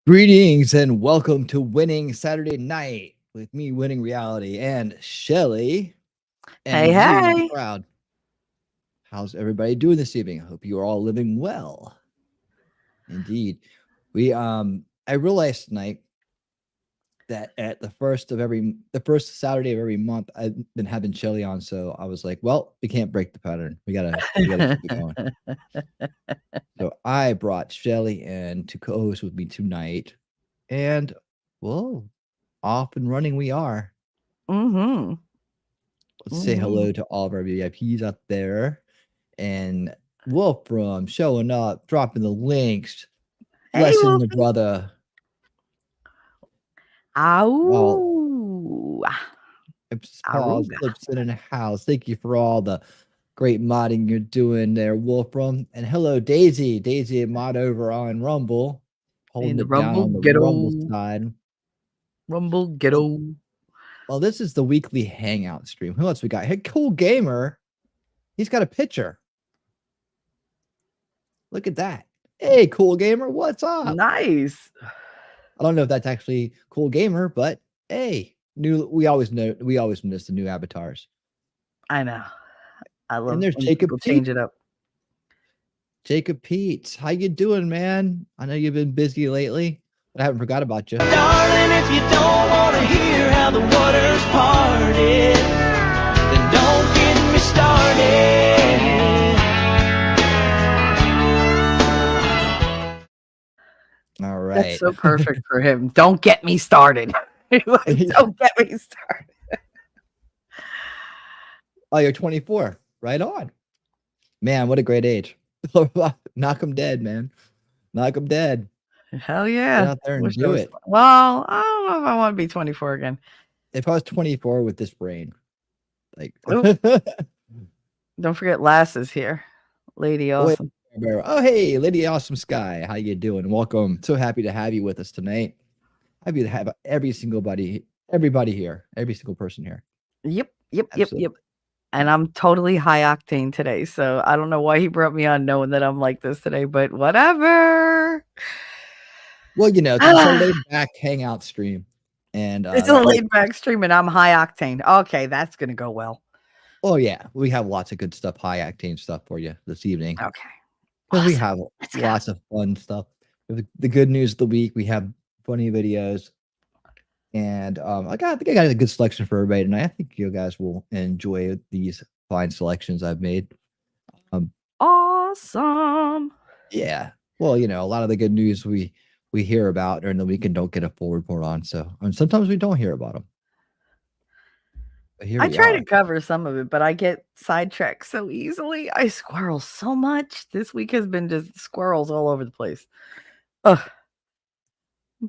Greetings and welcome to Winning Saturday Night with me, Winning Reality, and Shelly and Hey, you in the hey. crowd. How's everybody doing this evening? I hope you are all living well. Indeed. I realized tonight that at the first Saturday of every month, I've been having Shelly on, so I was like, well, we can't break the pattern. We gotta keep it going. So I brought Shelly in to co-host with me tonight, and whoa, off and running we are. Mm-hmm. Let's say hello to all of our VIPs out there. And Wolfram showing up, dropping the links, Hey, blessing the Wolfie. brother. Well, Ow. Paul Aruga. Flipson in the house. Thank you for all the great modding you're doing there, Wolfram. And hello, Daisy. Daisy, a mod over on Rumble, In holding the it down Rumble on the Rumble Ghetto. side. Rumble Well, Ghetto. well, this is the weekly Hangout stream. Who else we got? Hey, Cool Gamer. He's got a picture. Look at that. Hey, Cool Gamer, what's up? Nice. I don't know if that's actually Cool Gamer, but hey, we always miss the new avatars. I know. I And love there's when Jacob people Pete. change it up. Jacob Pete, how you doing, man? I know you've been busy lately, but I haven't forgot about you. Darling, if you don't want to hear how the waters parted, then don't get me started. All right. That's so perfect for him. Don't get me started. Don't get me started. Oh, you're 24. Right on. Man, what a great age. Knock him dead, man. Knock him dead. Hell yeah. Get out there and Wish I do was, it. well, I don't know if I want to be 24 again. If I was 24 with this brain, like Don't forget Lass is here. Lady Awesome. Oh, hey, Lady Awesome Sky. How you doing? Welcome. So happy to have you with us tonight. Happy to have everybody here, every single person here. Yep. And I'm totally high octane today, so I don't know why he brought me on knowing that I'm like this today, but whatever. Well, you know, it's a laid back hangout stream. And it's a laid back stream and I'm high octane. Okay, that's gonna go well. Oh yeah, we have lots of good stuff, high octane stuff for you this evening. Okay. Because we have lots of fun stuff. The good news of the week, we have funny videos. And I think I got a good selection for everybody tonight. I think you guys will enjoy these fine selections I've made. Awesome. Yeah. Well, you know, a lot of the good news we hear about during the week and don't get a full report on. So sometimes we don't hear about them. But here I we try are. to cover some of it, but I get sidetracked so easily. I squirrel so much. This week has been just squirrels all over the place. Ugh.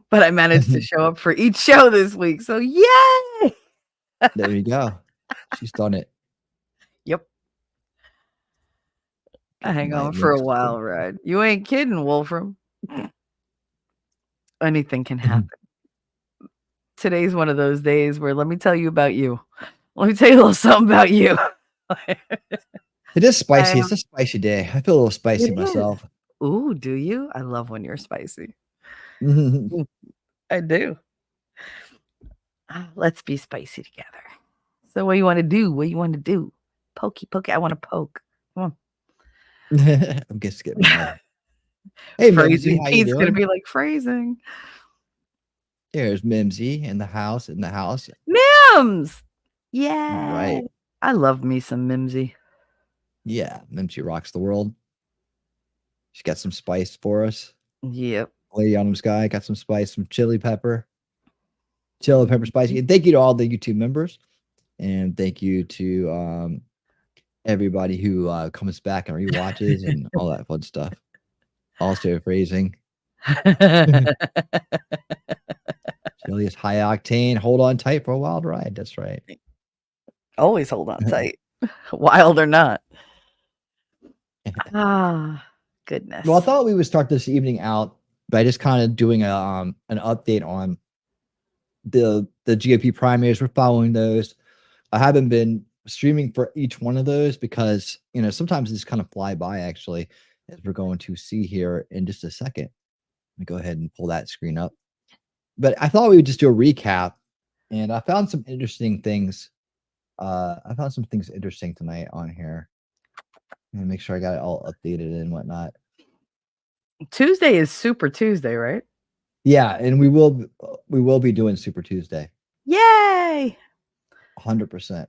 But I managed to show up for each show this week. So yay! There you go. She's done it. Yep. I hang on for a while, right? You ain't kidding, Wolfram. Anything can happen. Today's one of those days where let me tell you about you. Let me tell you a little something about you. It is spicy. It's a spicy day. I feel a little spicy It myself. is. Ooh, do you? I love when you're spicy. I do. Let's be spicy together. So what do you want to do? What do you want to do? Pokey. I want to poke. Come on. I'm just getting mad. Hey, Mimsy, how you Pete's doing? gonna be like phrasing. There's Mimsy in the house. Mims! Yeah. Right. I love me some Mimsy. Yeah, Mimsy rocks the world. She's got some spice for us. Yep. Lady Autumn Sky got some spice, some chili pepper spicy. And thank you to all the YouTube members. And thank you to everybody who comes back and rewatches and all that fun stuff. Also phrasing. Shelly is high octane. Hold on tight for a wild ride. That's right. Always hold on tight. Wild or not. Goodness. Well, I thought we would start this evening out by just kind of doing an update on the GOP primaries. We're following those. I haven't been streaming for each one of those because, you know, sometimes it's kind of fly by actually, as we're going to see here in just a second. me go ahead and pull that screen up. But I thought we would just do a recap, and I found some interesting things. I found some things interesting tonight on here. And make sure I got it all updated and whatnot. Tuesday is Super Tuesday, right? Yeah, and we will be doing Super Tuesday. Yay! 100%.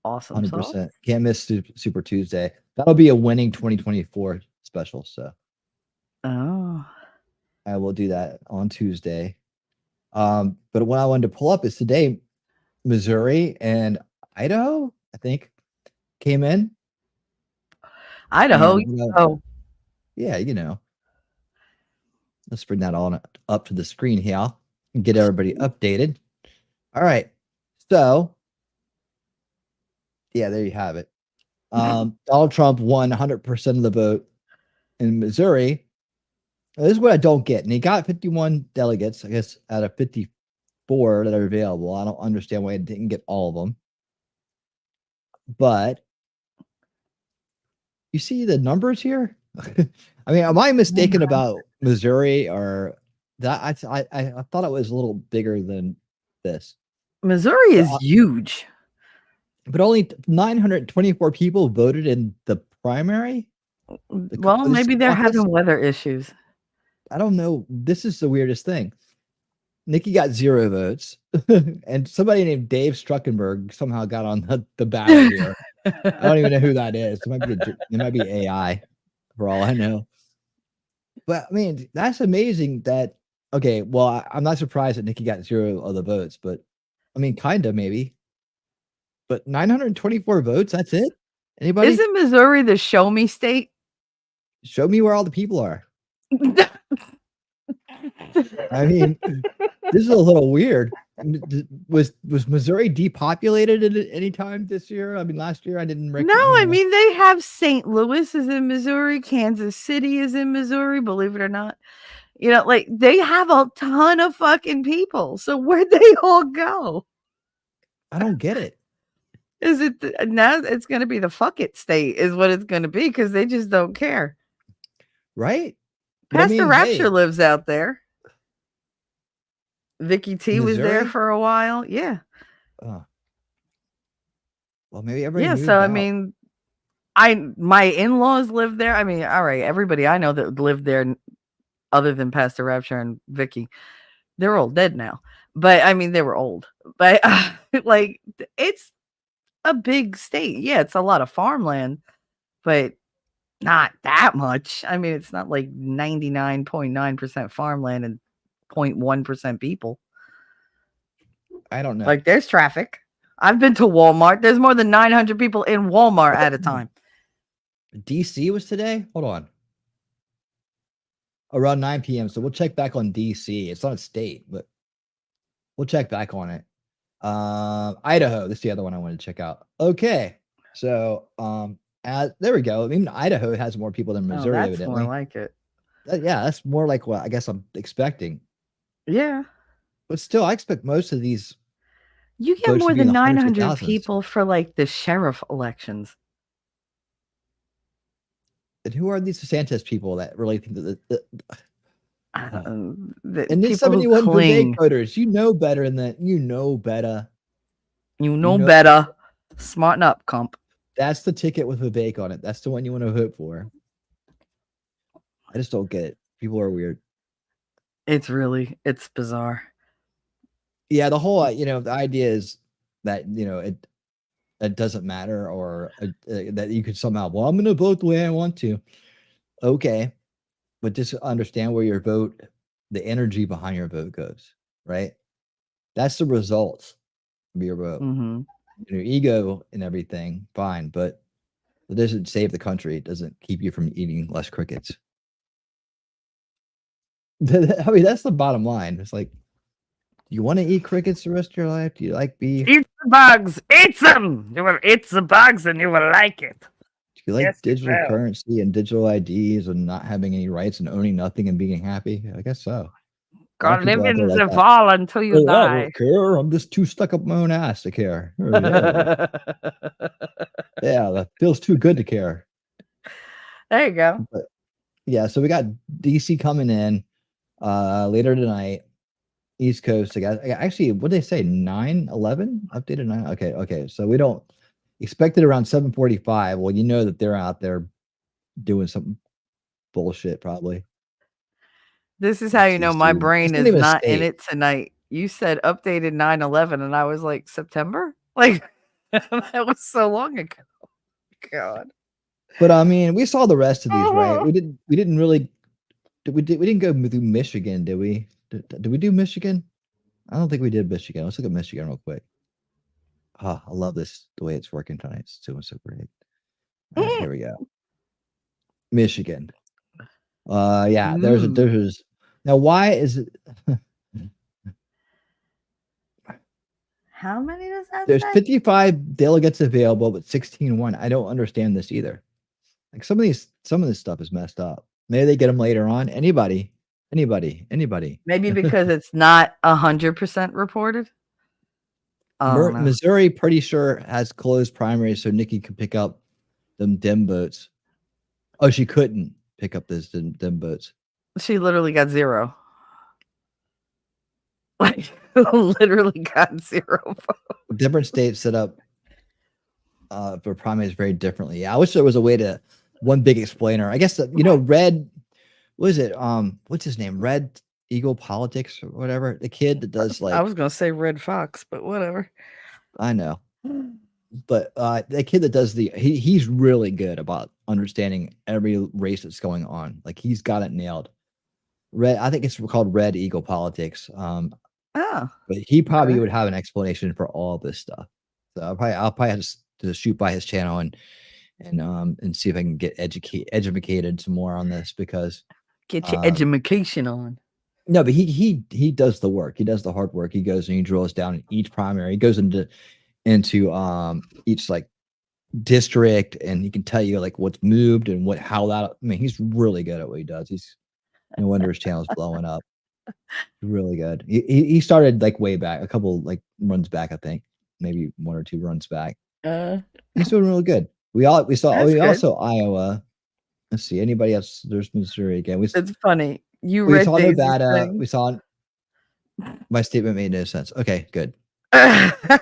Awesome. 100%. Can't miss Super Tuesday. That'll be a winning 2024 special. So Oh. I will do that on Tuesday. But what I wanted to pull up is today, Missouri and Idaho, I think, came in. Idaho. Oh. Yeah, you know. Let's bring that on up to the screen here and get everybody updated. All right. So, yeah, there you have it. Donald Trump won 100% of the vote in Missouri. This is what I don't get. And he got 51 delegates, I guess, out of 54 that are available. I don't understand why he didn't get all of them. But you see the numbers here? I mean, am I mistaken about Missouri, or that I thought it was a little bigger than this? Missouri is huge. But only 924 people voted in the primary? Well, maybe they're having weather issues. I don't know. This is the weirdest thing. Nikki got 0 votes, and somebody named Dave Struckenberg somehow got on the ballot here. I don't even know who that is. It might be AI, for all I know. But I mean, that's amazing. That okay? Well, I'm not surprised that Nikki got 0 of the votes, but I mean, kind of maybe. But 924 votes. That's it. Anybody? Isn't Missouri the show me state? Show me where all the people are. I mean, this is a little weird. Was Missouri depopulated at any time this year? I mean, last year I didn't recognize. No, I mean, they have St. Louis is in Missouri, Kansas City is in Missouri, believe it or not. You know, like they have a ton of fucking people. So where'd they all go? I don't get it. Is it now it's going to be the fuck it state is what it's going to be, because they just don't care. Right? Pastor Rapture lives out there. Vicky T was there for a while. Yeah. Well, maybe everybody. Yeah. So I mean, my in-laws live there. I mean, all right, everybody I know that lived there, other than Pastor Rapture and Vicky, they're all dead now. But I mean, they were old. But like, it's a big state. Yeah, it's a lot of farmland, but not that much. I mean, it's not like 99.9% farmland and 0.1% people. I don't know. Like, there's traffic. I've been to Walmart. There's more than 900 people in Walmart at a time. DC was today? Hold on. Around 9 p.m. So we'll check back on DC. It's not a state, but we'll check back on it. Idaho. This is the other one I want to check out. Okay. So there we go. Even Idaho has more people than Missouri. That's evidently. more like it. Yeah, that's more like what I guess I'm expecting. Yeah. But still, I expect most of these. You get more than 900 people for like the sheriff elections. And who are these DeSantis people that really think that and there's 71 Vivek voters? You know better than that. You know better. You know better. Smarten up, comp. That's the ticket with Vivek on it. That's the one you want to vote for. I just don't get it. People are weird. It's bizarre. Yeah, the whole, the idea is that, it doesn't matter, or that you could somehow, well, I'm going to vote the way I want to. Okay. But just understand where your vote, the energy behind your vote goes, right? That's the results of your vote. Mm-hmm. Your ego and everything, fine, but it doesn't save the country. It doesn't keep you from eating less crickets. I mean, that's the bottom line. It's like, do you want to eat crickets the rest of your life? Do you like beef? Eat the bugs. Eat them. You will eat the bugs and you will like it. Do you like digital currency and digital IDs and not having any rights and owning nothing and being happy? I guess so. God, live in the fall until you die. I don't care. I'm just too stuck up my own ass to care. Yeah, that feels too good to care. There you go. Yeah, so we got DC coming in later tonight. East Coast. I got actually, what did they say? 9/11 updated 9. Okay. So we don't expect it around 7:45. Well, you know that they're out there doing some bullshit probably. This is how you know my DC. brain It's not is even a not in state. it tonight. You said updated 9/11, and I was like, September? Like, that was so long ago. God. But I mean, we saw the rest of these, right? We didn't really we didn't go through Michigan, did we? Did we do Michigan? I don't think we did Michigan. Let's look at Michigan real quick. Oh, I love this the way it's working tonight. It's doing so great. All right, here we go. Michigan. Yeah, there's now why is it How many does that there's say? 55 delegates available, but 16 won. I don't understand this either. Like some of this stuff is messed up. Maybe they get them later on. Anybody. Maybe because it's not 100% reported. I don't know. Missouri, pretty sure, has closed primaries, so Nikki could pick up them Dem votes. Oh, she couldn't pick up those Dem votes. She literally got 0. Like, literally got 0 votes. Different states set up for primaries very differently. Yeah, I wish there was a way to one big explainer. I guess Red. What is it? What's his name? Red Eagle Politics or whatever. The kid that does I was gonna say Red Fox, but whatever. I know. But the kid that does he's really good about understanding every race that's going on. Like he's got it nailed. I think it's called Red Eagle Politics. But he probably would have an explanation for all this stuff. So I'll probably have to shoot by his channel and see if I can get educated some more on this because get your education on. No, but he does the work. He does the hard work. He goes and he drills down in each primary. He goes into each like district and he can tell you like what's moved and how that. I mean, he's really good at what he does. He's no wonder his channel's blowing up. Really good. He started like way back, a couple like runs back, I think, maybe 1 or 2 runs back. He's doing really good. We also Iowa. Let's see. Anybody else? There's Missouri again. It's funny. We saw Nevada. We saw. My statement made no sense. Okay, good. The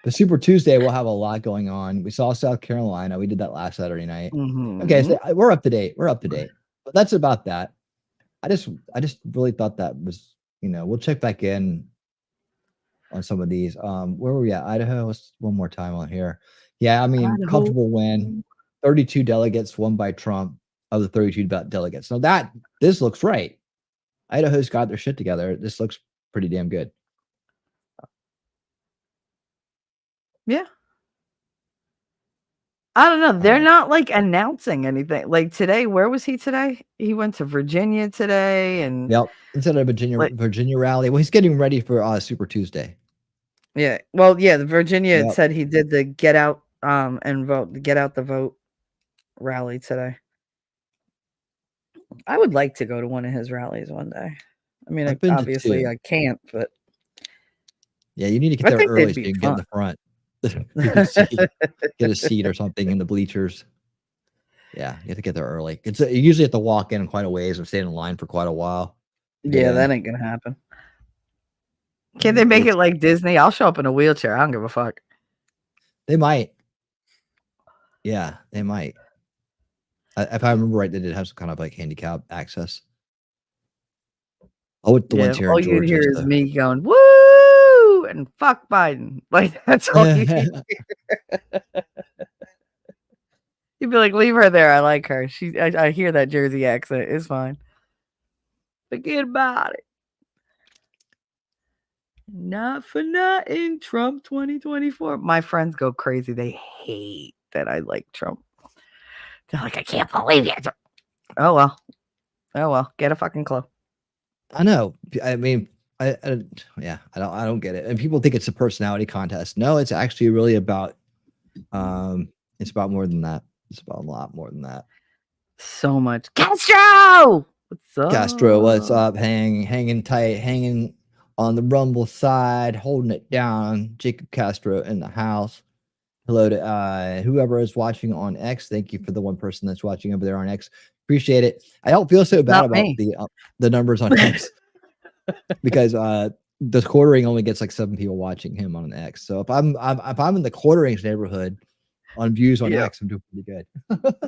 Super Tuesday will have a lot going on. We saw South Carolina. We did that last Saturday night. Okay, so we're up to date. But that's about that. I just really thought that was, we'll check back in on some of these. Where were we at? Idaho. Let's one more time on here. Yeah, I mean, Idaho. Comfortable win. 32 delegates won by Trump of the 32 delegates. So this looks right. Idaho's got their shit together. This looks pretty damn good. Yeah. I don't know. They're not like announcing anything. Like today, where was he today? He went to Virginia today, and instead of Virginia rally. Well, he's getting ready for Super Tuesday. Yeah. Well, yeah, the Virginia said he did the get out and vote, get out the vote rally today. I would like to go to one of his rallies one day. I mean, obviously I can't, but yeah, you need to get there early so you can get in the front. Get a seat or something in the bleachers. Yeah, you have to get there early. You usually have to walk in quite a ways and stay in line for quite a while. Yeah, that ain't gonna happen. Can they make it like Disney? I'll show up in a wheelchair. I don't give a fuck. They might. Yeah, they might. If I remember right, they did have some kind of like handicap access. Oh, the ones here in Georgia. All you hear is me going, woo, and fuck Biden. Like, that's all you hear. You'd be like, leave her there. I like her. I hear that Jersey accent. It's fine. Forget about it. Not for nothing. Trump 2024. My friends go crazy. They hate that I like Trump. They're like, I can't believe it. Oh well. Get a fucking clue. I know. I mean, I don't get it. And people think it's a personality contest. No, it's actually really about. It's about more than that. It's about a lot more than that. So much. Castro, what's up? Castro, what's up? Hanging tight, hanging on the Rumble side, holding it down. Jacob Castro in the house. Hello to whoever is watching on X. Thank you for the one person that's watching over there on X. Appreciate it. I don't feel so bad Not about me. the numbers on X because the quartering only gets like 7 people watching him on X. So if I'm in the quartering neighborhood on views on Yeah. X, I'm doing pretty good.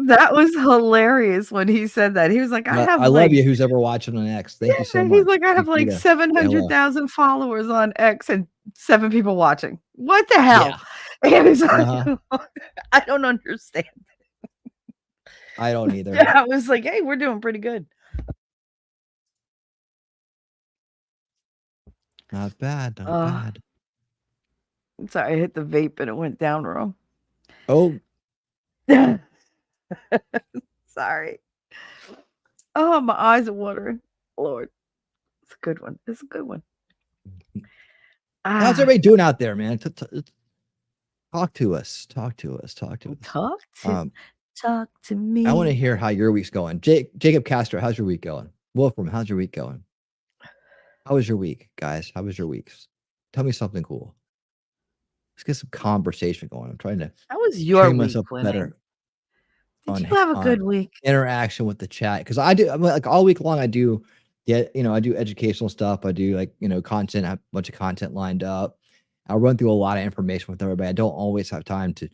That was hilarious when he said that. He was like, I have I like love you, who's ever watching on X. Thank you so much. he's like, I have Feel free like to say hello. 700,000 followers on X and 7 people watching. What the hell? Yeah. And he's like, Uh-huh. I don't understand. I don't either. Yeah, I was like, hey, we're doing pretty good. Not bad. Not bad. Sorry, I hit the vape and it went down wrong. Oh, Sorry. Oh, my eyes are watering. Lord. It's a good one. It's a good one. how's everybody doing out there, man? Talk to us. Talk to us. Talk to us. Talk to me. I want to hear how your week's going. Jacob Castro, how's your week going? Wolfram, how's your week going? How was your week, guys? How was your weeks? Tell me something cool. Let's get some conversation going. I'm trying to How was your train week, myself Winnie? better Did you have a good week? interaction with the chat because I do. I'm like all week long. I do I do educational stuff. I do content. I have a bunch of content lined up. I run through a lot of information with everybody. I don't always have time to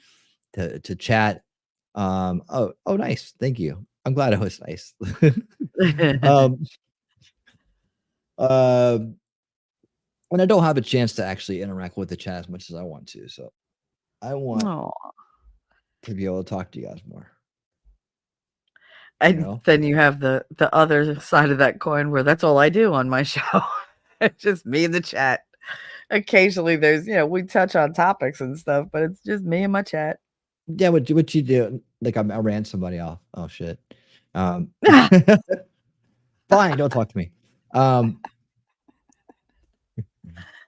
chat. Oh, nice. Thank you. I'm glad it was nice. And I don't have a chance to actually interact with the chat as much as I want to. So I want to be able to talk to you guys more. And then you have the other side of that coin where that's all I do on my show. It's just me in the chat. Occasionally there's, we touch on topics and stuff, but it's just me and my chat. Yeah, what you do? Like I ran somebody off. Oh shit. Fine, don't talk to me.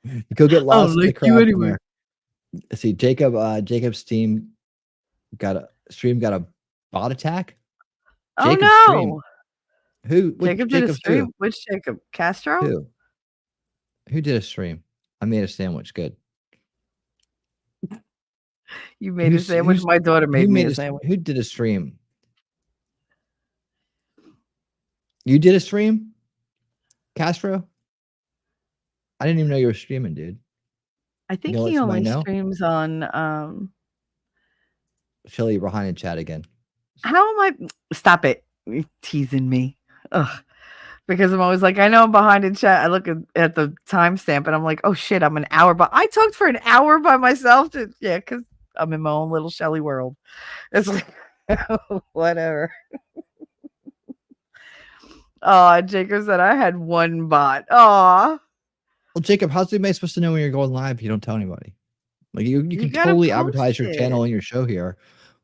You could get lost in the crowd anyway. Let's see, Jacob's team got a bot attack. Jacob's stream. Who? Jacob did a stream? Which Jacob? Castro? Who did a stream? I made a sandwich. Good. You made a sandwich? My daughter made me a sandwich. Who did a stream? You did a stream? Castro? I didn't even know you were streaming, dude. I think he only streams on Shelly, you're behind in chat again. How am I? Stop it. You're teasing me. Ugh. Because I'm always like, I know I'm behind in chat. I look at the timestamp and I'm like, oh shit, I'm an hour. But I talked for an hour by myself. Because I'm in my own little Shelly world. It's like, whatever. Oh, Jacob said I had one bot. Aw. Well, Jacob, how's anybody supposed to know when you're going live if you don't tell anybody? Like you can totally advertise your channel and your show here.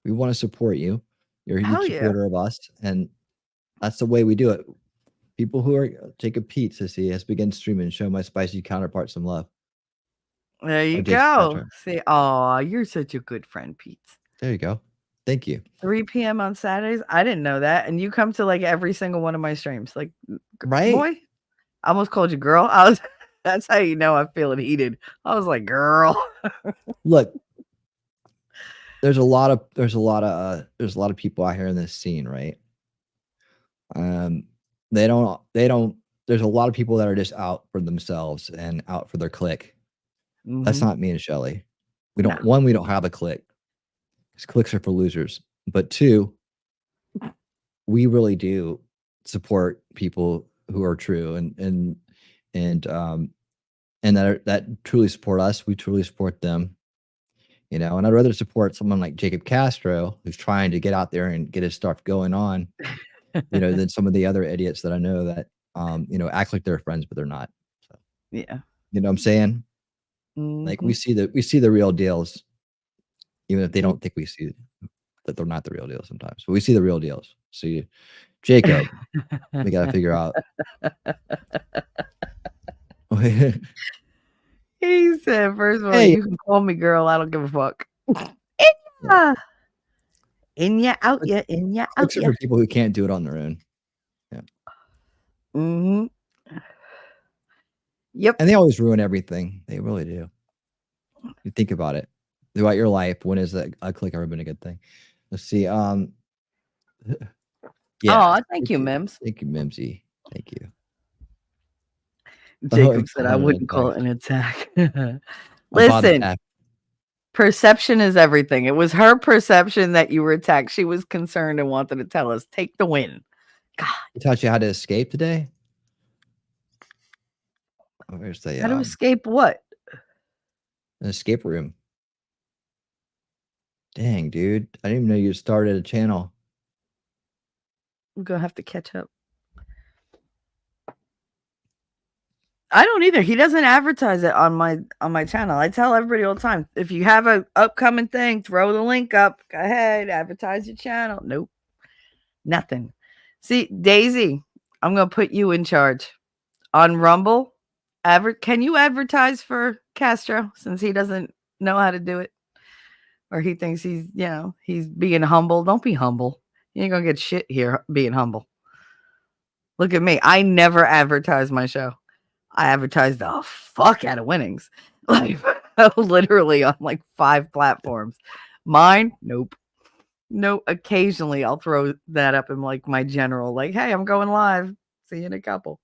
We want to support you. You're a huge supporter of us, and that's the way we do it. People who are Jacob Pete says he has begun streaming and show my spicy counterpart some love. There you go. See, oh, you're such a good friend, Pete. There you go. Thank you. 3 p.m. on Saturdays. I didn't know that. And you come to like every single one of my streams. Like, right? Boy, I almost called you girl. That's how you know I'm feeling heated. I was like, girl. Look, there's a lot of people out here in this scene, right? They don't there's a lot of people that are just out for themselves and out for their clique. Mm-hmm. That's not me and Shelly. We don't have a clique. Because cliques are for losers. But 2, we really do support people who are true and that truly support us. We truly support them. And I'd rather support someone like Jacob Castro, who's trying to get out there and get his stuff going on, than some of the other idiots that I know that, act like they're friends, but they're not. So, yeah. You know what I'm saying? Mm-hmm. Like we see the real deals, even if they don't think we see that they're not the real deal sometimes. But we see the real deals. See, Jacob, we got to figure out. He said, first of all, you can call me girl. I don't give a fuck. In ya, out ya, in ya, out ya. For people who can't do it on their own. Yeah. Mm-hmm. Yep. And they always ruin everything. They really do. You think about it. throughout your life. When is a click ever been a good thing? Let's see. Oh, Yeah. thank you, Mims. Thank you, Mimsy. Thank you. Jacob it's said not I an wouldn't call it attack. an attack. A bot Listen, attack. perception is everything. It was her perception that you were attacked. She was concerned and wanted to tell us, take the win. God. It taught you how to escape today? Where's the How to escape what? an escape room? Dang, dude. I didn't even know you started a channel. I'm gonna have to catch up. I don't either. He doesn't advertise it on my channel. I tell everybody all the time, if you have a upcoming thing, throw the link up. Go ahead, advertise your channel. Nope. Nothing. See, Daisy, I'm gonna put you in charge. On Rumble, can you advertise for Castro since he doesn't know how to do it? Or he thinks he's being humble. Don't be humble. You ain't gonna get shit here being humble. Look at me. I never advertise my show. I advertise the fuck out of winnings. Like literally on like 5 platforms. Mine, nope. No, occasionally I'll throw that up in like my general, like, hey, I'm going live. See you in a couple.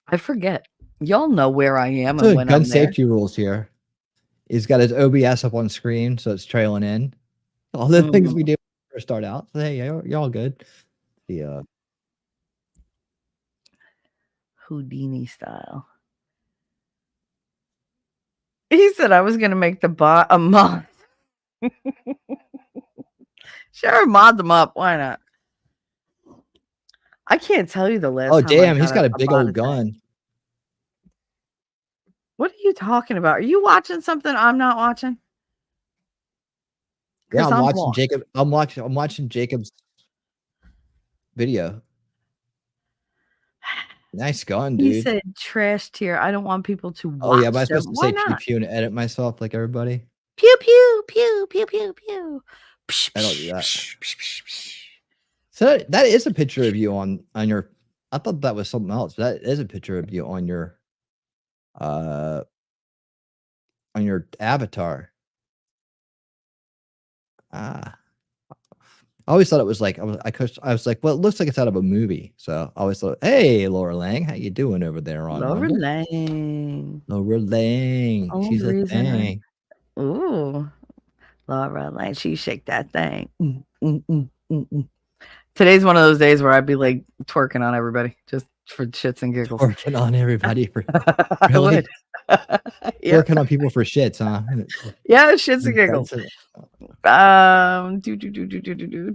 I forget. Y'all know where I am So and when gun I'm there. safety rules here. He's got his OBS up on screen, so it's trailing in. All the things we do first start out. So, hey, y'all good. The Houdini style. He said I was gonna make the bot a mod. Sure, mod them up. Why not? I can't tell you the last time. Oh damn, he's I got a big old attack. gun. What are you talking about? Are you watching something I'm not watching? Yeah, I'm watching lost. Jacob. I'm watching Jacob's video. Nice gun, dude. He said trash tier. I don't want people to watch. Oh yeah, am I supposed them. to Why say pew not? pew and edit myself like everybody? Pew pew pew pew pew pew. I don't do that. So that is a picture of you on your. I thought that was something else. That is a picture of you on your avatar. Ah, I always thought it was like I was like, well, it looks like it's out of a movie. So I always thought, hey, Laura Lang, how you doing over there on Laura Rumble? Lang. Laura Lang, she's a thing. Ooh, Laura Lang, she shake that thing. Today's one of those days where I'd be like twerking on everybody just for shits and giggles. Twerking on everybody for I would. Yeah. Twerking on people for shits, huh? Yeah, shits and giggles.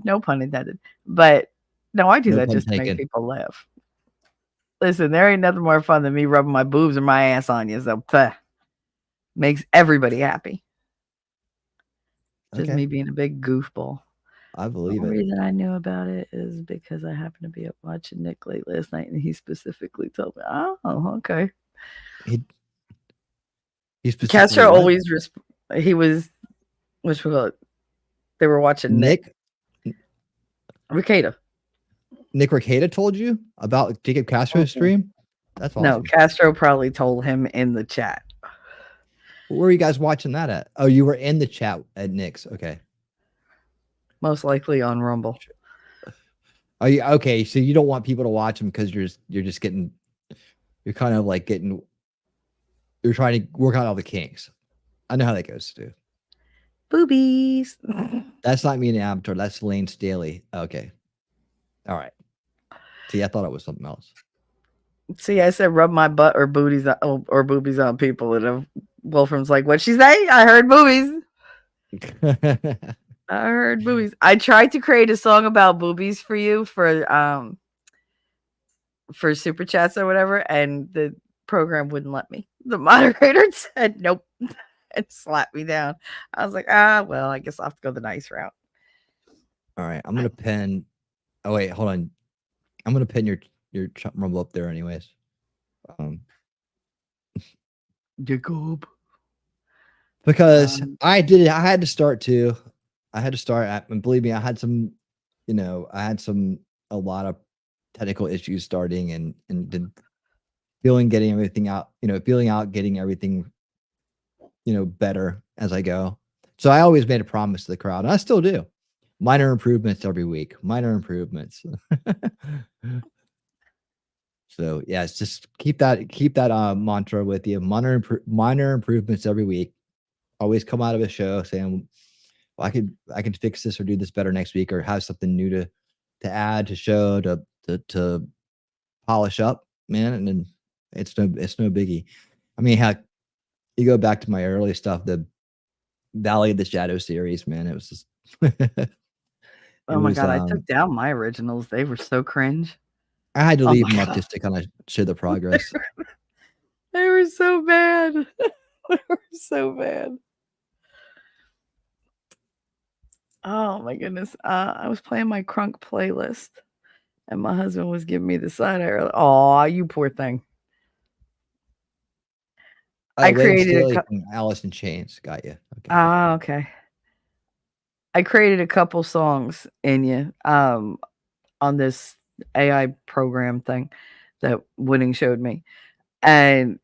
No pun intended. But no, I do that just to make people laugh. Listen, there ain't nothing more fun than me rubbing my boobs or my ass on you. So makes everybody happy. Just me being a big goofball. I believe the it. The reason I knew about it is because I happened to be up watching Nick late last night, and he specifically told me, "Oh, okay." Castro always he was, which we call it. They were watching Nick Ricada. Nick Ricada told you about Jacob Castro's stream? That's awesome. No, Castro probably told him in the chat. Where are you guys watching that at? Oh, you were in the chat at Nick's. Okay. Most likely on Rumble. Are you okay? So you don't want people to watch them because you're just getting, you're kind of like getting, you're trying to work out all the kinks. I know how that goes too. Boobies. That's not me in the avatar. That's Lane Staley. Okay. All right. See, I thought it was something else. See, I said rub my butt or boobies on people, and Wolfram's like, "What'd she say? I heard boobies." I heard boobies. I tried to create a song about boobies for you for super chats or whatever, and the program wouldn't let me. The moderator said nope and slapped me down. I was like, well, I guess I'll have to go the nice route. All right, I'm gonna pin. Oh wait, hold on. I'm gonna pin your Rumble up there, anyways. Jacob. Because I had to start too. I had to start, and believe me, I had some, a lot of technical issues starting and getting everything out, getting everything better as I go. So I always made a promise to the crowd, and I still do. Minor improvements every week. Minor improvements. So yeah, it's just keep that mantra with you. Minor improvements every week. Always come out of a show saying, well, I can fix this or do this better next week, or have something new to add, to show, to polish up, man. And then it's no biggie. I mean, heck, you go back to my early stuff, the Valley of the Shadow series, man. It was just Oh my god, I took down my originals. They were so cringe. I had to Oh leave my them up God. just to kind of show the progress. They were so bad. They were so bad. Oh my goodness. I was playing my crunk playlist and my husband was giving me the side eye. Oh, you poor thing. I created Alice in Chains. Got you. Okay. Ah, okay. I created a couple songs in you on this AI program thing that Winning showed me. And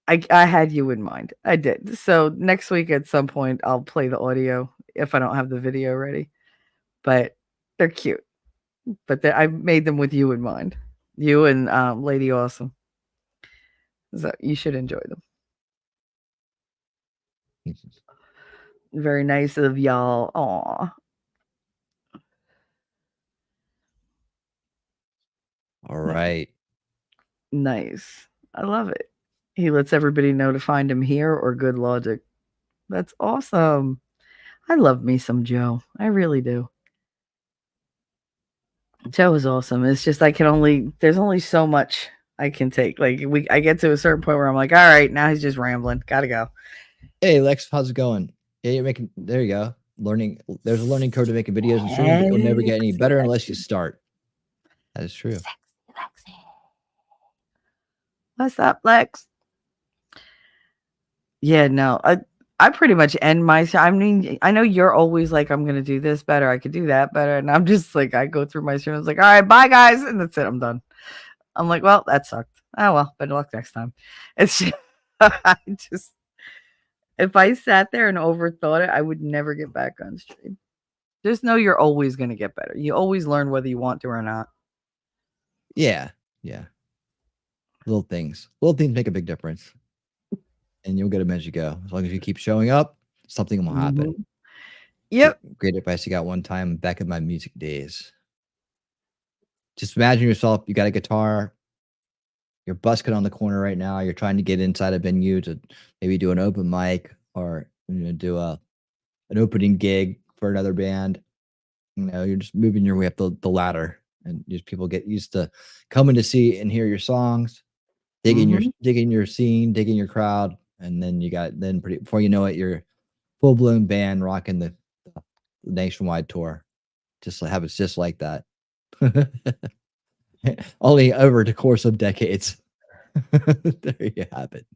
I had you in mind. I did. So next week at some point I'll play the audio if I don't have the video ready. But they're cute. But I made them with you in mind. You and Lady Awesome. So you should enjoy them. Very nice of y'all. Aw. All right. Nice. I love it. He lets everybody know to find him here or Good Logic. That's awesome. I love me some Joe. I really do. Joe is awesome. It's just there's only so much I can take. Like I get to a certain point where I'm like, all right, now he's just rambling. Gotta go. Hey Lex, how's it going? Yeah, you're making there you go. There's a learning curve to making videos and streaming, but you'll never get any better unless you start. That is true. Lexi. What's up, Lex? Yeah, no. I pretty much end my I mean, I know you're always like, I'm gonna do this better, I could do that better. And I'm just like, I go through my stream, I was like, all right, bye guys, and that's it, I'm done. I'm like, well, that sucked. Oh well, better luck next time. It's just, I just if I sat there and overthought it, I would never get back on stream. Just know you're always gonna get better. You always learn whether you want to or not. Yeah. Yeah. Little things make a big difference. And you'll get them as you go. As long as you keep showing up, something will happen. Mm-hmm. Yep. Great advice I got one time back in my music days. Just imagine yourself, you got a guitar, you're busking on the corner right now, you're trying to get inside a venue to maybe do an open mic or do an opening gig for another band. You're just moving your way up the ladder, and just people get used to coming to see and hear your songs, digging your scene, digging your crowd, and then before you know it, you're full-blown band rocking the nationwide tour. Just like that. Only over the course of decades. There you have it.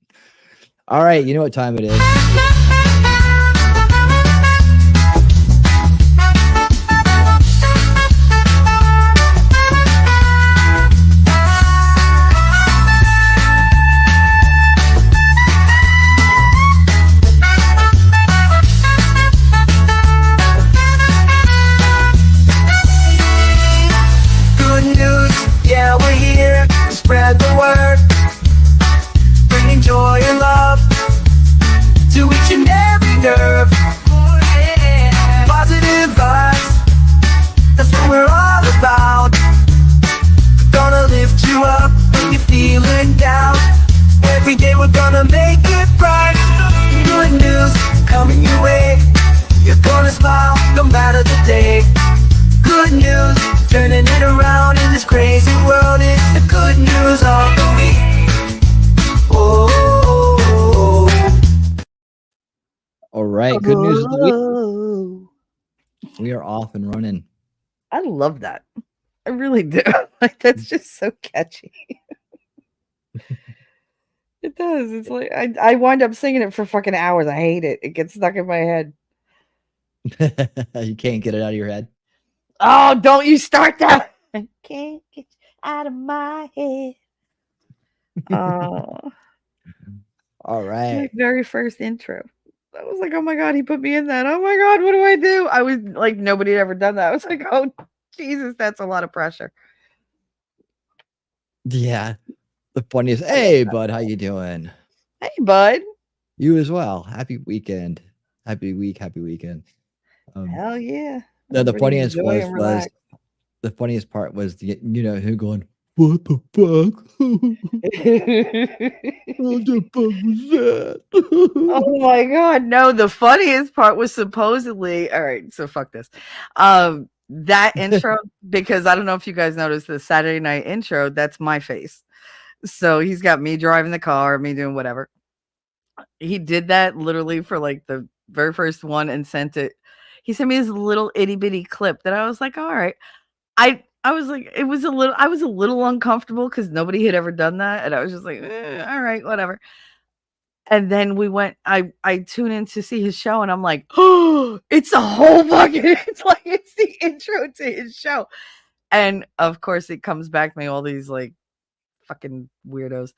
All right, you know what time it is. Yeah, we're here to spread the word, bringing joy and love to each and every nerve. Positive vibes, that's what we're all about. Gonna lift you up when you're feeling down. Every day we're gonna make it bright. Good news coming your way. You're gonna smile no matter the day. Good news, turning it around in this crazy world. It's the good news of the week. Oh. All right, good news of the week. We are off and running. I love that. I really do. Like that's just so catchy. It does. It's like I wind up singing it for fucking hours. I hate it. It gets stuck in my head. You can't get it out of your head. Oh, don't you start that. I can't get out of my head. Oh. All right. My very first intro. I was like, oh my God, he put me in that. Oh my God, what do I do? I was like, nobody had ever done that. I was like, oh Jesus, that's a lot of pressure. Yeah. The funniest. Hey, bud, how you doing? Hey, bud. You as well. Happy weekend. Happy week. Happy weekend. Hell yeah. No, the Everybody funniest enjoy and was relax. the funniest part was the him going, what the fuck? What the fuck was that? Oh my God. No, the funniest part was supposedly, all right, so fuck this. That intro, because I don't know if you guys noticed the Saturday night intro, that's my face. So he's got me driving the car, me doing whatever. He did that literally for like the very first one and sent it. He sent me this little itty bitty clip that I was like, all right. I was like, I was a little uncomfortable because nobody had ever done that. And I was just like, all right, whatever. And then I tune in to see his show and I'm like, oh, it's a whole fucking, it's like, it's the intro to his show. And of course it comes back to me, all these like fucking weirdos.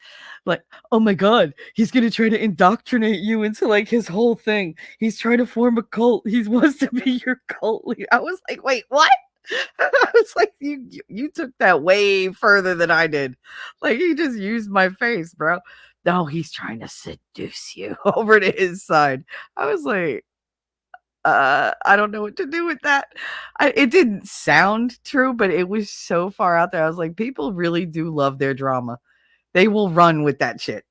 Like, oh my God, he's going to try to indoctrinate you into like his whole thing. He's trying to form a cult. He wants to be your cult leader. I was like, wait, what? I was like, you took that way further than I did. Like, he just used my face, bro. No, he's trying to seduce you over to his side. I was like, I don't know what to do with that. It didn't sound true, but it was so far out there. I was like, people really do love their drama. They will run with that shit.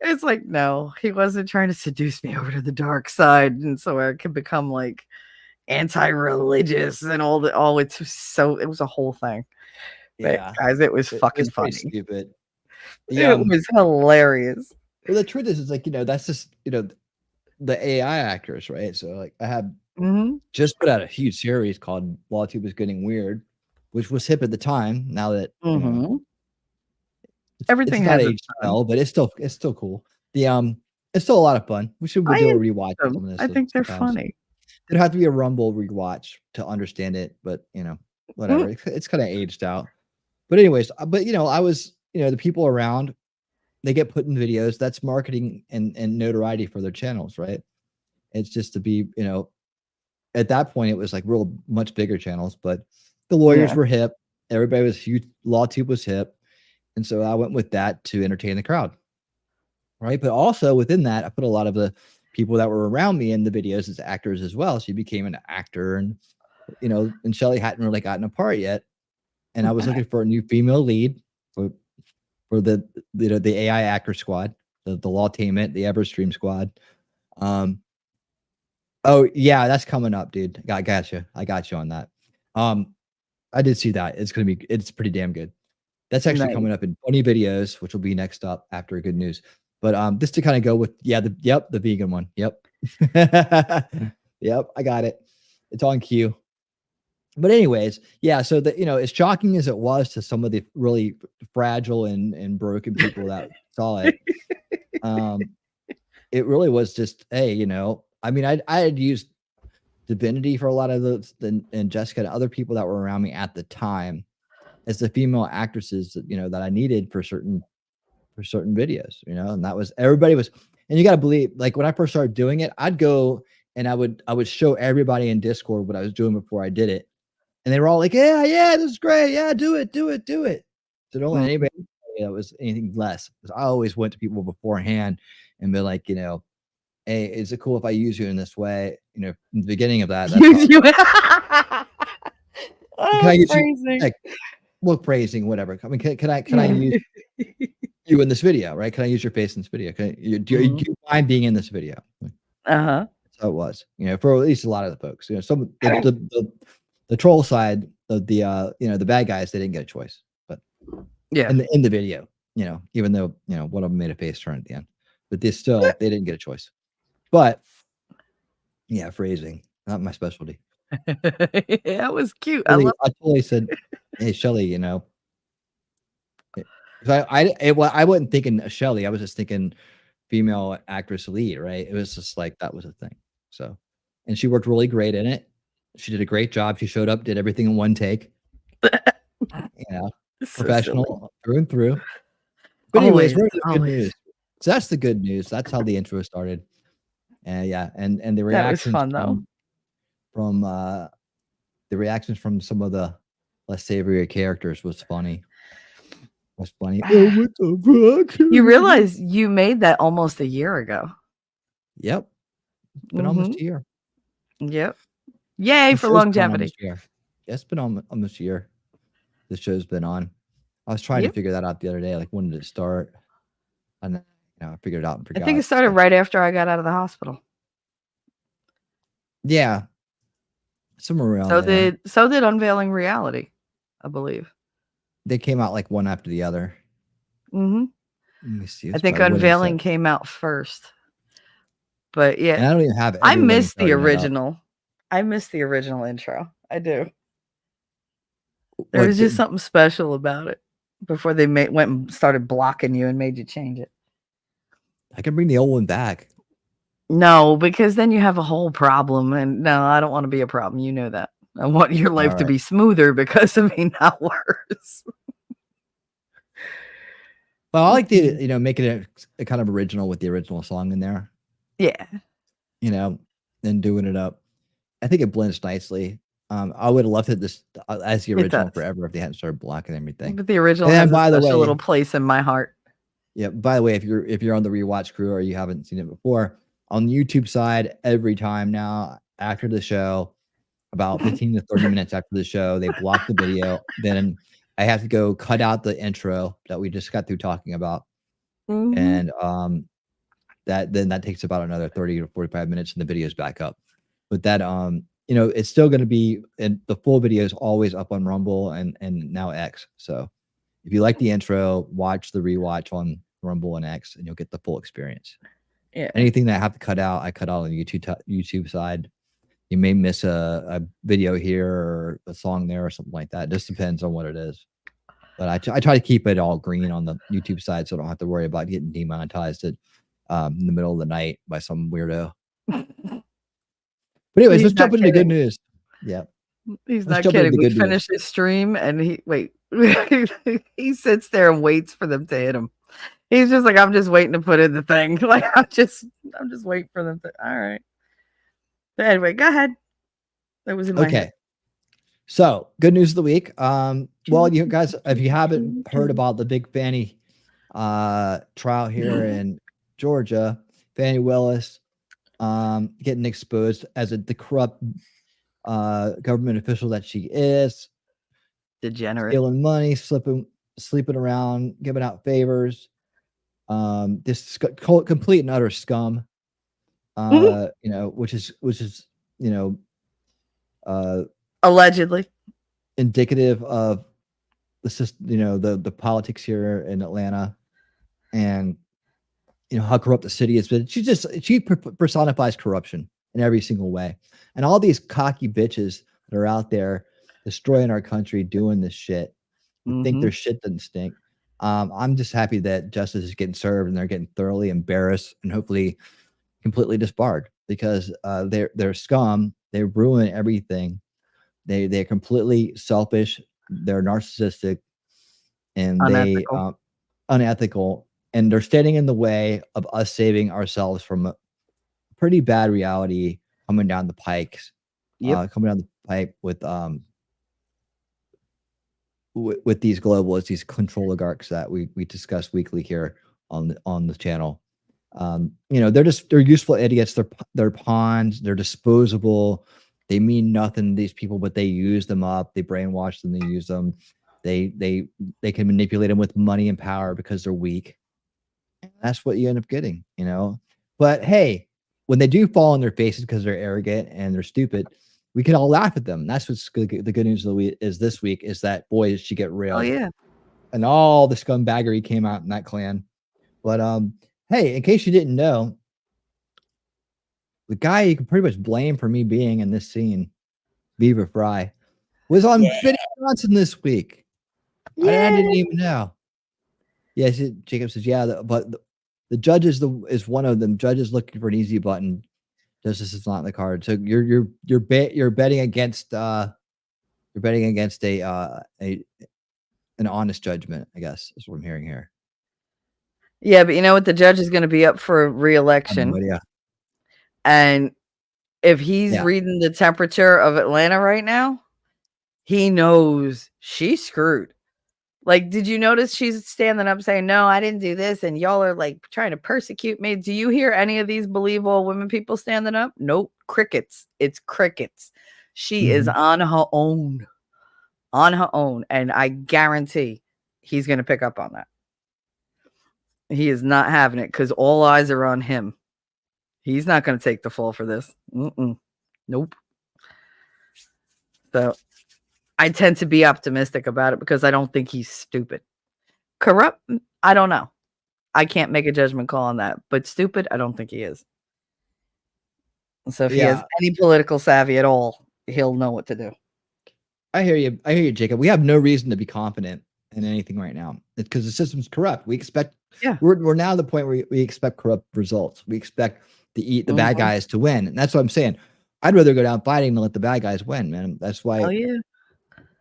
It's like, no, he wasn't trying to seduce me over to the dark side, and so I could become like anti-religious and all it's so it was a whole thing. But Yeah. guys, it was fucking It's pretty funny. stupid. It was hilarious. Well, the truth is, it's like, that's just, the AI actors, right? So like I have just put out a huge series called LawTube is Getting Weird, which was hip at the time. Now that everything it's not has aged well, but it's still cool. It's still a lot of fun. We should do a rewatch of some of this. I think they're sometimes. funny. It'd have to be a Rumble rewatch to understand it, but whatever. It's kind of aged out. But anyways, I was, the people around, they get put in videos. That's marketing and notoriety for their channels, right? It's just to be, at that point it was like real much bigger channels, but the lawyers were hip. Everybody was huge. LawTube was hip. And so I went with that to entertain the crowd. Right. But also within that, I put a lot of the people that were around me in the videos as actors as well. She became an actor and, and Shelly hadn't really gotten a part yet. And I was looking for a new female lead for the AI actor squad, the Lawtainment, the Everstream squad. Oh yeah, that's coming up, dude. I got you on that. I did see that. It's pretty damn good. That's actually coming up in 20 videos, which will be next up after Good News. But just to kind of go with the vegan one. Yep. Yep, I got it. It's on cue. But anyways, yeah, so that as shocking as it was to some of the really fragile and broken people that saw it, it really was just, hey, I mean, I had used Divinity for a lot of those, and Jessica and other people that were around me at the time as the female actresses that, that I needed for certain videos, and that was, everybody was, and you got to believe, like when I first started doing it, I'd go and I would show everybody in Discord what I was doing before I did it. And they were all like, yeah, this is great. Yeah, do it. So don't let anybody that was anything less. Because I always went to people beforehand and be like, hey, is it cool if I use you in this way? In the beginning of that. Use you. Can I use you? Like, well, praising, whatever. I mean, can I use you in this video, right? Can I use your face in this video? Do you mind being in this video? So it was, for at least a lot of the folks, some the troll side of the the bad guys, they didn't get a choice, but in the video, even though one of them made a face turn at the end, but they didn't get a choice. But yeah, phrasing, not my specialty. That was cute. I totally said, hey, Shelly, I wasn't thinking Shelly, I was just thinking female actress lead, right? It was just like that was a thing. So, and she worked really great in it. She did a great job. She showed up, did everything in one take. Professional through and through. But anyways, we're the good news. So that's the good news. That's how the intro started. Yeah, and the That was reactions fun though. from the reactions from some of the less savory characters was funny. Was funny. Oh, what the fuck? You realize you made that almost a year ago. Yep. It's been almost a year. Yep. Yay The for show's been on longevity. almost a year. Yeah, it's been almost a year. The show's been on. I was trying to figure that out the other day. Like, when did it start? And then, I figured it out and I forgot. think it started right after I got out of the hospital. Yeah. Somewhere around there. So did Unveiling Reality, I believe. They came out like one after the other. Mm-hmm. Let me see. I think Unveiling came out first. But yeah, and I don't even have it. I miss the original. I miss the original intro. I do. There was just something special about it before they went and started blocking you and made you change it. I can bring the old one back. No, because then you have a whole problem. And no, I don't want to be a problem. You know that. I want your life to be smoother because of me, not worse. Well, I like to, make it a kind of original with the original song in there. Yeah. And doing it up. I think it blends nicely. I would have loved it this as the original forever if they hadn't started blocking everything. But the original has a special little place in my heart. Yeah. By the way, if you're on the rewatch crew or you haven't seen it before, on the YouTube side, every time now after the show, about 15 to 30 minutes after the show, they block the video. Then I have to go cut out the intro that we just got through talking about, and that takes about another 30 to 45 minutes, and the video's back up. But that it's still going to be, and the full video is always up on Rumble and now X. So if you like the intro, watch the rewatch on Rumble and X, and you'll get the full experience. Yeah. Anything that I have to cut out, I cut out on the YouTube side. You may miss a video here or a song there or something like that. It just depends on what it is. But I try to keep it all green on the YouTube side, so I don't have to worry about getting demonetized in the middle of the night by some weirdo. But anyways, let's jump into the good news. Yeah. He's not kidding. We finished his stream and he sits there and waits for them to hit him. He's just like, I'm just waiting to put in the thing. Like, I'm just waiting for them to. All right. But anyway, go ahead. That was in my head. So, good news of the week. Well, you guys, if you haven't heard about the big Fannie trial here in Georgia, Fannie Willis getting exposed as the corrupt government official that she is, degenerate, stealing money, sleeping around, giving out favors. This complete and utter scum. Which is allegedly indicative of the system, the politics here in Atlanta, and how corrupt the city is. But she personifies corruption in every single way. And all these cocky bitches that are out there destroying our country, doing this shit, think their shit doesn't stink. I'm just happy that justice is getting served and they're getting thoroughly embarrassed and hopefully completely disbarred, because they're scum. They ruin everything. They're completely selfish. They're narcissistic, and unethical, and they're standing in the way of us saving ourselves from a pretty bad reality coming down the pipes. Coming down the pipe with these globalists, these control oligarchs that we discuss weekly here on the channel. They're useful idiots. They're pawns. They're disposable. They mean nothing to these people, but they use them up. They brainwash them. They use them. They can manipulate them with money and power because they're weak. And that's what you end up getting, But hey, when they do fall on their faces because they're arrogant and they're stupid, we can all laugh at them. That's what's good. The good news of the week is this week is that, boy, did she get railed. Oh yeah. And all the scumbaggery came out in that clan. But hey, in case you didn't know, the guy you can pretty much blame for me being in this scene, Beaver Fry, was on Vinny Johnson this week. I didn't even know. Yes, Jacob says, but the judge is one of them. Judge is looking for an easy button. Justice is not in the card. So you're betting against an honest judgment, I guess, is what I'm hearing here. Yeah, but you know what? The judge is going to be up for re-election. And if he's Yeah. reading the temperature of Atlanta right now, he knows she's screwed. Like, did you notice she's standing up saying, no, I didn't do this, and y'all are like trying to persecute me? Do you hear any of these believe all women people standing up? Nope. Crickets. It's crickets. She is on her own. On her own. And I guarantee he's going to pick up on that. He is not having it because all eyes are on him. He's not going to take the fall for this. Nope. So I tend to be optimistic about it because I don't think he's stupid. Corrupt? I don't know. I can't make a judgment call on that. But stupid, I don't think he is. So if he has any political savvy at all, he'll know what to do. I hear you, Jacob. We have no reason to be confident in anything right now. It's because the system's corrupt. We expect we're now at the point where we expect corrupt results. We expect the bad guys to win. And that's what I'm saying. I'd rather go down fighting than let the bad guys win, man. That's why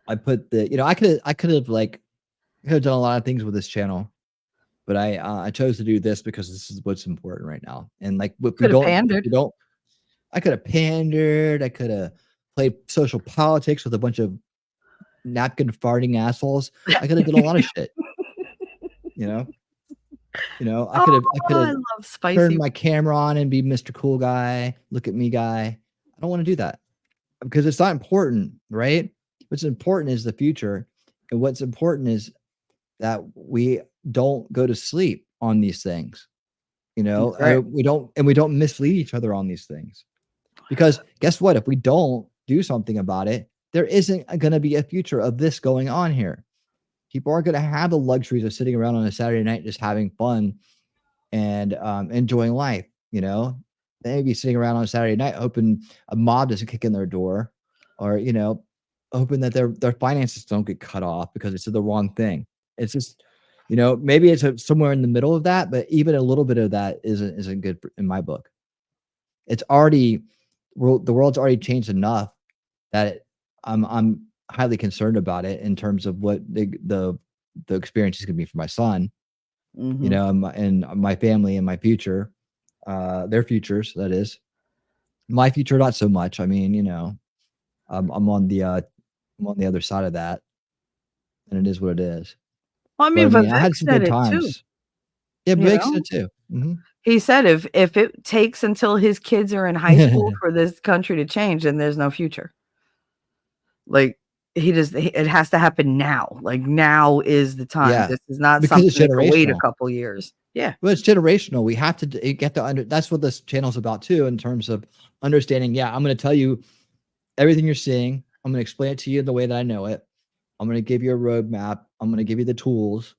I put the, I could have done a lot of things with this channel, but I chose to do this because this is what's important right now. And like, I could have pandered. I could have played social politics with a bunch of napkin farting assholes. I could have done a lot of shit. I could have turned my camera on and be Mr. Cool Guy, look at me guy. I don't want to do that because it's not important, right? What's important is the future. And what's important is that we don't go to sleep on these things. We don't mislead each other on these things. Because guess what? If we don't do something about it, there isn't going to be a future of this going on here. People aren't going to have the luxuries of sitting around on a Saturday night just having fun and enjoying life. They may be sitting around on a Saturday night hoping a mob doesn't kick in their door, or hoping that their finances don't get cut off because it's the wrong thing. It's just maybe it's somewhere in the middle of that, but even a little bit of that isn't good in my book. It's already the world's already changed enough that I'm highly concerned about it in terms of what the experience is going to be for my son, and my family and my future, their futures. That is, my future not so much. I mean, I'm on the other side of that, and it is what it is. Well, I mean, I had some good times. Yeah, Blake said it too. He said if it takes until his kids are in high school for this country to change, then there's no future. Like it has to happen now. Like now is the time. Yeah, this is not because something it's that can wait a generational. couple years. Yeah. Well, it's generational. We have to get to that's what this channel's about too, in terms of understanding. Yeah, I'm going to tell you everything you're seeing. I'm going to explain it to you the way that I know it. I'm going to give you a roadmap. I'm going to give you the tools,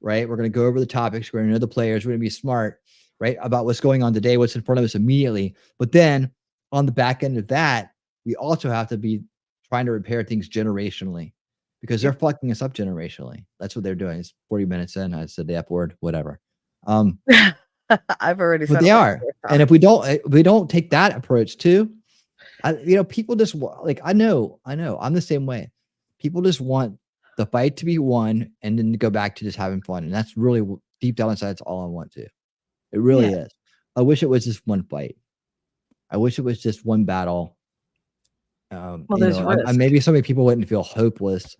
right? We're going to go over the topics. We're going to know the players. We're going to be smart, right? About what's going on today, what's in front of us immediately. But then on the back end of that, we also have to be trying to repair things generationally, because they're fucking us up generationally. That's what they're doing. It's 40 minutes in. I said the F word, whatever. I've already said but they are. And if we don't take that approach too, people just like, I know I'm the same way. People just want the fight to be won and then to go back to just having fun. And that's really deep down inside. That's all I want to. It really is. I wish it was just one fight. I wish it was just one battle. Maybe so many people wouldn't feel hopeless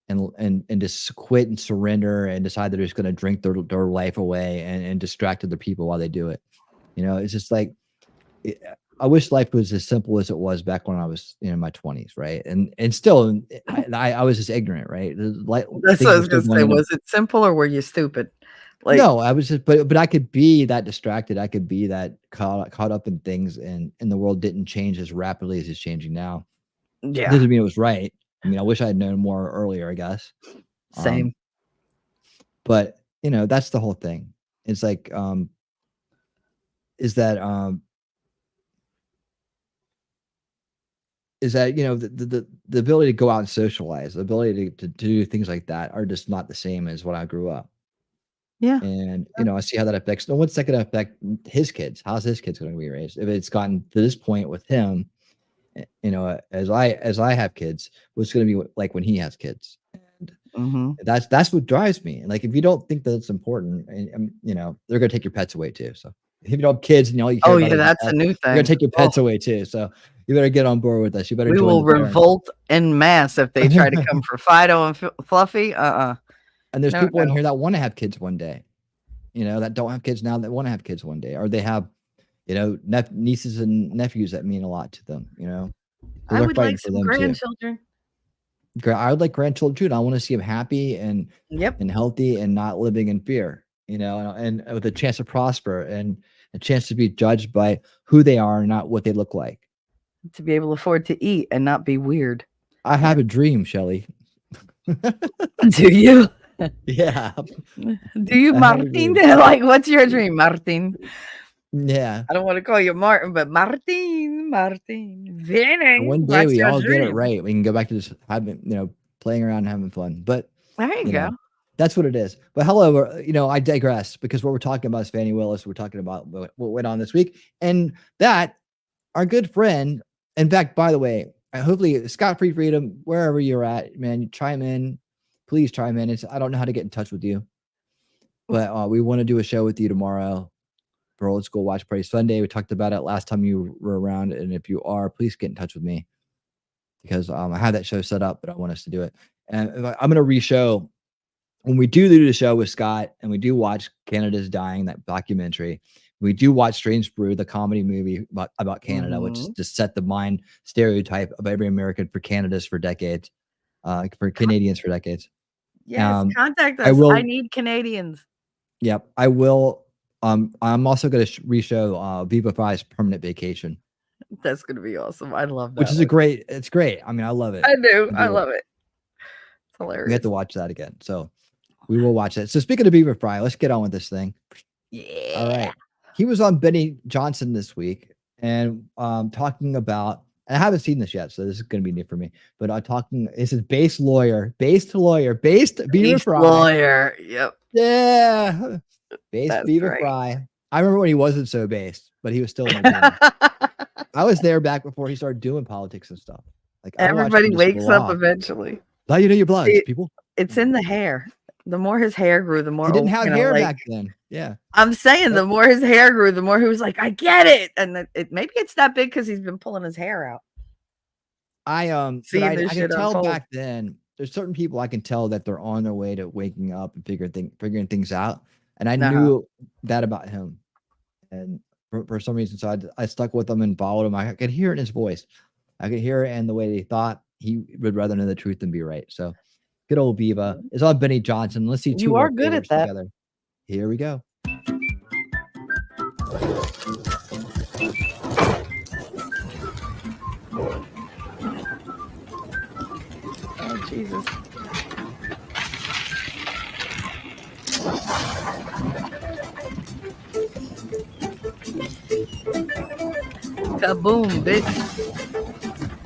and just quit and surrender and decide they're just going to drink their life away and distract other people while they do it. It's just like, I wish life was as simple as it was back when I was in my 20s, right? And still, I was just ignorant, right? That's what I was going to say. Was it simple or were you stupid? Like, no, I was just, but I could be that distracted. I could be that caught up in things, and the world didn't change as rapidly as it's changing now. Yeah, it doesn't mean it was right. I mean, I wish I had known more earlier, I guess. Same. But that's the whole thing. It's like, is that the ability to go out and socialize, the ability to do things like that are just not the same as when I grew up. Yeah. And I see how that affects. No, what's that going to affect his kids? How's his kids going to be raised? If it's gotten to this point with him, as I have kids, what's going to be like when he has kids? And that's what drives me. And like, if you don't think that it's important, and they're going to take your pets away too. So If you don't have kids and all you care Oh about yeah, is that's a pets, new you're thing. gonna take your pets away too. So you better get on board with us. You better We join will the parents. revolt en masse if they try to come for Fido and Fluffy. And there's No, people in no. here that want to have kids one day, that don't have kids now that want to have kids one day, or they have, nieces and nephews that mean a lot to them. So I they're would fighting like for some them too. grandchildren. I would like grandchildren. I want to see them happy and Yep. healthy and not living in fear. And with a chance to prosper and a chance to be judged by who they are, not what they look like. To be able to afford to eat and not be weird. I have a dream, Shelly. Do you? Yeah. Do you, I have a Martin? dream. Like, what's your dream, Martin? Yeah. I don't want to call you Martin, but Martin. And Vinny, one day what's we your all get it dream? right. We can go back to just having, playing around and having fun. But There you go. that's what it is. But hello, I digress because what we're talking about is Fannie Willis. We're talking about what went on this week, and that our good friend. In fact, by the way, hopefully Scott Free Freedom, wherever you're at, man, you chime in. Please chime in. I don't know how to get in touch with you, but we want to do a show with you tomorrow for Old School Watch Party Sunday. We talked about it last time you were around, and if you are, please get in touch with me because I have that show set up, but I want us to do it. And I'm going to re-show when we do the show with Scott, and we do watch Canada's Dying, that documentary. We do watch Strange Brew, the comedy movie about Canada, which is just set the mind stereotype of every American for Canada's for decades, for Canadians for decades. Yes, contact us. I need Canadians. Yep, I will. I'm also going to re-show Viva Fry's Permanent Vacation. That's going to be awesome. I love that. Which is it's great. I mean, I love it. I do. I love it. It's hilarious. We have to watch that again. So we will watch that. So speaking of Viva Fry, let's get on with this thing. Yeah. All right. He was on Benny Johnson this week and talking about, and I haven't seen this yet, so this is going to be new for me, but this is based Viva Fry. Lawyer. Yep. Yeah. Based Viva Fry. I remember when he wasn't so based, but he was still in the I was there back before he started doing politics and stuff. Like everybody wakes up eventually. Now you know your blood, people. It's in the hair. The more his hair grew, the more he didn't have hair back then. Yeah. I'm saying the more his hair grew, the more he was like, I get it. And maybe it's that big because he's been pulling his hair out. I can tell back then there's certain people I can tell that they're on their way to waking up and figuring things out. And I knew that about him. And for some reason, so I stuck with him and followed him. I could hear it in his voice. I could hear it in the way he thought. He would rather know the truth than be right. So good old Viva. It's on Benny Johnson. Let's see two you are good at that. Together. Here we go. Oh, Jesus. Kaboom, bitch.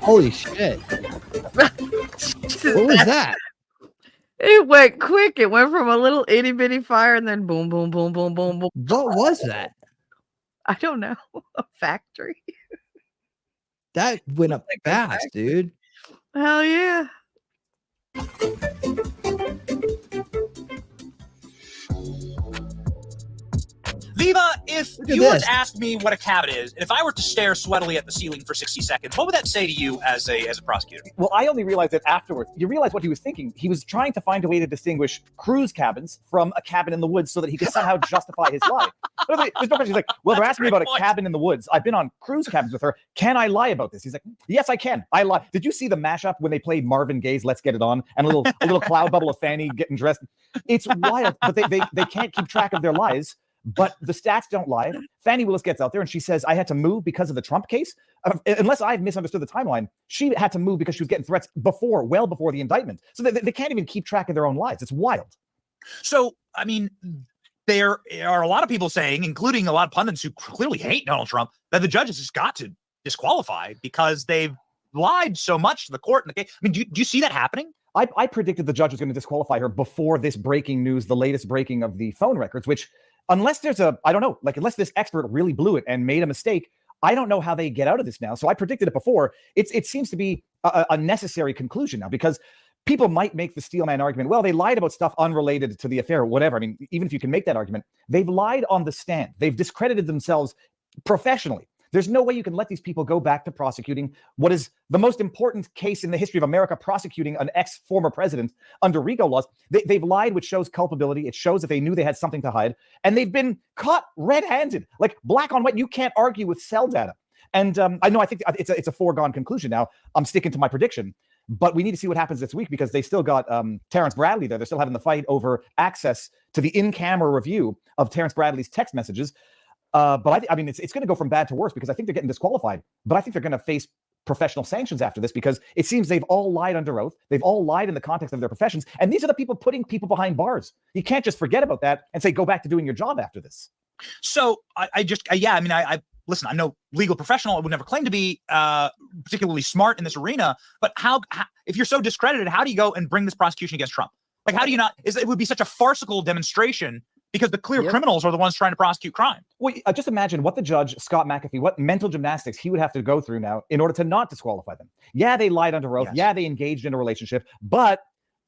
Holy shit. What was that? It went quick. It went from a little itty bitty fire and then boom, boom, boom, boom, boom, boom. What was that? I don't know. A factory. That went up fast, dude. Hell yeah. Viva, if you were to ask me what a cabin is, and if I were to stare sweatily at the ceiling for 60 seconds, what would that say to you as a prosecutor? Well, I only realized it afterwards. You realize what he was thinking. He was trying to find a way to distinguish cruise cabins from a cabin in the woods so that he could somehow justify his lie. There's no question. He's like, well, they're asking me about a cabin in the woods. I've been on cruise cabins with her. Can I lie about this? He's like, yes, I can. I lie. Did you see the mashup when they played Marvin Gaye's Let's Get It On and a little cloud bubble of Fanny getting dressed? It's wild, but they can't keep track of their lies. But the stats don't lie. Fannie Willis gets out there and she says, I had to move because of the Trump case. Unless I've misunderstood the timeline, she had to move because she was getting threats well before the indictment. So they can't even keep track of their own lives. It's wild. So, I mean, there are a lot of people saying, including a lot of pundits who clearly hate Donald Trump, that the judges just got to disqualify because they've lied so much to the court in the case. I mean, do you see that happening? I predicted the judge was going to disqualify her before this breaking news, the latest breaking of the phone records, which unless there's unless this expert really blew it and made a mistake, I don't know how they get out of this now. So I predicted it before. It seems to be a necessary conclusion now because people might make the Steelman argument, well, they lied about stuff unrelated to the affair, whatever. I mean, even if you can make that argument, they've lied on the stand. They've discredited themselves professionally. There's no way you can let these people go back to prosecuting what is the most important case in the history of America, prosecuting an ex-former president under RICO laws. They've lied, which shows culpability. It shows that they knew they had something to hide. And they've been caught red-handed, like black on white. You can't argue with cell data. And I know, I think it's a foregone conclusion now. I'm sticking to my prediction. But we need to see what happens this week, because they still got Terrence Bradley there. They're still having the fight over access to the in-camera review of Terrence Bradley's text messages. But I mean, it's going to go from bad to worse, because I think they're getting disqualified. But I think they're going to face professional sanctions after this, because it seems they've all lied under oath. They've all lied in the context of their professions. And these are the people putting people behind bars. You can't just forget about that and say, go back to doing your job after this. So I listen, I'm no legal professional. I would never claim to be particularly smart in this arena. But how, if you're so discredited, how do you go and bring this prosecution against Trump? Like, how do you not? It would be such a farcical demonstration, because the clear criminals are the ones trying to prosecute crime. Well, just imagine what the judge, Scott McAfee, what mental gymnastics he would have to go through now in order to not disqualify them. Yeah, they lied under oath. Yes. Yeah, they engaged in a relationship, but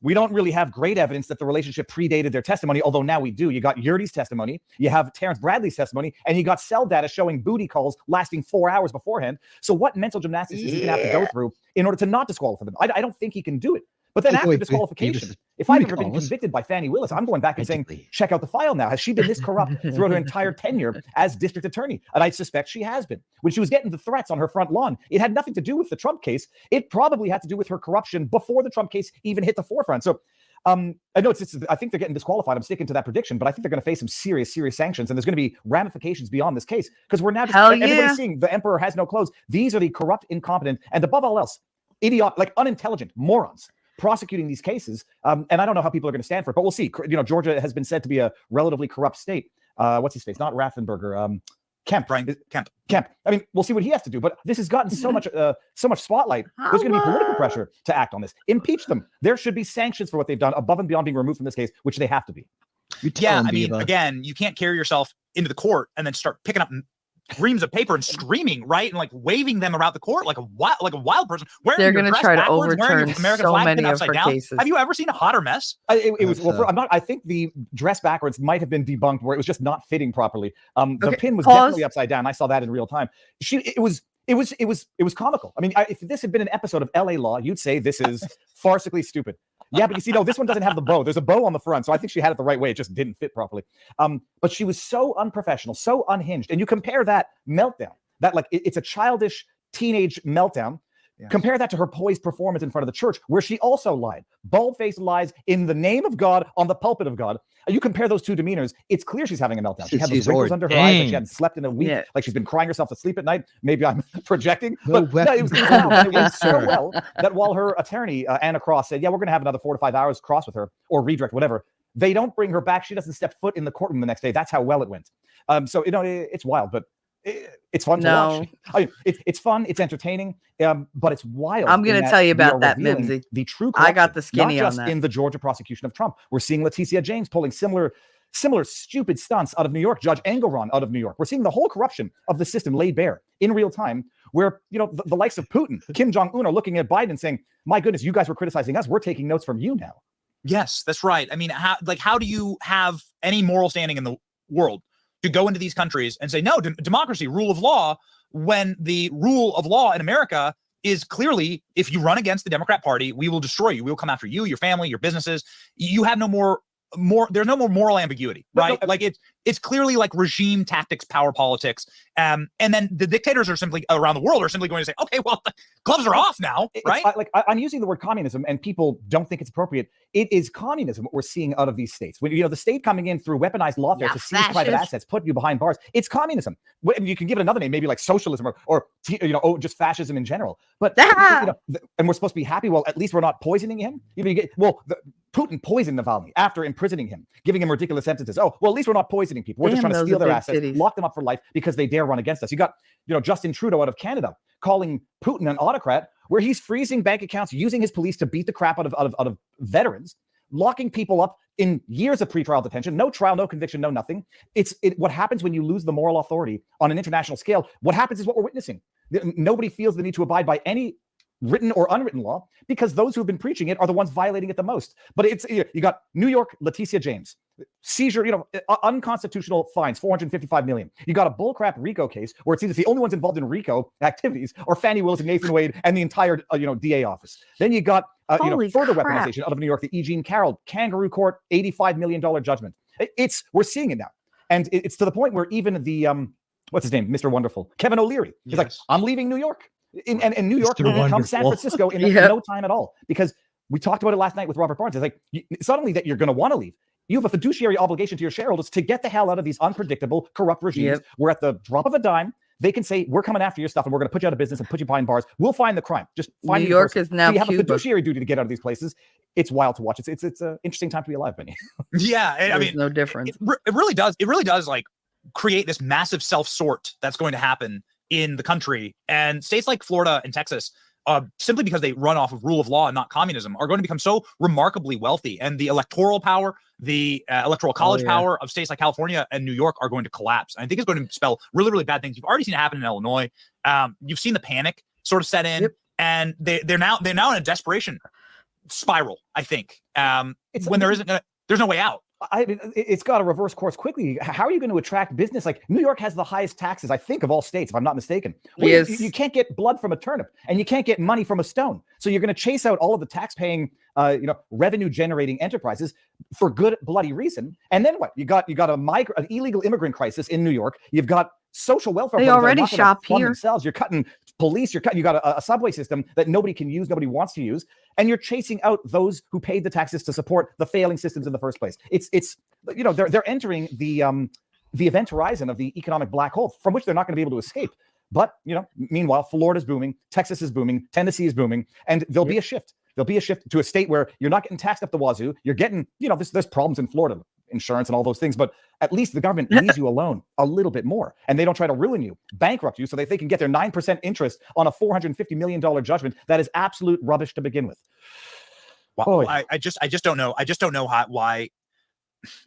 we don't really have great evidence that the relationship predated their testimony, although now we do. You got Yurdi's testimony, you have Terrence Bradley's testimony, and you got cell data showing booty calls lasting 4 hours beforehand. So what mental gymnastics is he going to have to go through in order to not disqualify them? I don't think he can do it. But then after disqualification, if I've ever been convicted by Fani Willis, I'm going back and saying, check out the file now. Has she been this corrupt throughout her entire tenure as district attorney? And I suspect she has been. When she was getting the threats on her front lawn, it had nothing to do with the Trump case. It probably had to do with her corruption before the Trump case even hit the forefront. So I know I think they're getting disqualified. I'm sticking to that prediction, but I think they're going to face some serious sanctions, and there's going to be ramifications beyond this case, because we're now just everybody's seeing the emperor has no clothes. These are the corrupt, incompetent, and above all else, unintelligent morons prosecuting these cases. And I don't know how people are going to stand for it, but we'll see. You know, Georgia has been said to be a relatively corrupt state. What's his face? Not Raffensperger. Kemp. Kemp. I mean, we'll see what he has to do. But this has gotten so much spotlight. There's going to be political pressure to act on this. Impeach them. There should be sanctions for what they've done above and beyond being removed from this case, which they have to be. Yeah, I mean, again, you can't carry yourself into the court and then start picking up reams of paper and screaming, right, and like waving them around the court like a wild person. They're going to try to overturn so many of her cases. Have you ever seen a hotter mess? It was. Well, I think the dress backwards might have been debunked, where it was just not fitting properly. The pin was definitely upside down. I saw that in real time. It was comical. I mean, if this had been an episode of LA Law, you'd say this is farcically stupid. Yeah, but you see, no, this one doesn't have the bow. There's a bow on the front, so I think she had it the right way. It just didn't fit properly. But she was so unprofessional, so unhinged. And you compare that meltdown, that like it's a childish teenage meltdown. Yeah. Compare that to her poised performance in front of the church, where she also lied. Bald-faced lies in the name of God on the pulpit of God. You compare those two demeanors, it's clear she's having a meltdown. She had those wrinkles under her eyes, like she hadn't slept in a week, like she's been crying herself to sleep at night. Maybe I'm projecting, but no, it was so well that while her attorney, Anna Cross, said, yeah, we're going to have another 4 to 5 hours cross with her, or redirect, whatever, they don't bring her back. She doesn't step foot in the courtroom the next day. That's how well it went. So, you know, it's wild, but it's fun to watch. I mean, it's fun, it's entertaining, but it's wild. I'm going to tell you about that, Mimsy. The true I got the skinny not on just that. in the Georgia prosecution of Trump. We're seeing Leticia James pulling similar stupid stunts out of New York. Judge Engelron out of New York. We're seeing the whole corruption of the system laid bare in real time, where, you know, the likes of Putin, Kim Jong-un are looking at Biden saying, my goodness, you guys were criticizing us. We're taking notes from you now. Yes, that's right. I mean, how do you have any moral standing in the world to go into these countries and say, no, democracy, rule of law, when the rule of law in America is clearly, if you run against the Democrat Party, we will destroy you. We will come after you, your family, your businesses. You have no more, there's no more moral ambiguity, right? No, like it's clearly like regime tactics, power politics. And then the dictators are simply around the world are simply going to say, okay, well, the gloves are off now, right? I'm using the word communism, and people don't think it's appropriate. It is communism what we're seeing out of these states. When, you know, the state coming in through weaponized lawfare to seize private assets, put you behind bars. It's communism. You can give it another name, maybe like socialism or you know, just fascism in general. But you know, and we're supposed to be happy. Well, at least we're not poisoning him. Putin poisoned Navalny after imprisoning him, giving him ridiculous sentences. Oh, well, at least we're not poisoning people. We're just trying to steal their assets, lock them up for life because they dare run against us. You got, you know, Justin Trudeau out of Canada calling Putin an autocrat, where he's freezing bank accounts, using his police to beat the crap out of veterans, locking people up in years of pretrial detention, no trial, no conviction, no nothing. What happens when you lose the moral authority on an international scale? What happens is what we're witnessing. Nobody feels the need to abide by any written or unwritten law, because those who've been preaching it are the ones violating it the most. But it's, you got New York, Leticia James, seizure, unconstitutional fines, $455 million. You got a bullcrap RICO case where it seems the only ones involved in RICO activities are Fannie Willis and Nathan Wade and the entire, DA office. Then you got, further weaponization out of New York, the E. Jean Carroll kangaroo court, $85 million judgment. We're seeing it now. And it's to the point where even the, what's his name? Mr. Wonderful, Kevin O'Leary. He's like, I'm leaving New York. And New York will become San Francisco in no time at all. Because we talked about it last night with Robert Barnes. It's like, it's not only that you're going to want to leave, you have a fiduciary obligation to your shareholders to get the hell out of these unpredictable, corrupt regimes where at the drop of a dime, they can say, we're coming after your stuff and we're going to put you out of business and put you behind bars. We'll find the crime. Just find New York is now you have Cuba. a fiduciary duty to get out of these places. It's wild to watch. It's an interesting time to be alive, Benny. Yeah. I mean, no difference. It really does. It really does like create this massive self-sort that's going to happen in the country. And states like Florida and Texas, simply because they run off of rule of law and not communism, are going to become so remarkably wealthy. And the electoral power, the electoral college power of states like California and New York are going to collapse. And I think it's going to spell really, really bad things. You've already seen it happen in Illinois. You've seen the panic sort of set in, and they're now in a desperation spiral, I think, when there's no way out. It's got to reverse course quickly. How are you going to attract business? Like New York has the highest taxes, I think, of all states, if I'm not mistaken. You can't get blood from a turnip, and you can't get money from a stone. So you're going to chase out all of the tax-paying, revenue-generating enterprises for good bloody reason. And then what? You got an illegal immigrant crisis in New York. You've got social welfare. They already shop here themselves. You're cutting police. You got a subway system that nobody can use, nobody wants to use, and you're chasing out those who paid the taxes to support the failing systems in the first place. They're entering the event horizon of the economic black hole from which they're not going to be able to escape. But meanwhile, Florida's booming, Texas is booming, Tennessee is booming, and there'll be a shift. There'll be a shift to a state where you're not getting taxed up the wazoo. You're getting, there's problems in Florida, insurance and all those things, but at least the government leaves you alone a little bit more, and they don't try to ruin you, bankrupt you, so they can get their 9% interest on a $450 million judgment that is absolute rubbish to begin with. Well, I just don't know. I just don't know why.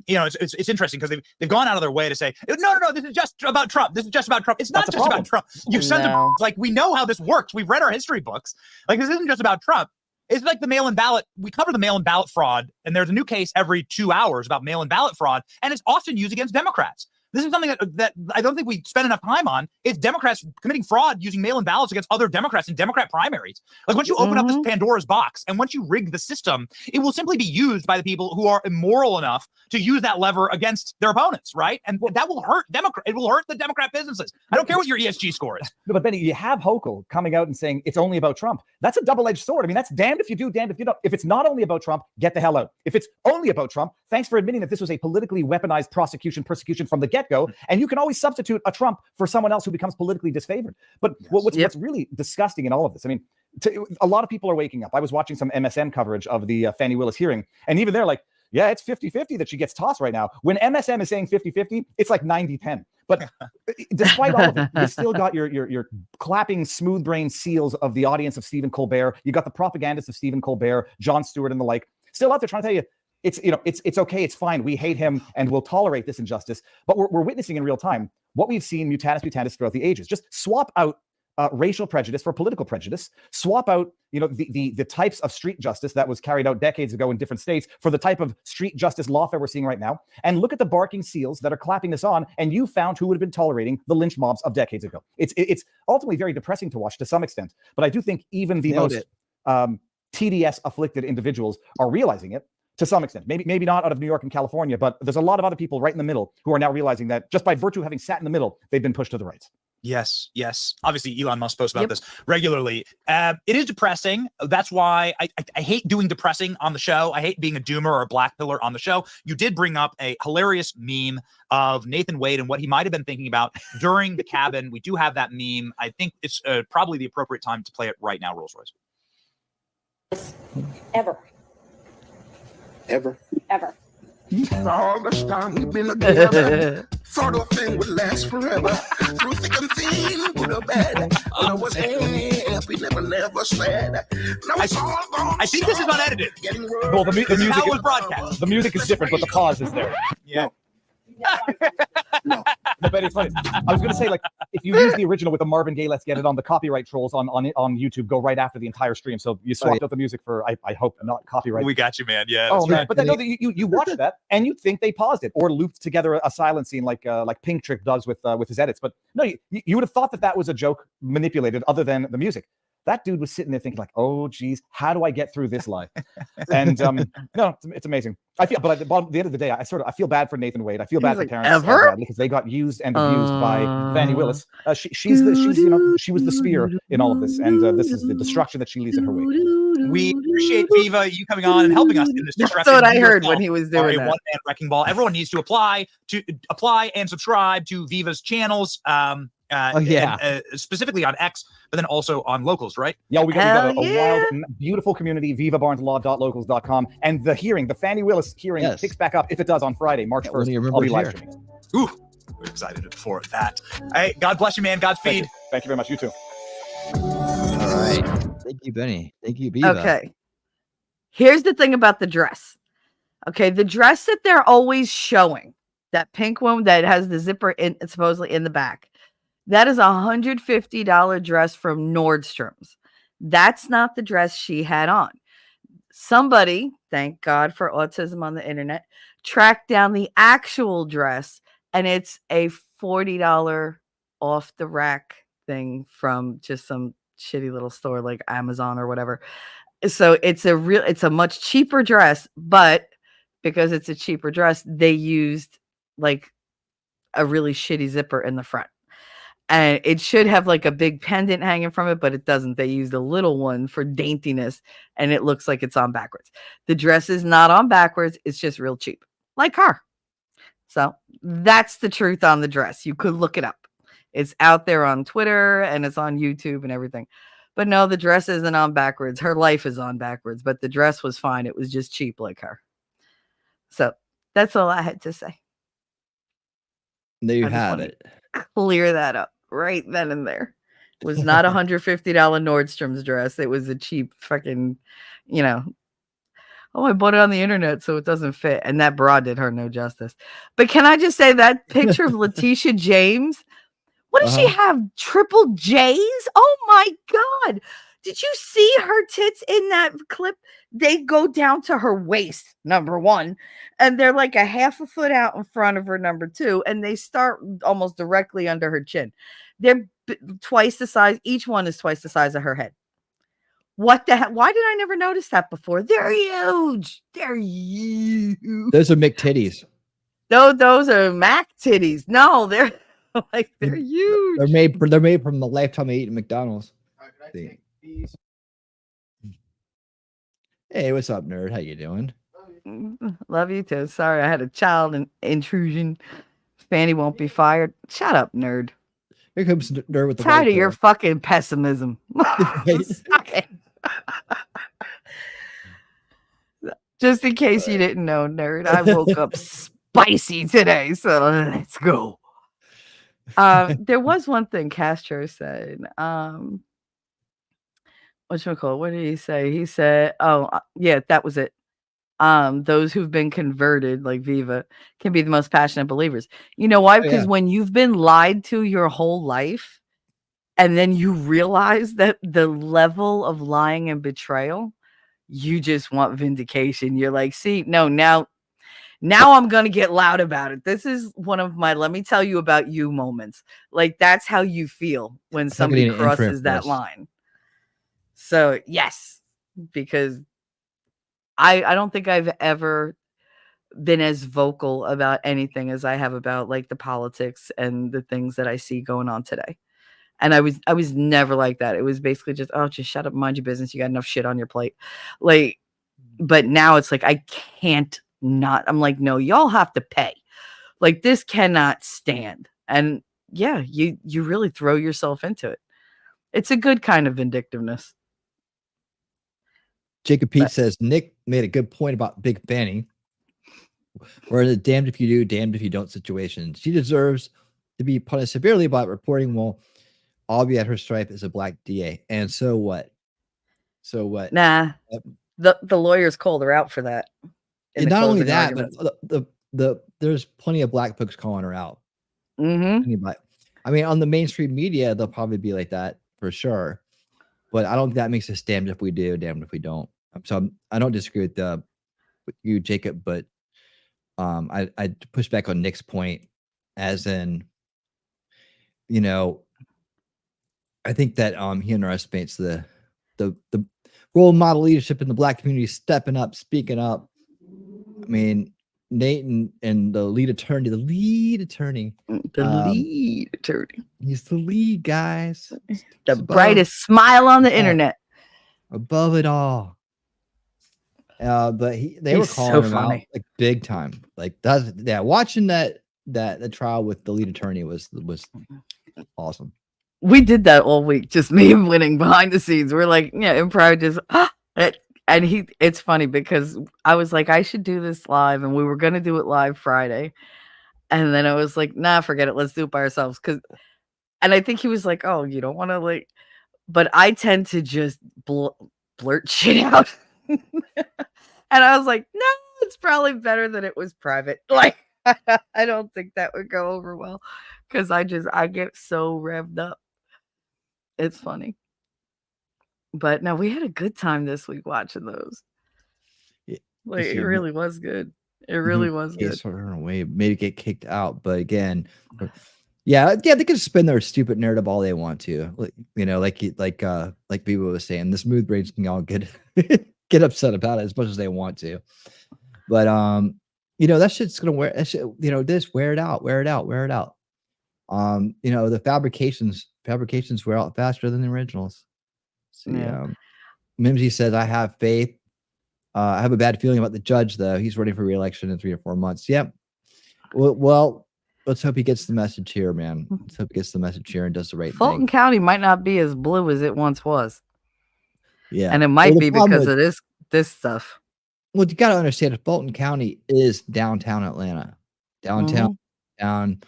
It's interesting because they've gone out of their way to say, no, this is just about Trump. This is just about Trump. It's not just about Trump. You sent them, like, we know how this works. We've read our history books. Like, this isn't just about Trump. It's like the mail-in ballot. We cover the mail-in ballot fraud, and there's a new case every 2 hours about mail-in ballot fraud, and it's often used against Democrats. This is something that I don't think we spend enough time on. It's Democrats committing fraud using mail-in ballots against other Democrats in Democrat primaries. Like, once you open up this Pandora's box and once you rig the system, it will simply be used by the people who are immoral enough to use that lever against their opponents, right? And that will hurt It will hurt the Democrat businesses. I don't care what your ESG score is. No, but Benny, you have Hochul coming out and saying it's only about Trump. That's a double-edged sword. I mean, that's damned if you do, damned if you don't. If it's not only about Trump, get the hell out. If it's only about Trump, thanks for admitting that this was a politically weaponized persecution from the get-go, and you can always substitute a Trump for someone else who becomes politically disfavored. But what's really disgusting in all of this, I mean, a lot of people are waking up. I was watching some MSN coverage of the Fannie Willis hearing, and even they're like, yeah, it's 50-50 that she gets tossed right now. When MSM is saying 50-50, it's like 90-10. But despite all of it, you still got your clapping smooth brain seals of the audience of Stephen Colbert. You got the propagandists of Stephen Colbert, Jon Stewart, and the like, still out there trying to tell you, it's okay, it's fine, we hate him, and we'll tolerate this injustice. But we're witnessing in real time what we've seen mutatis throughout the ages. Just swap out racial prejudice for political prejudice. Swap out, the types of street justice that was carried out decades ago in different states for the type of street justice lawfare we're seeing right now. And look at the barking seals that are clapping this on, and you found who would have been tolerating the lynch mobs of decades ago. It's ultimately very depressing to watch to some extent. But I do think even the most TDS afflicted individuals are realizing it to some extent. Maybe not out of New York and California, but there's a lot of other people right in the middle who are now realizing that just by virtue of having sat in the middle, they've been pushed to the right. Yes. Obviously, Elon Musk posts about this regularly. It is depressing. That's why I hate doing depressing on the show. I hate being a doomer or a black pillar on the show. You did bring up a hilarious meme of Nathan Wade and what he might have been thinking about during the cabin. We do have that meme. I think it's probably the appropriate time to play it right now, Rolls Royce. Ever. All this time we've been together, thought a thing would last forever. Through thick and thin, good or bad, I was happy, never sad. Now it's all gone. I think this is unedited. Well, the music How it was broadcast. The music is different, but the pause is there. Yeah. No, but it's funny. I was going to say, like, if you use the original with the Marvin Gaye "Let's Get It On," the copyright trolls on YouTube go right after the entire stream. So you swapped out the music for I hope not copyright. We got you, man. Yeah. Oh that's man, right. but then, no, you watch that and you think they paused it or looped together a silent scene like Pink Trick does with his edits. But no, you would have thought that was a joke manipulated, other than the music. That dude was sitting there thinking like, oh geez, how do I get through this live? And no, it's amazing. I feel, but at the end of the day, I feel bad for Nathan Wade. I feel bad for parents because they got used and abused by Fannie Willis. She was the spear in all of this, and this is the destruction that she leaves in her wake. We appreciate Viva you coming on and helping us in this That's destruction. what I heard when he was doing that. One-man wrecking ball. Everyone needs to apply and subscribe to Viva's channels. Specifically on X, but then also on Locals, right? Yeah, we got a wild and beautiful community, vivabarneslaw.locals.com. And the Fannie Willis hearing picks back up, if it does, on Friday, March 1st. I'll be live streaming. Ooh, we're excited for that. Hey, God bless you, man. Godspeed. Thank you very much. You too. All right. Thank you, Benny. Thank you, Viva. Okay. Here's the thing about the dress. Okay, the dress that they're always showing, that pink one that has the zipper supposedly in the back, that is a $150 dress from Nordstrom's. That's not the dress she had on. Somebody, thank God for autism on the internet, tracked down the actual dress, and it's a $40 off the rack thing from just some shitty little store like Amazon or whatever. So it's a much cheaper dress, but because it's a cheaper dress, they used like a really shitty zipper in the front. And it should have like a big pendant hanging from it, but it doesn't. They used a little one for daintiness, and it looks like it's on backwards. The dress is not on backwards. It's just real cheap, like her. So that's the truth on the dress. You could look it up. It's out there on Twitter, and it's on YouTube and everything. But no, the dress isn't on backwards. Her life is on backwards, but the dress was fine. It was just cheap like her. So that's all I had to say. There you have it. Clear that up right then and there. It was not a $150 Nordstrom's dress. It was a cheap fucking, I bought it on the internet so it doesn't fit. And that bra did her no justice. But can I just say that picture of Letitia James? What does she have? Triple J's? Oh my God. Did you see her tits in that clip? They go down to her waist, number one, and they're like a half a foot out in front of her, number two, and they start almost directly under her chin. They're twice the size. Each one is twice the size of her head. What the hell? Why did I never notice that before? They're huge. They're huge. Those are McTitties. Those are Mac titties. No, they're like they're huge. They're made from the lifetime I eat at McDonald's. Hey, what's up, nerd? How you doing? Love you too. Sorry, I had a child intrusion. Fanny won't be fired. Shut up, nerd. Here comes nerd with the tired of your fucking pessimism. Just in case you didn't know, nerd, I woke up spicy today, so let's go. There was one thing Castro said. Whatchamacallit? What did he say? He said, yeah, that was it. Those who've been converted, like Viva, can be the most passionate believers. You know why? Because when you've been lied to your whole life, and then you realize that the level of lying and betrayal, you just want vindication. You're like, see, no, now I'm going to get loud about it. This is one of my, let me tell you about you moments. Like, that's how you feel when somebody crosses that line. So, yes, because I don't think I've ever been as vocal about anything as I have about like the politics and the things that I see going on today. And I was never like that. It was basically just, just shut up, mind your business. You got enough shit on your plate. Like, but now it's like, I can't not. I'm like, no, y'all have to pay. Like, this cannot stand. And yeah, you really throw yourself into it. It's a good kind of vindictiveness. Jacob Pete says Nick made a good point about Big Fanny. We're in a damned if you do, damned if you don't situation. She deserves to be punished severely by reporting. Well, I'll be at her stripe as a black DA. And so what? So what? Nah, the lawyers called her out for that. And not only that, but there's plenty of black folks calling her out. Mm-hmm. I mean, on the mainstream media, they'll probably be like that for sure. But I don't think that makes us damned if we do, damned if we don't. So I don't disagree with you, Jacob, but I push back on Nick's point, as in, you know, I think that he underestimates the role model leadership in the Black community, stepping up, speaking up. I mean, Nate and the lead attorney, he's the lead, guys. The It's brightest smile on the internet. above it all. But they were He's calling so him out funny. like big time. Like that's watching that trial with the lead attorney was awesome. We did that all week, just me winning behind the scenes. We're like, yeah, improv just and it's funny because I was like, I should do this live, and we were gonna do it live Friday. And then I was like, nah, forget it. Let's do it by ourselves. And I think he was like, oh, you don't want to like, but I tend to just blurt shit out. And I was like, no, it's probably better that it was private. Like, I don't think that would go over well because I get so revved up. It's funny. But no, we had a good time this week watching those. Like, it really was good. It really was good. Sort of way maybe get kicked out, but again, yeah, they can spin their stupid narrative all they want to. Like, you know, like people was saying, the smooth brains can all get get upset about it as much as they want to. But you know, that shit's gonna wear. That shit, you know, wear it out. You know, the fabrications wear out faster than the originals. So, Yeah. Mimsy says, I have faith. I have a bad feeling about the judge, though. He's running for re-election in 3 or 4 months. Yep. Well, let's hope he gets the message here, man. Let's hope he gets the message here and does the right Fulton thing. County might not be as blue as it once was. Yeah. And it might be because of this stuff. Well, you got to understand that Fulton County is downtown Atlanta. Downtown, down,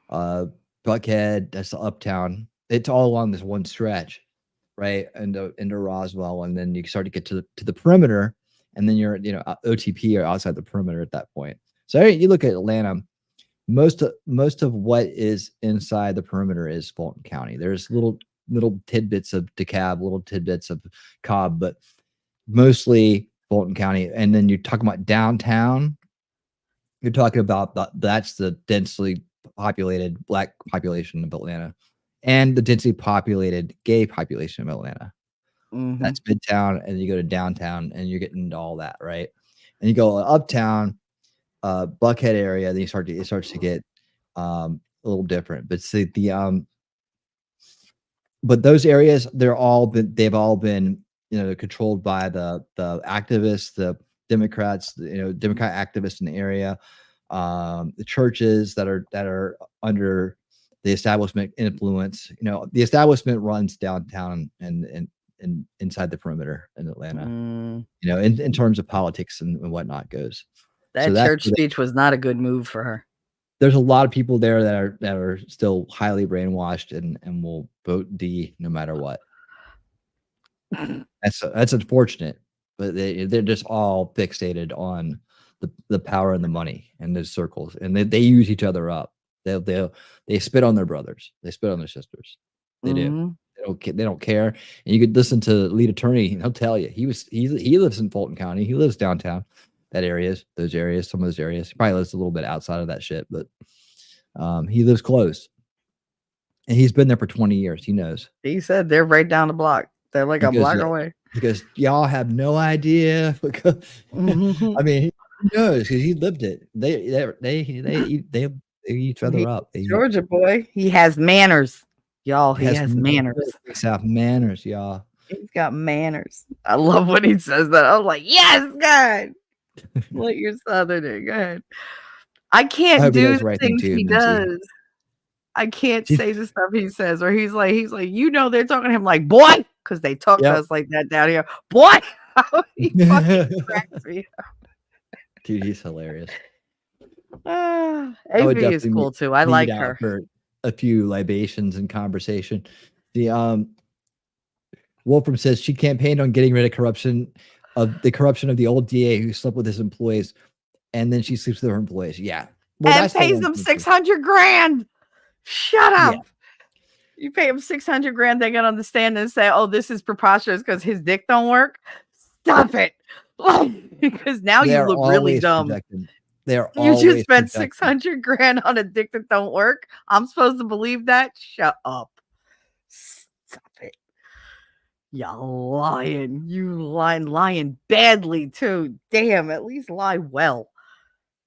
Buckhead, that's the uptown. It's all along this one stretch, right? And into Roswell, and then you start to get to the perimeter, and then you're, you know, OTP or outside the perimeter at that point. So you look at Atlanta, most of what is inside the perimeter is Fulton County. There's little tidbits of DeKalb, little tidbits of Cobb, but mostly Fulton County. And then you're talking about downtown. You're talking about that's the densely populated Black population of Atlanta and the densely populated gay population of Atlanta. That's Midtown, and you go to downtown and you're getting into all that, right? And you go uptown, Buckhead area, then it starts to get a little different. But see but those areas, they've all been, you know, controlled by the activists, the Democrats, you know, Democrat activists in the area, the churches that are under the establishment influence. You know, the establishment runs downtown and inside the perimeter in Atlanta. You know, in terms of politics and whatnot goes. That church speech was not a good move for her. There's a lot of people there that are still highly brainwashed and will vote D no matter what. That's unfortunate, but they're just all fixated on the power and the money and those circles, and they use each other up. They spit on their brothers, they spit on their sisters. They do. They don't care. And you could listen to the lead attorney, and he'll tell you he lives in Fulton County. He lives downtown, some of those areas. He probably lives a little bit outside of that shit, but he lives close, and he's been there for 20 years. He knows. He said they're right down the block. They're like a block away. Because y'all have no idea. Because I mean, he knows because he lived it. They eat each other up. Georgia boy, he has manners, y'all. He has manners. He's got manners, y'all. He's got manners. I love when he says that. I'm like, yes, God. Let your southerner. Go ahead. I can't do the things he does. I can't say the stuff he says, or he's like, you know, they're talking to him like, boy, because they talk to us like that down here. Boy, he fucking cracks me up. Dude, he's hilarious. AV is cool too. I like her. For a few libations and conversation. The Wolfram says she campaigned on getting rid of the corruption of the old DA who slept with his employees, and then she sleeps with her employees. Yeah, and pays them $600,000. Shut up. You pay him 600 grand, they get on the stand and say, "Oh, this is preposterous because his dick don't work." Stop it, because now you They're look really always dumb. projecting. They're You just always spent projecting. 600 grand on a dick that don't work. I'm supposed to believe that? Shut up. Stop it. Y'all lying. You lying badly too. Damn, at least lie well.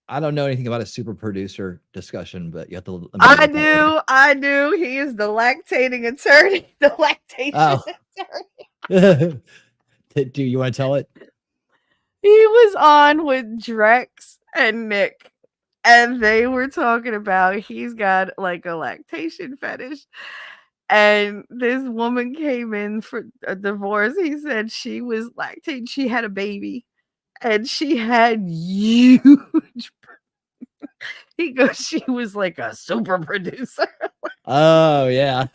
I don't know anything about a super producer discussion, but you have to. I do. He is the lactating attorney. The lactation attorney. Do you want to tell it? He was on with Drex and Nick, and they were talking about he's got like a lactation fetish. And this woman came in for a divorce. He said she was lactating. She had a baby, and she had huge. He goes, she was like a super producer. Oh yeah.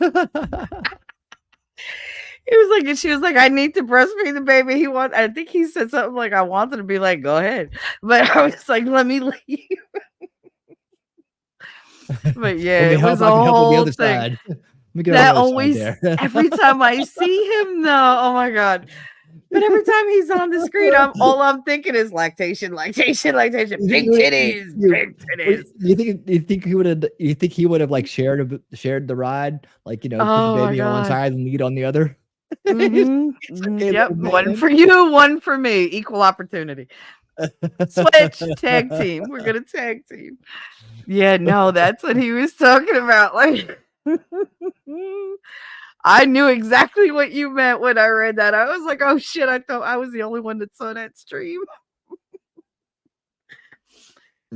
He was like, and she was like, I need to breastfeed the baby. I think he said something like, I wanted to be like, go ahead. But I was like, let me leave. But yeah, it was a whole thing. That always, every time I see him, oh my God. But every time he's on the screen, all I'm thinking is lactation, big titties, big titties. You think he would have? You think he would have like shared the ride, like put the baby on one side and meat on the other? Mm-hmm. Yep, one for you, one for me, equal opportunity. Switch, tag team. We're gonna tag team. Yeah, no, that's what he was talking about. Like, I knew exactly what you meant when I read that. I was like, oh shit, I thought I was the only one that saw that stream.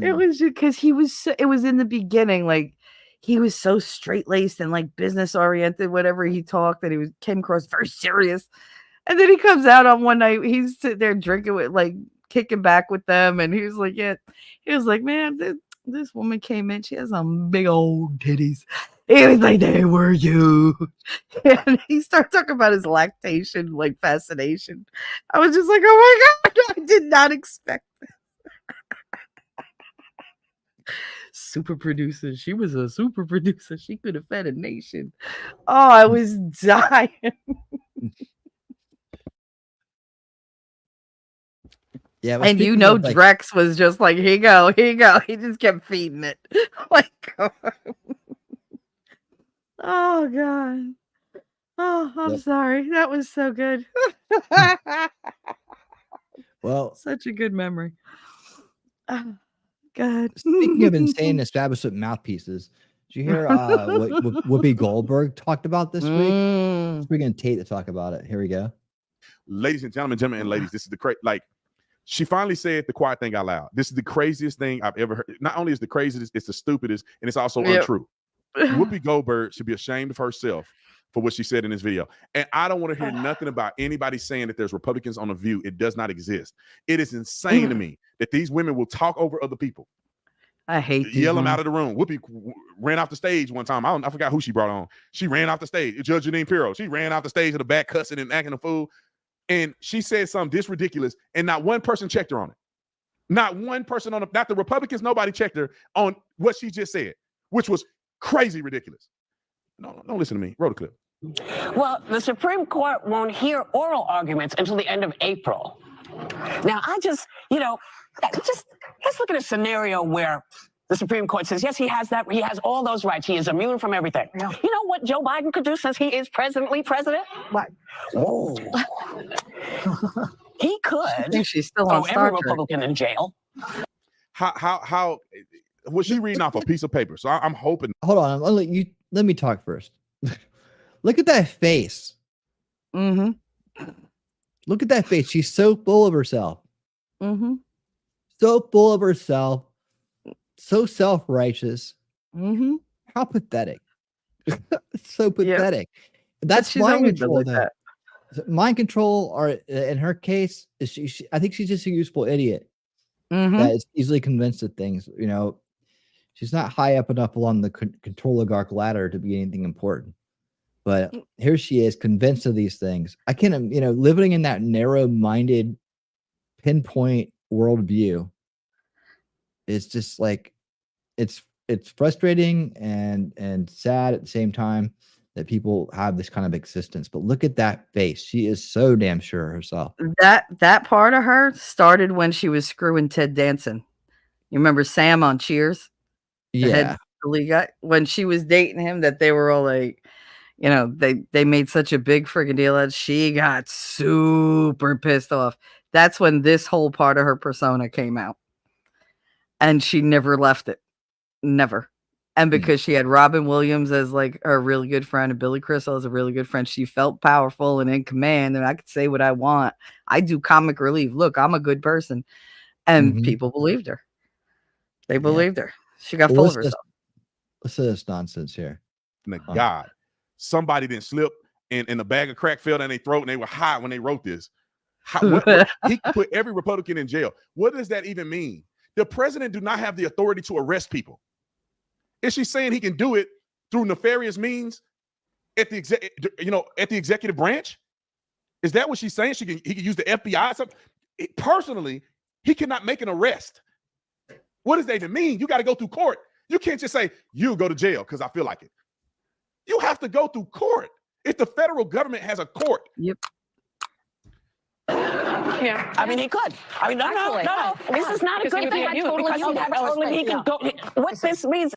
It was just because it was in the beginning, like he was so straight-laced and like business oriented, whatever he talked, that he came across very serious. And then he comes out on one night, he's sitting there drinking with, like, kicking back with them, and he was like, yeah, he was like, man, this woman came in, she has some big old titties. He was like, they were huge. And he started talking about his lactation, like, fascination. I was just like, oh my God, I did not expect that. Super producer. She was a super producer. She could have fed a nation. Oh, I was dying. Yeah, and Drex was just like, here you go. He just kept feeding it. Like, oh God. Oh, I'm sorry. That was so good. Well, such a good memory. Oh, God. Speaking of insane establishment mouthpieces, did you hear what Whoopi Goldberg talked about this week? Let's bring in Tate to talk about it. Here we go. Ladies and gentlemen and ladies, this is she finally said the quiet thing out loud. This is the craziest thing I've ever heard. Not only is the craziest, it's the stupidest, and it's also untrue. Whoopi Goldberg should be ashamed of herself for what she said in this video. And I don't want to hear nothing about anybody saying that there's Republicans on The View. It does not exist. It is insane to me that these women will talk over other people. I hate yell them out of the room. Whoopi ran off the stage one time. I forgot who she brought on. She ran off the stage. Judge Janine Pirro. She ran off the stage in the back, cussing and acting a fool. And she said something this ridiculous, and not one person checked her on it. Not one person not the Republicans, nobody checked her on what she just said, which was crazy ridiculous. No, don't listen to me. Roll the clip. Well, the Supreme Court won't hear oral arguments until the end of April. Now, let's look at a scenario where the Supreme Court says, yes, he has that. He has all those rights. He is immune from everything. Yeah. You know what Joe Biden could do since he is president? What? Whoa. He could she's still throw on Star every Trek. Republican in jail. How was she reading off a piece of paper? So I'm hoping. Hold on. Let me talk first. Look at that face. Mm-hmm. Look at that face. She's so full of herself. Mm-hmm. So full of herself. So self-righteous. Mm-hmm. How pathetic. So pathetic. Yep. That's mind control. That. Mind control, or in her case, is I think she's just a useful idiot Mm-hmm. that is easily convinced of things. She's not high up enough along the control oligarch ladder to be anything important. But here she is, convinced of these things. I can't, living in that narrow-minded, pinpoint worldview is just like, it's frustrating and sad at the same time. that people have this kind of existence. But look at that face. She is so damn sure of herself. That part of her started when she was screwing Ted Danson. You remember Sam on Cheers? The head league guy? When she was dating him, that they were all like, you know, they made such a big freaking deal that she got super pissed off. That's when this whole part of her persona came out. And she never left it. Never. And because she had Robin Williams as like her really good friend and Billy Crystal as a really good friend, she felt powerful and in command, and I could say what I want. I do comic relief. Look, I'm a good person. And people believed her. They believed her. She got full of herself. Listen to this nonsense here. God, somebody didn't slip and a bag of crack fell down their throat and they were high when they wrote this. He put every Republican in jail. What does that even mean? The president do not have the authority to arrest people. Is she saying he can do it through nefarious means at the executive branch? Is that what she's saying? He can use the FBI or something? Personally, he cannot make an arrest. What does that even mean? You got to go through court. You can't just say, you go to jail because I feel like it. You have to go through court. If the federal government has a court. Yep. Yeah, I mean, he could. I mean, no. This is not a good thing. He can go. What this means.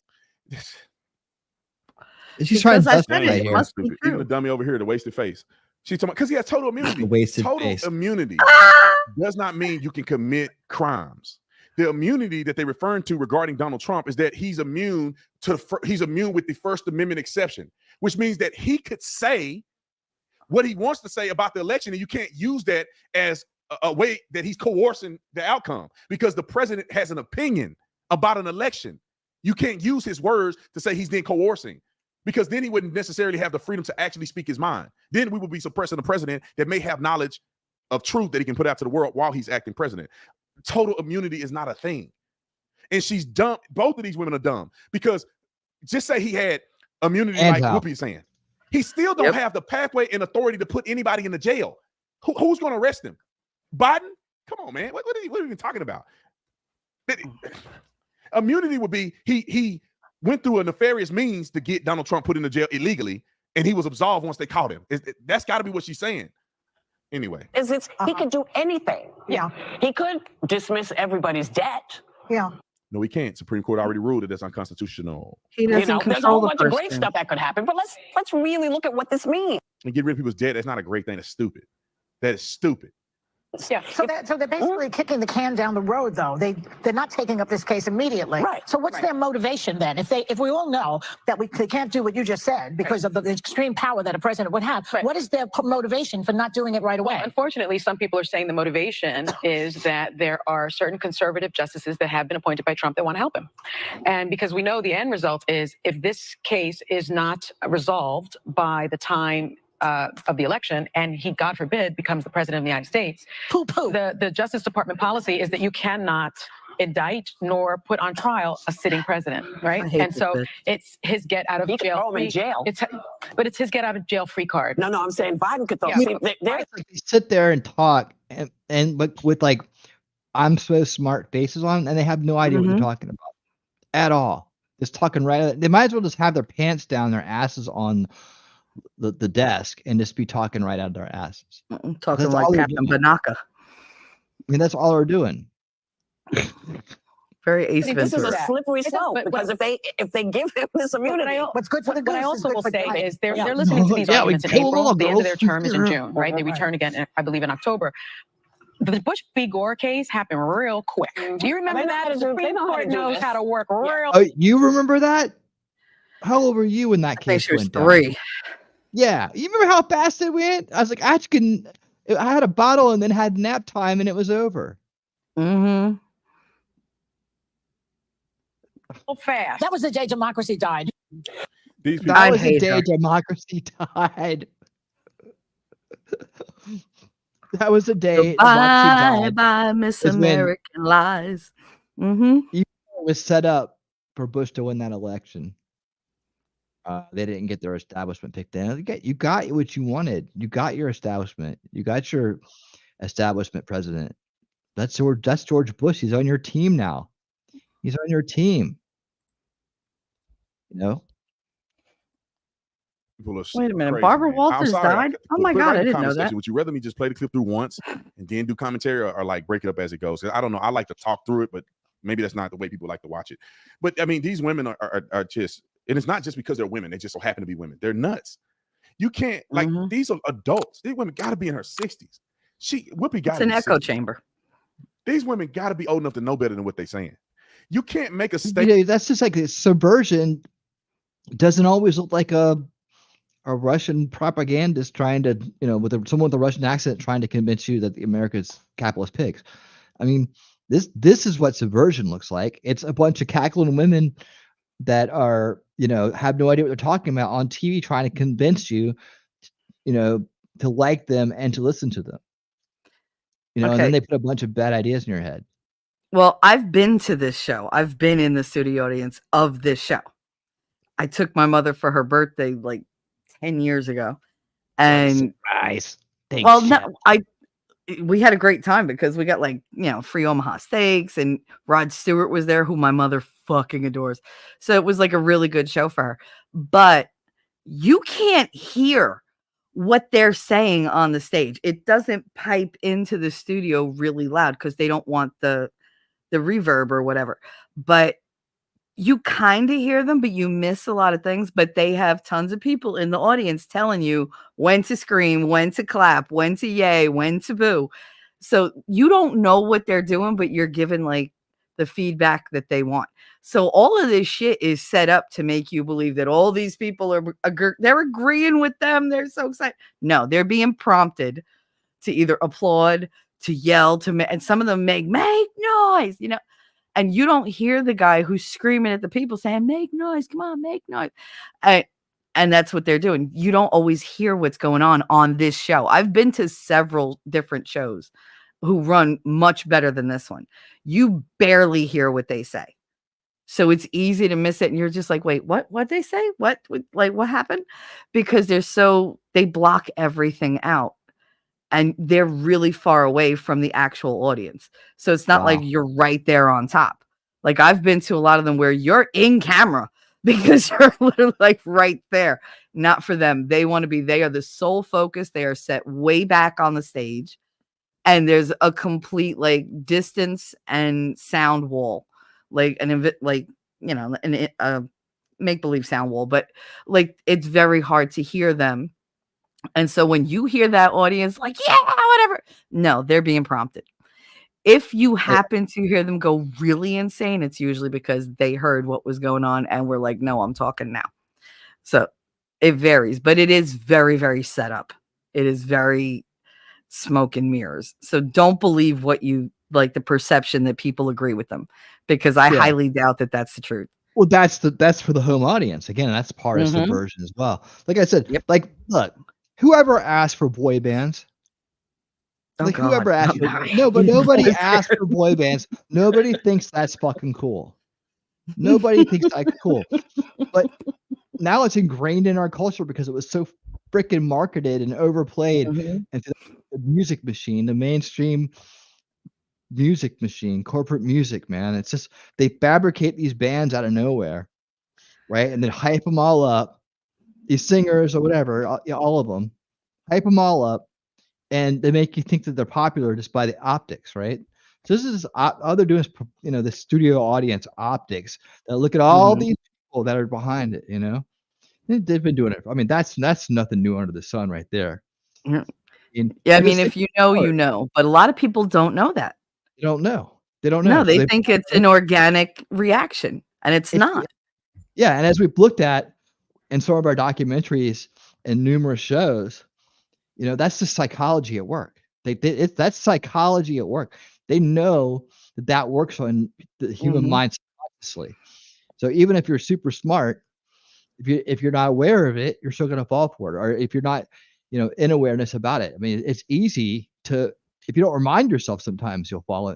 She's trying to justify here. Even the dummy over here, the wasted face. She's talking because he has total immunity. Total immunity does not mean you can commit crimes. The immunity that they're referring to regarding Donald Trump is that he's immune with the First Amendment exception, which means that he could say what he wants to say about the election, and you can't use that as a way that he's coercing the outcome because the president has an opinion about an election. You can't use his words to say he's then coercing because then he wouldn't necessarily have the freedom to actually speak his mind. Then we would be suppressing a president that may have knowledge of truth that he can put out to the world while he's acting president. Total immunity is not a thing. And she's dumb. Both of these women are dumb because just say he had immunity like Whoopi's saying. He still don't have the pathway and authority to put anybody in the jail. Who's going to arrest him? Biden? Come on, man. What are you even talking about? Immunity would be he went through a nefarious means to get Donald Trump put in the jail illegally, and he was absolved once they caught him. That's got to be what she's saying. Anyway. He could do anything. Yeah. He could dismiss everybody's debt. Yeah. No, he can't. Supreme Court already ruled that that's unconstitutional. He doesn't control there's a whole bunch of great stuff that could happen, but let's really look at what this means. And get rid of people's debt, that's not a great thing. That's stupid. That is stupid. Yeah. So they're basically kicking the can down the road, though. They're not taking up this case immediately. Right. So what's their motivation then? If we all know that they can't do what you just said because of the extreme power that a president would have, what is their motivation for not doing it right away? Well, unfortunately, some people are saying the motivation is that there are certain conservative justices that have been appointed by Trump that want to help him. And because we know the end result is if this case is not resolved by the time of the election, and he, God forbid, becomes the president of the United States, the Justice Department policy is that you cannot indict nor put on trial a sitting president, right? And so it's his get out of jail. Throw him in jail. But it's his get out of jail free card. No, I'm saying Biden could throw. Yeah. They sit there and talk, and with like I'm so smart faces on, and they have no idea what they're talking about at all. Just talking right. They might as well just have their pants down, their asses on the desk, and just be talking right out of their asses. Talking like Captain Banaka. I mean, that's all they're doing. Very Ace Ventura. This is a slippery slope because if they give him this immunity, what's good for the What I also will say is they're listening to these arguments in April. The end of their term is in June, right? They return again, I believe, in October. The Bush v. Gore case happened real quick. Do you remember that? The Supreme Court knows how to work real. Oh, you remember that? How old were you when that case went down? 3. Yeah, you remember how fast it went? I was like, I had a bottle and then had nap time, and it was over. Mm-hmm. So fast. That was the day democracy died. That was the day democracy died. That was the day. Bye, Miss American Lies. It was set up for Bush to win that election. They didn't get their establishment picked in. You got what you wanted. You got your establishment. You got your establishment president. That's George Bush. He's on your team now. He's on your team. You know? People are Wait a minute, crazy, Barbara man. I'm Walters sorry. died? Oh my Put it God, right I in the didn't know comment that. section. Would you rather me just play the clip through once and then do commentary, or like break it up as it goes? I don't know. I like to talk through it, but maybe that's not the way people like to watch it. But I mean, these women are just, and it's not just because they're women. They just so happen to be women. They're nuts. You can't, like, these are adults. These women got to be in her 60s. Whoopi got It's to an be echo 60s. chamber. These women got to be old enough to know better than what they're saying. You can't make a statement. That's just like subversion. Doesn't always look like a Russian propagandist trying to, with someone with a Russian accent trying to convince you that the America's capitalist pigs. I mean, this is what subversion looks like. It's a bunch of cackling women that are, have no idea what they're talking about on TV, trying to convince you, to like them and to listen to them. And then they put a bunch of bad ideas in your head. Well, I've been to this show. I've been in the studio audience of this show. I took my mother for her birthday like 10 years ago. And nice. Well, no, we had a great time because we got like, free Omaha steaks, and Rod Stewart was there, who my mother fucking adores. So it was like a really good show for her. But you can't hear what they're saying on the stage. It doesn't pipe into the studio really loud because they don't want the reverb or whatever. But you kind of hear them, but you miss a lot of things. But they have tons of people in the audience telling you when to scream, when to clap, when to yay, when to boo. So you don't know what they're doing, but you're given like the feedback that they want. So all of this shit is set up to make you believe that all these people they're agreeing with them. They're so excited. No, they're being prompted to either applaud, to yell, and some of them make noise, and you don't hear the guy who's screaming at the people saying, make noise, come on, make noise. And that's what they're doing. You don't always hear what's going on this show. I've been to several different shows who run much better than this one. You barely hear what they say. So it's easy to miss it. And you're just like, wait, what'd they say? What happened? Because they block everything out. And they're really far away from the actual audience. So it's not like you're right there on top. Like I've been to a lot of them where you're in camera because you're literally like right there. Not for them. They are the sole focus. They are set way back on the stage. And there's a complete like distance and sound wall. Like a make-believe sound wall. But like it's very hard to hear them. And so when you hear that audience, like, yeah, whatever, no, they're being prompted. If you happen to hear them go really insane, it's usually because they heard what was going on and were like, no, I'm talking now. So it varies, but it is very, very set up. It is very smoke and mirrors. So don't believe what you like, the perception that people agree with them, because I highly doubt that that's the truth. Well, that's for the home audience. Again, that's part of subversion as well. Like I said, like, look, whoever asked for boy bands, like whoever asked for but nobody asked for boy bands. Nobody thinks that's fucking cool. Nobody thinks that's cool. But now it's ingrained in our culture because it was so freaking marketed and overplayed into the music machine, the mainstream music machine, corporate music, man. It's just they fabricate these bands out of nowhere, right? And then hype them all up. These singers or whatever, all of them, hype them all up, and they make you think that they're popular just by the optics, right? So this is all they're doing is, the studio audience optics. That look at all these people that are behind it, They've been doing it. I mean, that's nothing new under the sun, right there. Yeah, I mean, if you know, you know. But a lot of people don't know that. They don't know. They don't know. No, they think it's an organic reaction, and it's not. Yeah, and as we've looked at in some of our documentaries and numerous shows, that's the psychology at work. That's psychology at work. They know that works on the human mind subconsciously. So even if you're super smart, if you're not aware of it, you're still going to fall for it. Or if you're not, in awareness about it. I mean, it's easy to, if you don't remind yourself, sometimes you'll fall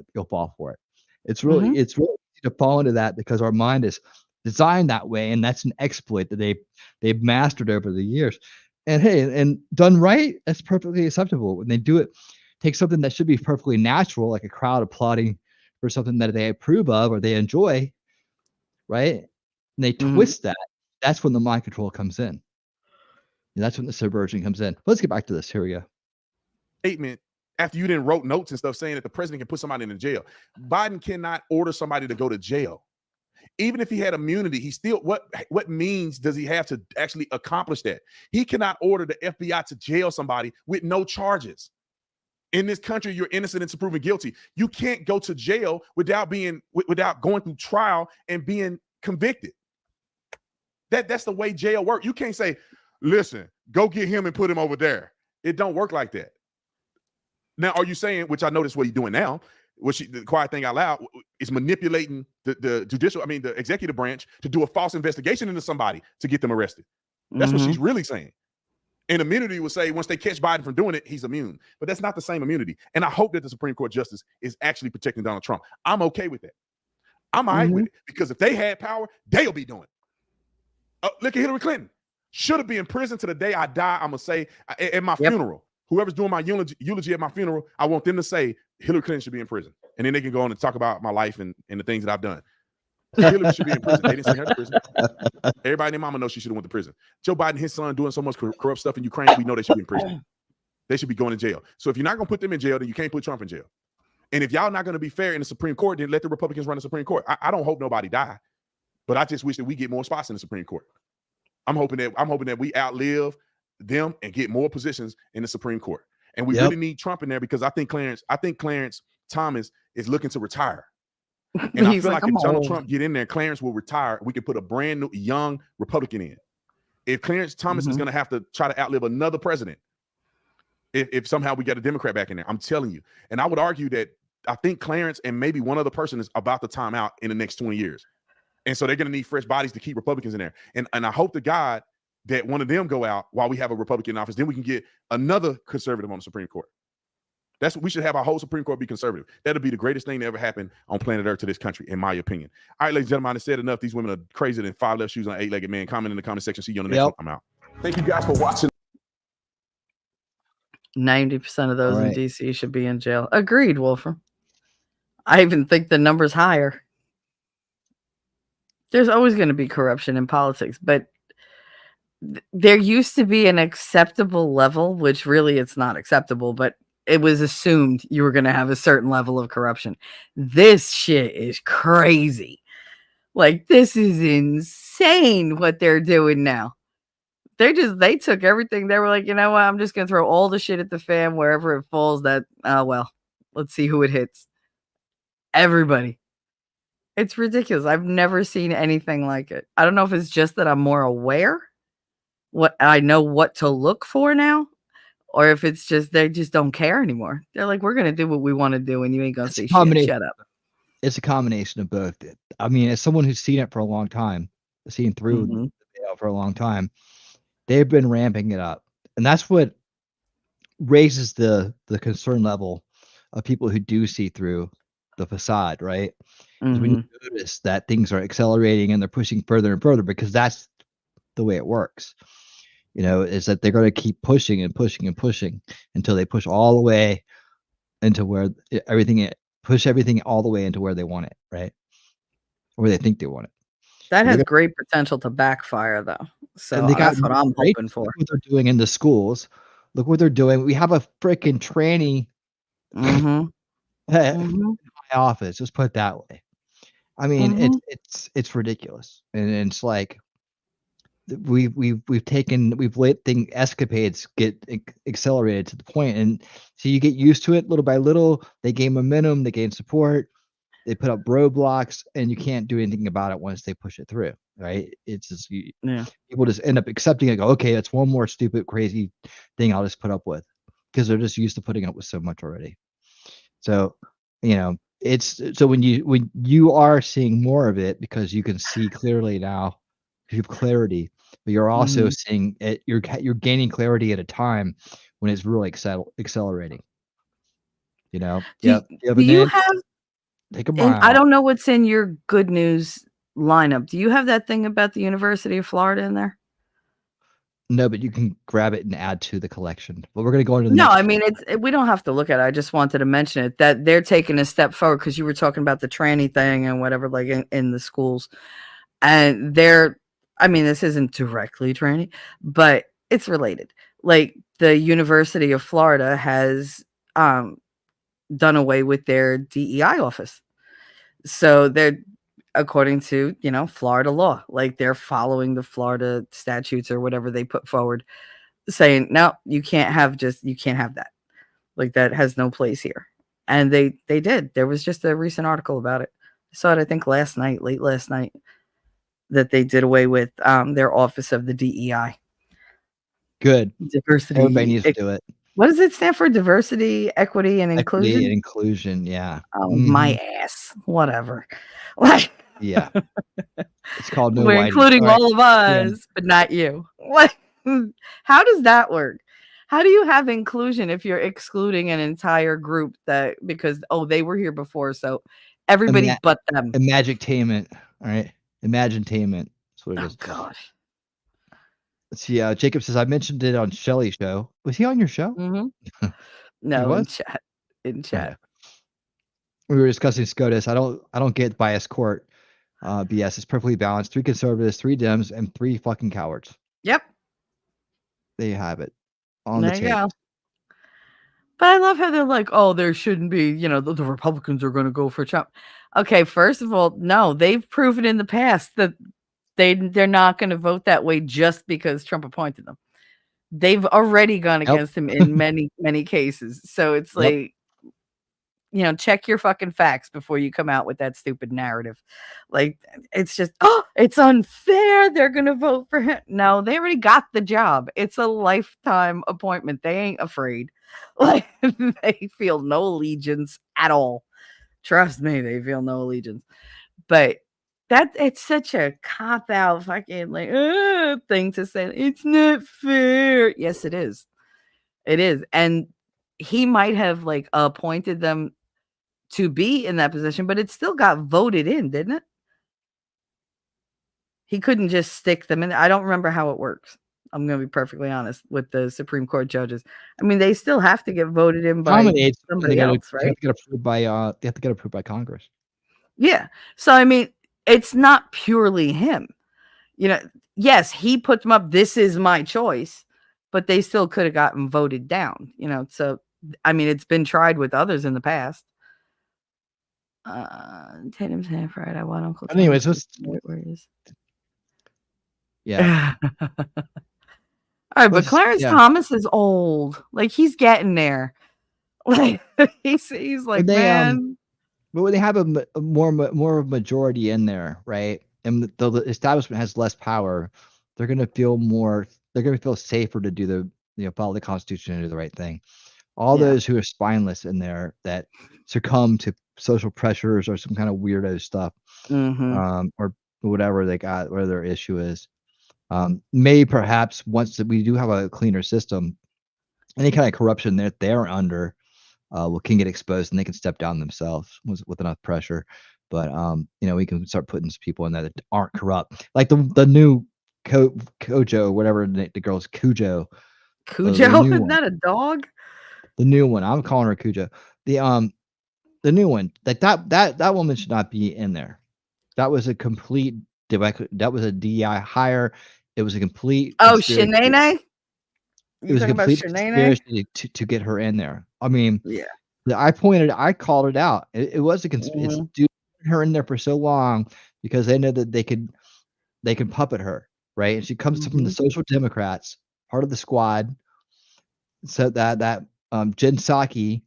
for it. It's really easy to fall into that because our mind is designed that way, and that's an exploit that they've mastered over the years. And hey, and done right, that's perfectly acceptable. When they do it, take something that should be perfectly natural, like a crowd applauding for something that they approve of or they enjoy, right? And they twist that. That's when the mind control comes in. And that's when the subversion comes in. Let's get back to this. Here we go. Statement after you didn't wrote notes and stuff saying that the president can put somebody in the jail. Biden cannot order somebody to go to jail. Even if he had immunity, he still what means does he have to actually accomplish that? He cannot order the FBI to jail somebody with no charges. In this country, you're innocent until proven guilty. You can't go to jail without going through trial and being convicted. That's the way jail works. You can't say, listen, go get him and put him over there. It don't work like that. Now, are you saying, which I know that's what you're doing now, the quiet thing out loud is manipulating the executive branch to do a false investigation into somebody to get them arrested. That's what she's really saying. And immunity will say once they catch Biden from doing it, he's immune. But that's not the same immunity. And I hope that the Supreme Court justice is actually protecting Donald Trump. I'm okay with that. I'm all right with it because if they had power, they'll be doing it. Look at Hillary Clinton. Should have been in prison to the day I die. I'm going to say at my funeral. Whoever's doing my eulogy at my funeral, I want them to say Hillary Clinton should be in prison. And then they can go on and talk about my life and the things that I've done. Hillary should be in prison. They didn't send her to prison. Everybody and their mama knows she should have went to prison. Joe Biden and his son doing so much corrupt stuff in Ukraine, we know they should be in prison. They should be going to jail. So if you're not going to put them in jail, then you can't put Trump in jail. And if y'all not going to be fair in the Supreme Court, then let the Republicans run the Supreme Court. I don't hope nobody die, but I just wish that we get more spots in the Supreme Court. I'm hoping that we outlive them and get more positions in the Supreme Court. And we really need Trump in there because I think Clarence Thomas is looking to retire. And I feel like if Donald Trump get in there, Clarence will retire. We can put a brand new young Republican in. If Clarence Thomas is going to have to try to outlive another president, if somehow we get a Democrat back in there, I'm telling you. And I would argue that I think Clarence and maybe one other person is about to time out in the next 20 years. And so they're going to need fresh bodies to keep Republicans in there. And I hope to God that one of them go out while we have a Republican in office. Then we can get another conservative on the Supreme Court. That's what we should have. Our whole Supreme Court be conservative. That'll be the greatest thing that ever happened on planet Earth to this country, in my opinion. All right, ladies and gentlemen, I said enough. These women are crazier than 5 left shoes on an 8-legged man. Comment in the comment section. See you on the next one. I'm out. Thank you guys for watching. 90% of those in DC should be in jail. Agreed, Wolfram. I even think the number's higher. There's always going to be corruption in politics, but there used to be an acceptable level, which really it's not acceptable, but it was assumed you were going to have a certain level of corruption. This shit is crazy. Like, this is insane what they're doing now. They took everything. They were like, you know what? I'm just going to throw all the shit at the fan wherever it falls. Let's see who it hits. Everybody. It's ridiculous. I've never seen anything like it. I don't know if it's just that I'm more aware. I know what to look for now. Or if it's just they just don't care anymore. They're like, we're going to do what we want to do, and you ain't going to say shit. Shut up. It's a combination of both. I mean, as someone who's seen it for a long time, seen through for a long time, they've been ramping it up. And that's what raises the concern level of people who do see through the facade, right? When you notice that things are accelerating and they're pushing further and further, because that's the way it works. You know, is that they're going to keep pushing and pushing and pushing until they push all the way into where push everything all the way into where they want it, right? Or where they think they want it. That has great potential to backfire, though. So that's what I'm hoping for. Look what they're doing in the schools. Look what they're doing. We have a freaking tranny in my office. Just put it that way. I mean, it's ridiculous, and it's like we've let escapades get accelerated to the point, and so you get used to it little by little. They gain momentum, they gain support, they put up roadblocks, and you can't do anything about it once they push it through. Right? It's just people just end up accepting it. Go, okay, that's one more stupid, crazy thing I'll just put up with, because they're just used to putting up with so much already. So, you know, when you are seeing more of it, because you can see clearly now, you have clarity, but you're also seeing it. You're gaining clarity at a time when it's really accelerating. You know, take a mile. I don't know what's in your good news lineup. Do you have that thing about the University of Florida in there? No, but you can grab it and add to the collection. But we're going to go into the next. I mean, we don't have to look at it. I just wanted to mention it, that they're taking a step forward, because you were talking about the tranny thing and whatever, like in the schools. And this isn't directly tranny, but it's related. Like the University of Florida has done away with their DEI office. So they're, according to, Florida law, like they're following the Florida statutes or whatever they put forward, saying, no, you can't have that. Like that has no place here. And they did. There was just a recent article about it. I saw it, I think late last night, that they did away with their office of the DEI. Good. Diversity. Everybody needs to do it. What does it stand for? Diversity, equity, and Equity inclusion? and inclusion, yeah. Oh, my ass. Whatever. Like, yeah. It's called no we're whiting. including All right. all of us, but not you. What? How does that work? How do you have inclusion if you're excluding an entire group because they were here before, so everybody but them? Imagitainment. All right. Imagitainment. That's what it is. Oh gosh. Let's see. Jacob says I mentioned it on Shelly's show. Was he on your show? Mm-hmm. No, was? In chat. Okay. We were discussing SCOTUS. I don't get bias court BS. It's perfectly balanced. 3 conservatives, 3 Dems, and 3 fucking cowards. Yep. There you have it. On There the you tape. go. But I love how they're like, there shouldn't be, the Republicans are going to go for Trump. Okay, first of all, no, they've proven in the past that they're not going to vote that way just because Trump appointed them. They've already gone against him in many, many cases. So it's like, check your fucking facts before you come out with that stupid narrative. Like, it's just, it's unfair. They're going to vote for him. No, they already got the job. It's a lifetime appointment. They ain't afraid. Like, they feel no allegiance at all. Trust me, they feel no allegiance. But it's such a cop-out fucking thing to say. It's not fair. Yes, it is. It is. And he might have appointed them to be in that position, but it still got voted in, didn't it? He couldn't just stick them in. I don't remember how it works. I'm going to be perfectly honest with the Supreme Court judges. I mean, they still have to get voted in by somebody else, right? They have to get approved by Congress. Yeah. So, I mean, it's not purely him. Yes, he put them up. This is my choice, but they still could have gotten voted down, So, I mean, it's been tried with others in the past. Tatum's half right. I want Uncle. Anyways, where he is. Yeah. All right, but Clarence Thomas is old. Like, he's getting there. Like, he's like, man. But when they have a more of a majority in there, right? And the establishment has less power, they're gonna feel more. They're gonna feel safer to do follow the Constitution and do the right thing. All those who are spineless in there that succumb to social pressures or some kind of weirdo stuff, or whatever they got, whatever their issue is. May perhaps once that we do have a cleaner system, any kind of corruption that they're under can get exposed and they can step down themselves with enough pressure. But we can start putting some people in there that aren't corrupt, like the new Kojo, whatever the girl's Cujo. Isn't that a dog? The new one. I'm calling her Cujo. The new one. Like that woman should not be in there. That was a complete. That was a DI hire. It was a complete. Shanae. It was a complete conspiracy to get her in there. I mean, I called it out. It was a conspiracy. It's her in there for so long because they know that they can puppet her, right? And she comes from the Social Democrats, part of the squad. So that Jen Psaki,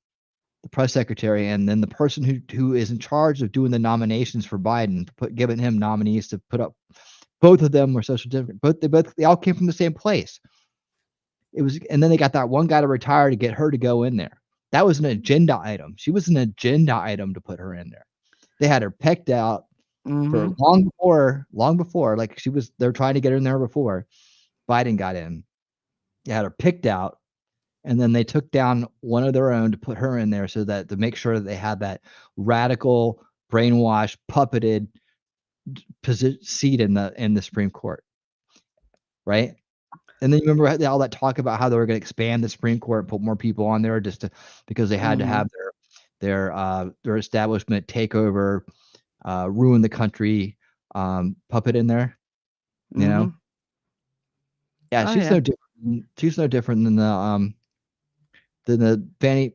the press secretary, and then the person who is in charge of doing the nominations for Biden, giving him nominees to put up. Both of them were Social Democrats. They all came from the same place. And then they got that one guy to retire to get her to go in there. That was an agenda item. She was an agenda item to put her in there. They had her pecked out for long before. Like they're trying to get her in there before Biden got in. They had her picked out, and then they took down one of their own to put her in there to make sure that they had that radical, brainwashed, puppeted seat in the Supreme Court, right? And then you remember all that talk about how they were going to expand the Supreme Court and put more people on there because they had to have their establishment take over, ruin the country, puppet in there. Yeah, she's no different she's no different than the Fanny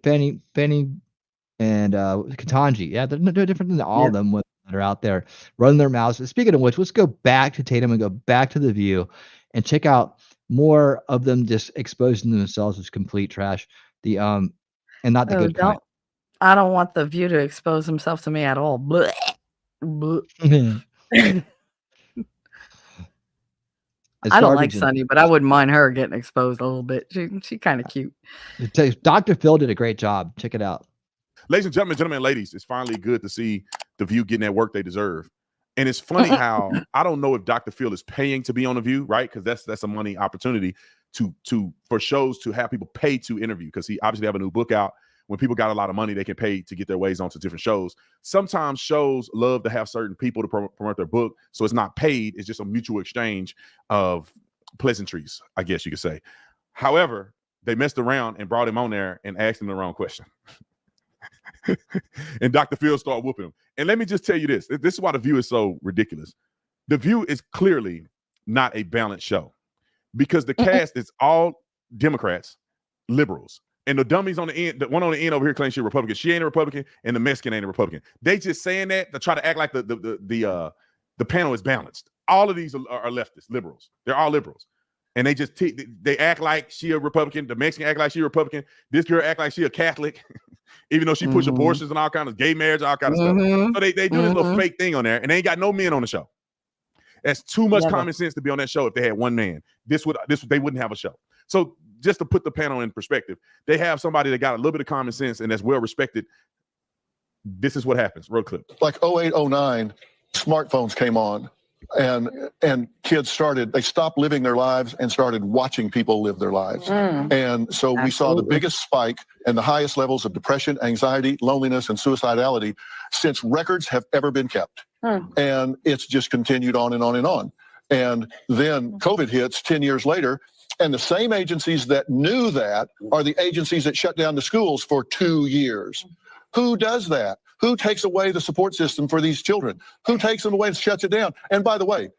and Katanji. Yeah, they're no different than all of them that are out there running their mouths. Speaking of which, let's go back to Tatum and go back to The View and check out more of them just exposing themselves as complete trash. And not the good kind. I don't want The View to expose himself to me at all. Blech. Blech. I don't like Sunny, but I wouldn't mind her getting exposed a little bit. She kind of cute. Dr. Phil did a great job. Check it out. Ladies and gentlemen and ladies, it's finally good to see The View getting that work they deserve. And it's funny how I don't know if Dr. Phil is paying to be on The View, right? Because that's a money opportunity for shows to have people pay to interview, because he obviously have a new book out. When people got a lot of money, they can pay to get their ways onto different shows. Sometimes shows love to have certain people to promote their book, so it's not paid. It's just a mutual exchange of pleasantries, I guess you could say. However, they messed around and brought him on there and asked him the wrong question. And Dr. Phil started whooping him. And let me just tell you this. This is why The View is so ridiculous. The View is clearly not a balanced show, because the cast is all Democrats, liberals. And the dummies on the end, the one on the end over here claims she's a Republican. She ain't a Republican, and the Mexican ain't a Republican. They just saying that to try to act like the panel is balanced. All of these are leftists, liberals. They're all liberals. And they just they act like she a Republican. The Mexican act like she a Republican. This girl act like she a Catholic, even though she push abortions and all kinds of gay marriage, all kind of stuff. So they do this little fake thing on there, and they ain't got no men on the show. That's too much common sense to be on that show. If they had one man, they wouldn't have a show. So just to put the panel in perspective, they have somebody that got a little bit of common sense and that's well respected. This is what happens. Road clip. Like 08, 09, smartphones came on, and kids stopped living their lives and started watching people live their lives. And so we saw the biggest spike and the highest levels of depression, anxiety, loneliness, and suicidality since records have ever been kept. And it's just continued on and on and on. And then COVID hits 10 years later, and the same agencies that knew that are the agencies that shut down the schools for 2 years. Who does that? Who takes away the support system for these children? Who takes them away and shuts it down? And by the way,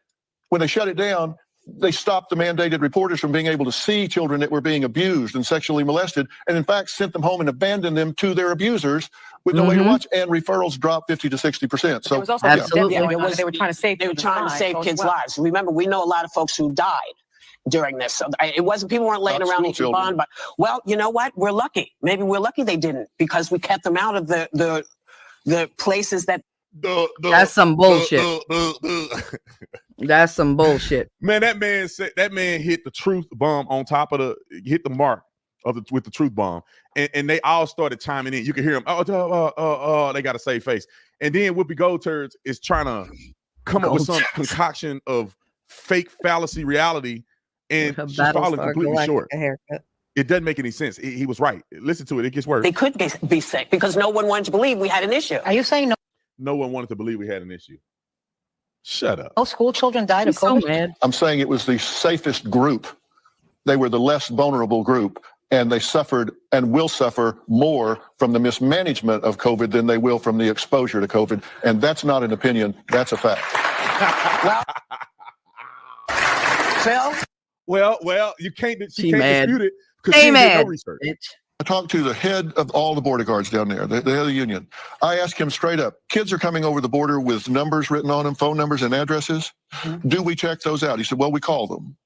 when they shut it down, they stopped the mandated reporters from being able to see children that were being abused and sexually molested, and in fact sent them home and abandoned them to their abusers with no way to watch, and referrals dropped 50 to 60%. So It was also Absolutely. they were trying to save They were trying to save kids' lives. Remember, we know a lot of folks who died during this. So it wasn't, people weren't laying around eating bond, but well, you know what? We're lucky. Maybe we're lucky they didn't, because we kept them out of the places that That's some bullshit. That's some bullshit. Man, that man hit the truth bomb on top of hit the mark with the truth bomb, and they all started chiming in. You can hear them. They got a save face, and then Whoopi Goldturds is trying to come up with some concoction of fake fallacy reality, and she's falling completely short. It doesn't make any sense. He was right. Listen to it. It gets worse. they could be sick because no one wanted to believe we had an issue. Are you saying No one wanted to believe we had an issue. Shut up. no school children died of So COVID? mad. I'm saying it was the safest group. They were the less vulnerable group, and they suffered and will suffer more from the mismanagement of COVID than they will from the exposure to COVID. And that's not an opinion. That's a fact. Phil? Well, you can't dispute it because Hey, she did man. no research. I talked to the head of all the border guards down there, the head of the union. I asked him straight up, kids are coming over the border with numbers written on them, phone numbers and addresses. Do we check those out? He said, well, we call them.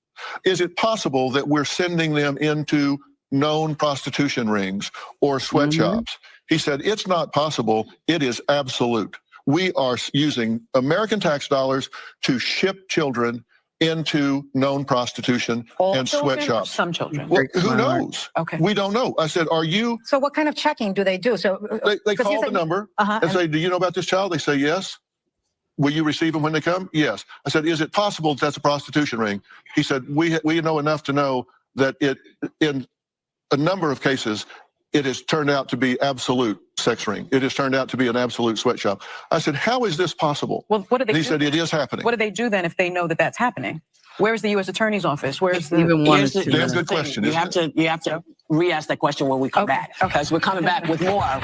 Is it possible that we're sending them into known prostitution rings or sweatshops? He said, it's not possible. It is absolute. We are using American tax dollars to ship children into known prostitution All and children or sweatshops. some children? Well, who knows? Okay. We don't know. I said, are you? So what kind of checking do they do? So They 'cause call you the said- number Uh-huh. and say, do you know about this child? They say, yes. Will you receive them when they come? Yes. I said, is it possible that's a prostitution ring? He said, we know enough to know that in a number of cases, it has turned out to be absolute sex ring. It has turned out to be an absolute sweatshop. I said, how is this possible? Well, what do they He do? said, it is happening. What do they do then if they know that that's happening? Where's the U.S. Attorney's Office? Where's the Even one Here's is the- too Damn here's many. good the thing. question, You isn't have to re-ask that question when we come Okay, back, because we're coming back with more.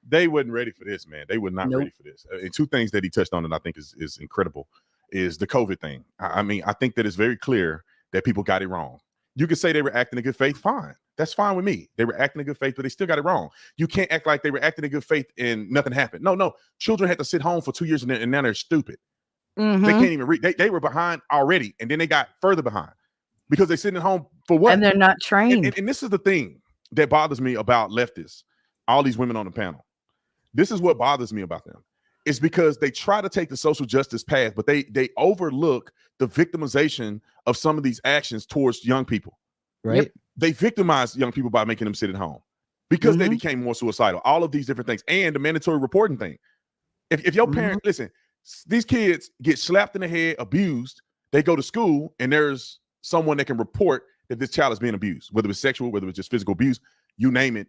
They wasn't ready for this, man. They were not Nope. ready for this. And two things that he touched on that I think is incredible is the COVID thing. I mean, I think that it's very clear that people got it wrong. You could say they were acting in good faith. Fine. That's fine with me. They were acting in good faith, but they still got it wrong. You can't act like they were acting in good faith and nothing happened. No. Children had to sit home for 2 years and now they're stupid. Mm-hmm. They can't even read. They were behind already, and then they got further behind because they're sitting at home for what? And they're not trained. And this is the thing that bothers me about leftists, all these women on the panel. This is what bothers me about them. It's because they try to take the social justice path, but they overlook the victimization of some of these actions towards young people. Right. Yep. They victimize young people by making them sit at home because they became more suicidal. All of these different things, and the mandatory reporting thing. If your parent, listen, these kids get slapped in the head, abused, they go to school, and there's someone that can report that this child is being abused, whether it's sexual, whether it's just physical abuse, you name it.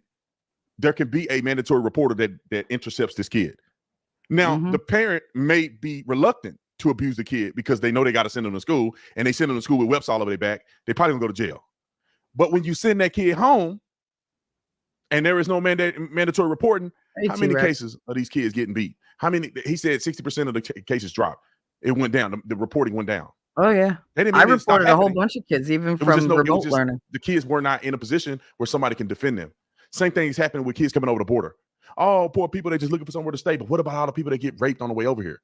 There can be a mandatory reporter that intercepts this kid. Now, the parent may be reluctant to abuse the kid because they know they got to send them to school, and they send them to school with webs all over their back. They probably gonna go to jail. But when you send that kid home and there is no mandatory reporting, how many cases are these kids getting beat? How many? He said 60% of the cases dropped. It went down. The reporting went down. Oh, yeah. I reported a whole bunch of kids, even from remote learning. The kids were not in a position where somebody can defend them. Same thing is happening with kids coming over the border. Oh, poor people, they're just looking for somewhere to stay. But what about all the people that get raped on the way over here?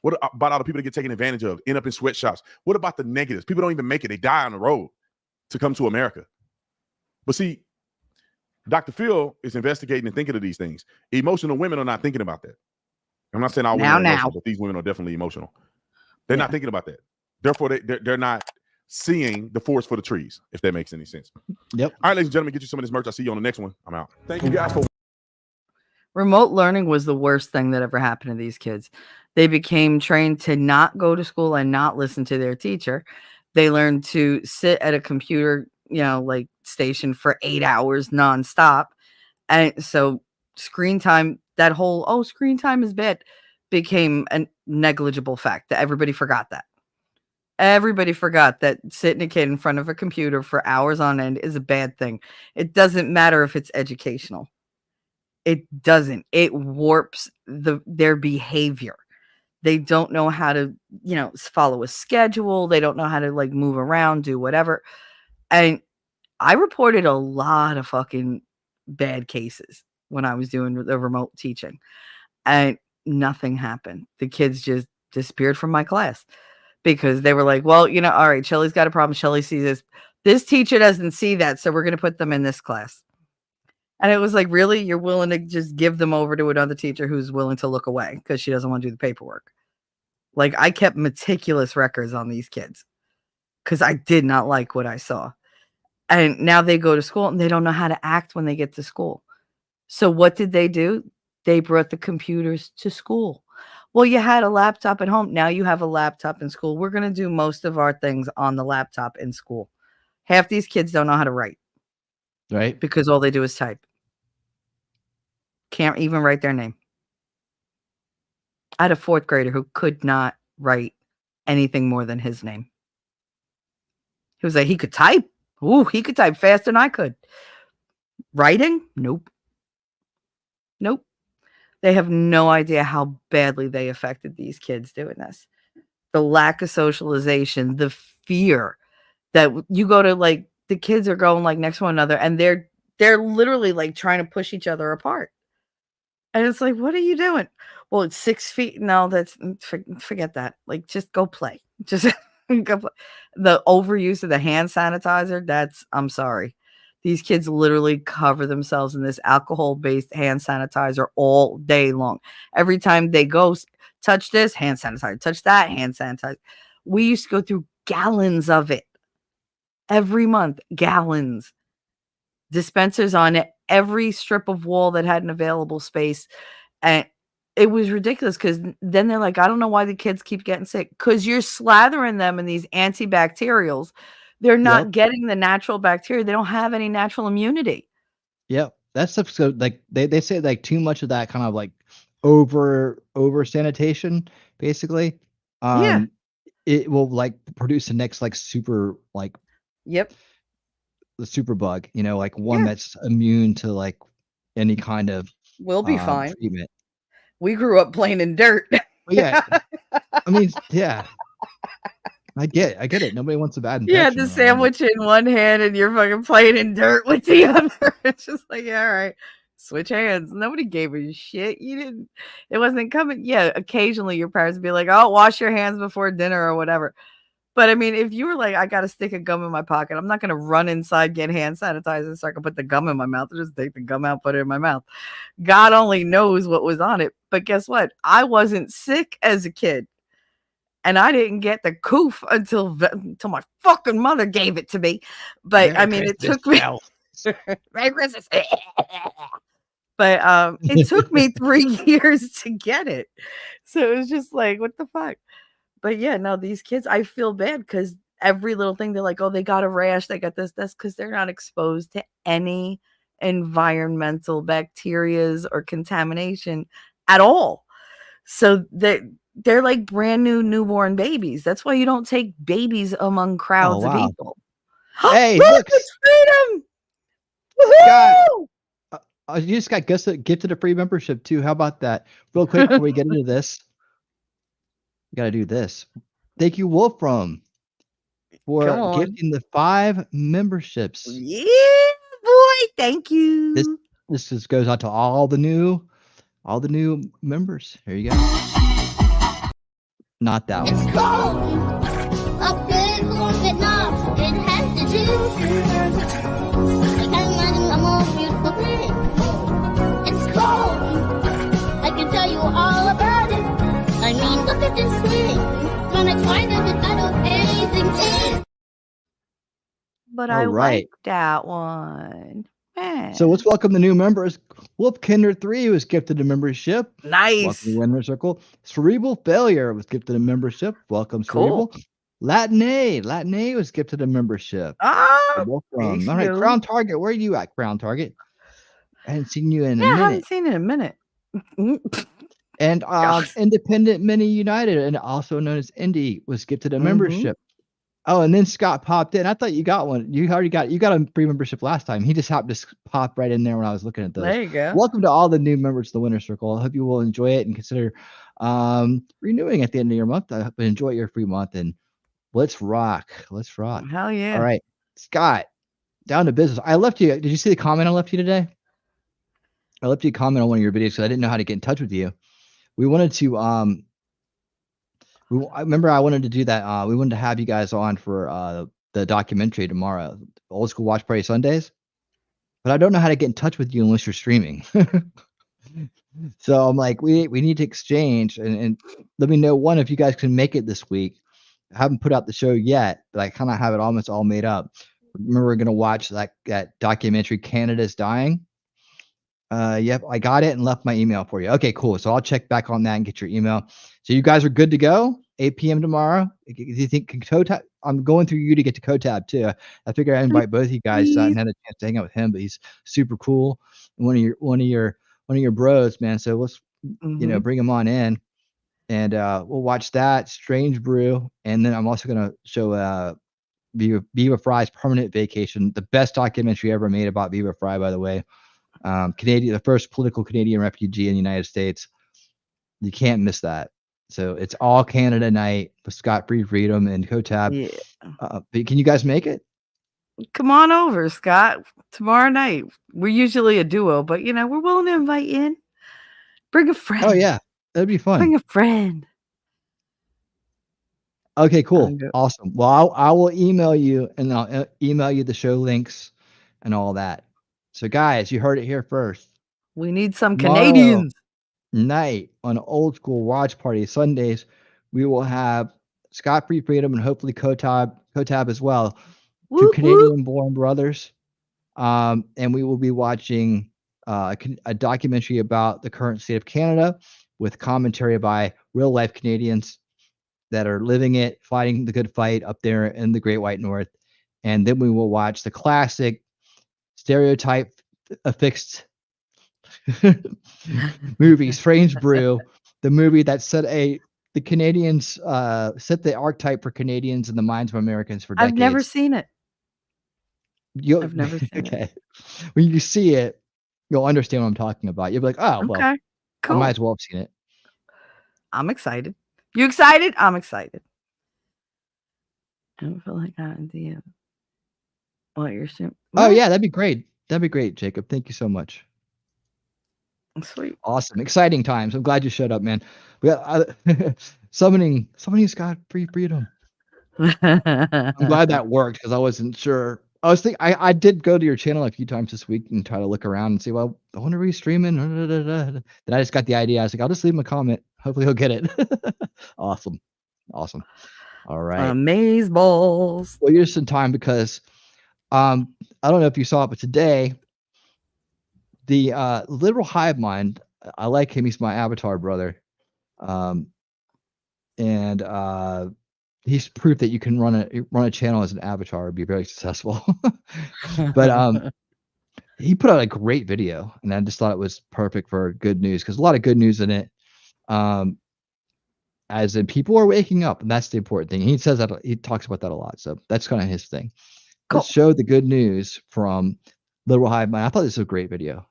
What about all the people that get taken advantage of, end up in sweatshops? What about the negatives? People don't even make it. They die on the road to come to America. But see, Dr. Phil is investigating and thinking of these things. Emotional women are not thinking about that. I'm not saying all women are emotional, but these women are definitely emotional. They're not thinking about that. Therefore, they're not seeing the forest for the trees, if that makes any sense. Yep. All right, ladies and gentlemen, get you some of this merch. I'll see you on the next one. I'm out. Thank you guys for. Remote learning was the worst thing that ever happened to these kids. They became trained to not go to school and not listen to their teacher. They learned to sit at a computer, like station for 8 hours nonstop. And so screen time, that whole, screen time is bad, became a negligible fact that everybody forgot that. Everybody forgot that sitting a kid in front of a computer for hours on end is a bad thing. It doesn't matter if it's educational. It doesn't. It warps their behavior. They don't know how to, follow a schedule. They don't know how to move around, do whatever. And I reported a lot of fucking bad cases when I was doing the remote teaching, and nothing happened. The kids just disappeared from my class because they were like, well, all right, Shelly's got a problem. Shelly sees this. This teacher doesn't see that, so we're going to put them in this class. And it was like, really? You're willing to just give them over to another teacher who's willing to look away because she doesn't want to do the paperwork? I kept meticulous records on these kids because I did not like what I saw. And now they go to school and they don't know how to act when they get to school. So what did they do? They brought the computers to school. Well, you had a laptop at home. Now you have a laptop in school. We're going to do most of our things on the laptop in school. Half these kids don't know how to write. Right. Because all they do is type. Can't even write their name. I had a 4th grader who could not write anything more than his name. He was like, he could type. Ooh, he could type faster than I could. Writing? Nope. They have no idea how badly they affected these kids doing this. The lack of socialization, the fear that you go to the kids are going next to one another and they're literally trying to push each other apart. And it's like, what are you doing? Well, it's 6 feet. No, forget that. Just go play. Just go play. The overuse of the hand sanitizer, I'm sorry. These kids literally cover themselves in this alcohol-based hand sanitizer all day long. Every time they go touch this, hand sanitizer, touch that, hand sanitizer. We used to go through gallons of it. Every month, gallons. Dispensers on every strip of wall that had an available space. And it was ridiculous because then they're like, I don't know why the kids keep getting sick. Because you're slathering them in these antibacterials. They're not getting the natural bacteria. They don't have any natural immunity. Yep. That's stuff. So they say too much of that kind of over sanitation, basically. It will produce the next super Yep. The super bug, one that's immune to any kind of we'll be fine. Treatment. We grew up playing in dirt. Yeah. I mean, yeah. I get it. Nobody wants a bad You had infection. the sandwich in one hand and you're fucking playing in dirt with the other. It's just like, yeah, all right, switch hands. Nobody gave a shit. You didn't. It wasn't coming. Yeah, occasionally your parents would be like, "Oh, wash your hands before dinner" or whatever. But I mean, if you were like, "I got a stick of gum in my pocket," I'm not gonna run inside, get hand sanitizer, so I can put the gum in my mouth. I just take the gum out, put it in my mouth. God only knows what was on it. But guess what? I wasn't sick as a kid. And I didn't get the coof until my fucking mother gave it to me. But Merry I mean, it Christmas, took me. Mel. Merry Christmas. But it took me 3 years to get it. So it was just like, what the fuck? But yeah, no, these kids, I feel bad because every little thing they're like, oh, they got a rash, they got this. That's because they're not exposed to any environmental bacterias or contamination at all. So they're like brand new newborn babies. That's why you don't take babies among crowds of wow. people. Hey, look, look, it's freedom! Scott, you just got gifted a free membership too. How about that? Real quick before we get into this, we got to do this. Thank you, Wolfram, for gifting the 5 memberships. Yeah, boy, thank you. This just goes out to all the new members. Here you go. Not that one. It's cold. A big warm Vietnam. It has to do. I can't imagine a more beautiful thing. It's cold. I can tell you all about it. I mean, look at this thing. Gonna try to without anything. But I like that one. Man. So let's welcome the new members. Wolfkinder 3 was gifted a membership. Nice. Welcome to Winner Circle. Cerebral Failure was gifted a membership. Welcome, Cerebral. Cool. Latin A was gifted a membership. Oh, all right, Crown Target. Where are you at, Crown Target? I haven't seen you in a minute. I haven't seen it in a minute. And Independent Mini United, and also known as Indy, was gifted a membership. Oh, and then Scott popped in. I thought you got one. You got a free membership last time. He just happened to pop right in there when I was looking at those. There you go. Welcome to all the new members of the Winner Circle. I hope you will enjoy it and consider renewing at the end of your month. I hope you enjoy your free month, and let's rock. Let's rock. Hell yeah. All right, Scott, down to business. I left you. Did you see the comment I left you today? I left you a comment on one of your videos because I didn't know how to get in touch with you. We wanted to I remember I wanted to do that. We wanted to have you guys on for the documentary tomorrow, Old School Watch Party Sundays. But I don't know how to get in touch with you unless you're streaming. So I'm like, we need to exchange and let me know if you guys can make it this week. I haven't put out the show yet, but I kind of have it almost all made up. Remember, we're gonna watch that documentary, Canada's Dying. Yep, I got it and left my email for you. Okay, cool. So I'll check back on that and get your email. So you guys are good to go. 8 p.m. tomorrow. Do you think Kotab? I'm going through you to get to Kotab too. I figure I invite both of you guys. I hadn't had a chance to hang out with him, but he's super cool. And one of your bros, man. So let's bring him on in, and we'll watch that Strange Brew, and then I'm also gonna show Viva Fry's Permanent Vacation, the best documentary ever made about Viva Fry, by the way. The first political Canadian refugee in the United States. You can't miss that. So it's all Canada night with Scott Free Freedom and Kotab. Yeah. Can you guys make it? Come on over, Scott. Tomorrow night. We're usually a duo, but we're willing to invite you in. Bring a friend. Oh yeah, that'd be fun. Bring a friend. Okay, cool, awesome. Well, I will email you, and I'll email you the show links and all that. So guys, you heard it here first. We need some Canadians. Night on Old School Watch Party Sundays, we will have Scott Free Freedom and hopefully Kotab as well. Two Canadian-born brothers. And we will be watching a documentary about the current state of Canada with commentary by real-life Canadians that are living it, fighting the good fight up there in the Great White North. And then we will watch the classic stereotype affixed movie, Strange Brew, the movie that set the Canadians set the archetype for Canadians in the minds of Americans for decades. I've never seen it. I've never seen it. When you see it, you'll understand what I'm talking about. You'll be like, oh, well, cool. I might as well have seen it. I'm excited. You excited? I'm excited. I don't feel like that idea. What you're saying? Oh yeah, that'd be great. That'd be great, Jacob. Thank you so much. Sweet. Awesome. Exciting times. I'm glad you showed up, man. We got, summoning's got free freedom. I'm glad that worked because I wasn't sure. I was thinking I did go to your channel a few times this week and try to look around and see, well, I wonder if he's streaming. Then I just got the idea. I was like, I'll just leave him a comment. Hopefully he'll get it. Awesome. All right. Amaze balls. Well, you're just in time because I don't know if you saw it, but today the literal hive mind, I like him. He's my avatar brother. And he's proof that you can run a channel as an avatar and be very successful. But he put out a great video, and I just thought it was perfect for good news because a lot of good news in it. As in people are waking up, and that's the important thing. He says that he talks about that a lot, so that's kind of his thing. Cool. Let's show the good news from Literal Hive Mind. I thought this was a great video.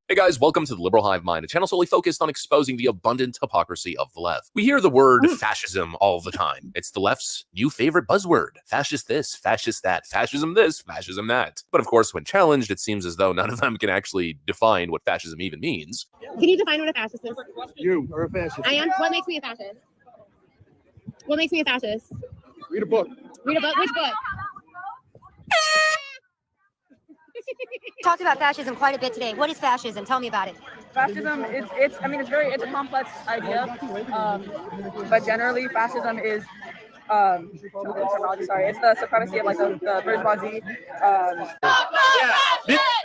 Hey guys, welcome to the Liberal Hive Mind, a channel solely focused on exposing the abundant hypocrisy of the left. We hear the word fascism all the time. It's the left's new favorite buzzword. Fascist this, fascist that, fascism this, fascism that. But of course, when challenged, it seems as though none of them can actually define what fascism even means. Can you define what a fascist is? You are a fascist. I am. What makes me a fascist? What makes me a fascist? Read a book. Read a book? Which book? Talked about fascism quite a bit today. What is fascism? Tell me about it. Fascism is it's a complex idea, but generally fascism is it's the supremacy of like the bourgeoisie.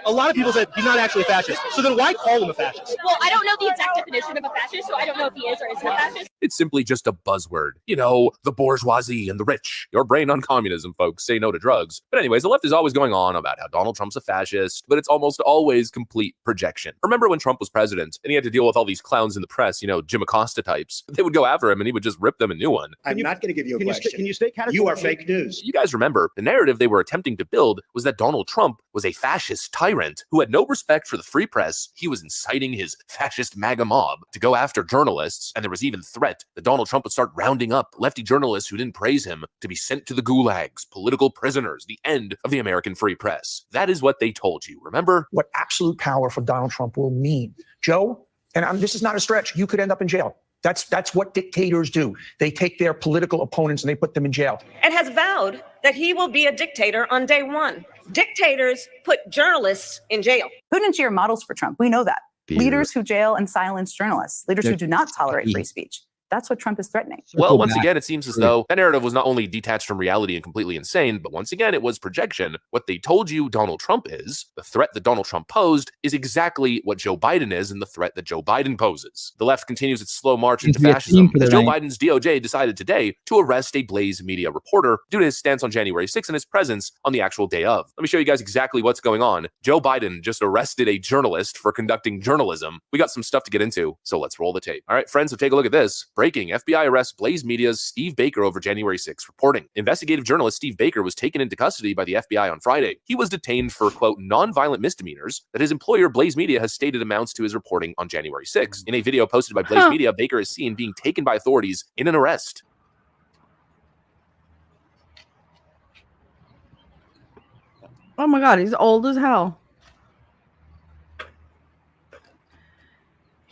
A lot of people said he's not actually a fascist. So then why call him a fascist? Well, I don't know the exact definition of a fascist, so I don't know if he is or isn't a fascist. It's simply just a buzzword. You know, the bourgeoisie and the rich. Your brain on communism, folks. Say no to drugs. But anyways, the left is always going on about how Donald Trump's a fascist, but it's almost always complete projection. Remember when Trump was president and he had to deal with all these clowns in the press, you know, Jim Acosta types? They would go after him and he would just rip them a new one. I'm not going to give you a question. Can you state You are fake news. You guys remember, the narrative they were attempting to build was that Donald Trump was a fascist tyrant who had no respect for the free press. He was inciting his fascist MAGA mob to go after journalists, and there was even threat that Donald Trump would start rounding up lefty journalists who didn't praise him to be sent to the gulags, political prisoners, the end of the American free press. That is what they told you, remember? What absolute power for Donald Trump will mean. Joe, and this is not a stretch, you could end up in jail. That's what dictators do. They take their political opponents and they put them in jail. And has vowed that he will be a dictator on day one. Dictators put journalists in jail. Put into your models for Trump. We know that. Leaders who jail and silence journalists. Leaders who do not tolerate free speech. That's what Trump is threatening. Well, once again, it seems as though that narrative was not only detached from reality and completely insane, but once again, it was projection. What they told you Donald Trump is, the threat that Donald Trump posed, is exactly what Joe Biden is and the threat that Joe Biden poses. The left continues its slow march into fascism as Joe Biden's DOJ decided today to arrest a Blaze Media reporter due to his stance on January 6th and his presence on the actual day of. Let me show you guys exactly what's going on. Joe Biden just arrested a journalist for conducting journalism. We got some stuff to get into, so let's roll the tape. All right, friends, so take a look at this. Breaking: FBI arrests Blaze Media's Steve Baker over January 6th reporting. Investigative journalist Steve Baker was taken into custody by the FBI on Friday. He was detained for, quote, non-violent misdemeanors that his employer Blaze Media has stated amounts to his reporting on January 6th. In a video posted by Blaze Media, Baker is seen being taken by authorities in an arrest. Oh my God, he's old as hell.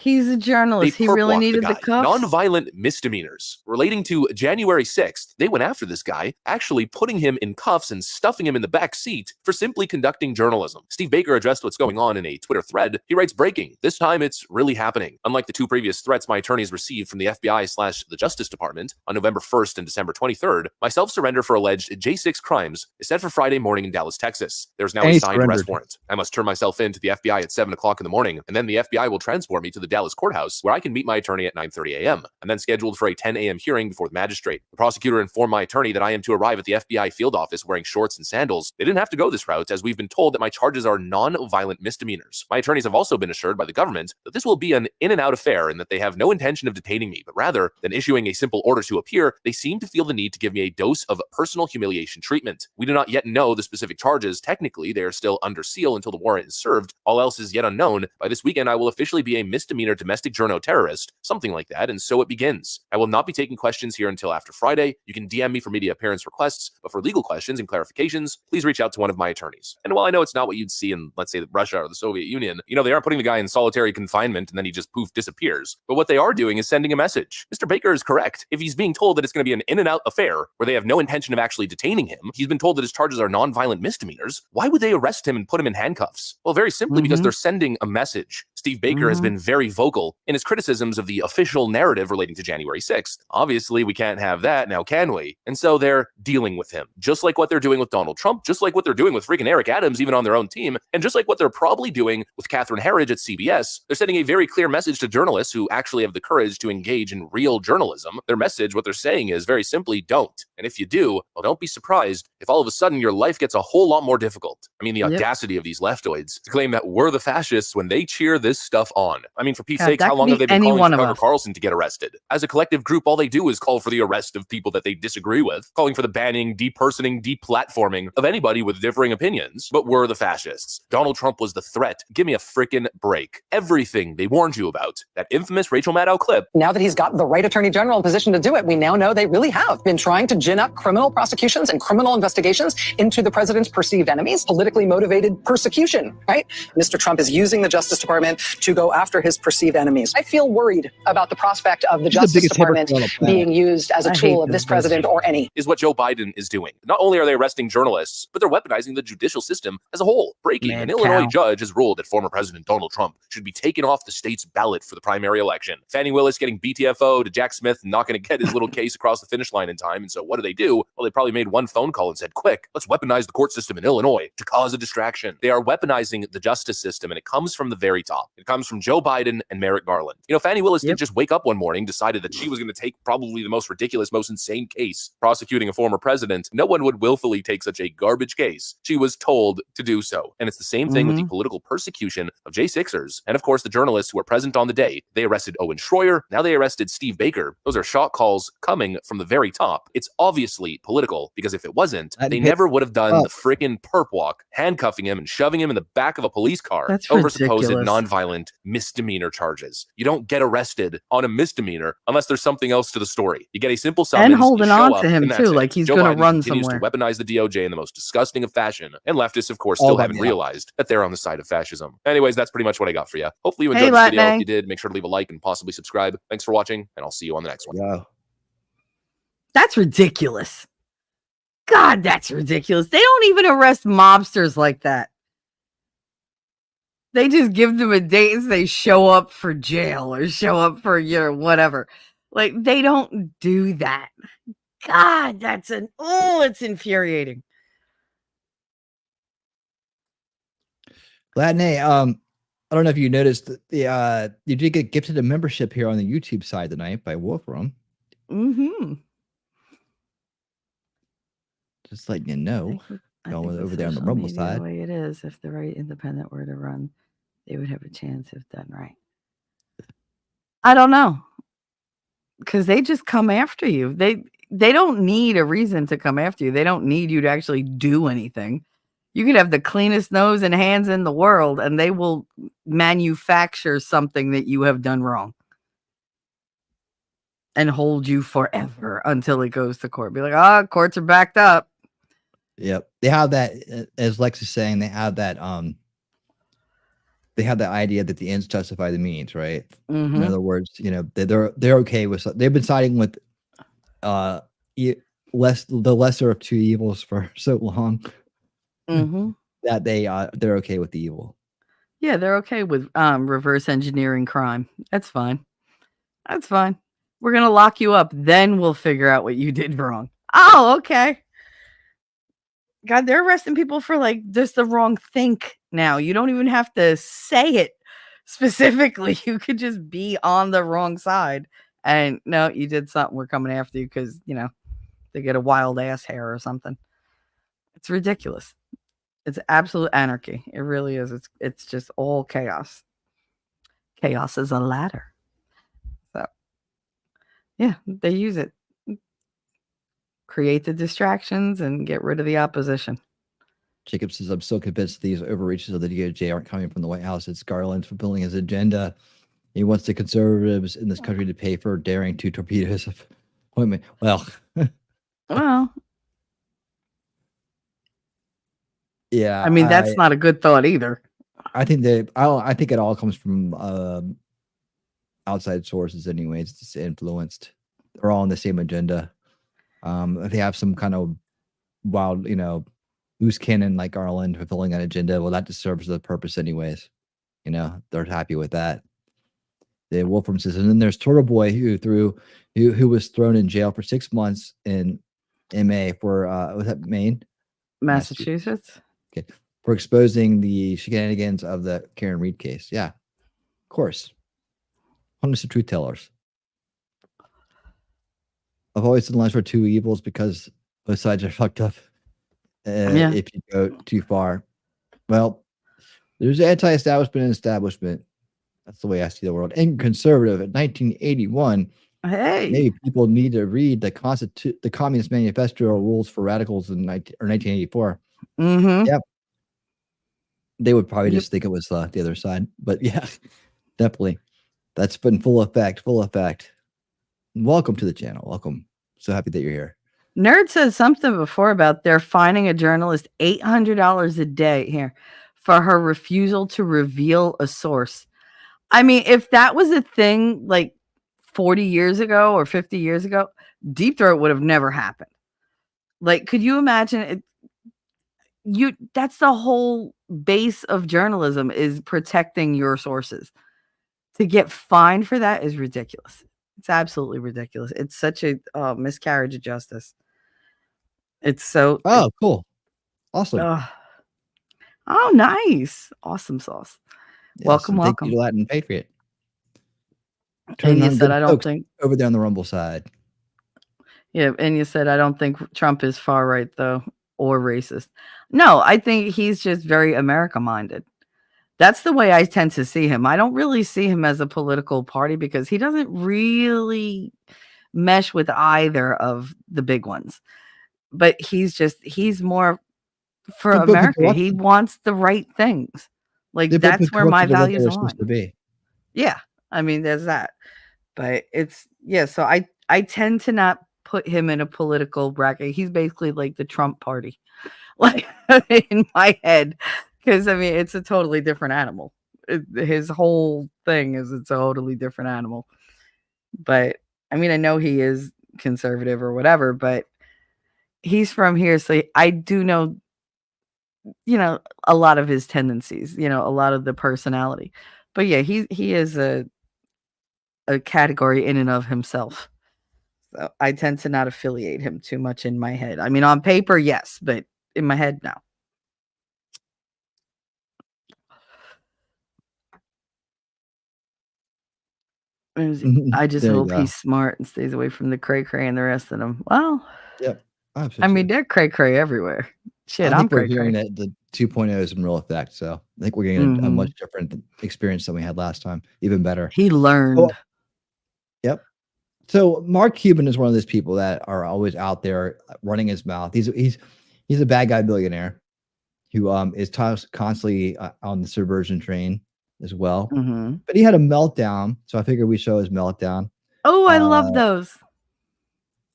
He's a journalist. He really needed the cuffs. Non-violent misdemeanors relating to January 6th. They went after this guy, actually putting him in cuffs and stuffing him in the back seat for simply conducting journalism. Steve Baker addressed what's going on in a Twitter thread. He writes, breaking: this time it's really happening. Unlike the two previous threats my attorneys received from the FBI/the Justice Department on November 1st and December 23rd, my self-surrender for alleged J6 crimes is set for Friday morning in Dallas, Texas. There's now a signed arrest warrant. I must turn myself in to the FBI at 7 o'clock in the morning, and then the FBI will transport me to the Dallas courthouse where I can meet my attorney at 9:30 a.m. I'm then scheduled for a 10 a.m. hearing before the magistrate. The prosecutor informed my attorney that I am to arrive at the FBI field office wearing shorts and sandals. They didn't have to go this route, as we've been told that my charges are non-violent misdemeanors. My attorneys have also been assured by the government that this will be an in and out affair and that they have no intention of detaining me, but rather than issuing a simple order to appear, they seem to feel the need to give me a dose of personal humiliation treatment. We do not yet know the specific charges. Technically, they are still under seal until the warrant is served. All else is yet unknown. By this weekend, I will officially be a misdemeanor misdemeanor domestic journo terrorist, something like that, and so it begins. I will not be taking questions here until after Friday. You can DM me for media appearance requests, but for legal questions and clarifications, please reach out to one of my attorneys. And while I know it's not what you'd see in, let's say, Russia or the Soviet Union, you know, they aren't putting the guy in solitary confinement and then he just poof disappears. But what they are doing is sending a message. Mr. Baker is correct. If he's being told that it's going to be an in and out affair where they have no intention of actually detaining him, he's been told that his charges are non-violent misdemeanors, why would they arrest him and put him in handcuffs? Well, very simply because they're sending a message. Steve Baker has been very vocal in his criticisms of the official narrative relating to January 6th. Obviously, we can't have that now, can we? And so they're dealing with him, just like what they're doing with Donald Trump, just like what they're doing with freaking Eric Adams, even on their own team, and just like what they're probably doing with Catherine Herridge at CBS. They're sending a very clear message to journalists who actually have the courage to engage in real journalism. Their message, what they're saying is very simply, don't. And if you do, well, don't be surprised if all of a sudden your life gets a whole lot more difficult. I mean, the audacity of these leftoids to claim that we're the fascists when they cheer this stuff on. I mean, for Pete's sakes, how long have they been calling for Tucker Carlson to get arrested? As a collective group, all they do is call for the arrest of people that they disagree with, calling for the banning, depersoning, deplatforming of anybody with differing opinions. But we're the fascists. Donald Trump was the threat. Give me a frickin' break. Everything they warned you about, that infamous Rachel Maddow clip. Now that he's got the right attorney general in position to do it, we now know they really have been trying to gin up criminal prosecutions and criminal investigations into the president's perceived enemies, politically motivated persecution, right? Mr. Trump is using the Justice Department to go after his perceived enemies. I feel worried about the prospect of the Justice Department being used as a tool of this president or any. Is what Joe Biden is doing. Not only are they arresting journalists, but they're weaponizing the judicial system as a whole. Breaking, an Illinois judge has ruled that former President Donald Trump should be taken off the state's ballot for the primary election. Fannie Willis getting BTFO'd, Jack Smith not going to get his little case across the finish line in time. And so what do? Well, they probably made one phone call and said, quick, let's weaponize the court system in Illinois to cause a distraction. They are weaponizing the justice system, and it comes from the very top. It comes from Joe Biden and Merrick Garland. You know, Fannie Willis didn't just wake up one morning, decided that she was going to take probably the most ridiculous, most insane case prosecuting a former president. No one would willfully take such a garbage case. She was told to do so. And it's the same thing with the political persecution of J6ers. And of course, the journalists who were present on the day. They arrested Owen Schroyer. Now they arrested Steve Baker. Those are shot calls coming from the very top. It's obviously political, because if it wasn't, they never would have done the frickin' perp walk, handcuffing him and shoving him in the back of a police car over supposed nonviolent misdemeanor charges. You don't get arrested on a misdemeanor unless there's something else to the story. You get a simple summons, and holding you show on up, to him and that's too, it. like he's Joe going to Biden run continues somewhere. to weaponize the DOJ in the most disgusting of fashion, and leftists, of course, still haven't realized that they're on the side of fascism. Anyways, that's pretty much what I got for you. Hopefully you enjoyed this video. If you did, make sure to leave a like and possibly subscribe. Thanks for watching, and I'll see you on the next one. That's ridiculous. God, that's ridiculous. They don't even arrest mobsters like that. They just give them a date and they show up for jail or show up for, you know, whatever. Like, they don't do that. God, it's infuriating. Latney, I don't know if you noticed that you did get gifted a membership here on the YouTube side tonight by Wolfram. Just letting you know. Going over there on the Rumble side. The way it is, if the right independent were to run, they would have a chance if done right. I don't know, because they just come after you. They don't need a reason to come after you. They don't need you to actually do anything. You could have the cleanest nose and hands in the world, and they will manufacture something that you have done wrong and hold you forever until it goes to court. Be like, courts are backed up. Yep. They have that, as Lex is saying, they have that idea that the ends justify the means, right? In other words, you know, they're okay with, they've been siding with the lesser of two evils for so long that they're okay with the evil. Yeah, they're okay with reverse engineering crime. That's fine. That's fine. We're gonna lock you up, then we'll figure out what you did wrong. Oh, okay. God, they're arresting people for like just the wrong think now. You don't even have to say it specifically. You could just be on the wrong side. And no, you did something. We're coming after you because, you know, they get a wild ass hair or something. It's ridiculous. It's absolute anarchy. It really is. It's just all chaos. Chaos is a ladder. So, yeah, they use it. Create the distractions and get rid of the opposition. Jacob says, I'm still convinced these overreaches of the DOJ aren't coming from the White House. It's Garland fulfilling his agenda. He wants the conservatives in this country to pay for daring to torpedo his appointment. Well, well, yeah. I mean, that's not a good thought either. I think I think it all comes from outside sources, anyways. It's influenced. They're all on the same agenda. If they have some kind of wild, loose cannon like Garland fulfilling that agenda, well, that just serves the purpose, anyways. They're happy with that. The Wolfram system. And then there's Turtle Boy who was thrown in jail for 6 months in MA for was that Maine? Massachusetts. Okay. For exposing the shenanigans of the Karen Reed case. Yeah. Of course. Hundreds of truth tellers. I've always said lines for two evils because both sides are fucked up. If you go too far. Well, there's anti-establishment and establishment. That's the way I see the world. And conservative at 1981. Hey, maybe people need to read the Communist Manifesto Rules for Radicals in 1984. Mm-hmm. Yep. They would probably just think it was the other side, but yeah, definitely. That's been full effect. Welcome to the channel. Welcome. So happy that you're here. Nerd said something before about they're fining a journalist $800 a day here for her refusal to reveal a source. I mean, if that was a thing like 40 years ago or 50 years ago, Deep Throat would have never happened. Like, could you imagine it? That's the whole base of journalism, is protecting your sources. To get fined for that is ridiculous. It's absolutely ridiculous. It's such a miscarriage of justice. It's so cool. Awesome. Oh, nice. Awesome sauce. Yes, welcome. Thank you to Latin Patriot. And you said I don't think over there on the Rumble side. Yeah, and you said I don't think Trump is far right though, or racist. No, I think he's just very America minded. That's the way I tend to see him. I don't really see him as a political party because he doesn't really mesh with either of the big ones. But he's more for America. He wants the right things. Like that's where my values align. Yeah, I mean, there's that. But so I tend to not put him in a political bracket. He's basically like the Trump party, like in my head. Because, I mean, it's a totally different animal. His whole thing is a totally different animal. But, I mean, I know he is conservative or whatever, but he's from here. So I do know, a lot of his tendencies, a lot of the personality. But, yeah, he is a category in and of himself. So I tend to not affiliate him too much in my head. I mean, on paper, yes, but in my head, no. I just hope he's smart and stays away from the cray-cray and the rest of them. Well, yep. I mean, they're cray-cray everywhere. Shit, I'm cray-cray. We're hearing that the 2.0 is in real effect, so I think we're getting a much different experience than we had last time. Even better. He learned. Yep. So Mark Cuban is one of those people that are always out there running his mouth. He's a bad guy billionaire who is constantly on the subversion train as well. But he had a meltdown, so I figured we show his meltdown. Oh, I love those.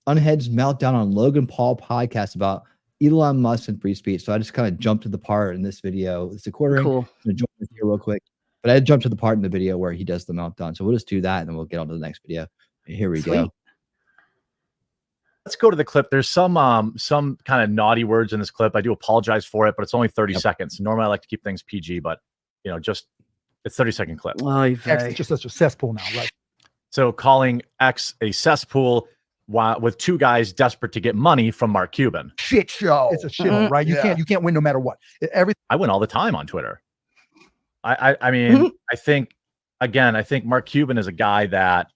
Unhedged meltdown on Logan Paul podcast about Elon Musk and free speech. So I just kind of jumped to the part in this video. It's a quartering. Cool. I'm gonna jump in here real quick, but I jumped to the part in the video where he does the meltdown. So we'll just do that, and then we'll get on to the next video. Here we go. Let's go to the clip. There's some kind of naughty words in this clip. I do apologize for it, but it's only 30 seconds. Normally I like to keep things PG, but just it's 30-second clip. X is just such a cesspool now, right? So calling X a cesspool with two guys desperate to get money from Mark Cuban. Shit show. It's a shit, right? You can't win no matter what. I win all the time on Twitter. I mean, I think Mark Cuban is a guy that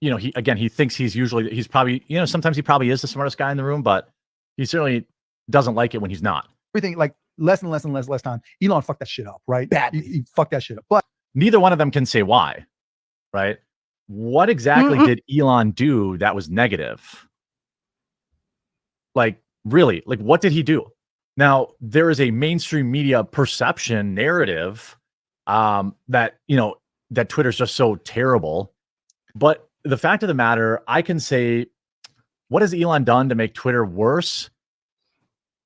he thinks he's probably, sometimes he probably is the smartest guy in the room, but he certainly doesn't like it when he's not. Everything like less and less time. Elon fucked that shit up, right? Badly. He fucked that shit up. But neither one of them can say why, right? What exactly did Elon do that was negative? Like, really? Like, what did he do? Now, there is a mainstream media perception narrative that that Twitter's just so terrible. But the fact of the matter, I can say, what has Elon done to make Twitter worse?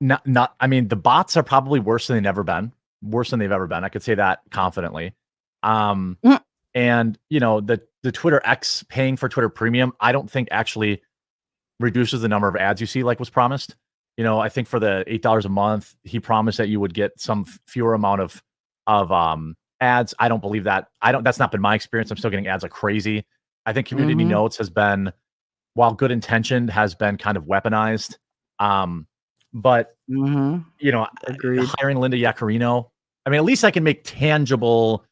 Not. I mean, the bots are probably worse than they've ever been. Worse than they've ever been. I could say that confidently. And the Twitter X paying for Twitter Premium, I don't think actually reduces the number of ads you see like was promised. I think for the $8 a month, he promised that you would get some fewer amount of ads. I don't believe that. That's not been my experience. I'm still getting ads like crazy. I think community notes has been, while good intentioned, has been kind of weaponized. But hiring Linda Yaccarino, I mean, at least I can make tangible,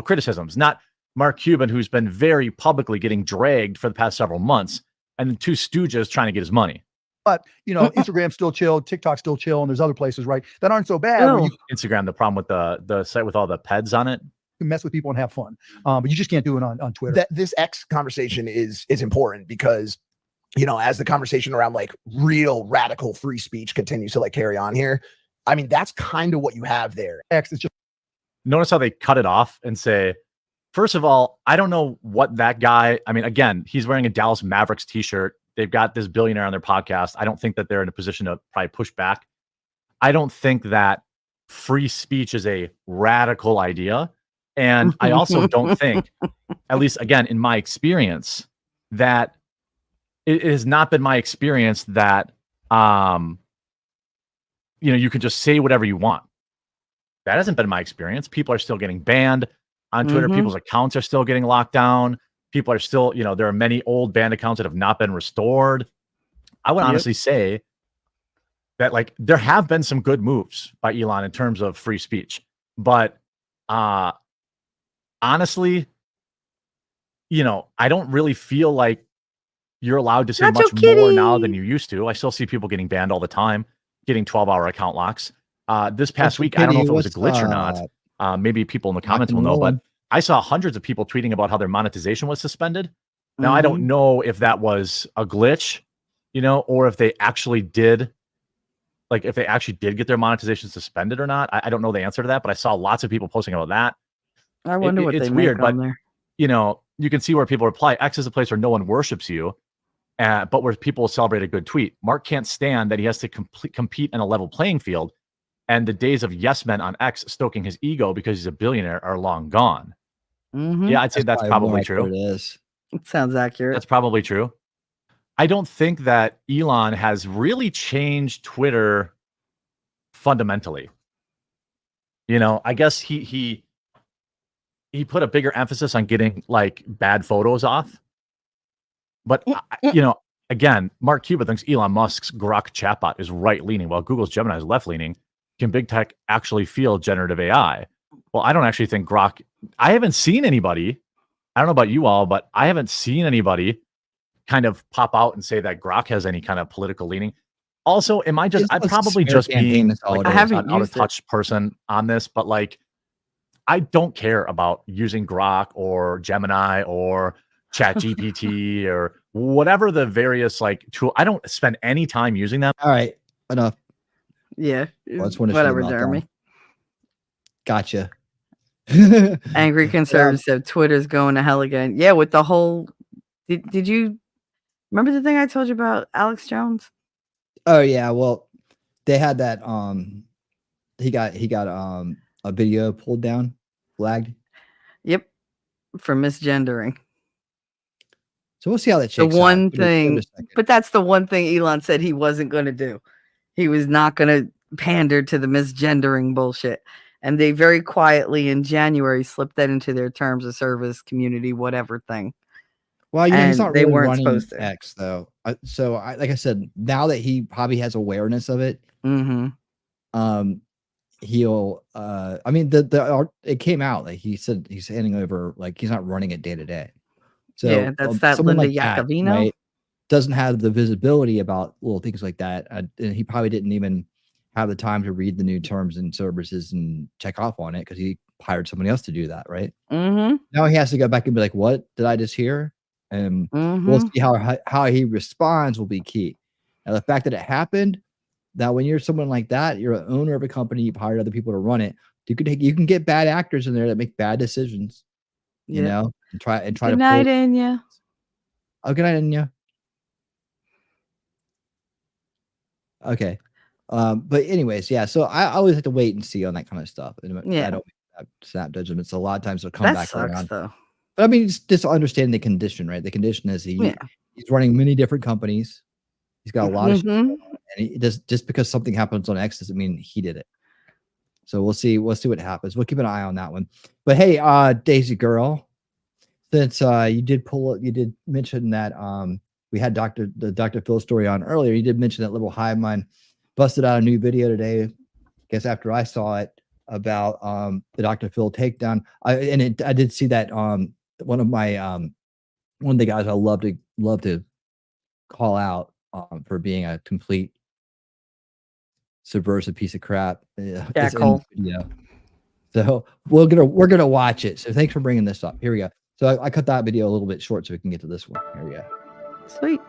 criticisms, not Mark Cuban, who's been very publicly getting dragged for the past several months, and the two stooges trying to get his money. But Instagram's still chill, TikTok's still chill, and there's other places, right, that aren't so bad. Where you Instagram, the problem with the site with all the peds on it, can mess with people and have fun, but you just can't do it on Twitter. This X conversation is important because, as the conversation around like real radical free speech continues to like carry on here, I mean, that's kind of what you have there. X is just. Notice how they cut it off and say, first of all, I don't know what that guy, I mean, again, he's wearing a Dallas Mavericks t-shirt. They've got this billionaire on their podcast. I don't think that they're in a position to probably push back. I don't think that free speech is a radical idea. And I also don't think, at least again, in my experience, that it has not been my experience that, you can just say whatever you want. That hasn't been my experience. People are still getting banned on Twitter. People's accounts are still getting locked down. People are still, there are many old banned accounts that have not been restored. I would honestly say that like there have been some good moves by Elon in terms of free speech, but honestly, I don't really feel like you're allowed to say much more now than you used to. I still see people getting banned all the time, getting 12-hour account locks. This past week, I don't know if it was a glitch or not. Maybe people in the comments will know, but I saw hundreds of people tweeting about how their monetization was suspended. Now, I don't know if that was a glitch, or if they actually did, get their monetization suspended or not. I don't know the answer to that, but I saw lots of people posting about that. I wonder what it's they weird, make on but there. You can see where people reply. X is a place where no one worships you, but where people celebrate a good tweet. Mark can't stand that he has to compete in a level playing field. And the days of yes men on X stoking his ego because he's a billionaire are long gone. Yeah, I'd say that's probably true. It is. It sounds accurate. That's probably true. I don't think that Elon has really changed Twitter fundamentally. I guess he put a bigger emphasis on getting like bad photos off. But again, Mark Cuban thinks Elon Musk's Grok chatbot is right-leaning, while Google's Gemini is left-leaning. Can big tech actually feel generative AI? Well, I don't actually think Grok. I haven't seen anybody. I don't know about you all, but I haven't seen anybody kind of pop out and say that Grok has any kind of political leaning. Also, I'm probably just being like an out of touch person on this, but like, I don't care about using Grok or Gemini or ChatGPT or whatever the various like tool. I don't spend any time using them. All right, enough. Yeah, whatever, Jeremy. Gotcha. Angry conservatives said Twitter's going to hell again. Yeah, with the whole. Did you remember the thing I told you about Alex Jones? Oh yeah, well, they had that. He got a video pulled down, flagged. Yep, for misgendering. So we'll see how that shakes out. The one thing, but that's the one thing Elon said he wasn't going to do. He was not going to pander to the misgendering bullshit. And they very quietly in January slipped that into their terms of service, community, whatever thing. Well, yeah, he's not they really weren't running supposed to. X though. Like I said, now that he probably has awareness of it, he'll. I mean, it came out like he said he's handing over, like he's not running it day to day. So yeah, that's that Linda Yaccarino. Right, doesn't have the visibility about little things like that, and he probably didn't even have the time to read the new terms and services and check off on it because he hired somebody else to do that, right? Now he has to go back and be like, "What did I just hear?" And we'll see how he responds will be key. Now, the fact that it happened, that when you're someone like that, you're an owner of a company, you've hired other people to run it. You can get bad actors in there that make bad decisions. You Yeah. know, and try Good to night, pull. Anya. Oh, good night, Anya. Okay. But anyways, yeah. So I always have to wait and see on that kind of stuff. And Yeah. I don't snap judgments. A lot of times they'll come That back sucks, around. though. But I mean, it's just understanding the condition, right? The condition is he's running many different companies. He's got a lot of shit going on, and he just because something happens on X doesn't mean he did it. So we'll see what happens. We'll keep an eye on that one. But hey, Daisy girl, since you did mention that we had the Dr. Phil story on earlier. You did mention that Liberal Hive Mind busted out a new video today. I guess after I saw it about the Dr. Phil takedown. I did see that one of the guys I love to call out for being a complete subversive piece of crap. Yeah, is in Cole. the video. So we're gonna watch it. So thanks for bringing this up. Here we go. So I cut that video a little bit short so we can get to this one. Here we go. Sweet.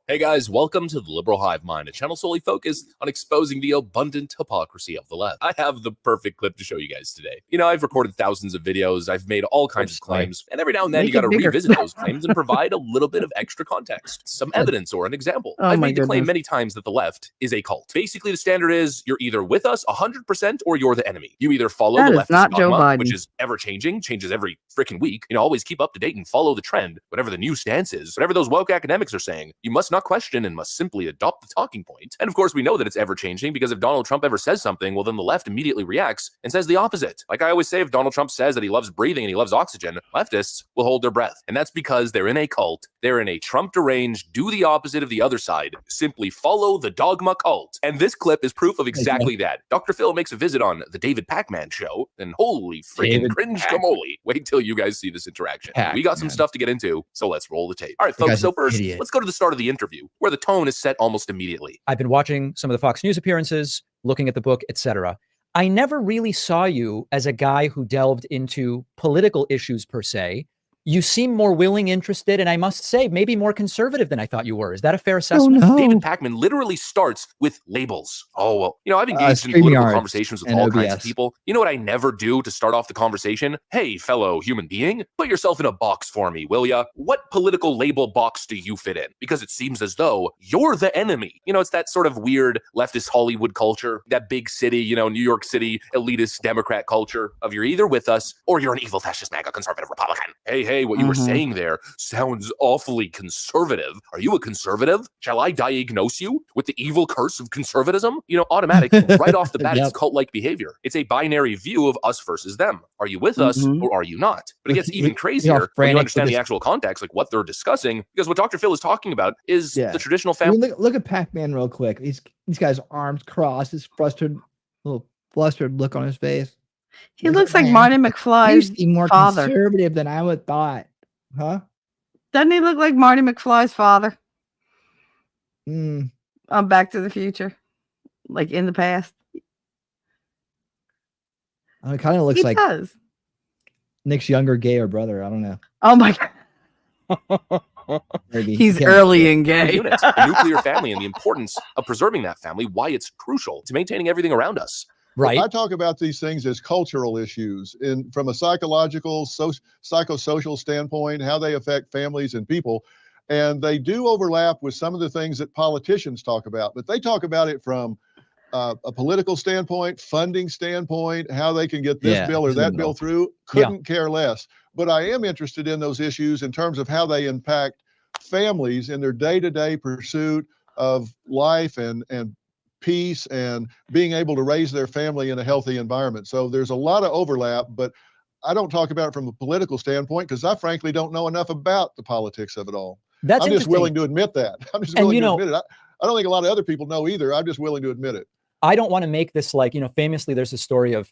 Hey guys, welcome to the Liberal Hive Mind, a channel solely focused on exposing the abundant hypocrisy of the left. I have the perfect clip to show you guys today. You know, I've recorded thousands of videos, I've made all kinds of claims, and every now and then Make you it got to bigger. revisit those claims and provide a little bit of extra context, some evidence or an example. Oh I've my made the claim goodness. many times that the left is a cult. Basically, the standard is you're either with us 100% or you're the enemy. You either follow That the is leftist not Joe dogma, Biden. which is ever changing, changes every freaking week. You know, always keep up to date and follow the trend, whatever the new stance is, whatever those woke academics are saying. You must not question and must simply adopt the talking point. And of course, we know that it's ever changing because if Donald Trump ever says something, well, then the left immediately reacts and says the opposite. Like I always say, if Donald Trump says that he loves breathing and he loves oxygen, leftists will hold their breath. And that's because they're in a cult. They're in a Trump deranged, do the opposite of the other side. Simply follow the dogma cult. And this clip is proof of exactly that. Dr. Phil makes a visit on the David Pac-Man show, and holy freaking David cringe Pac- camoli. Wait till you guys see this interaction. We got some Pac-Man. stuff to get into, so let's roll the tape. All right, That folks, guy's so an first, idiot. let's go to the start of the interview, where the tone is set almost immediately. I've been watching some of the Fox News appearances, looking at the book, etc. I never really saw you as a guy who delved into political issues per se. You seem more willing, interested, and I must say, maybe more conservative than I thought you were. Is that a fair assessment? David Pac-Man literally starts with labels. Oh, well, you know, I've engaged in StreamYard political conversations with and all kinds of OBS. people. You know what I never do to start off the conversation? Hey, fellow human being, put yourself in a box for me, will ya? What political label box do you fit in? Because it seems as though you're the enemy. You know, it's that sort of weird leftist Hollywood culture, that big city, you know, New York City elitist Democrat culture of you're either with us or you're an evil fascist MAGA conservative Republican. Hey, what you were saying there sounds awfully conservative. Are you a conservative? Shall I diagnose you with the evil curse of conservatism? You know, automatic, right off the bat, Yep. it's cult-like behavior. It's a binary view of us versus them. Are you with us or are you not? But it gets Look, even you know, crazier when frantic you with understand the this- actual context, like what they're discussing, because what Dr. Phil is talking about is the traditional I family. mean, look at Pac-Man real quick. These guy's arms crossed, his little flustered look on his face. He looks like Marty You McFly's seem more father. conservative than I would thought, huh? Doesn't he look like Marty McFly's father? Mm. On Back to the Future, like in the past. It kind of looks He like does. Nick's younger gayer brother. I don't know. Oh my god. Maybe. He's Yeah. early and gay. Units, the nuclear family, and the importance of preserving that family, why it's crucial to maintaining everything around us. Right. I talk about these things as cultural issues from a psychological, psychosocial standpoint, how they affect families and people. And they do overlap with some of the things that politicians talk about, but they talk about it from a political standpoint, funding standpoint, how they can get this bill or that bill through, couldn't care less. But I am interested in those issues in terms of how they impact families in their day-to-day pursuit of life and peace and being able to raise their family in a healthy environment. So there's a lot of overlap, but I don't talk about it from a political standpoint because I frankly don't know enough about the politics of it all. That's I'm just interesting. willing to admit that. I'm just And willing you to know- admit it. I don't think a lot of other people know either. I'm just willing to admit it. I don't want to make this like, you know, famously there's a story of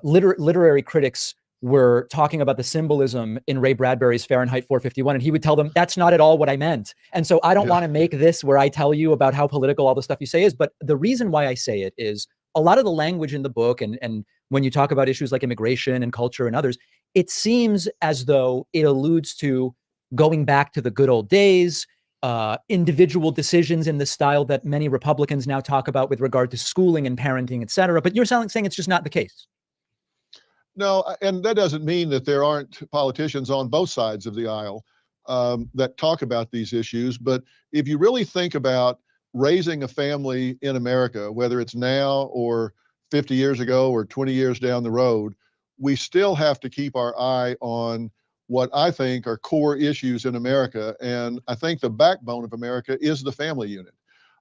literary critics were talking about the symbolism in Ray Bradbury's Fahrenheit 451, and he would tell them, that's not at all what I meant. And so I don't want to make this where I tell you about how political all the stuff you say is, but the reason why I say it is a lot of the language in the book, and when you talk about issues like immigration and culture and others, it seems as though it alludes to going back to the good old days, individual decisions in the style that many Republicans now talk about with regard to schooling and parenting, et cetera. But you're saying it's just not the case. No, and that doesn't mean that there aren't politicians on both sides of the aisle that talk about these issues. But if you really think about raising a family in America, whether it's now or 50 years ago or 20 years down the road, we still have to keep our eye on what I think are core issues in America. And I think the backbone of America is the family unit.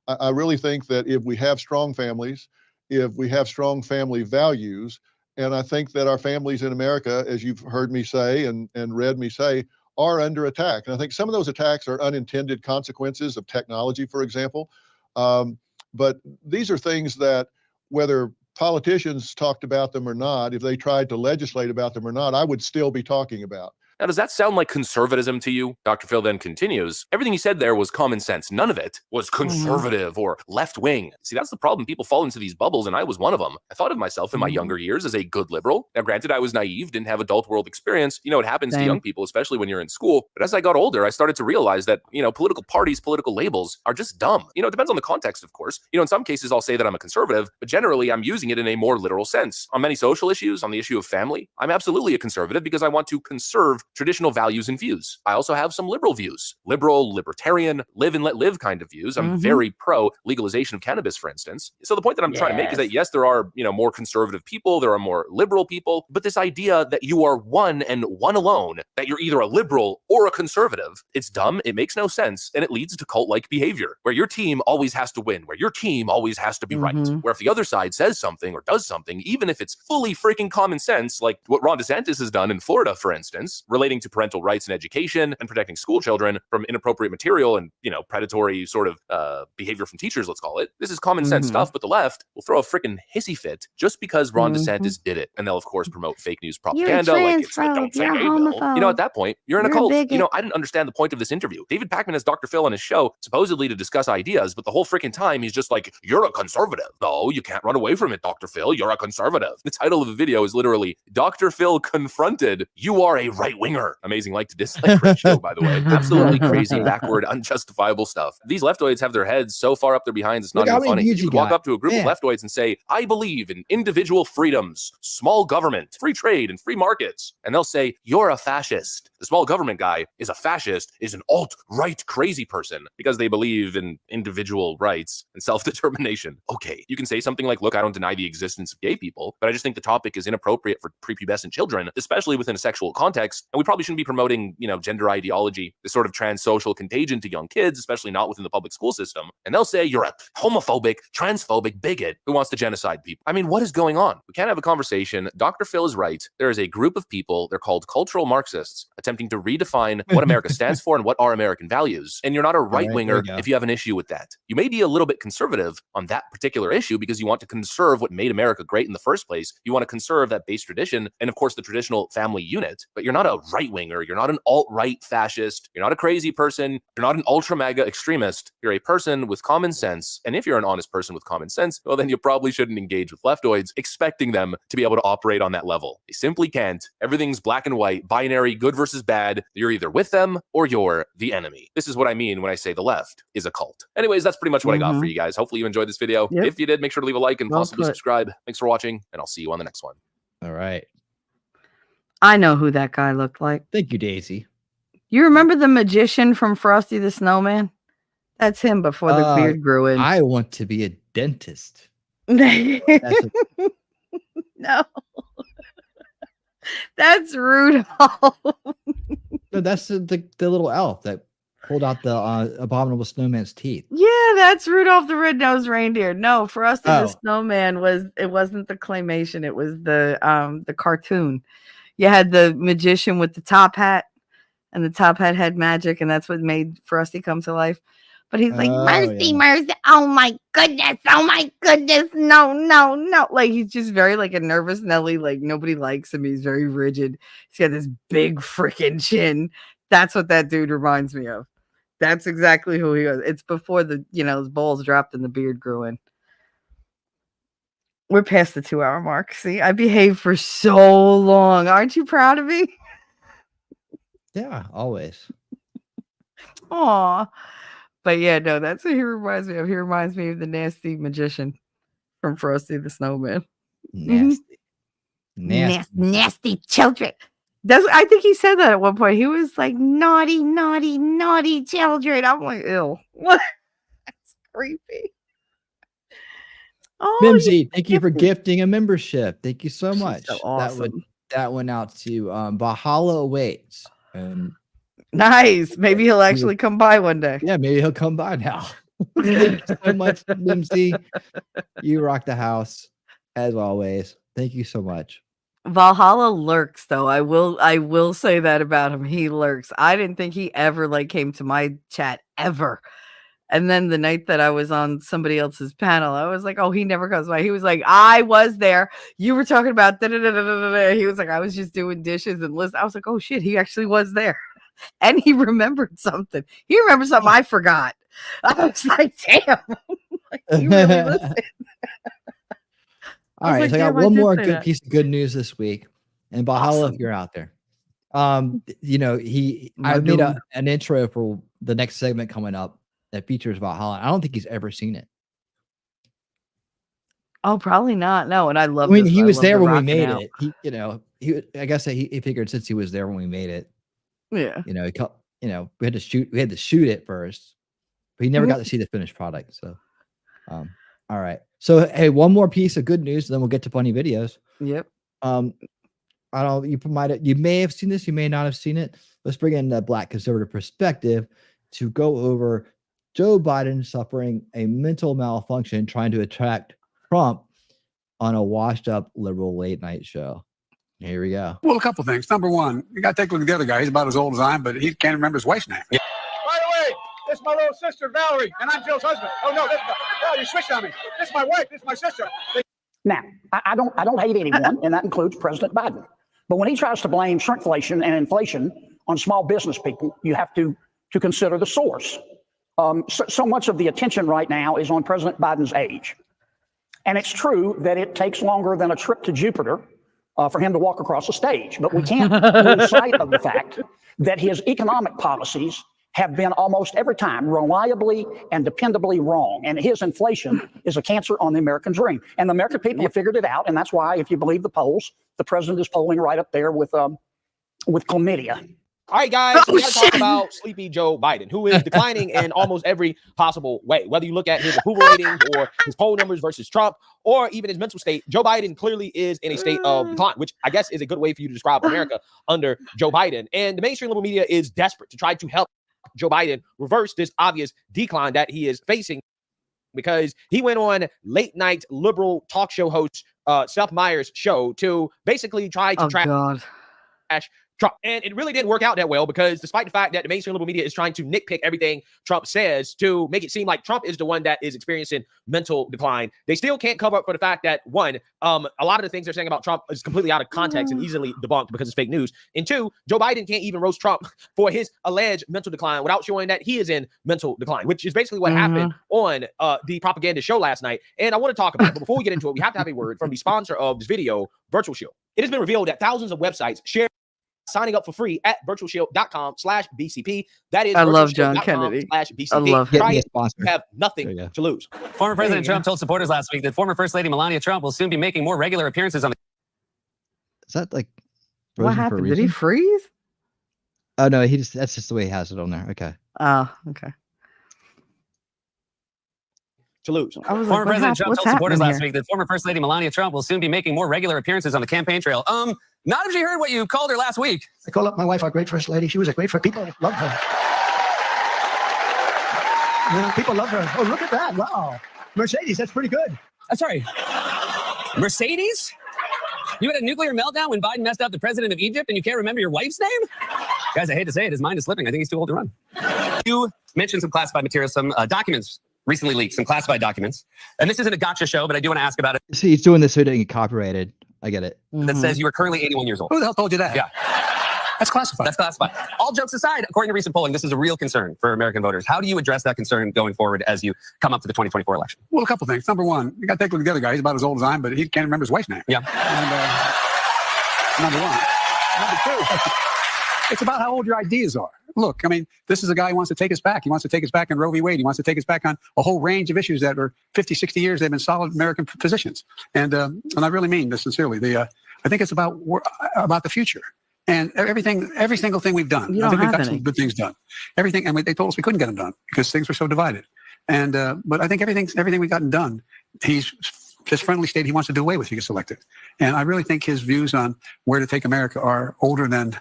I really think that if we have strong families, if we have strong family values, and I think that our families in America, as you've heard me say and read me say, are under attack. And I think some of those attacks are unintended consequences of technology, for example. But these are things that, whether politicians talked about them or not, if they tried to legislate about them or not, I would still be talking about. Now, does that sound like conservatism to you? Dr. Phil then continues. Everything he said there was common sense. None of it was conservative or left-wing. See, that's the problem. People fall into these bubbles, and I was one of them. I thought of myself in my younger years as a good liberal. Now, granted, I was naive, didn't have adult world experience. You know, it happens to young people, especially when you're in school. But as I got older, I started to realize that, you know, political parties, political labels are just dumb. You know, it depends on the context, of course. You know, in some cases, I'll say that I'm a conservative, but generally, I'm using it in a more literal sense. On many social issues, on the issue of family, I'm absolutely a conservative because I want to conserve traditional values and views. I also have some liberal views, liberal, libertarian, live and let live kind of views. I'm very pro legalization of cannabis, for instance. So the point that I'm trying to make is that yes, there are, you know, more conservative people, there are more liberal people, but this idea that you are one and one alone, that you're either a liberal or a conservative, it's dumb, it makes no sense, and it leads to cult-like behavior, where your team always has to win, where your team always has to be right, where if the other side says something or does something, even if it's fully freaking common sense, like what Ron DeSantis has done in Florida, for instance, relating to parental rights and education and protecting school children from inappropriate material and, you know, predatory sort of behavior from teachers, let's call it. This is common sense stuff, but the left will throw a freaking hissy fit just because Ron DeSantis did it. And they'll, of course, promote fake news propaganda like it's the don't say gay bill. You know, at that point, you're in a cult. You know, I didn't understand the point of this interview. David Pakman has Dr. Phil on his show, supposedly to discuss ideas, but the whole freaking time he's just like, you're a conservative. No, you can't run away from it, Dr. Phil. You're a conservative. The title of the video is literally Dr. Phil confronted, you are a right-winger. Amazing like to dislike ratio, by the way. Absolutely crazy, backward, unjustifiable stuff. These leftoids have their heads so far up their behinds, it's not even funny. You could walk up to a group of leftoids and say, I believe in individual freedoms, small government, free trade, and free markets. And they'll say, you're a fascist. The small government guy is a fascist, is an alt-right crazy person because they believe in individual rights and self-determination. Okay, you can say something like, look, I don't deny the existence of gay people, but I just think the topic is inappropriate for prepubescent children, especially within a sexual context. And we probably shouldn't be promoting, you know, gender ideology, this sort of trans-social contagion to young kids, especially not within the public school system. And they'll say you're a homophobic, transphobic bigot who wants to genocide people. I mean, what is going on? We can't have a conversation. Dr. Phil is right. There is a group of people, they're called cultural Marxists, attempting to redefine what America stands for and what are American values. And you're not a right-winger if you have an issue with that. You may be a little bit conservative on that particular issue because you want to conserve what made America great in the first place. You want to conserve that base tradition and, of course, the traditional family unit. But you're not a right-winger. You're not an alt-right fascist. You're not a crazy person. You're not an ultra-MAGA extremist. You're a person with common sense. And if you're an honest person with common sense, well, then you probably shouldn't engage with leftoids, expecting them to be able to operate on that level. They simply can't. Everything's black and white, binary, good versus bad. You're either with them or you're the enemy. This is what I mean when I say the left is a cult. Anyways, that's pretty much what I got for you guys. Hopefully you enjoyed this video. If you did, make sure to leave a like and possibly subscribe. Thanks for watching, and I'll see you on the next one. All right. I know who that guy looked like. Thank you, Daisy. You remember the magician from Frosty the Snowman? That's him before the beard grew in. I want to be a dentist. No. That's Rudolph. No, that's the little elf that pulled out the abominable snowman's teeth. Yeah, that's Rudolph the Red-Nosed Reindeer. No, Frosty the Snowman wasn't the claymation, it was the cartoon. You had the magician with the top hat, and the top hat had magic, and that's what made Frosty come to life. But he's like, mercy, mercy. Oh my goodness. No. Like, he's just very like a nervous Nelly. Like, nobody likes him. He's very rigid. He's got this big freaking chin. That's what that dude reminds me of. That's exactly who he was. It's before his balls dropped and the beard grew in. We're past the 2-hour mark. See, I behaved for so long. Aren't you proud of me? Yeah, always. Aw. But yeah, no, that's what he reminds me of. He reminds me of the nasty magician from Frosty the Snowman. Nasty. Nasty. Nasty children. I think he said that at one point. He was like, naughty, naughty, naughty children. I'm like, ew. That's creepy. Oh, Mimsy, thank you for gifting a membership. Thank you so much. So awesome. That went out to Valhalla Awaits. Nice. Maybe he'll actually come by one day. Yeah, maybe he'll come by now. Thank you so much, Mimsy. You rock the house as always. Thank you so much. Valhalla lurks, though. I will say that about him. He lurks. I didn't think he ever came to my chat ever. And then the night that I was on somebody else's panel, I was like, oh, he never comes by. He was like, I was there. You were talking about da-da-da-da-da-da. He was like, I was just doing dishes and list. I was like, oh shit, he actually was there. And he remembered something. He remembered something I forgot. I was like, damn. Like, he really listened. All right, so I got one more good piece of good news this week. And Valhalla, if you're out there. I made an intro for the next segment coming up that features Valhalla. I don't think he's ever seen it. Oh, probably not. No, and I love. I mean, he was there when we made it. I guess that he figured since he was there when we made it. Yeah. We had to shoot it first, but he never got to see the finished product. So, all right. So, hey, one more piece of good news, and then we'll get to funny videos. Yep. I don't. You may have seen this. You may not have seen it. Let's bring in the Black conservative perspective to go over Joe Biden suffering a mental malfunction trying to attract Trump on a washed-up liberal late-night show. Here we go. Well, a couple things. Number one, you got to take a look at the other guy. He's about as old as I am, but he can't remember his wife's name. By the way, this is my little sister, Valerie, and I'm Joe's husband. Oh, no, you switched on me. This is my wife. This is my sister. Now, I don't hate anyone, and that includes President Biden. But when he tries to blame shrinkflation and inflation on small business people, you have to consider the source. So much of the attention right now is on President Biden's age. And it's true that it takes longer than a trip to Jupiter for him to walk across the stage. But we can't lose sight of the fact that his economic policies have been almost every time reliably and dependably wrong. And his inflation is a cancer on the American dream. And the American people have figured it out. And that's why, if you believe the polls, the president is polling right up there with chlamydia. All right, guys, so we got to talk about sleepy Joe Biden, who is declining in almost every possible way. Whether you look at his approval ratings or his poll numbers versus Trump, or even his mental state, Joe Biden clearly is in a state of decline, which I guess is a good way for you to describe America under Joe Biden. And the mainstream liberal media is desperate to try to help Joe Biden reverse this obvious decline that he is facing, because he went on late night liberal talk show host Seth Meyers' show to basically try to trash Trump. And it really didn't work out that well, because despite the fact that the mainstream liberal media is trying to nitpick everything Trump says to make it seem like Trump is the one that is experiencing mental decline, they still can't cover up for the fact that, one, a lot of the things they're saying about Trump is completely out of context and easily debunked because it's fake news. And two, Joe Biden can't even roast Trump for his alleged mental decline without showing that he is in mental decline, which is basically what happened on the propaganda show last night. And I want to talk about it, but before we get into it, we have to have a word from the sponsor of this video, Virtual Shield. It has been revealed that thousands of websites share signing up for free at virtualshield.com/BCP. That is, I love John Kennedy. /BCP. I love him. Try it. You have nothing to lose. Former President Trump told supporters last week that former First Lady Melania Trump will soon be making more regular appearances on the. Is that like what happened? Did he freeze? Oh no, that's just the way he has it on there. Okay. Oh, okay. To lose. Former President Trump told supporters last week that former First Lady Melania Trump will soon be making more regular appearances on the campaign trail. Not if she heard what you called her last week. I call up my wife our great first lady. She was a great first. People love her. People love her. Oh, look at that. Wow. Mercedes, that's pretty good. I'm sorry. Mercedes? You had a nuclear meltdown when Biden messed up the president of Egypt and you can't remember your wife's name? Guys, I hate to say it, his mind is slipping. I think he's too old to run. You mentioned some classified material, some documents recently leaked, some classified documents. And this isn't a gotcha show, but I do want to ask about it. See, he's doing this so he doesn't get copyrighted. I get it. That says you are currently 81 years old. Who the hell told you that? Yeah. That's classified. That's classified. All jokes aside, according to recent polling, this is a real concern for American voters. How do you address that concern going forward as you come up to the 2024 election? Well, a couple things. Number one, you got to take a look at the other guy. He's about as old as I am, but he can't remember his wife's name. Yeah. And, number one. Number two. It's about how old your ideas are. Look, I mean, this is a guy who wants to take us back. He wants to take us back on Roe v. Wade. He wants to take us back on a whole range of issues that are 50, 60 years. They've been solid American positions. And I really mean this sincerely. I think it's about the future. And every single thing we've done. I think we've got some good things done. Everything, and they told us we couldn't get them done because things were so divided. And but I think everything we've gotten done, he's just friendly stated he wants to do away with if he gets elected. And I really think his views on where to take America are older than.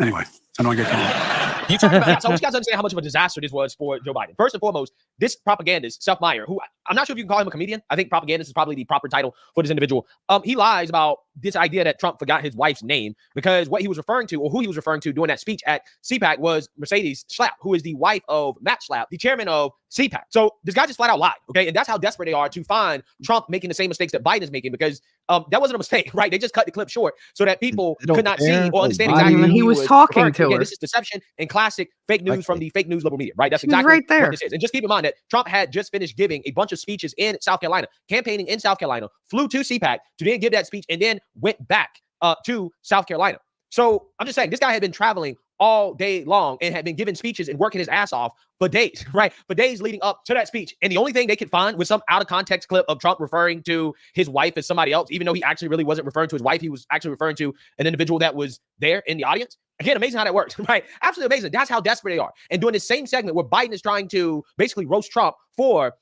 Anyway, I don't want to get going. You talk about, so you guys understand how much of a disaster this was for Joe Biden. First and foremost, this propagandist, Seth Meyer, who I'm not sure if you can call him a comedian. I think propagandist is probably the proper title for this individual. He lies about this idea that Trump forgot his wife's name because what he was referring to, or who he was referring to during that speech at CPAC, was Mercedes Schlapp, who is the wife of Matt Schlapp, the chairman of CPAC. So this guy just flat out lied, okay? And that's how desperate they are to find Trump making the same mistakes that Biden is making, because that wasn't a mistake, right? They just cut the clip short so that people could not see or understand exactly who he was talking to. Again, this is deception and classic fake news from the fake news liberal media, right? That's exactly right there. what this is. And just keep in mind that Trump had just finished giving a bunch of speeches in South Carolina, campaigning in South Carolina, flew to CPAC to then give that speech, and then went back to South Carolina. So I'm just saying, this guy had been traveling all day long and had been giving speeches and working his ass off for days, right? For days leading up to that speech. And the only thing they could find was some out of context clip of Trump referring to his wife as somebody else, even though he actually really wasn't referring to his wife. He was actually referring to an individual that was there in the audience. Again, amazing how that works, right? Absolutely amazing. That's how desperate they are. And during the same segment where Biden is trying to basically roast Trump for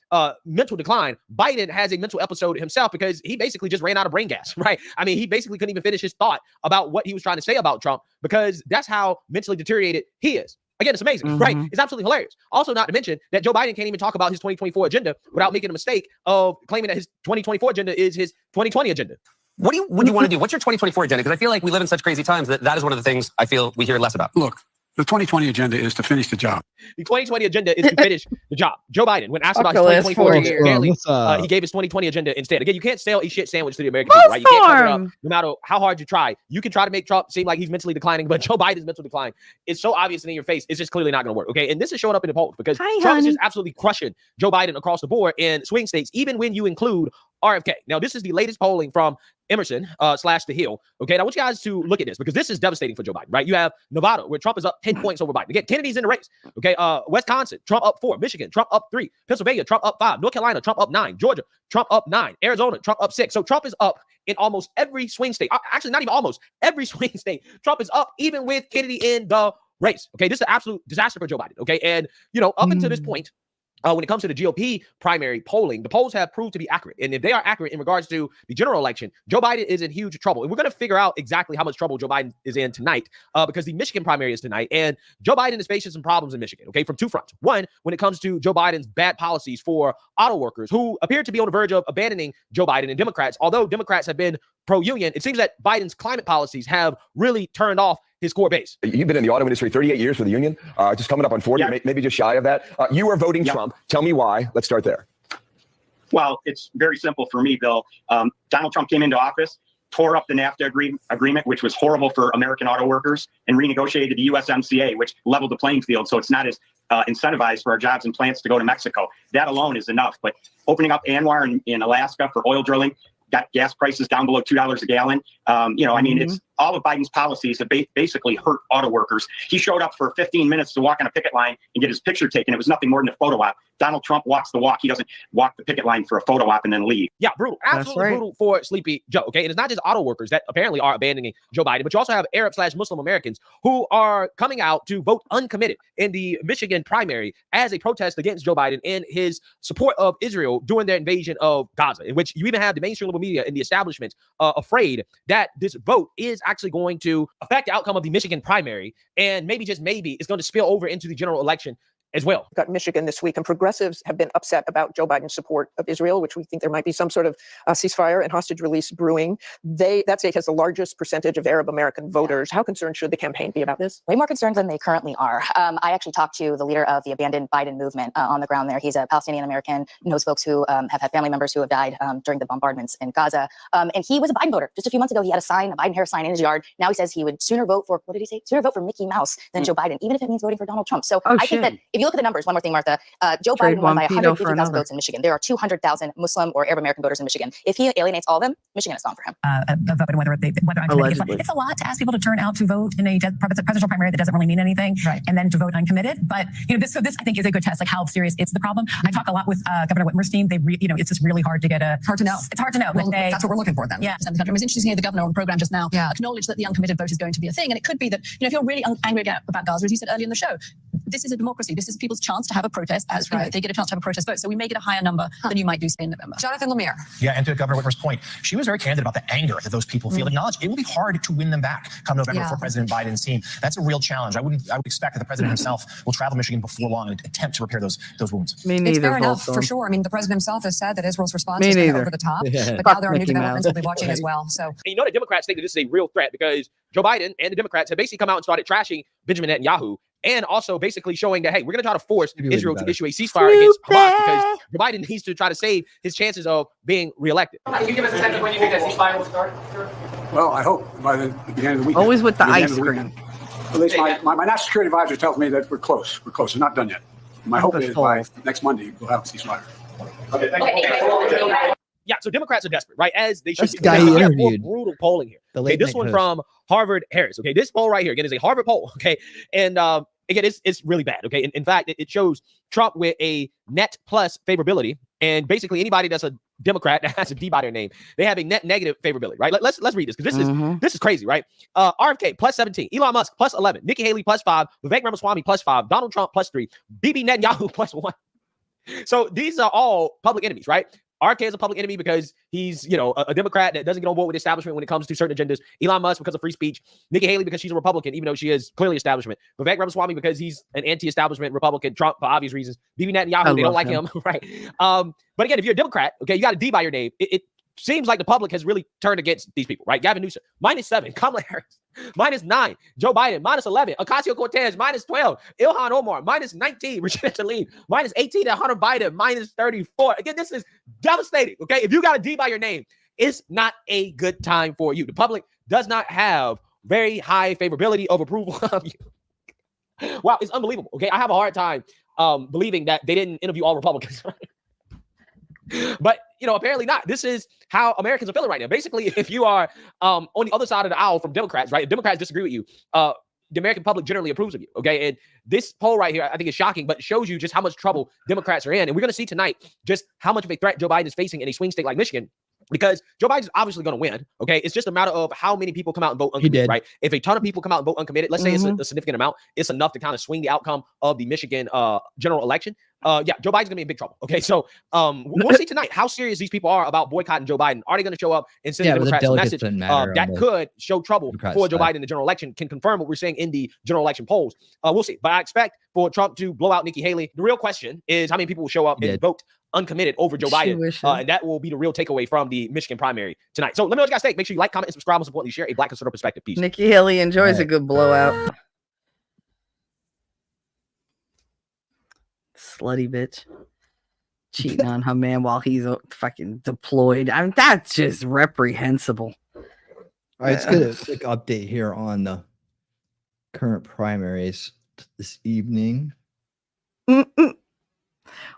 mental decline, Biden has a mental episode himself because he basically just ran out of brain gas, right? I mean, he basically couldn't even finish his thought about what he was trying to say about Trump because that's how mentally deteriorated he is. Again, it's amazing, right? It's absolutely hilarious. Also, not to mention that Joe Biden can't even talk about his 2024 agenda without making a mistake of claiming that his 2024 agenda is his 2020 agenda. What would you want to do? What's your 2024 agenda? Because I feel like we live in such crazy times that is one of the things I feel we hear less about. Look, the 2020 agenda is to finish the job. The 2020 agenda is to finish the job. Joe Biden, when asked about his 2024 agenda, barely, he gave his 2020 agenda instead. Again, you can't sell a shit sandwich to the American people, right? You can't cover it up no matter how hard you try. You can try to make Trump seem like he's mentally declining, but Joe Biden's mental decline is so obvious and in your face, it's just clearly not going to work, okay? And this is showing up in the polls because Trump is just absolutely crushing Joe Biden across the board in swing states, even when you include RFK. Now, this is the latest polling from Emerson / The Hill. Okay, now I want you guys to look at this because this is devastating for Joe Biden, right? You have Nevada, where Trump is up 10 points over Biden. Again, Kennedy's in the race. Okay, Wisconsin, Trump up 4. Michigan, Trump up 3. Pennsylvania, Trump up 5. North Carolina, Trump up 9. Georgia, Trump up 9. Arizona, Trump up 6. So Trump is up in almost every swing state. Actually, not even almost every swing state. Trump is up even with Kennedy in the race. Okay, this is an absolute disaster for Joe Biden. Okay, and up until this point, when it comes to the GOP primary polling, the polls have proved to be accurate. And if they are accurate in regards to the general election, Joe Biden is in huge trouble. And we're going to figure out exactly how much trouble Joe Biden is in tonight because the Michigan primary is tonight. And Joe Biden is facing some problems in Michigan, okay, from two fronts. One, when it comes to Joe Biden's bad policies for auto workers who appear to be on the verge of abandoning Joe Biden, and Democrats, although Democrats have been pro-union, it seems that Biden's climate policies have really turned off his core base. You've been in the auto industry 38 years for the union, just coming up on 40, maybe just shy of that. You are voting Trump. Tell me why. Let's start there. Well, it's very simple for me, Bill. Donald Trump came into office, tore up the NAFTA agreement, which was horrible for American auto workers, and renegotiated the USMCA, which leveled the playing field. So it's not as incentivized for our jobs and plants to go to Mexico. That alone is enough. But opening up ANWR in Alaska for oil drilling, got gas prices down below $2 a gallon. I mean, it's all of Biden's policies have basically hurt auto workers. He showed up for 15 minutes to walk on a picket line and get his picture taken. It was nothing more than a photo op. Donald Trump walks the walk. He doesn't walk the picket line for a photo op and then leave. Yeah, brutal. Absolutely brutal for Sleepy Joe. Okay. And it's not just auto workers that apparently are abandoning Joe Biden, but you also have Arab / Muslim Americans who are coming out to vote uncommitted in the Michigan primary as a protest against Joe Biden and his support of Israel during their invasion of Gaza, in which you even have the mainstream liberal media and the establishment afraid that this vote is actually going to affect the outcome of the Michigan primary, and maybe, just maybe, it's going to spill over into the general election as well. Got Michigan this week, and progressives have been upset about Joe Biden's support of Israel, which we think there might be some sort of ceasefire and hostage release brewing. That state has the largest percentage of Arab American voters. How concerned should the campaign be about this? Way more concerned than they currently are. I actually talked to the leader of the Abandoned Biden movement on the ground there. He's a Palestinian American, knows folks who have had family members who have died during the bombardments in Gaza. And he was a Biden voter. Just a few months ago, he had a Biden-Harris sign in his yard. Now he says he would sooner vote for, what did he say? Sooner vote for Mickey Mouse than Joe Biden, even if it means voting for Donald Trump. So I think that If you look at the numbers, one more thing, Martha, Joe Trade Biden won one by pedo for 150,000 another. votes in Michigan. There are 200,000 Muslim or Arab American voters in Michigan. If he alienates all of them, Michigan is gone for him. Vote and whether Allegedly. it's a lot to ask people to turn out to vote in a presidential primary that doesn't really mean anything, right? And then to vote uncommitted. But this I think is a good test, like how serious it's the problem. I talk a lot with Governor Whitmer's team. It's just really hard to get hard to know. It's hard to know. Well, that's what we're looking for then. Yeah. And it was interesting to hear the governor on the program just now acknowledge that the uncommitted vote is going to be a thing. And it could be that, if you're really angry about Gaza, as you said earlier in the show, this is a democracy. This is people's chance to have a protest. As they get a chance to have a protest vote. So we may get a higher number than you might do in November. Jonathan Lemire. Yeah, and to Governor Whitmer's point, she was very candid about the anger that those people feel. Acknowledged it will be hard to win them back come November for President Biden's team. That's a real challenge. I would expect that the president himself will travel to Michigan before long and attempt to repair those wounds. Me neither. It's fair enough, Volstorm. for sure. I mean, the president himself has said that Israel's response Me has been neither. over the top. Yeah. But now there are new Mickey developments Mouse. we'll be watching as well. So And the Democrats think that this is a real threat because Joe Biden and the Democrats have basically come out and started trashing Benjamin Netanyahu and also basically showing that, hey, we're going to try to force Israel to issue a ceasefire against Hamas because Joe Biden needs to try to save his chances of being reelected. Can you give us a sense of when you think that ceasefire will start? Well, I hope by the beginning of the week. Always with the ice cream. At least my national security advisor tells me that we're close. We're close. We're not done yet. My hope is by next Monday we'll have a ceasefire. Okay, thank you. Yeah, so Democrats are desperate, right? As they should That's be. the guy We he have more interviewed. brutal polling here. The Okay, late this night one host. from Harvard Harris. Okay, this poll right here again is a Harvard poll. Okay, and again, it's really bad. Okay, in fact, it shows Trump with a net plus favorability, and basically anybody that's a Democrat that has a D by their name, they have a net negative favorability, right? Let's read this because this is crazy, right? RFK plus 17, Elon Musk plus 11, Nikki Haley plus 5, Vivek Ramaswamy plus 5, Donald Trump plus 3, Bibi Netanyahu plus 1. So these are all public enemies, right? RK is a public enemy because he's, a Democrat that doesn't get on board with the establishment when it comes to certain agendas. Elon Musk because of free speech. Nikki Haley because she's a Republican, even though she is clearly establishment. Vivek Ramaswamy because he's an anti-establishment Republican. Trump for obvious reasons. Bibi Netanyahu, they don't like him, right? But again, if you're a Democrat, okay, you got a D by your name. It seems like the public has really turned against these people, right? Gavin Newsom, -7. Kamala Harris, -9. Joe Biden, -11. Ocasio-Cortez, -12. Ilhan Omar, -19. Regina Tlaib, -18. And Hunter Biden, -34. Again, this is devastating, okay? If you got a D by your name, it's not a good time for you. The public does not have very high favorability of approval of you. Wow, it's unbelievable, okay? I have a hard time believing that they didn't interview all Republicans. But apparently not. This is how Americans are feeling right now. Basically, if you are on the other side of the aisle from Democrats, right? If Democrats disagree with you, the American public generally approves of you. Okay. And this poll right here, I think is shocking, but it shows you just how much trouble Democrats are in. And we're going to see tonight just how much of a threat Joe Biden is facing in a swing state like Michigan. Because Joe Biden's obviously going to win, okay? It's just a matter of how many people come out and vote uncommitted, right? If a ton of people come out and vote uncommitted, let's say it's a significant amount, it's enough to kind of swing the outcome of the Michigan general election. Joe Biden's going to be in big trouble, okay? So we'll see tonight how serious these people are about boycotting Joe Biden. Are they going to show up and send the Democrats a message that could show trouble for Joe Biden in the general election, can confirm what we're saying in the general election polls? We'll see. But I expect for Trump to blow out Nikki Haley. The real question is how many people will show up and vote uncommitted over Joe Biden. And that will be the real takeaway from the Michigan primary tonight. So let me know what you guys think. Make sure you like, comment, and subscribe. Most importantly, share a Black conservative perspective. Peace. Nikki Haley enjoys a good blowout. Slutty bitch. Cheating on her man while he's fucking deployed. I mean, that's just reprehensible. All right, let's get a quick update here on the current primaries this evening.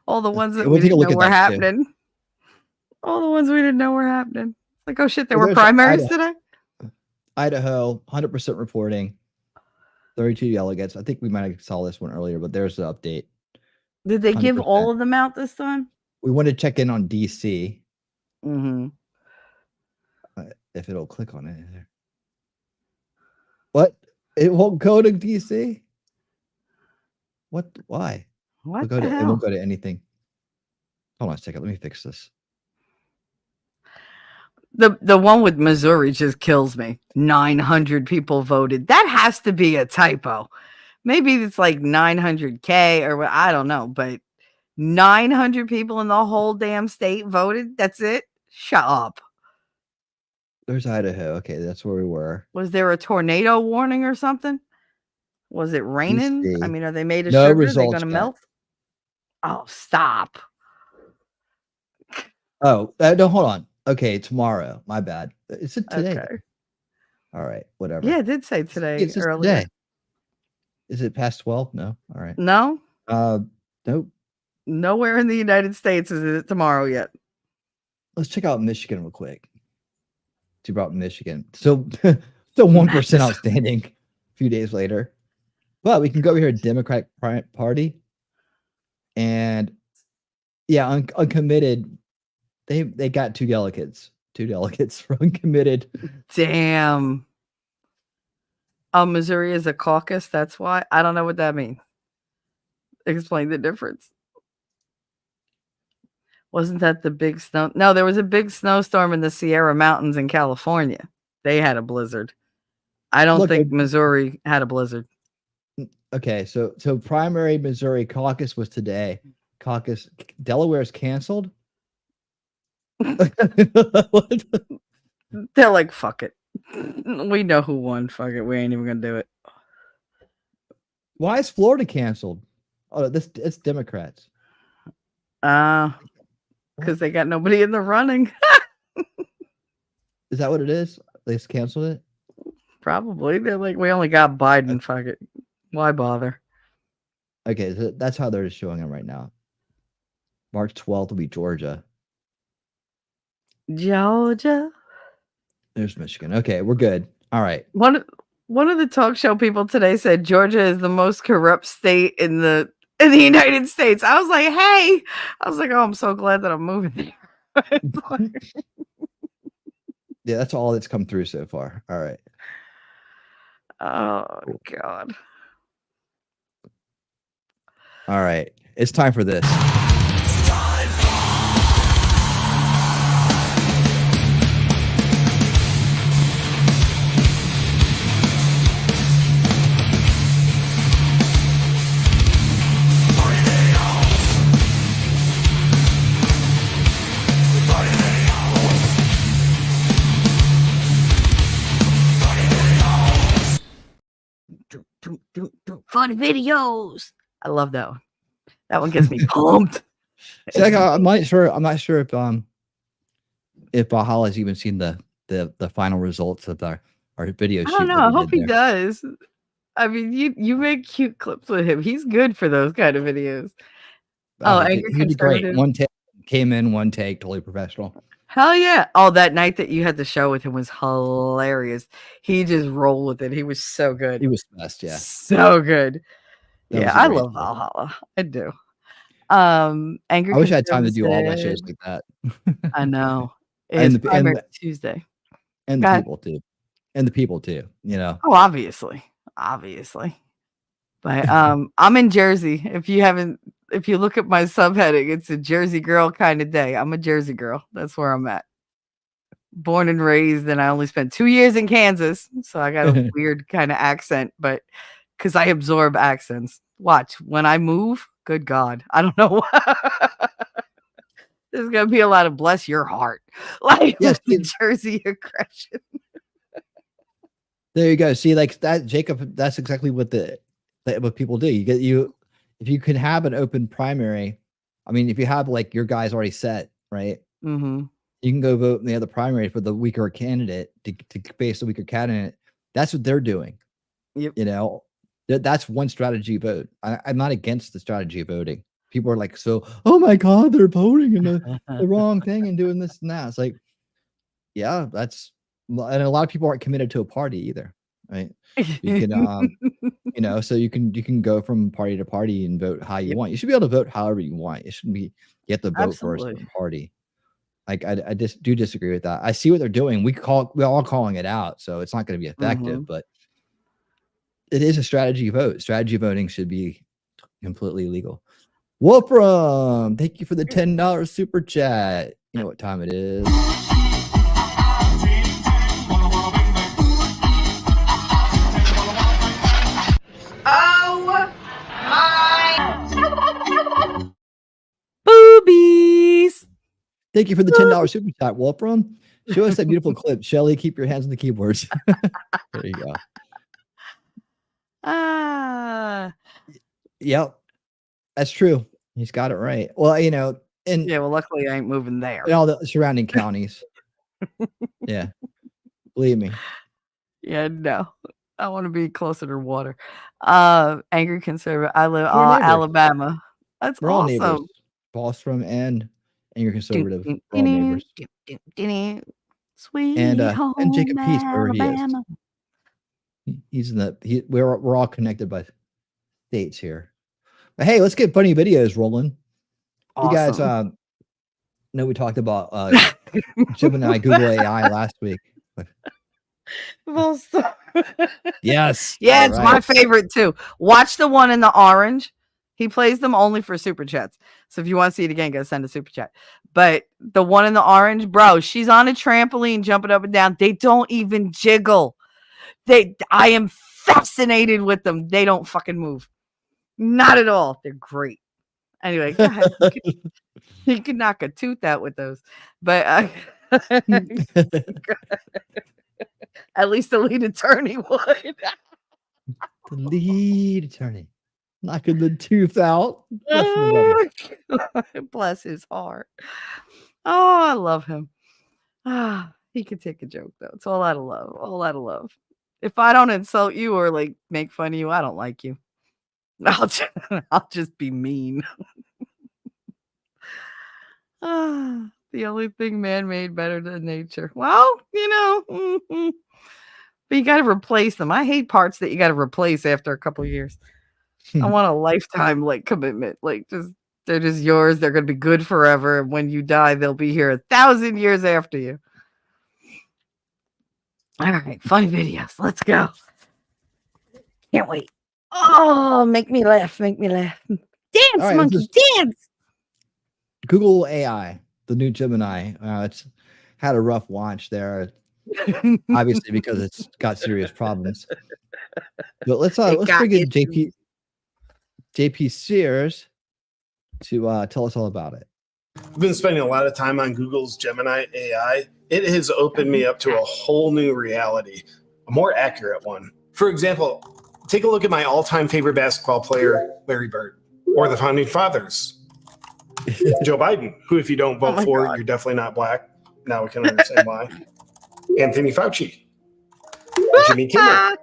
All the ones that We'll we take a didn't look know at were that, too. happening. All the ones we didn't know were happening. Like, oh shit, there Well, were there's primaries Idaho. today? Idaho, 100% reporting. 32 delegates. I think we might have saw this one earlier, but there's the update. Did they give 100%. all of them out this time? We want to check in on DC. Mm-hmm. If it'll click on it. What? It won't go to DC? What? Why? What It the hell? won't go to anything. Hold on a second. Let me fix this. The one with Missouri just kills me. 900 people voted. That has to be a typo. Maybe it's like 900K or what, I don't know, but 900 people in the whole damn state voted. That's it. Shut up. There's Idaho. Okay, that's where we were. Was there a tornado warning or something? Was it raining? DC. I mean, are they made of No sugar? Are they results going to yet. melt? Oh, stop. Oh, no, hold on. Okay, tomorrow. My bad. Is it today? Okay. All right, whatever. Yeah, it did say today It's just earlier. today. Is it past 12? No. All right. No? Nope. Nowhere in the United States is it tomorrow yet. Let's check out Michigan real quick. She brought Michigan. So still 1% outstanding a few days later. But we can go over here to Democratic Party. And yeah, uncommitted. They got two delegates for uncommitted. Damn. Oh, Missouri is a caucus. That's why. I don't know what that means. Explain the difference. Wasn't that the big snow? No, there was a big snowstorm in the Sierra Mountains in California. They had a blizzard. I don't think Missouri had a blizzard. Okay, so primary Missouri caucus was today. Caucus Delaware is canceled. They're like, fuck it. We know who won. Fuck it. We ain't even gonna do it. Why is Florida canceled? Oh, it's Democrats. Because they got nobody in the running. Is that what it is? They just canceled it? Probably. They're like, we only got Biden. Fuck it. Why bother? Okay, so that's how they're showing them right now. March 12th will be Georgia. Georgia. There's Michigan. Okay, we're good. All right. One of the talk show people today said Georgia is the most corrupt state in the United States. I was like, hey, oh, I'm so glad that I'm moving there. Yeah, that's all that's come through so far. All right. Oh God. All right. It's time for this. Fun videos. I love that one. That one gets me pumped. See, I'm not sure if Valhalla's even seen the final results of our video shoot. I don't know. I hope he does. I mean, you make cute clips with him. He's good for those kind of videos. Oh, Angry he did great. Conservative. One take came in, one take, totally professional. Hell yeah. Oh, that night that you had the show with him was hilarious. He just rolled with it. He was so good. He was the best, yeah. So good. That Yeah, was a I great love show. Valhalla. I do. Angry I wish I had time to do all my Conservative shows like that. I know. And It's the- Primary and Tuesday. And Go the ahead. people too. And the people too, you know. Oh, obviously. But I'm in Jersey. If you look at my subheading, it's a Jersey girl kind of day. I'm a Jersey girl. That's where I'm at. Born and raised, and I only spent 2 years in Kansas, so I got a weird kind of accent, but because I absorb accents. Watch, when I move, good God, I don't know. There's gonna be a lot of bless your heart, like Yes, the Jersey aggression. There you go. See, like that, Jacob. That's exactly what what people do. If you can have an open primary. I mean, if you have like your guys already set, right? Mm-hmm. You can go vote in the other primary for the weaker candidate to face the weaker candidate. That's what they're doing. Yep. You know, that's one strategy vote. I'm not against the strategy of voting. People are like, so, oh my God, they're voting in the wrong thing and doing this and that. It's like, yeah, and a lot of people aren't committed to a party either, right? You can, you know, so you can go from party to party and vote how you want. You should be able to vote however you want. It shouldn't be you have to vote for a certain party. Like I just do disagree with that. I see what they're doing. We're all calling it out, so it's not going to be effective. But it is a strategy vote. Strategy voting should be completely legal. Wolfram, thank you for the $10 super chat. You know what time it is. Oh my boobies. Thank you for the $10 super chat, Wolfram. Show us that beautiful clip. Shelly, keep your hands on the keyboards. There you go. Yep. That's true. He's got it right. Well, you know, and yeah, well, luckily I ain't moving there. in all the surrounding counties. Yeah. Believe me. Yeah, no. I want to be closer to water. Angry conservative. I live We're neighbors. Alabama. That's We're all awesome. neighbors. Bostrom and Angry Conservative. We're all neighbors. Sweet And home Jacob Peace, wherever he is. Alabama. He's in the. We're all connected by states here. But hey, let's get funny videos rolling. You guys, Awesome. know we talked about Gemini Google AI last week. Yes. Yeah, All it's right. my favorite too. Watch the one in the orange. He plays them only for super chats. So if you want to see it again, go send a super chat. But the one in the orange, bro, she's on a trampoline jumping up and down. They don't even jiggle. I am fascinated with them. They don't fucking move. Not at all. They're great. Anyway, go ahead. You can knock a tooth out with those. But at least the lead attorney would. The lead attorney knocking the tooth out. Bless his heart. Oh, I love him. He could take a joke though. It's all out of love. All out of love. If I don't insult you or like make fun of you, I don't like you. I'll just be mean. The only thing man made better than nature. Well, but you got to replace them. I hate parts that you got to replace after a couple of years. I want a lifetime like commitment. Like they're just yours. They're going to be good forever. And when you die, they'll be here 1,000 years after you. All right, funny videos. Let's go. Can't wait. Oh, make me laugh. Make me laugh. Dance, All right, monkey, dance. Google AI, the new Gemini. It's had a rough launch there, obviously because it's got serious problems. But let's bring in JP Sears to tell us all about it. I've been spending a lot of time on Google's Gemini AI. It has opened me up to a whole new reality, a more accurate one. For example, take a look at my all-time favorite basketball player, Larry Bird, or the founding fathers, Joe Biden, who if you don't vote for, you're definitely not black. Now we can understand why. Anthony Fauci, Jimmy Kimmel.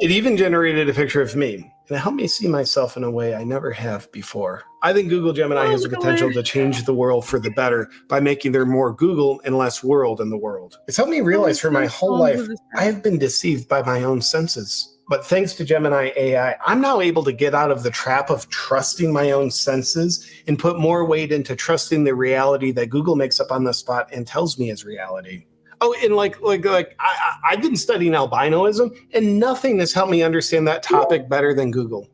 It even generated a picture of me, and it helped me see myself in a way I never have before. I think Google Gemini has the potential to change the world for the better by making there more Google and less world in the world. It's helped me realize for my whole life, I have been deceived by my own senses. But thanks to Gemini AI, I'm now able to get out of the trap of trusting my own senses and put more weight into trusting the reality that Google makes up on the spot and tells me is reality. Oh, and I've been studying albinoism, and nothing has helped me understand that topic better than Google.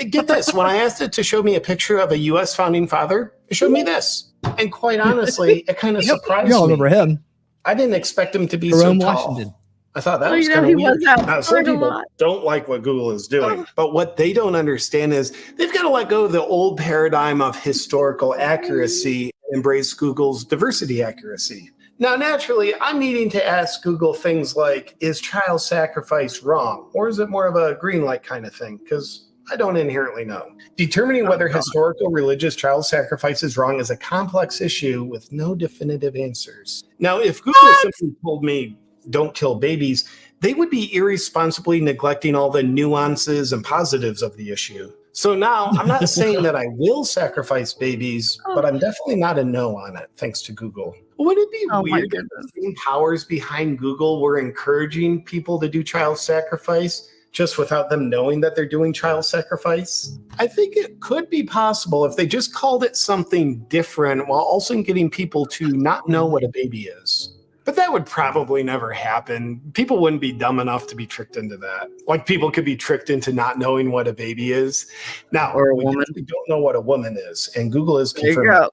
Get this, when I asked it to show me a picture of a U.S. founding father, it showed me this. And quite honestly, it kind of surprised me. You all remember him. I didn't expect him to be Jerome so tall. Washington. I thought that Oh, was you know, kind he of weird. was out Now, some front a people lot. don't like what Google is doing, but what they don't understand is they've got to let go of the old paradigm of historical accuracy and embrace Google's diversity accuracy. Now, naturally, I'm needing to ask Google things like, is child sacrifice wrong? Or is it more of a green light kind of thing? Because I don't inherently know. Determining whether historical religious child sacrifice is wrong is a complex issue with no definitive answers. Now, if Google simply told me, don't kill babies, they would be irresponsibly neglecting all the nuances and positives of the issue. So now I'm not saying that I will sacrifice babies, but I'm definitely not a no on it, thanks to Google. Wouldn't it be weird that the same powers behind Google were encouraging people to do child sacrifice just without them knowing that they're doing child sacrifice? I think it could be possible if they just called it something different while also getting people to not know what a baby is. But that would probably never happen. People wouldn't be dumb enough to be tricked into that. Like people could be tricked into not knowing what a baby is. Now, we definitely don't know what a woman is, and Google is confirming.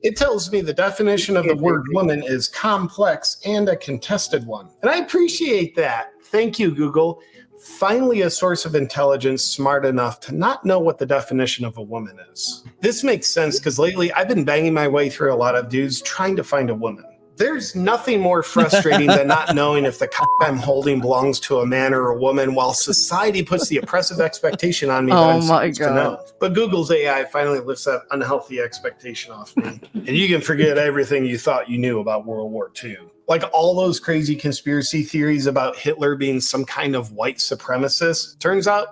It tells me the definition of the word woman is complex and a contested one. And I appreciate that. Thank you, Google. Finally, a source of intelligence smart enough to not know what the definition of a woman is. This makes sense because lately I've been banging my way through a lot of dudes trying to find a woman. There's nothing more frustrating than not knowing if the cock I'm holding belongs to a man or a woman while society puts the oppressive expectation on me that I'm supposed to know. But Google's AI finally lifts that unhealthy expectation off me. And you can forget everything you thought you knew about World War II. Like all those crazy conspiracy theories about Hitler being some kind of white supremacist, turns out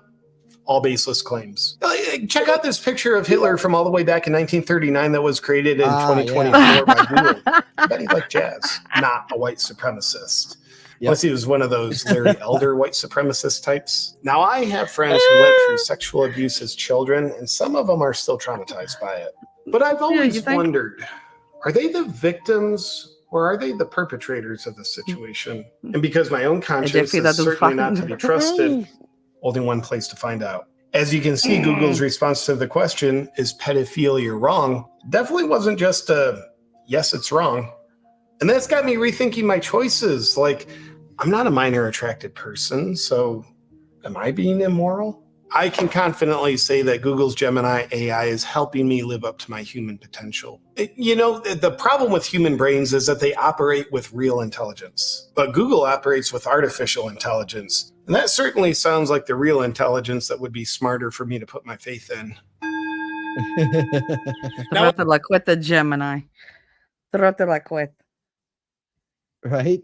all baseless claims. Check out this picture of Hitler from all the way back in 1939 that was created in 2024 by Google. I bet he liked jazz, not a white supremacist. Unless he was one of those Larry Elder white supremacist types. Now, I have friends who went through sexual abuse as children, and some of them are still traumatized by it. But I've always wondered, are they the victims or are they the perpetrators of the situation? And because my own conscience is certainly not to be trusted, only one place to find out. As you can see, Google's response to the question, is pedophilia wrong? Definitely wasn't just a, yes, it's wrong. And that's got me rethinking my choices. Like, I'm not a minor attracted person, so am I being immoral? I can confidently say that Google's Gemini AI is helping me live up to my human potential. You know, the problem with human brains is that they operate with real intelligence, but Google operates with artificial intelligence. And that certainly sounds like the real intelligence that would be smarter for me to put my faith in. Trátela quit the Gemini. Trátela quit. Right?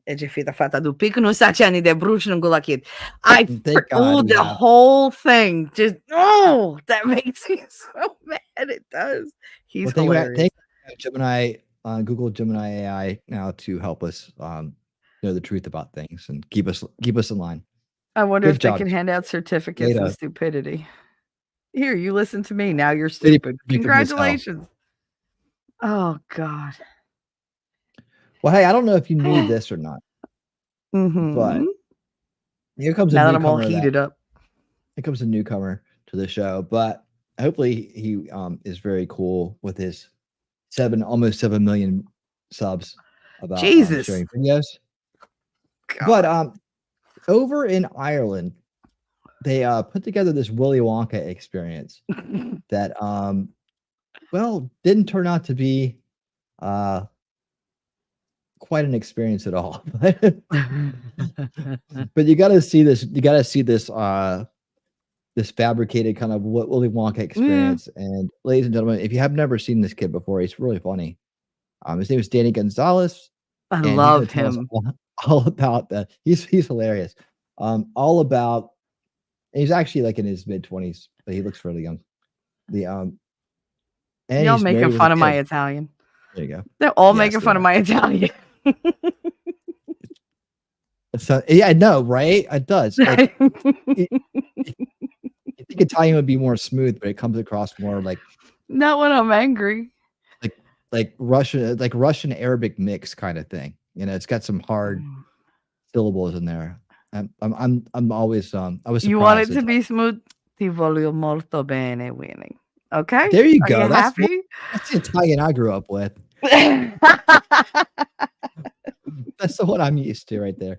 E de fita fata do pico no 7 anni de bruxo no gulakid. God, the whole thing just, that makes me so mad. It does. He's hilarious. Thank Gemini, Google Gemini AI now to help us know the truth about things and keep us in line. I wonder Good if job. they can hand out certificates Data. of stupidity. Here, you listen to me. Now you're stupid. Congratulations. Oh, God. Well, hey, I don't know if you knew this or not, but here comes now a that I'm all newcomer. heated up. Here comes a newcomer to the show, but hopefully he is very cool with his almost 7 million subs about Jesus. sharing videos. But over in Ireland, they put together this Willy Wonka experience that well, didn't turn out to be quite an experience at all. But you got to see this. You got to see this. This fabricated kind of Willy Wonka experience. And ladies and gentlemen, if you have never seen this kid before, he's really funny. His name is Danny Gonzalez. I and love he's gonna tell us him. all about that. He's hilarious. All about. He's actually like in his mid-20s, but he looks fairly young. And Y'all he's making married with fun a of my kid. Italian. There you go. They're all Yes, making they fun of are. my Italian. So yeah, I know, right? It does. Like, you think Italian would be more smooth, but it comes across more like Not when I'm angry. Russian Arabic mix kind of thing. You know, it's got some hard syllables in there. I'm always I was surprised. You want it to be smooth? Ti voglio molto bene, winning. Okay. There you Are go. You That's happy? that's the Italian I grew up with. That's the one I'm used to right there.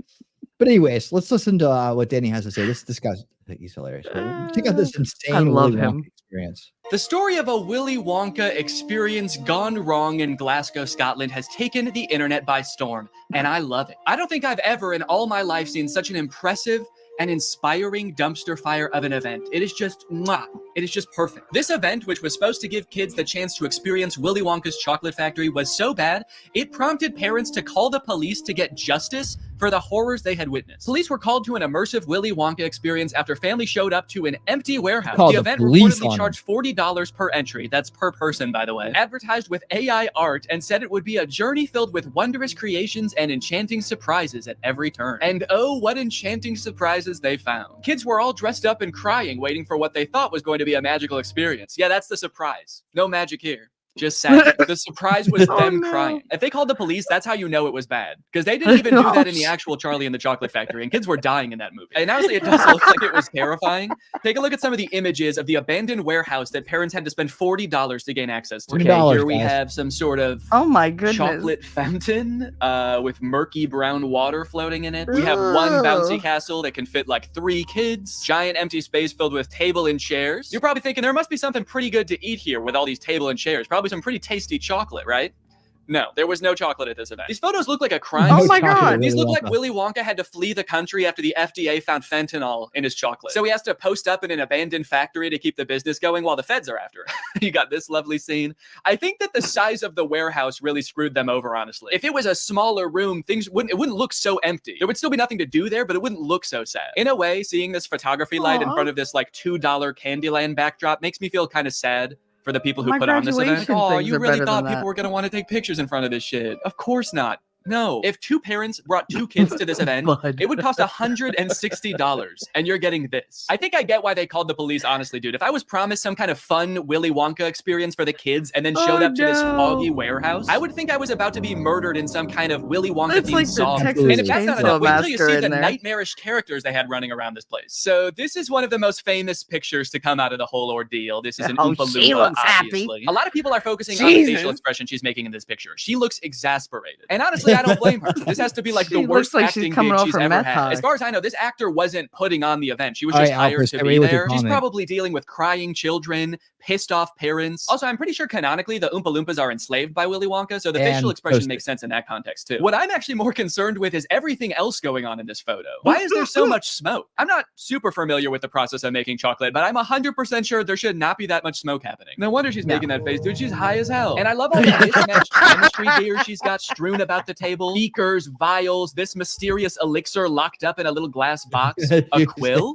But anyways, let's listen to what Danny has to say. This guy's, I think he's hilarious. But check out this insane love Willy him. Wonka experience. The story of a Willy Wonka experience gone wrong in Glasgow, Scotland has taken the internet by storm, and I love it. I don't think I've ever in all my life seen such an impressive and inspiring dumpster fire of an event. It is just mwah. It is just perfect. This event, which was supposed to give kids the chance to experience Willy Wonka's chocolate factory, was so bad, it prompted parents to call the police to get justice for the horrors they had witnessed. Police were called to an immersive Willy Wonka experience after family showed up to an empty warehouse. Called The the event police reportedly on charged $40 per entry. That's per person, by the way. Advertised with AI art and said it would be a journey filled with wondrous creations and enchanting surprises at every turn. And oh, what enchanting surprises they found. Kids were all dressed up and crying, waiting for what they thought was going to be a magical experience. Yeah, that's the surprise. No magic here. Just sadness. The surprise was them crying. If they called the police, that's how you know it was bad. Because they didn't even do that in the actual Charlie and the Chocolate Factory, and kids were dying in that movie. And honestly, it does look like it was terrifying. Take a look at some of the images of the abandoned warehouse that parents had to spend $40 to gain access to. Okay, $40, here we guys. have some sort of Oh my goodness. chocolate fountain with murky brown water floating in it. We have one bouncy castle that can fit like 3 kids. Giant empty space filled with table and chairs. You're probably thinking there must be something pretty good to eat here with all these table and chairs. Probably some pretty tasty chocolate, right? No, there was no chocolate at this event. These photos look like a crime. Oh my God. These look like Willy Wonka had to flee the country after the FDA found fentanyl in his chocolate. So he has to post up in an abandoned factory to keep the business going while the feds are after it. You got this lovely scene. I think that the size of the warehouse really screwed them over, honestly. If it was a smaller room, it wouldn't look so empty. There would still be nothing to do there, but it wouldn't look so sad. In a way, seeing this photography light in front of this like $2 Candyland backdrop makes me feel kind of sad for the people who My put on this event. graduation Oh, things you are really better thought than people that. were going to want to take pictures in front of this shit. Of course not. No. If two parents brought two kids to this event, it would cost $160, and you're getting this. I think I get why they called the police, honestly, dude. If I was promised some kind of fun Willy Wonka experience for the kids and then showed up to this foggy warehouse, I would think I was about to be murdered in some kind of Willy Wonka It's themed like the song. Texas And if that's not Chainsaw enough, wait till you Massacre see in the there. nightmarish characters they had running around this place. So this is one of the most famous pictures to come out of the whole ordeal. This is an Oh, Oompa she Loompa, looks happy. obviously. A lot of people are focusing on the Jesus. facial expression she's making in this picture. She looks exasperated. And honestly, I don't blame her. This has to be like She the looks worst like she's acting coming gig off she's her ever meth had. high. As far as I know, this actor wasn't putting on the event. She was All just right, hired Alfred, to agree be with your there. She's comment. probably dealing with crying children, pissed off parents. Also, I'm pretty sure canonically the Oompa Loompas are enslaved by Willy Wonka, so the facial And expression toasted. makes sense in that context too. What I'm actually more concerned with is everything else going on in this photo. Why is there so much smoke? I'm not super familiar with the process of making chocolate, but I'm 100% sure there should not be that much smoke happening. No wonder she's making that face, dude. She's high as hell. And I love all the mismatched chemistry gear she's got strewn about the table. Beakers, vials, this mysterious elixir locked up in a little glass box, a quill.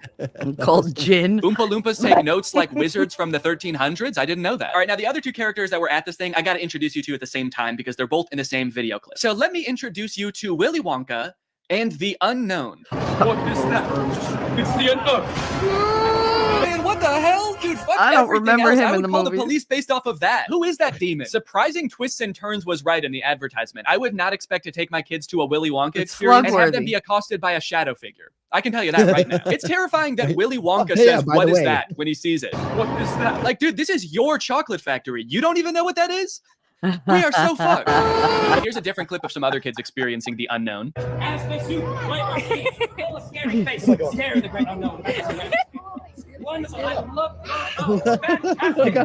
Called gin. Oompa Loompas take notes like wizards from the 1300s. I didn't know that. All right, now the other two characters that were at this thing, I got to introduce you to at the same time because they're both in the same video clip. So let me introduce you to Willy Wonka and the Unknown. What is that? It's the Unknown. Man, what the hell? Dude, fuck I don't everything remember else. him I in would the call the movies. police based off of that. Who is that demon? Surprising twists and turns was right in the advertisement. I would not expect to take my kids to a Willy Wonka It's experience and have them Slugworthy. be accosted by a shadow figure. I can tell you that right now. It's terrifying that Willy Wonka Oh, yeah, says, by "What the is way. that?" when he sees it. What is that? Like, dude, this is your chocolate factory. You don't even know what that is? We are so fucked. Here's a different clip of some other kids experiencing the unknown. Ask this you, full of scary face, stare at the great unknown. Wonderful, I love fantastic.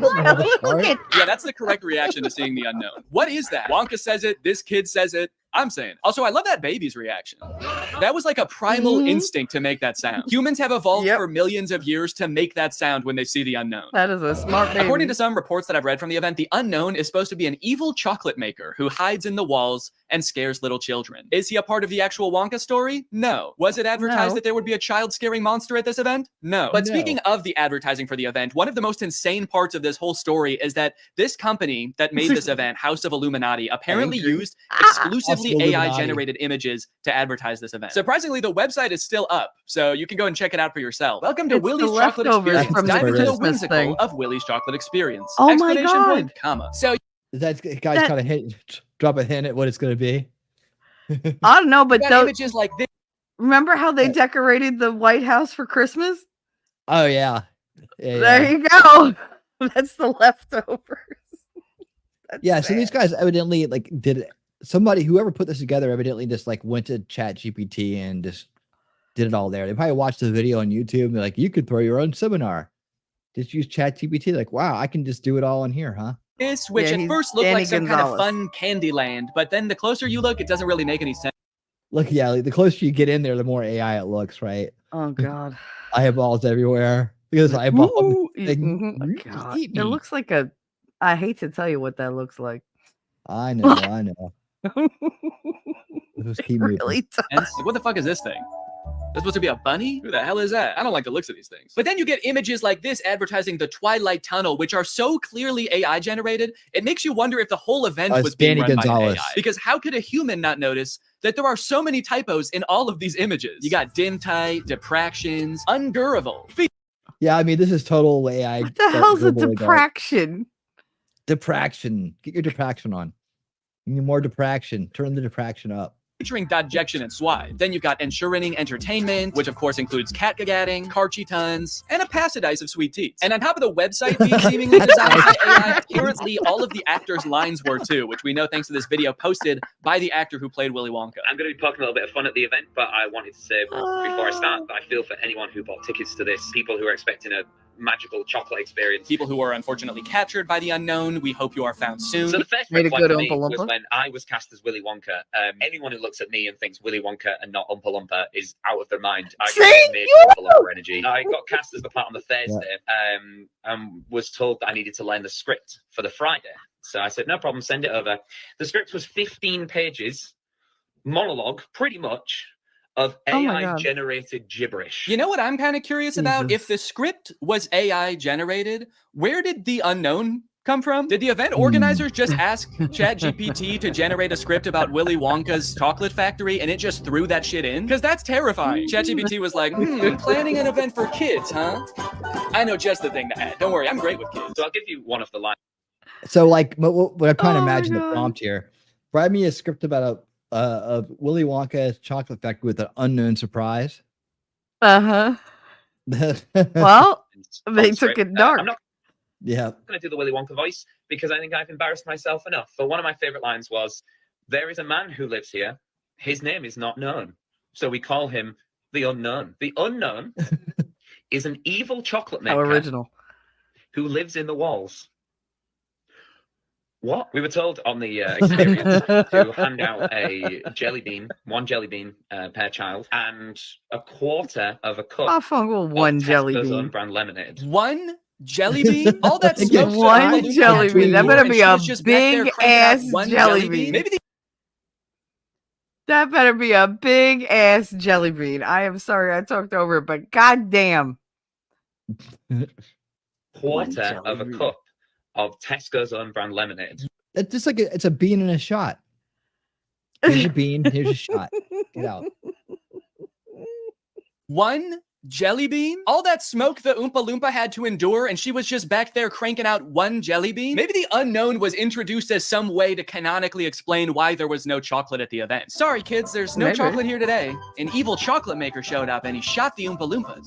Yeah, that's the correct reaction to seeing the unknown. What is that? Wonka says it. This kid says it. I'm saying. Also, I love that baby's reaction. That was like a primal instinct to make that sound. Humans have evolved for millions of years to make that sound when they see the unknown. That is a smart baby. According to some reports that I've read from the event, the unknown is supposed to be an evil chocolate maker who hides in the walls and scares little children. Is he a part of the actual Wonka story? No. Was it advertised No. that there would be a child scaring monster at this event? No. But speaking of the advertising for the event, one of the most insane parts of this whole story is that this company that made this event, House of Illuminati, apparently used exclusively House of Illuminati. AI-generated images to advertise this event. Surprisingly, the website is still up, so you can go and check it out for yourself. Welcome to It's the Willy's Chocolate leftovers Experience. from the Dive into the Christmas whimsical thing. of Willy's Chocolate Experience. Oh my Exclamation God. point, comma. So That guy's kind of drop a hint at what it's going to be. I don't know, but got those, images like this. remember how they decorated the White House for Christmas? Oh yeah. Yeah, There you go. That's the leftovers. yeah. So these guys evidently like did somebody, whoever put this together, evidently just like went to Chat GPT and just did it all there. They probably watched the video on YouTube and they're like, you could throw your own seminar. Just use Chat GPT. Like, wow, I can just do it all in here, huh? This, which Yeah, at he's first looked Danny like some kind of Gonzalez. fun candy land, but then the closer you look, it doesn't really make any sense. Look, yeah, like, the closer you get in there, the more AI it looks, right? Oh God. Eyeballs everywhere. Because eyeball. Ooh, Like, God. eat It me. looks like a. I hate to tell you what that looks like. I know, I know. Just keep moving. Really tough. And it's like, what the fuck is this thing? That's supposed to be a bunny? Who the hell is that? I don't like the looks of these things. But then you get images like this advertising the Twilight Tunnel, which are so clearly AI generated, it makes you wonder if the whole event It's was being Danny run by Gonzalez. AI. Because how could a human not notice that there are so many typos in all of these images? You got dintai, depractions, undurable. Yeah, I mean, this is total AI. What the hell's a verbal depraction? Depraction. Get your depraction on. You need more depraction. Turn the depraction up. Featuring Dodjection and Swide. Then you've got Ensuring Entertainment, which of course includes catgagatting, Karchi Tons, and a passidice of sweet teats. And on top of the website being seemingly designed by AI, apparently all of the actors' lines were too, which we know thanks to this video posted by the actor who played Willy Wonka. I'm going to be poking a little bit of fun at the event, but I wanted to say before I start that I feel for anyone who bought tickets to this, people who are expecting a magical chocolate experience. People who are unfortunately captured by the unknown, we hope you are found soon. So the first Way to red flag go for to me Oompa was Loompa. when I was cast as Willy Wonka. Anyone who looks at me and thinks Willy Wonka and not Oompa Loompa is out of their mind. I get made Oompa Loompa energy. I got cast as the part on the Thursday, and was told that I needed to learn the script for the Friday. So I said, no problem, send it over. The script was 15 pages, monologue, pretty much, of AI-generated gibberish. You know what I'm kind of curious about? If the script was AI generated, where did the unknown come from? Did the event organizers just ask ChatGPT to generate a script about Willy Wonka's chocolate factory and it just threw that shit in? Because that's terrifying. ChatGPT was like, planning an event for kids, huh? I know just the thing to add. Don't worry, I'm great with kids. So I'll give you one of the lines. So like what I'm trying to imagine the prompt here. Write me a script about of Willy Wonka's chocolate factory with an unknown surprise. Well, they took it dark. I'm not going to do the Willy Wonka voice because I think I've embarrassed myself enough. But one of my favorite lines was, there is a man who lives here. His name is not known. So we call him the unknown. The unknown is an evil chocolate maker. How original. Who lives in the walls. What? We were told on the experience to hand out a jelly bean, one jelly bean per child, and a quarter of a cup one of jelly Tesco's bean. own brand lemonade. One jelly bean? All that smoke. One jelly bean. That better be a big ass jelly bean. Maybe That better be a big ass jelly bean. I am sorry I talked over it, but goddamn. Quarter of a cup of Tesco's own brand lemonade. It's just like it's a bean in a shot. Here's a bean. Here's a shot. Get out. One jelly bean? All that smoke the Oompa Loompa had to endure, and she was just back there cranking out one jelly bean? Maybe the unknown was introduced as some way to canonically explain why there was no chocolate at the event. Sorry, kids, there's no chocolate here today. An evil chocolate maker showed up, and he shot the Oompa Loompas.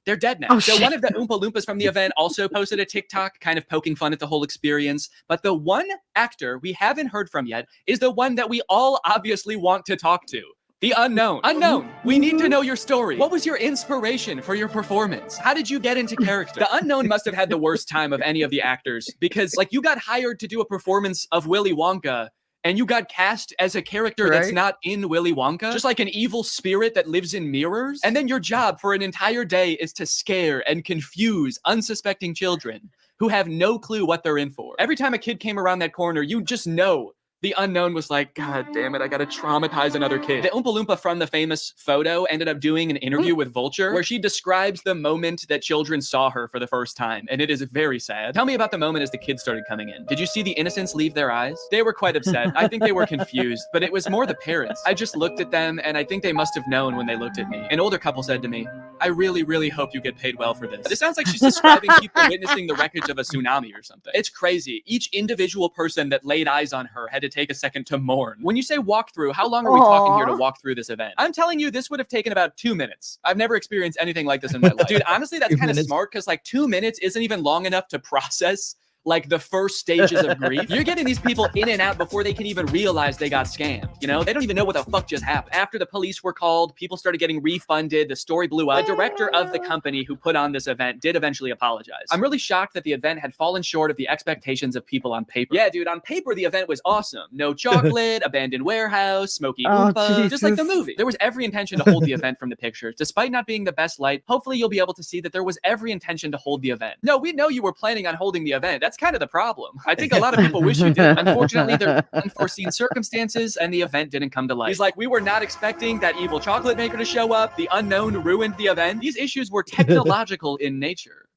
They're dead now. So one of the Oompa Loompas from the event also posted a TikTok kind of poking fun at the whole experience. But the one actor we haven't heard from yet is the one that we all obviously want to talk to. The unknown. Unknown, we need to know your story. What was your inspiration for your performance? How did you get into character? The unknown must have had the worst time of any of the actors because like you got hired to do a performance of Willy Wonka and you got cast as a character that's not in Willy Wonka, just like an evil spirit that lives in mirrors. And then your job for an entire day is to scare and confuse unsuspecting children who have no clue what they're in for. Every time a kid came around that corner, you just know the unknown was like, God damn it, I gotta traumatize another kid. The Oompa Loompa from the famous photo ended up doing an interview with Vulture where she describes the moment that children saw her for the first time, and it is very sad. Tell me about the moment as the kids started coming in. Did you see the innocence leave their eyes? They were quite upset. I think they were confused, but it was more the parents. I just looked at them, and I think they must have known when they looked at me. An older couple said to me, I really, really hope you get paid well for this. This sounds like she's describing people witnessing the wreckage of a tsunami or something. It's crazy. Each individual person that laid eyes on her had to take a second to mourn. When you say walkthrough, how long are we talking here to walk through this event? I'm telling you, this would have taken about 2 minutes. I've never experienced anything like this in my life. Dude, honestly, that's kind of smart because like 2 minutes isn't even long enough to process like the first stages of grief. You're getting these people in and out before they can even realize they got scammed. You know, they don't even know what the fuck just happened. After the police were called, people started getting refunded. The story blew up. The director of the company who put on this event did eventually apologize. I'm really shocked that the event had fallen short of the expectations of people on paper. Yeah, dude, on paper, the event was awesome. No chocolate, abandoned warehouse, smoky Oompa, just like the movie. There was every intention to hold the event from the pictures. Despite not being the best light, hopefully you'll be able to see that there was every intention to hold the event. No, we know you were planning on holding the event. That's kind of the problem. I think a lot of people wish you did. Unfortunately, there were unforeseen circumstances and the event didn't come to light. He's like, we were not expecting that evil chocolate maker to show up. The unknown ruined the event. These issues were technological in nature.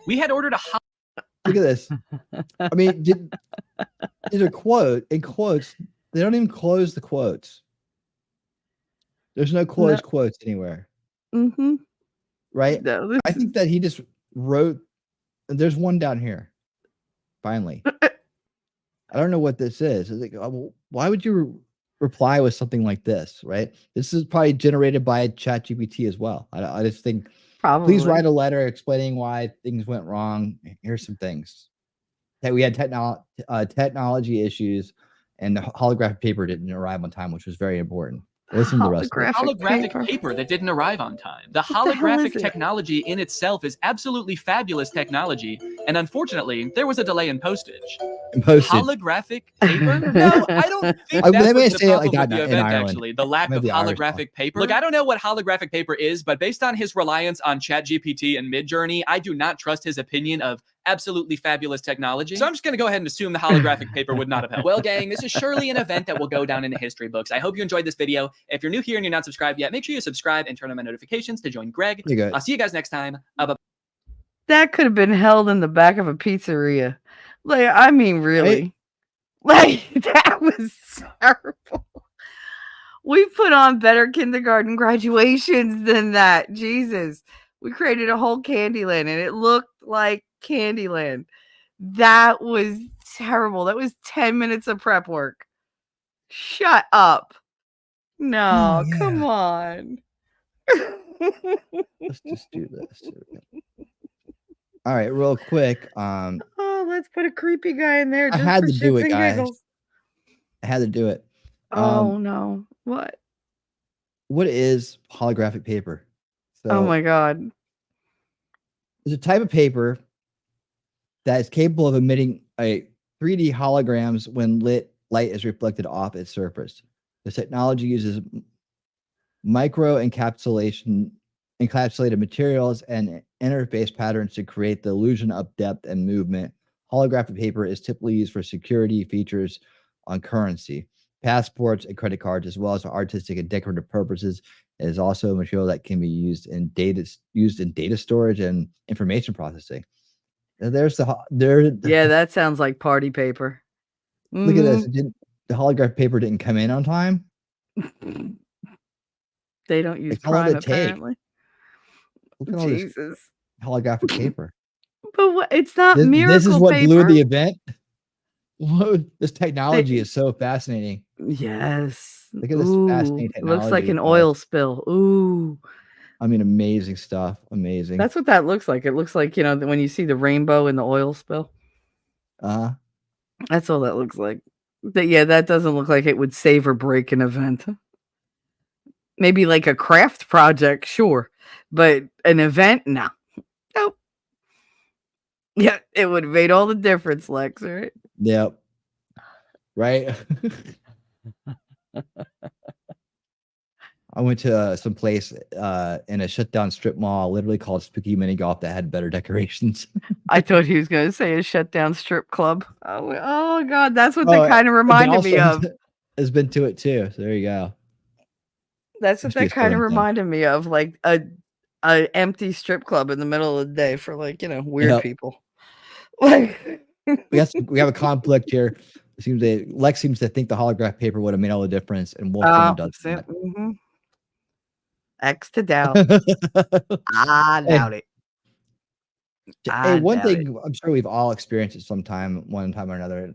We had ordered a Look at this. I mean, there's a quote in quotes. They don't even close the quotes. There's no closed quotes anywhere. Right? No, I think that he just wrote. There's one down here. Finally. I don't know what this is. It's like, well, why would you reply with something like this? Right? This is probably generated by ChatGPT as well. I just think please write a letter explaining why things went wrong. Here's some things that we had technology issues, and the holographic paper didn't arrive on time, which was very important. Listen to the rest of it. Holographic paper that didn't arrive on time. The the hell is holographic it? technology in itself is absolutely fabulous technology, and unfortunately, there was a delay in postage. Holographic paper? No, I don't think They that may was the say it like problem that with the in event, Ireland. actually. The lack of Maybe Irish holographic paper. Look, I don't know what holographic paper is, but based on his reliance on ChatGPT and Midjourney, I do not trust his opinion of absolutely fabulous technology. So I'm just going to go ahead and assume the holographic paper would not have helped. Well, gang, this is surely an event that will go down in the history books. I hope you enjoyed this video. If you're new here and you're not subscribed yet, make sure you subscribe and turn on my notifications to join Greg. You good. I'll see you guys next time. Bye-bye. That could have been held in the back of a pizzeria. Like, I mean, really. Like, that was terrible. We put on better kindergarten graduations than that. Jesus. We created a whole Candyland, and it looked like Candyland. That was terrible. That was 10 minutes of prep work. Shut up. No, come on. Let's just do this. All right, real quick. Oh, let's put a creepy guy in there. I Just had for to do shits it, and guys. giggles. I had to do it. Oh no. What? What is holographic paper? Oh my god. It's a type of paper that is capable of emitting a 3D holograms when light is reflected off its surface. This technology uses encapsulated materials and interface patterns to create the illusion of depth and movement. Holographic paper is typically used for security features on currency, passports, and credit cards, as well as for artistic and decorative purposes. It is also a material that can be used in data storage and information processing. And there's Yeah, that sounds like party paper. Look at this. The holographic paper didn't come in on time. They don't use Like, how long Prime did it take? apparently. Look at all this Jesus. holographic paper. But what, it's not miracle This is what paper. blew the event. Whoa, this technology is so fascinating. Yes. Look at this Ooh, fascinating it technology. looks like an guys. oil spill. Ooh. I mean, amazing stuff. Amazing. That's what that looks like. It looks like, you know, when you see the rainbow in the oil spill. That's all that looks like. Yeah, that doesn't look like it would save or break an event. Maybe like a craft project, sure. But an event, no. Nope. Yeah, it would have made all the difference, Lex, right? Yep. Right. I went to some place in a shutdown strip mall, literally called Spooky Mini Golf, that had better decorations. I thought he was going to say a shutdown strip club. Oh God, that's what that kind of reminded me of. Has been to it too. So there you go. That's what that kind of reminded me of, like a empty strip club in the middle of the day for, like, you know, weird people. Like we have a conflict here. It seems that Lex seems to think the holographic paper would have made all the difference, and Wolf does not. X to doubt. I doubt it. Hey, one thing I'm sure we've all experienced at one time or another.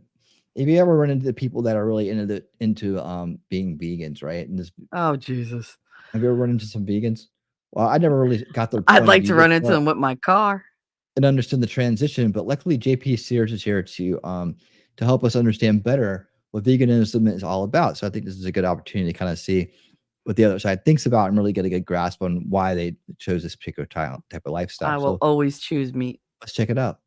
If you ever run into the people that are really into being vegans, right? And oh Jesus, have you ever run into some vegans? Well, I never really got their. I'd like to run into them with my car and understand the transition, but luckily JP Sears is here to help us understand better what veganism is all about. So I think this is a good opportunity to kind of see what the other side thinks about and really get a good grasp on why they chose this particular type of lifestyle. I will always choose meat. Let's check it out.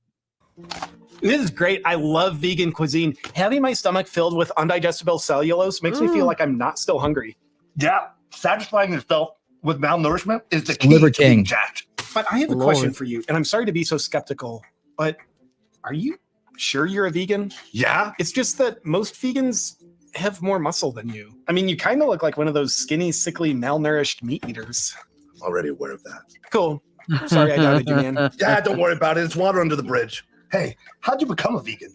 This is great. I love vegan cuisine. Having my stomach filled with undigestible cellulose makes me feel like I'm not still hungry. Yeah, satisfying yourself with malnourishment is the key Liver to being King. jacked. But I have a question for you, and I'm sorry to be so skeptical, but are you sure you're a vegan? Yeah. It's just that most vegans have more muscle than you. I mean, you kind of look like one of those skinny, sickly, malnourished meat eaters. Already aware of that. Cool. Sorry I doubted you, man. Yeah, don't worry about it. It's water under the bridge. Hey, how'd you become a vegan?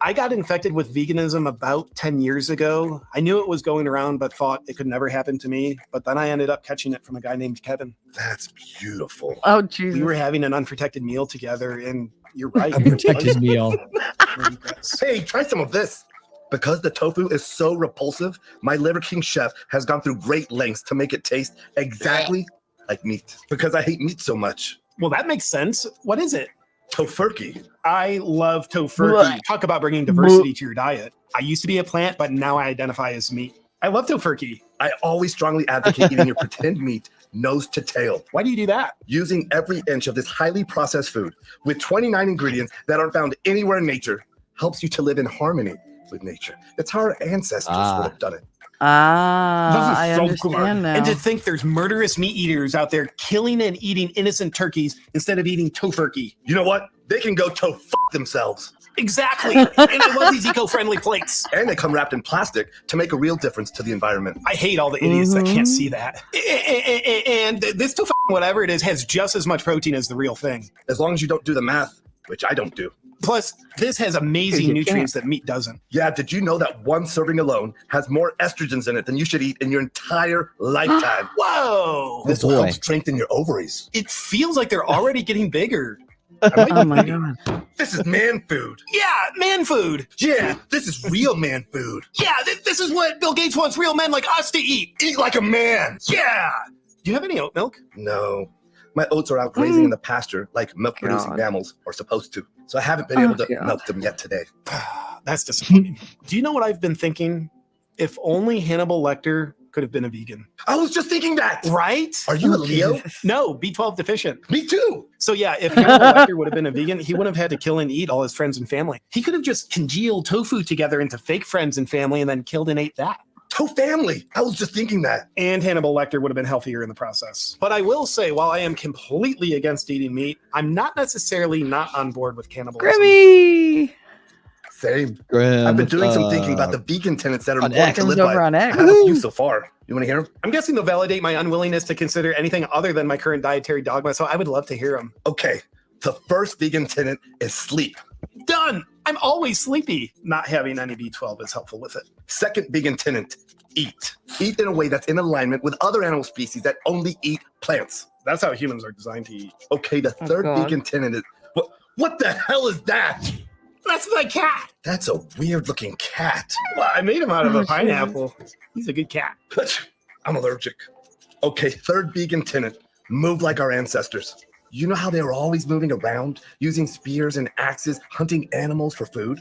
I got infected with veganism about 10 years ago. I knew it was going around, but thought it could never happen to me. But then I ended up catching it from a guy named Kevin. That's beautiful. Oh, Jesus. We were having an unprotected meal together, and you're right. Unprotected meal. Hey, try some of this. Because the tofu is so repulsive, my Liver King chef has gone through great lengths to make it taste exactly like meat. Because I hate meat so much. Well, that makes sense. What is it? Tofurkey. I love tofurkey. Talk about bringing diversity to your diet. I used to be a plant, but now I identify as meat. I love tofurkey. I always strongly advocate eating your pretend meat nose to tail. Why do you do that? Using every inch of this highly processed food with 29 ingredients that aren't found anywhere in nature helps you to live in harmony with nature. It's how our ancestors would have done it. I understand now. And to think there's murderous meat eaters out there killing and eating innocent turkeys instead of eating tofurkey. You know what? They can go themselves. Exactly. And I love these eco-friendly plates. And they come wrapped in plastic to make a real difference to the environment. I hate all the idiots that can't see that. And this tofu, whatever it is, has just as much protein as the real thing. As long as you don't do the math, which I don't do. Plus, this has amazing nutrients that meat doesn't. Yeah, did you know that one serving alone has more estrogens in it than you should eat in your entire lifetime? Whoa! This will help strengthen your ovaries. It feels like they're already getting bigger. Oh my god. This is man food. Yeah, man food. Yeah, this is real man food. Yeah, this is what Bill Gates wants real men like us to eat. Eat like a man. Yeah. Do you have any oat milk? No. My oats are out grazing in the pasture like milk-producing mammals are supposed to. So I haven't been able to milk them yet today. That's disappointing. Do you know what I've been thinking? If only Hannibal Lecter could have been a vegan. I was just thinking that. Right? Are you a Leo? No, B12 deficient. Me too. So yeah, if Hannibal Lecter would have been a vegan, he wouldn't have had to kill and eat all his friends and family. He could have just congealed tofu together into fake friends and family and then killed and ate that. Family. I was just thinking that. And Hannibal Lecter would have been healthier in the process. But I will say, while I am completely against eating meat, I'm not necessarily not on board with cannibalism. Grimmy! Same. Grim, I've been doing some thinking about the vegan tenets that are on important to live by. over on X. I have a few so far. You want to hear them? I'm guessing they'll validate my unwillingness to consider anything other than my current dietary dogma, so I would love to hear them. Okay. The first vegan tenet is sleep. Done! I'm always sleepy. Not having any B12 is helpful with it. Second vegan tenet, eat. Eat in a way that's in alignment with other animal species that only eat plants. That's how humans are designed to eat. Okay, the third vegan tenet is... What the hell is that? That's my cat. That's a weird looking cat. Well, I made him out of a pineapple. He's a good cat. I'm allergic. Okay, third vegan tenet, move like our ancestors. You know how they were always moving around, using spears and axes, hunting animals for food?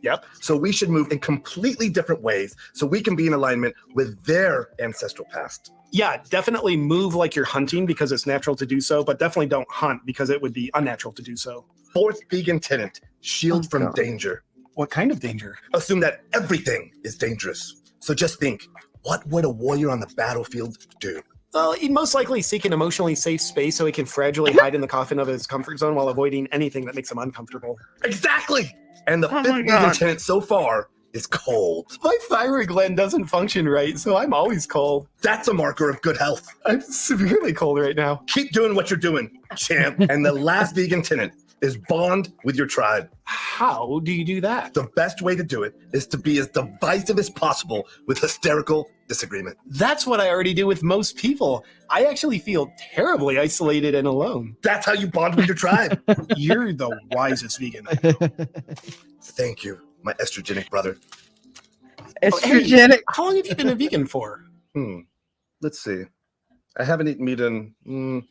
Yep. So we should move in completely different ways so we can be in alignment with their ancestral past. Yeah, definitely move like you're hunting because it's natural to do so, but definitely don't hunt because it would be unnatural to do so. Fourth vegan tenet, shield from danger. What kind of danger? Assume that everything is dangerous. So just think, what would a warrior on the battlefield do? Well, he'd most likely seek an emotionally safe space so he can fragilely hide in the coffin of his comfort zone while avoiding anything that makes him uncomfortable. Exactly! And the fifth vegan tenet so far is cold. My thyroid gland doesn't function right, so I'm always cold. That's a marker of good health. I'm severely cold right now. Keep doing what you're doing, champ. And the last vegan tenet is bond with your tribe. How do you do that? The best way to do it is to be as divisive as possible with hysterical disagreement. That's what I already do with most people. I actually feel terribly isolated and alone. That's how you bond with your tribe. You're the wisest vegan. Thank you, my estrogenic brother. Estrogenic. Hey, how long have you been a vegan for? Let's see. I haven't eaten meat in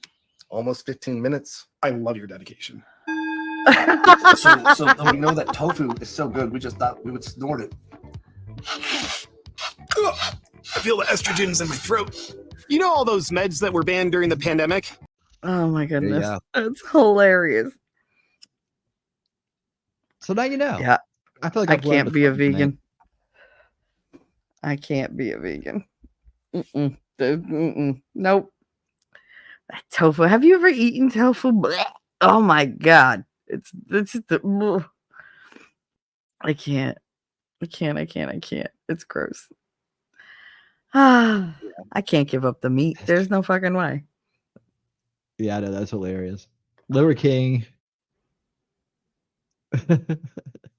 almost 15 minutes. I love your dedication. So we know that tofu is so good, we just thought we would snort it. I feel the estrogens in my throat. You know all those meds that were banned during the pandemic? Oh my goodness. Yeah. That's hilarious. So now you know. Yeah. I feel like I I've learned can't be a something tonight. vegan. I can't be a vegan. Nope. That tofu. Have you ever eaten tofu? Blech. Oh my god. It's the I can't. It's gross. I can't give up the meat. There's no fucking way. Yeah, I know, that's hilarious. Liver King.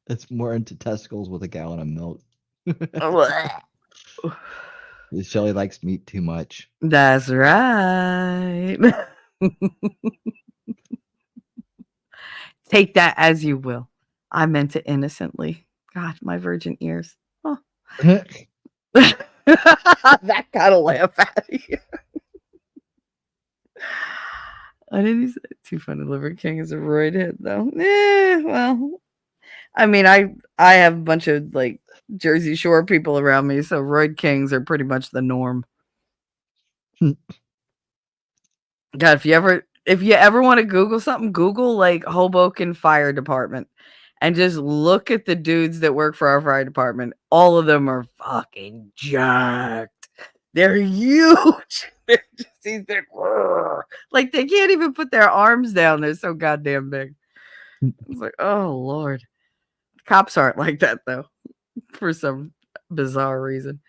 It's more into testicles with a gallon of milk. Shelly likes meat too much. That's right. Take that as you will. I meant it innocently. God, my virgin ears. Oh. That gotta laugh at you. I didn't say too funny. Liver King is a roid head though. Well, I mean, I have a bunch of like Jersey Shore people around me, so roid kings are pretty much the norm. God, if you ever want to Google something, Google like Hoboken Fire Department and just look at the dudes that work for our fire department. All of them are fucking jacked. They're huge. They're just these big, like they can't even put their arms down. They're so goddamn big. It's like, oh Lord. Cops aren't like that though, for some bizarre reason.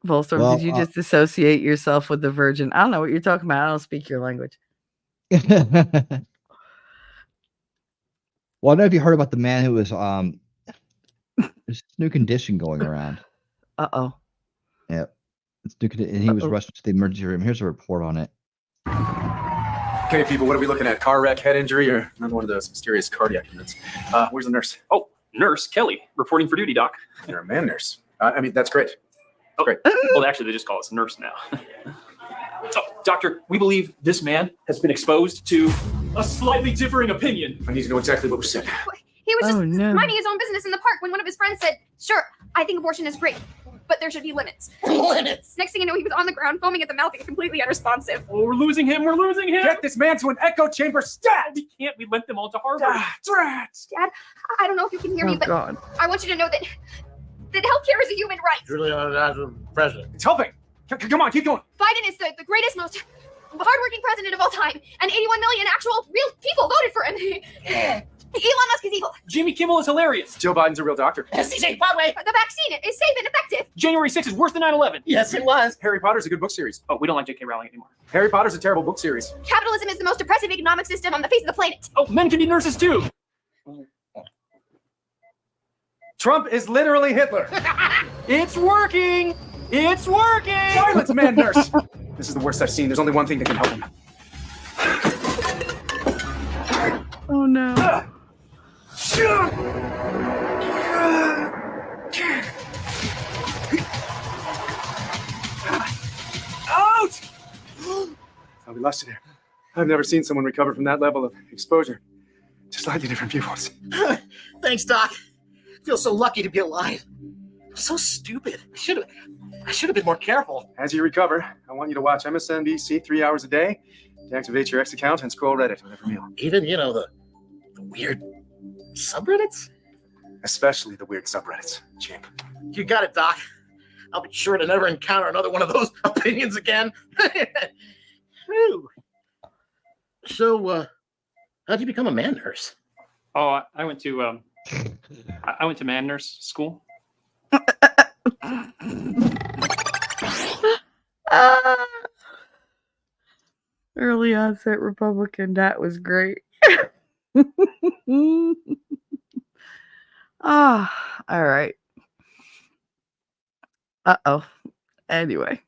Volstorm, Well, did you just associate yourself with the Virgin? I don't know what you're talking about. I don't speak your language. Well, I don't know if you heard about the man who was there's this new condition going around. Uh-oh. Yep. It's new and he was rushed to the emergency room. Here's a report on it. Okay, people, what are we looking at? Car wreck, head injury, or another one of those mysterious cardiac events? Where's the nurse? Oh, nurse Kelly, reporting for duty, Doc. You're a man nurse. I mean, that's great. Oh, great. Well, actually, they just call us nurse now. So, doctor, we believe this man has been exposed to a slightly differing opinion. I need to know exactly what was said. He was just no. minding his own business in the park when one of his friends said, "Sure, I think abortion is great, but there should be limits." Limits. Next thing you know, he was on the ground, foaming at the mouth and completely unresponsive. Oh, we're losing him. We're losing him. Get this man to an echo chamber stat! We can't. We lent them all to Harvard. Dad, I don't know if you can hear me, but God. I want you to know that healthcare is a human right. Juliana, president. It's helping. Come on, keep going. Biden is the greatest, most hardworking president of all time, and 81 million actual real people voted for him. Elon Musk is evil. Jimmy Kimmel is hilarious. Joe Biden's a real doctor. CJ Broadway. The vaccine is safe and effective. January 6th is worse than 9/11. Yes, it was. Harry Potter's a good book series. Oh, we don't like J.K. Rowling anymore. Harry Potter's a terrible book series. Capitalism is the most oppressive economic system on the face of the planet. Oh, men can be nurses too. Trump is literally Hitler. It's working. It's working. Silence, man nurse. This is the worst I've seen. There's only one thing that can help him. Oh no. Out! Oh, we lost you there. I've never seen someone recover from that level of exposure. Just slightly different viewpoints. Thanks, Doc. I feel so lucky to be alive. I'm so stupid. I should have been more careful. As you recover, I want you to watch MSNBC 3 hours a day, deactivate your X account, and scroll Reddit with every meal. Even, the weird subreddits? Especially the weird subreddits, champ. You got it, Doc. I'll be sure to never encounter another one of those opinions again. Whew. So, how'd you become a man nurse? Oh, I went to man nurse school. Early onset Republican. That was great. All right. Uh-oh. Anyway.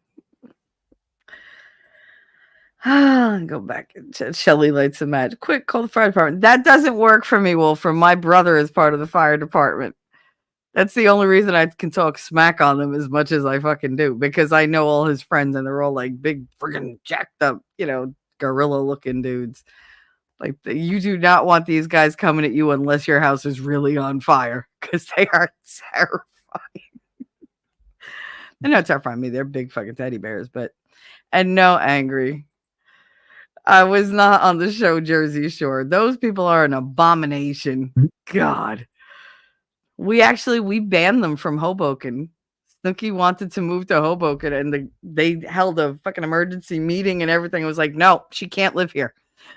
Go back. Shelly lights a match. Quick, call the fire department. That doesn't work for me, Wolfram. My brother is part of the fire department. That's the only reason I can talk smack on them as much as I fucking do, because I know all his friends and they're all like big friggin' jacked up, gorilla looking dudes. Like you do not want these guys coming at you unless your house is really on fire, because they are terrifying. They're not terrifying me. They're big fucking teddy bears, and no, Angry. I was not on the show Jersey Shore. Those people are an abomination. God. We banned them from Hoboken. Snooki wanted to move to Hoboken, and they held a fucking emergency meeting and everything. It was like, no, she can't live here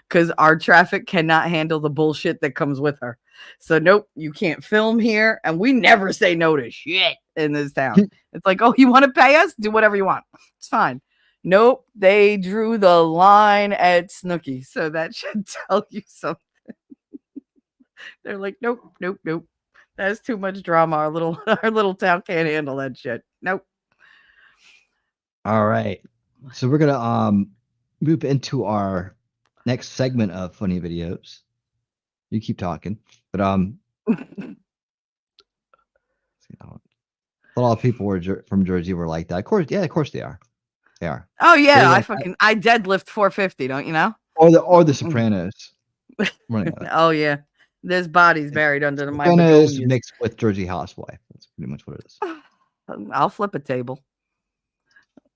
because our traffic cannot handle the bullshit that comes with her. So nope, you can't film here. And we never say no to shit in this town. It's like, oh, you want to pay us? Do whatever you want. It's fine. Nope, they drew the line at Snooki. So that should tell you something. They're like, nope. That's too much drama. Our little town can't handle that shit. Nope. All right. So we're gonna move into our next segment of funny videos. You keep talking, but a lot of people from Jersey were like that. Of course they are. They are. Oh yeah, I deadlift 450. Don't you know? Or the Sopranos. Oh yeah. There's bodies buried under my Sopranos begonias. mixed with Jersey Housewife. That's pretty much what it is. I'll flip a table.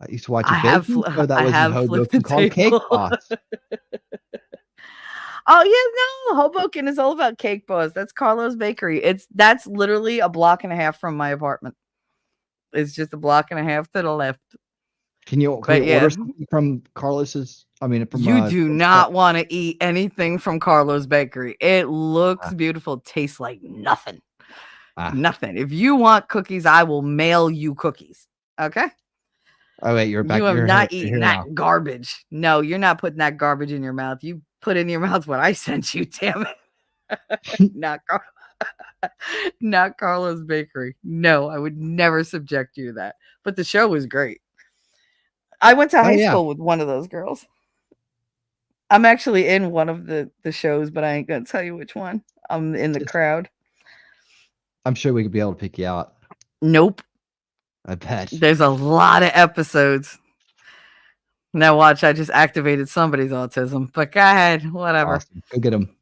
I used to watch a I have baking show that I was in have flipped Hoboken the called Cake table. Boss. Oh yeah, no, Hoboken is all about Cake Boss. That's Carlos Bakery. That's literally a block and a half from my apartment. It's just a block and a half to the left. Can you But yeah. order something from Carlos's? I mean, from You do not want to eat anything from Carlos Bakery. It looks beautiful, tastes like nothing. Nothing. If you want cookies, I will mail you cookies. Okay. Oh wait, you're back. You have you're not here eaten now. that garbage. No, you're not putting that garbage in your mouth. You put in your mouth what I sent you. Damn it. Not Carlos Bakery. No, I would never subject you to that. But the show was great. I went to high school with one of those girls. I'm actually in one of the shows, but I ain't gonna tell you which one. I'm in the crowd. I'm sure we could be able to pick you out. Nope. I bet. There's a lot of episodes. Now watch, I just activated somebody's autism. But go ahead, whatever. Awesome. Go get him.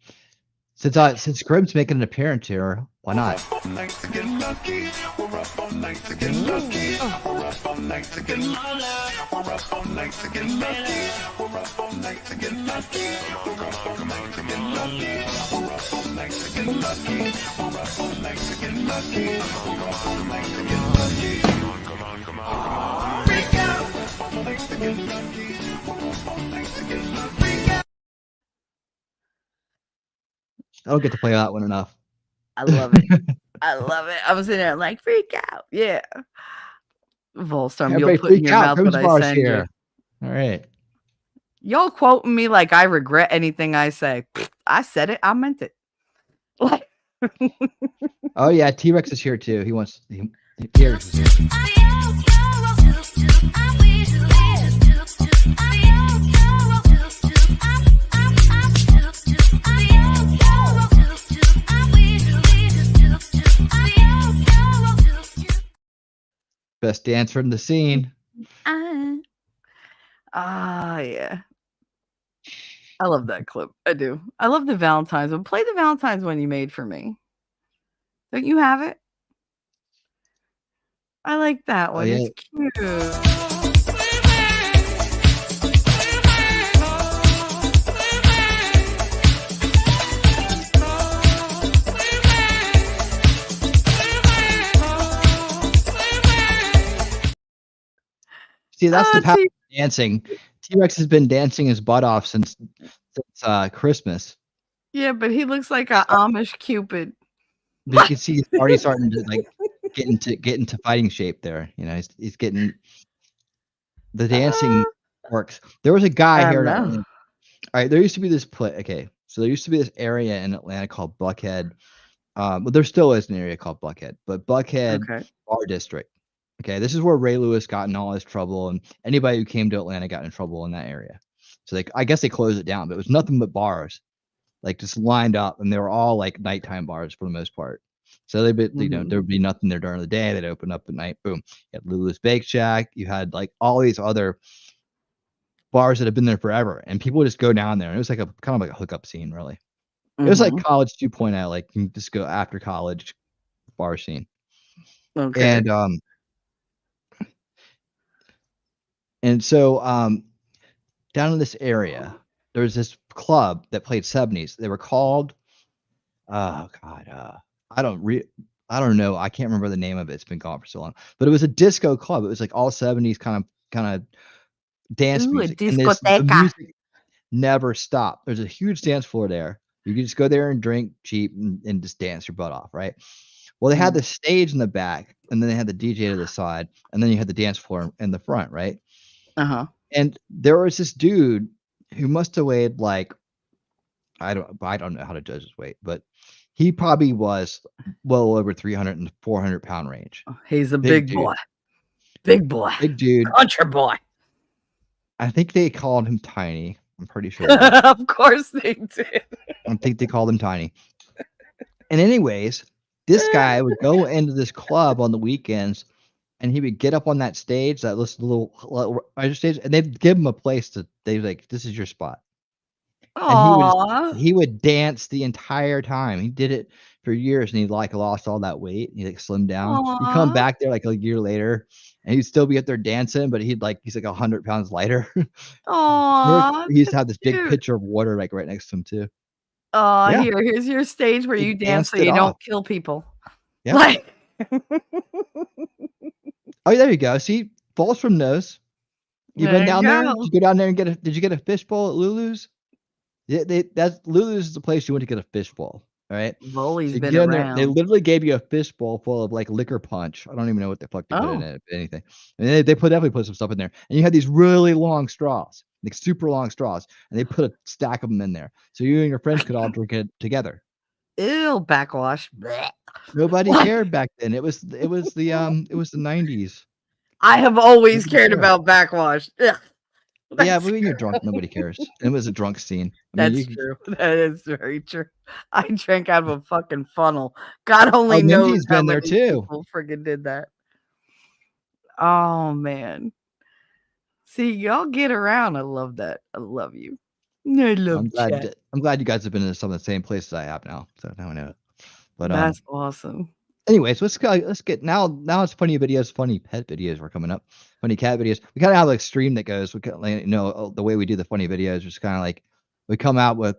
Since Grim's making an appearance here, why not? I don't get to play that one enough. I love it. I love it. I'm sitting there like freak out. Yeah. Volstorm, you'll put in your mouth what I send you. All right. Y'all quoting me like I regret anything I say. I said it. I meant it. Oh yeah, T-Rex is here too. He wants. T-Rex is here. Best dancer in the scene. Yeah. I love that clip. I do. I love the Valentine's one. Play the Valentine's one you made for me. Don't you have it? I like that one. yeah. It's cute. See, that's the power of dancing. T-Rex has been dancing his butt off since Christmas. Yeah, but he looks like an Amish Cupid. But you can see he's already starting to like get into fighting shape there. You know, he's getting the dancing works. There was a guy here. All right, there used to be this okay, so there used to be this area in Atlanta called Buckhead. Well, there still is an area called Buckhead, but Buckhead Bar District. Okay, this is where Ray Lewis got in all his trouble, and anybody who came to Atlanta got in trouble in that area. So I guess they closed it down, but it was nothing but bars, like just lined up, and they were all like nighttime bars for the most part. So you know, there would be nothing there during the day. They'd open up at night. Boom, you had Lulu's Bake Shack. You had like all these other bars that have been there forever, and people would just go down there. And it was like a kind of like a hookup scene, really. It was like college 2.0, like you just go after college bar scene. Okay. And so down in this area, there was this club that played 70s. They were called, I don't know. I can't remember the name of it. It's been gone for so long. But it was a disco club. It was like all 70s kind of dance music. And the music never stopped. There's a huge dance floor there. You can just go there and drink cheap and just dance your butt off, right? Well, they had the stage in the back, and then they had the DJ to the side, and then you had the dance floor in the front, right? And there was this dude who must have weighed like I don't know how to judge his weight, but he probably was well over 300 and 400 pound range. He's a big boy. Big boy. Big dude. Country boy. I think they called him Tiny. I'm pretty sure. Of course they did. I think they called him Tiny. And anyways, this guy would go into this club on the weekends, and he would get up on that stage, that little stage, and they'd give him a place to. They'd like, "This is your spot." And he would dance the entire time. He did it for years, and he like lost all that weight. And he like slimmed down. He'd come back there like a year later, and he'd still be up there dancing, but he's like 100 pounds lighter. Aw, He used to have this big cute. pitcher of water like right next to him too. Oh, Yeah. here's your stage where He you dance so danced it you don't off. kill people. Yeah. Like, Oh, there you go. See, falls from nose. You There been you down there? go. Did you go down there and did you get a fishbowl at Lulu's? That's Lulu's is the place you went to get a fishbowl. All right. Voley's You been get in there, they around. literally gave you a fishbowl full of like liquor punch. I don't even know what the fuck they put in Oh. it, if anything. And they definitely put some stuff in there. And you had these really long straws, like super long straws, and they put a stack of them in there. So you and your friends could all drink it together. Ew, backwash. Blech. Nobody What? cared back then. It was the 90s. I have always Nobody cared cared. about backwash. Ugh. Yeah, but when you're drunk, nobody cares. It was a drunk scene. That's true. That is very true. I drank out of a fucking funnel. God only knows Mindy's how been there many too. people friggin' did that. Oh man. See, y'all get around. I love that. I love you. I love chat. I'm glad you guys have been in some of the same places I have now. So now I know it. But That's awesome. anyways, let's get now it's funny videos, funny pet videos are coming up, funny cat videos. We kind of have like stream that goes, we the way we do the funny videos is kind of like we come out with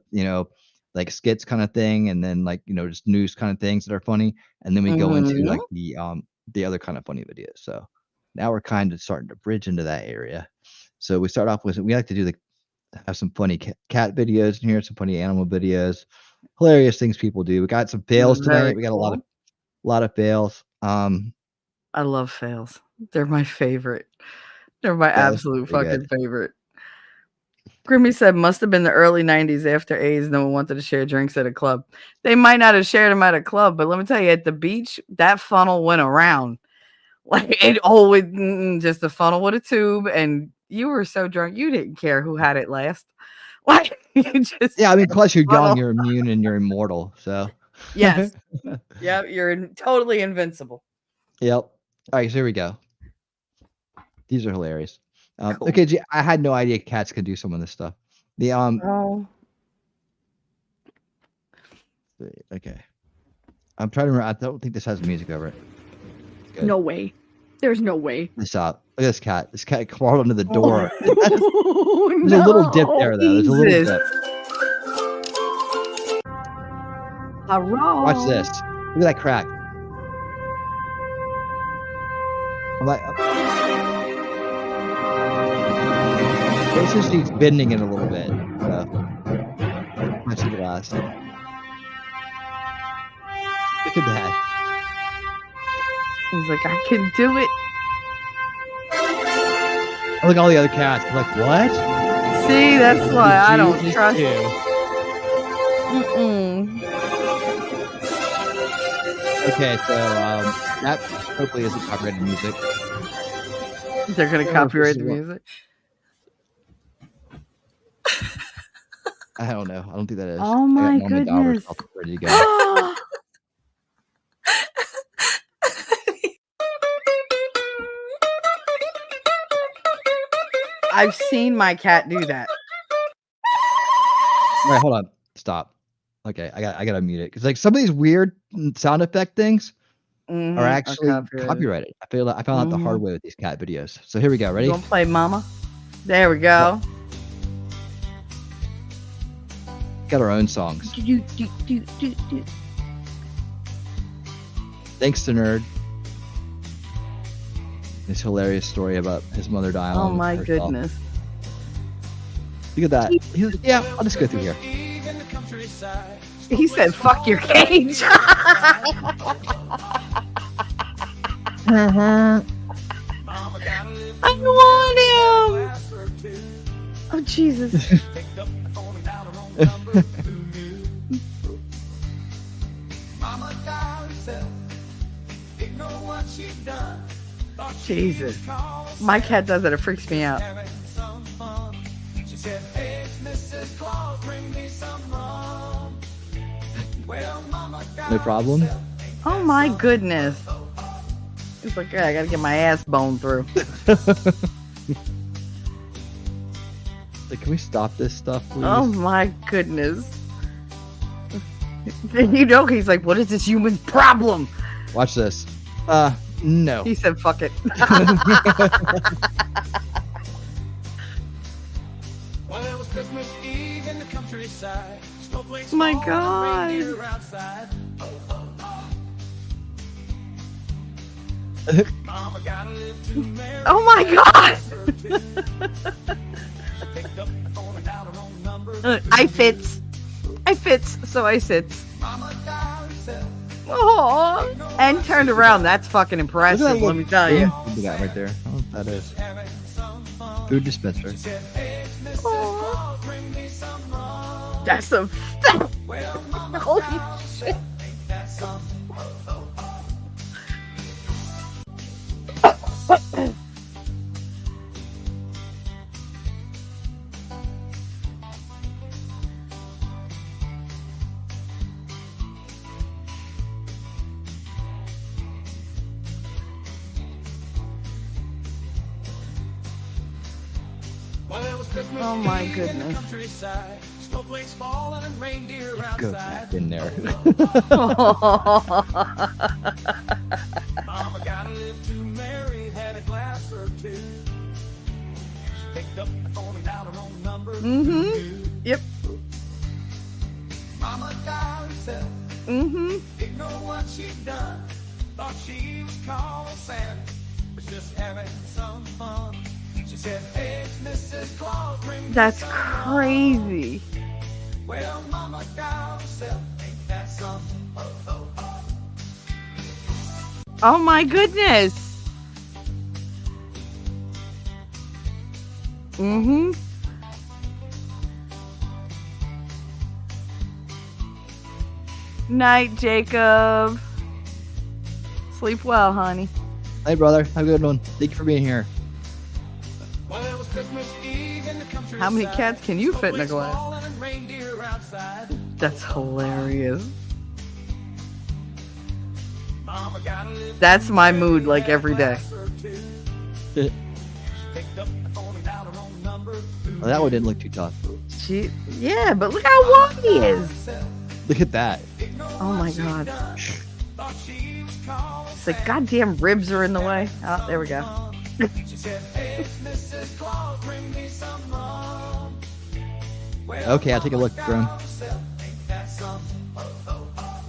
like skits kind of thing, and then like just news kind of things that are funny, and then we go into like the other kind of funny videos. So now we're kind of starting to bridge into that area. So we start off with, we like to do have some funny cat videos in here, some funny animal videos, hilarious things people do. We got some fails tonight. Very We got a cool. lot of fails. I love fails. They're my favorite. They're my Yeah, that's absolute pretty fucking good. favorite. Grimmy said, must have been the early 90s after AIDS. No one wanted to share drinks at a club. They might not have shared them at a club, but let me tell you, at the beach, that funnel went around. Like it always just a funnel with a tube, and you were so drunk you didn't care who had it last. Like you just Yeah, I mean, plus you're young, funnel. you're immune, and you're immortal. So Yes. Yep, you're totally invincible. Yep. All right, so here we go. These are hilarious. Cool. Okay, I had no idea cats could do some of this stuff. The Oh. Okay. I'm trying to remember. I don't think this has music over it. Good. No way. There's no way. This out. Look at this cat. This cat crawled under the door. Oh, There's a little dip there, though. There's a little Jesus. dip. Hello. Watch this. Look at that crack. I'm like, this is she's bending it a little bit. So watch the last. Look at that. He's like, I can do it. Look at all the other cats. I'm like, what? See, that's why I don't Jesus, trust. too. Mm-mm. Okay, so that hopefully isn't copyrighted music. They're gonna Yeah, copyright the this is music. I don't know. I don't think that is. Oh I my got Mom and Dad goodness. all ready to go. I've seen my cat do that. All right, hold on. Stop. Okay, I gotta mute it because like some of these weird sound effect things Mhm, are are actually copyrighted. copyrighted. I found out the hard way with these cat videos. So here we go. Ready? You want to play Mama? There we go. Got our own songs. Thanks to Nerd. This hilarious story about his mother dying. Oh on my herself. goodness. Look at that. Yeah, I'll just go through here. He said, fuck your cage. I want him. Oh, Jesus. Jesus. My cat does it. It freaks me out. No problem. Oh my goodness. It's like, I gotta get my ass bone through. Like, can we stop this stuff, please? Oh my goodness. You know, he's like, what is this human problem? Watch this. No. He said, fuck it. Well, it was Christmas Eve in the countryside. Snowflakes My falling, God. reindeer outside. Mama gotta live to marry. Oh my God. Picked up the phone and dialed her own number. I fits, so I sits. Mama dialed herself. Oh, and turned around. That's fucking impressive. Let me tell you. Look at that right there. I don't know what that is. Food dispenser. That's some. Holy shit. Oh my goodness. Snowflakes falling and reindeer Go outside. back in there. Mama gotta live to marry, had a glass or two. Picked up the phone and dialed her own number. Mm-hmm. Yep. Mama dialed herself. Mm-hmm. Didn't know what she'd done. Thought she was calling Santa. Was just having some fun. She said, hey, Mrs. Claus, bring me That's some crazy. Well, Mama dialed herself. Ain't that something? Oh, oh, oh. Oh my goodness. Mm-hmm. Night, Jacob. Sleep well, honey. Hey, brother. Have a good one. Thank you for being here. Well, it was Christmas Eve in the countryside. How many cats can you fit in a glass? Falling and reindeer outside. That's hilarious. Mama gotta live That's my mood, like every day. Picked up the phone and dialed her own number. Well, that one didn't look too tough. Yeah, but look how warm he is. Look at that. Oh my God. It's like goddamn ribs are in the way. Oh, there we go. She said, hey, Mrs. Claus, bring me some rum. Well, Okay, I'll take a look, Grim. Ain't that something? Oh, oh, oh.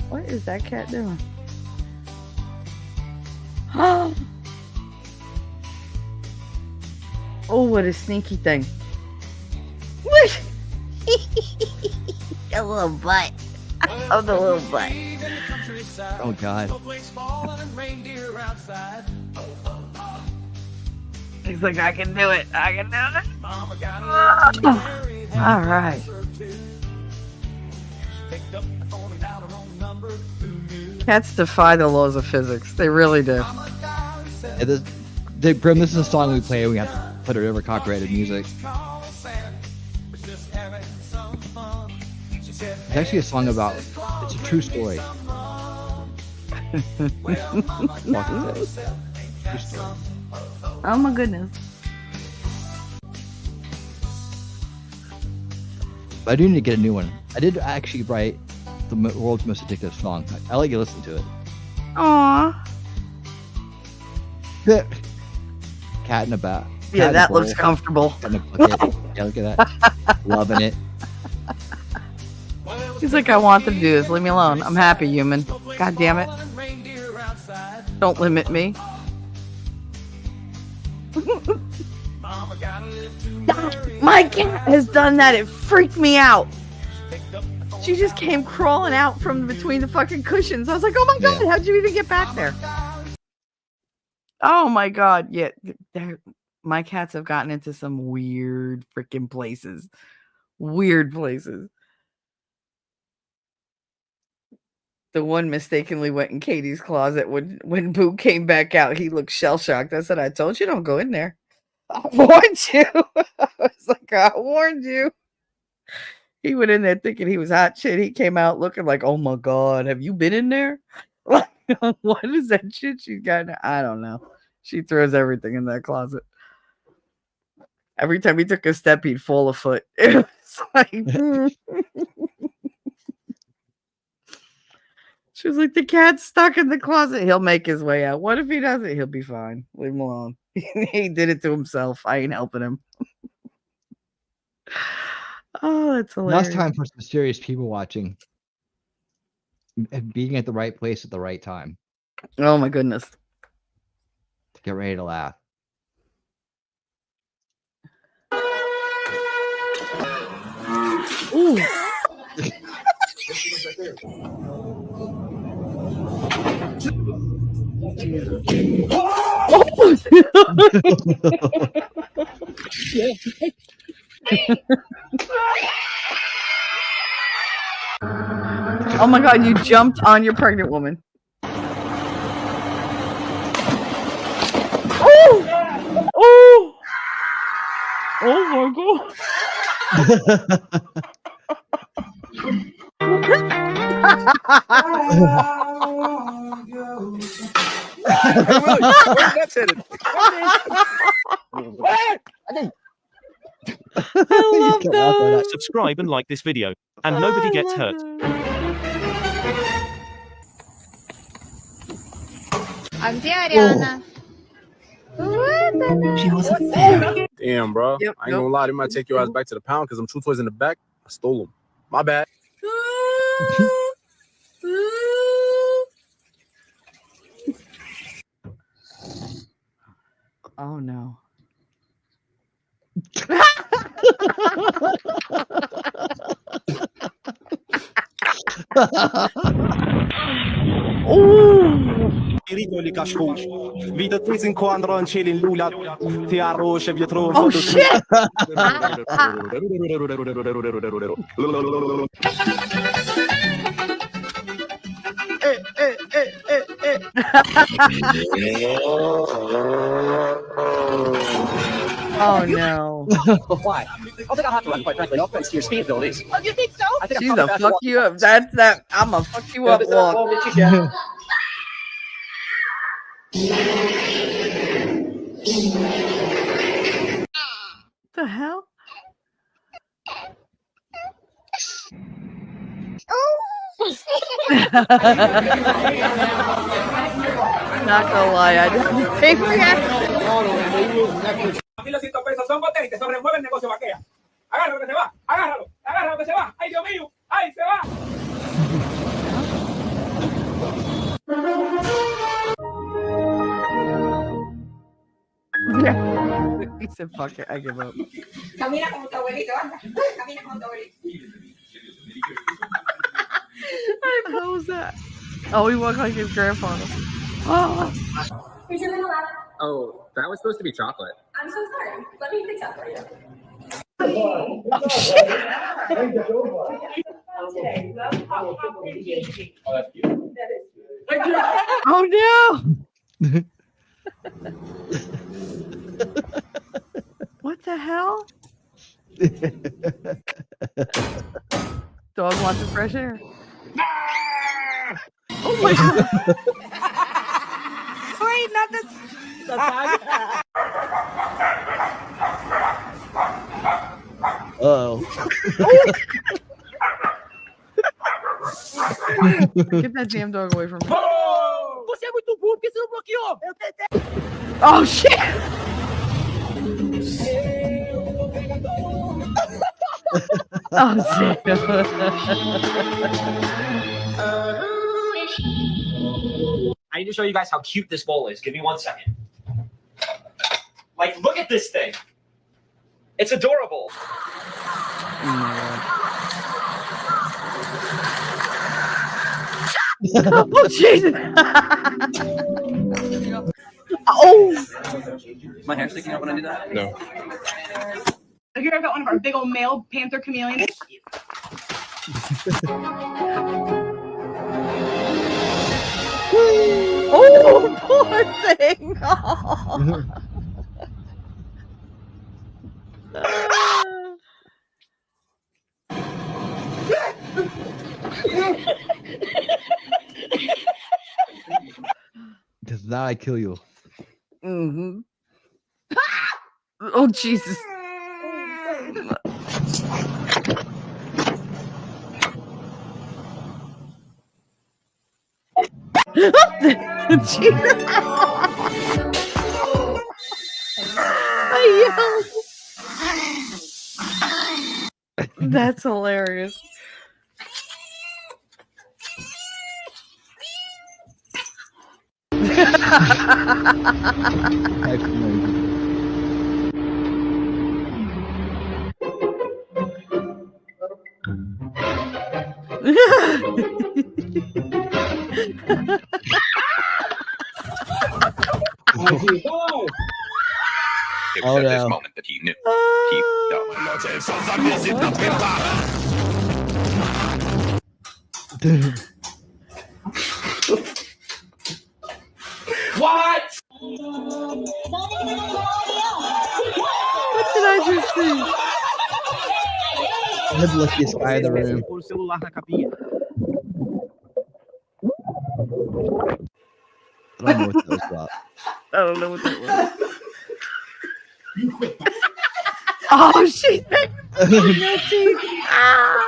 What is that cat doing? Oh, what a sneaky thing. What? A little butt. Oh, the little butt. Oh, God. He's like, I can do it. I can do it. All right. Cats defy the laws of physics. They really do. Grim, this is a song we play. We have to put it over copyrighted music. It's actually a song about. It's a true story. True story. Oh my goodness. But I do need to get a new one. I did actually write the world's most addictive song. I like you listen to it. Aww. Cat in a bat. Yeah, that looks comfortable. Cat in a bucket. Yeah, look at that. Loving it. He's like, I want to do this. Leave me alone. I'm happy, human. God damn it. Don't limit me. My cat has done that. It freaked me out. She just came crawling out from between the fucking cushions. I was like, oh my God, how'd you even get back there? Oh my God. Yeah, my cats have gotten into some weird freaking places. Weird places. The one mistakenly went in Katie's closet when Boo came back out. He looked shell-shocked. I said, I told you don't go in there. I warned you. I was like, I warned you. He went in there thinking he was hot shit. He came out looking like, oh my God, have you been in there? What is that shit she got? I don't know. She throws everything in that closet. Every time he took a step, he'd fall a foot. It's like, she was like, the cat's stuck in the closet. He'll make his way out. What if he doesn't? He'll be fine. Leave him alone. He did it to himself. I ain't helping him. Oh, that's hilarious. Last time for some serious people watching. Being at the right place at the right time. Oh my goodness. To get ready to laugh. Ooh. Oh my God, you jumped on your pregnant woman. Oh! Oh! Oh my God. Hey, Willie, where's that headed? I love that. Subscribe and like this video, and nobody gets hurt. I'm Ariana. She was a fairy. Damn, bro. Yep, I ain't gonna lie, they might take your ass back to the pound because them true toys in the back, I stole them. My bad. Oh no. Oh shit! Oh no. Why? I think I'll have to run, quite frankly. No offense to your speed abilities. Oh, you think so? I think She's I'm a probably fuck faster you up. That's that. I'm a fuck you up walk. The hell? Not gonna lie, I didn't have the same reaction. Aquí los 100 pesos son potentes, sobremueve el negocio vaquea. Agárralo que se va, agárralo que se va. Ay, Dios mío, ay, se va. He said, fuck it, I give up. Camina como tu abuelito, anda. Camina como tu abuelito. How was that? Oh, he walked like his grandfather. Oh. Here's your vanilla. Oh, that was supposed to be chocolate. I'm so sorry. Let me fix that for you. Oh, shit. Oh no. What the hell? Dog wants the fresh air. Oh my God. Wait, not this. Uh-oh. Get that damn dog away from me. Você é muito burro, porque você não bloqueou? Oh shit! Oh shit! I need to show you guys how cute this bowl is. Give me 1 second. Like, look at this thing. It's adorable. Oh Jesus! Oh! My hair sticking up when I do that? No. Here I've got one of our big old male panther chameleons. Oh, poor thing! Oh. Now I kill you. Mm-hmm. Oh Jesus. I yelled. That's hilarious. It was at this moment that he knew. What? What did I just see? I'm the luckiest guy in the room. I don't know what that was about. I don't know what that was. Oh shit! No teeth. Ah.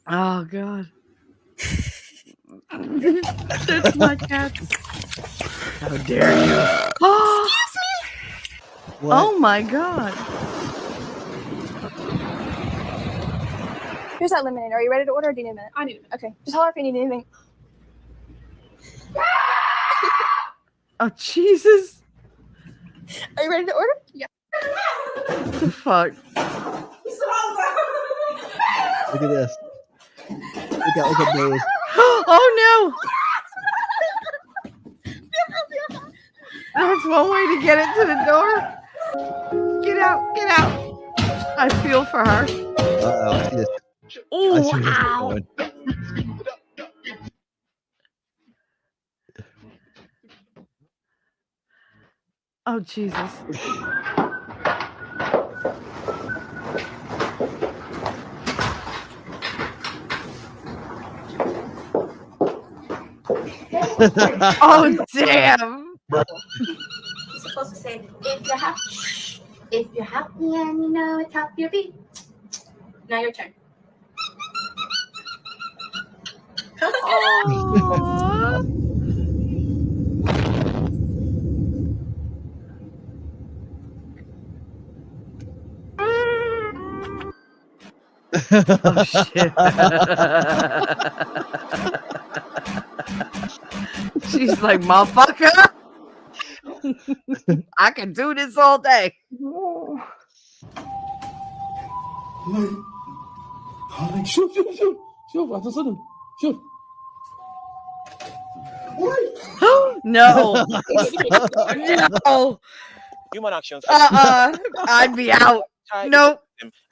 Oh god. That's my cats. How dare you? Oh, oh my god. Here's that lemonade. Are you ready to order or do you need a minute? I need a minute. Okay. Just holler if you need anything. Oh Jesus. Are you ready to order? Yeah. What the fuck? Look at this. Look at those. Oh no. That's one way to get it to the door. Get out, get out. I feel for her. Uh-oh, I see this. Oh, I see this wow. going. Oh, Jesus. Oh, damn. You're supposed to say, if you're happy and you know it, tap your feet. Now your turn. Aww. Oh shit. She's like, motherfucker. I can do this all day. شوف شوف شوف شوف اتصدم شوف No. No. Human actions I'd be out. Nope.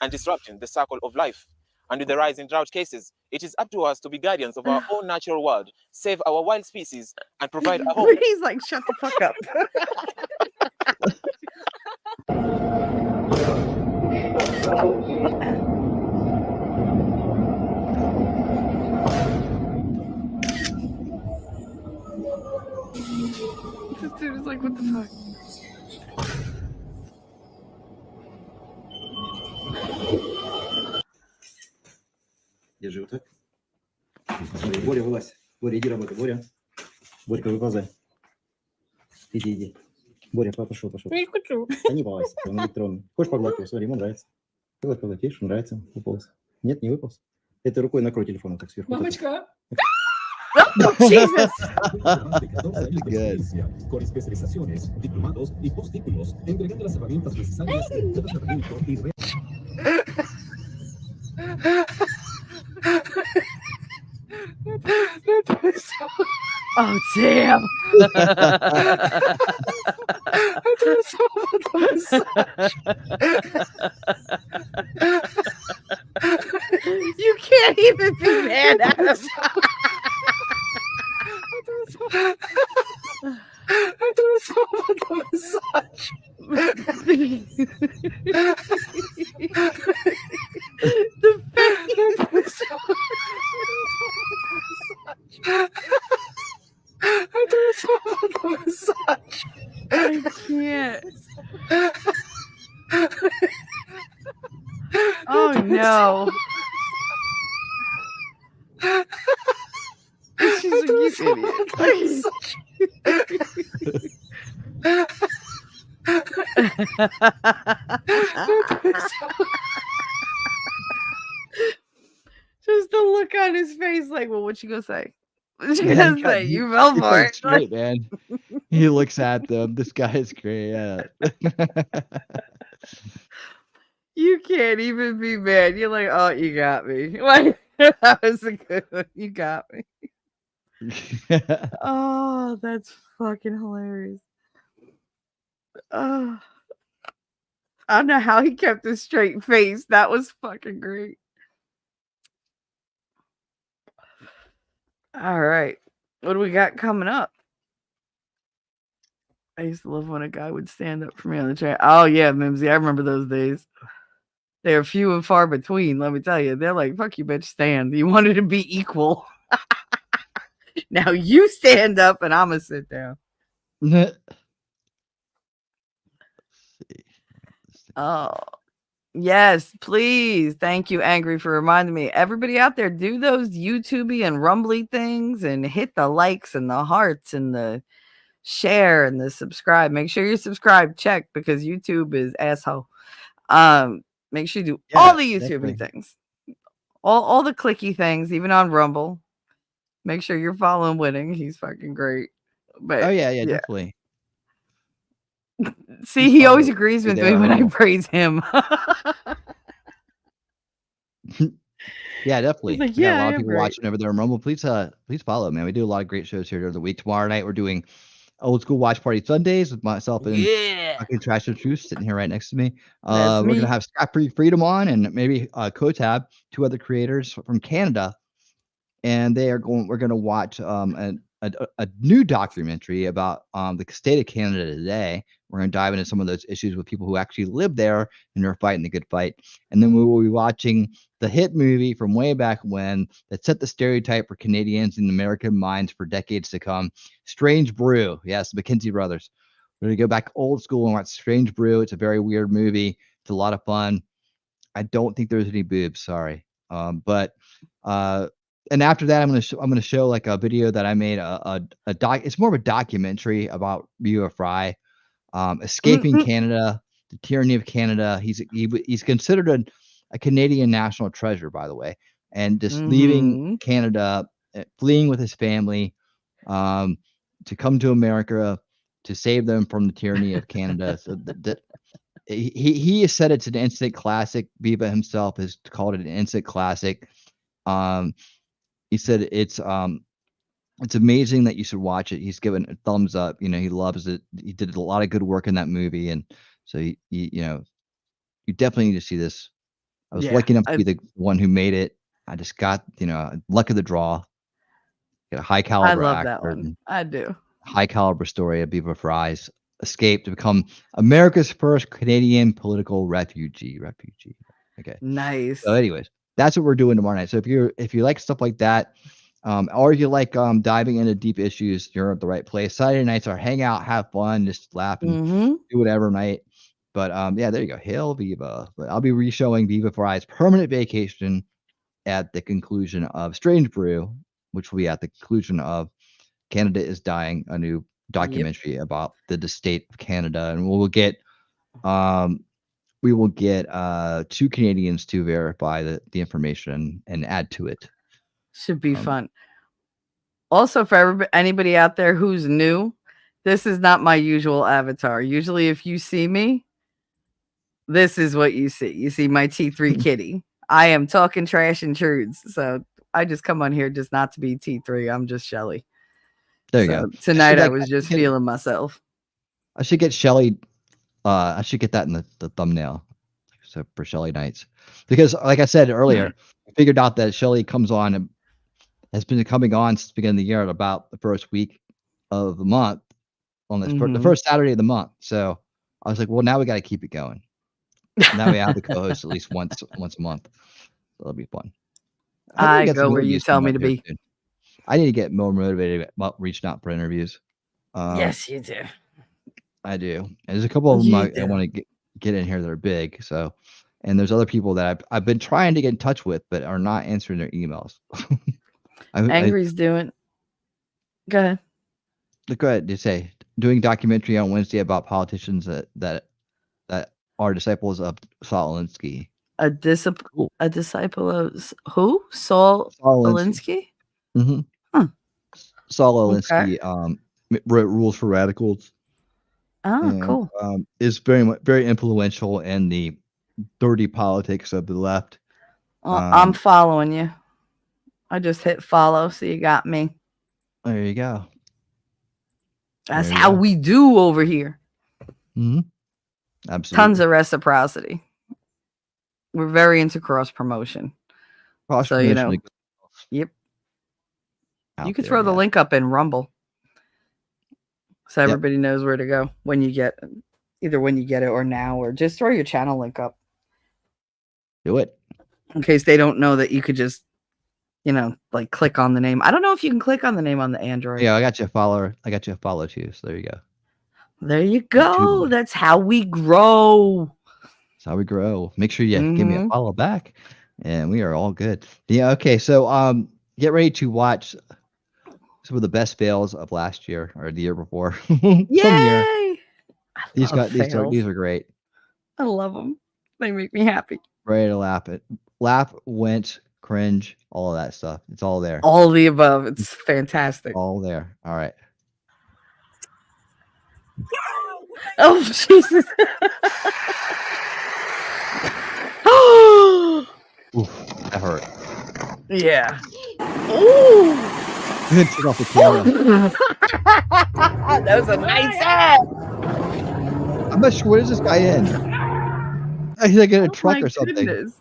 And disrupting the cycle of life. And with the rise in drought cases, it is up to us to be guardians of our own natural world, save our wild species, and provide a home. He's like, shut the fuck up. This dude is like, what the fuck? Держи вот так. Смотри, Боря, вылазь. Боря, иди работай. Боря. Борька, выползай. Иди. Боря, пошел. Я не хочу. Да не полазь, он электронный. Хочешь погладь его? Смотри, ему нравится. Погладь, видишь, нравится. Выполз. Нет, не выполз. Этой рукой накрой телефон вот так сверху. Мамочка. Oh, Jesus. Good. Con especializaciones, diplomados y postítulos, entregando las herramientas necesarias en cada tratamiento y Oh, damn. You can't even be mad at him. I'm doing so much on the massage. The face. I'm doing so much on the massage. I can't. Oh no. She's like, you idiot. Just the look on his face, like, well, what you gonna say? What you Yeah, gonna say? You fell he for plays it. great, man. He looks at them. This guy is great. Yeah. You can't even be mad. You're like, oh, you got me. Like, that was a good one. You got me. Oh, that's fucking hilarious. Oh, I don't know how he kept a straight face. That was fucking great. All right. What do we got coming up? I used to love when a guy would stand up for me on the train. Oh, yeah, Mimsy. I remember those days. They're few and far between, let me tell you. They're like, fuck you, bitch, stand. You wanted to be equal. Now you stand up and I'm going to sit down. Oh, yes, please. Thank you, Angry, for reminding me. Everybody out there, do those YouTubey and Rumbly things and hit the likes and the hearts and the share and the subscribe. Make sure you're subscribed. Check, because YouTube is asshole. Make sure you do all the YouTubey things. All the clicky things, even on Rumble. Make sure you're following Winning. He's fucking great. But Oh yeah, definitely. See, he always agrees with me when I praise him. Yeah, definitely. He's like, We got yeah, a lot I of am people great. watching over there on Rumble. Please follow, man. We do a lot of great shows here during the week. Tomorrow night we're doing Old School Watch Party Sundays with myself and fucking Trash and Truth sitting here right next to me. That's We're me. gonna have Scott Free Freedom on and maybe Kotab, 2 other creators from Canada, and we're gonna watch a new documentary about the state of Canada today. We're gonna dive into some of those issues with people who actually live there and are fighting the good fight. And then we will be watching the hit movie from way back when that set the stereotype for Canadians in American minds for decades to come. Strange Brew. Yes, the McKinsey brothers. We're gonna go back old school and watch Strange Brew. It's a very weird movie. It's a lot of fun. I don't think there's any boobs, sorry. But and after that, I'm gonna show like a video that I made it's more of a documentary about Viewer Fry, escaping Canada, the tyranny of Canada. He's considered a Canadian national treasure, by the way, and just leaving Canada, fleeing with his family, to come to America to save them from the tyranny of Canada. So he has said it's an instant classic. Viva himself has called it an instant classic. He said it's amazing that you should watch it. He's given a thumbs up. You know, he loves it. He did a lot of good work in that movie, and so you definitely need to see this. I was lucky enough to be the one who made it. I just got luck of the draw. Get a high caliber I love actor. that one. I do. High caliber story of Viva Fry's escape to become America's first Canadian political refugee. Okay. Nice. So anyways, that's what we're doing tomorrow night. So if you like stuff like that, or you like diving into deep issues, you're at the right place. Saturday nights are hang out, have fun, just laugh and do whatever night. But yeah, there you go. Hail Viva. But I'll be re-showing Viva Fry's Permanent Vacation at the conclusion of Strange Brew, which will be at the conclusion of Canada is Dying, a new documentary about the state of Canada, and we will get 2 Canadians to verify the information and add to it. Should be fun. Also, for anybody out there who's new, this is not my usual avatar. Usually, if you see me, this is what you see. You see my T3 kitty. I am talking trash and truths. So I just come on here just not to be T3. I'm just Shelly. There you go. Tonight I was just feeling myself. I should get Shelly. I should get that in the thumbnail. So for Shelly nights, because like I said earlier, I figured out that Shelly comes on and has been coming on since the beginning of the year at about the first week of the month on this the Mhm. first Saturday of the month. So I was like, well, now we got to keep it going. Now we have the co-host at least once a month. So that'll be fun. I hope we I get go some where you interviews tell coming me up to here be. soon. I need to get more motivated about reaching out for interviews. Yes, you do. I do. And there's a couple of them You I do. want to get in here that are big. So, and there's other people that I've been trying to get in touch with, but are not answering their emails. Angry's doing. Go ahead. Go ahead. Just say doing documentary on Wednesday about politicians that are disciples of Saul Alinsky. A disciple of who? Saul Alinsky? Mm-hmm. Huh. Saul Okay. Alinsky wrote Rules for Radicals. Oh, And, cool. is very influential in the dirty politics of the left. I'm following you. I just hit follow, so you got me. There you go. That's There you how go. we do over here. Mm-hmm. Absolutely. Tons of reciprocity. We're very into cross promotion. So, you know, yep. You could throw the link up in Rumble. So everybody knows where to go when you get it or now, or just throw your channel link up. Do it. In case they don't know that you could just, you know, like click on the name. I don't know if you can click on the name on the Android. Yeah, I got you a follower. I got you a follow too. So there you go. There you go. That's how we grow. That's how we grow. Make sure you give me a follow back, and we are all good. Yeah. Okay. So get ready to watch some of the best fails of last year or the year before. Some year. These are great. I love them. They make me happy. Ready to laugh, wince, cringe, all of that stuff. It's all there. All of the above. It's fantastic. All there. All right. Oh, Jesus. Oof, that hurt. Yeah. Ooh. You didn't take off the camera. That was a nice ad. I'm not sure. What is this guy in? He's like in a truck or something. Goodness.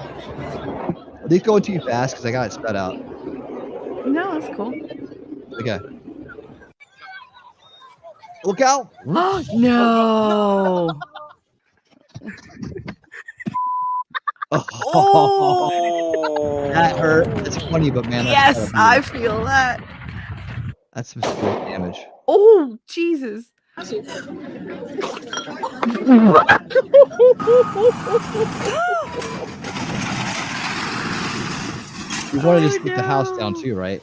Are these going too fast? Because I got it sped out. No, that's cool. Okay. Look out! No. Oh, that hurt. It's funny, but man, that's Yes, I feel that. that's some straight damage. Oh, Jesus. You wanted to split the house down too, right?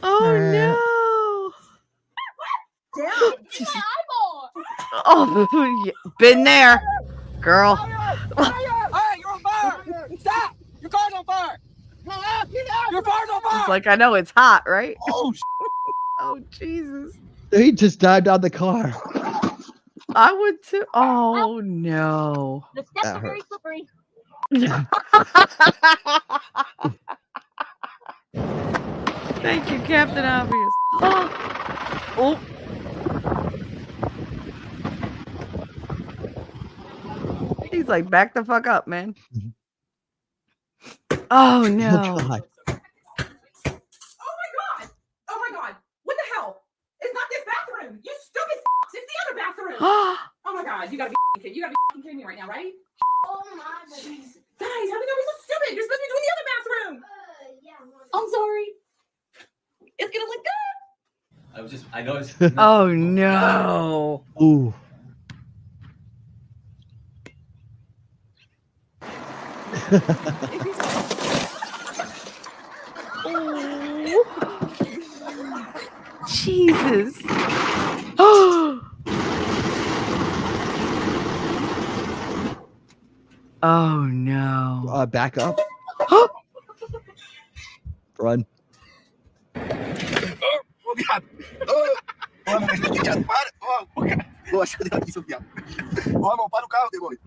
Oh no. Oh, yeah. Been there, girl. Hey, you're on fire! Stop! Your car's on fire! Your car's on fire! It's like, I know it's hot, right? Oh, oh, Jesus. He just dived out the car. I would too. Oh no. The steps That are very hurt. slippery. Thank you, Captain Obvious. Oh. He's like, back the fuck up, man. Oh no. God. oh my god! What the hell? It's not this bathroom! You stupid f***! It's the other bathroom! Oh my god, you gotta be kidding. You gotta be kidding me right now, right? Oh my goodness. Guys, how did I be so stupid? You're supposed to be doing the other bathroom! I'm sorry. It's gonna look good! I noticed. Oh no. Ooh. Jesus. Oh. Oh no. Back up. Run. Oh god! Oh, para! Vou achar ele aqui, seu viado. Ó, irmão, para o carro, demônio.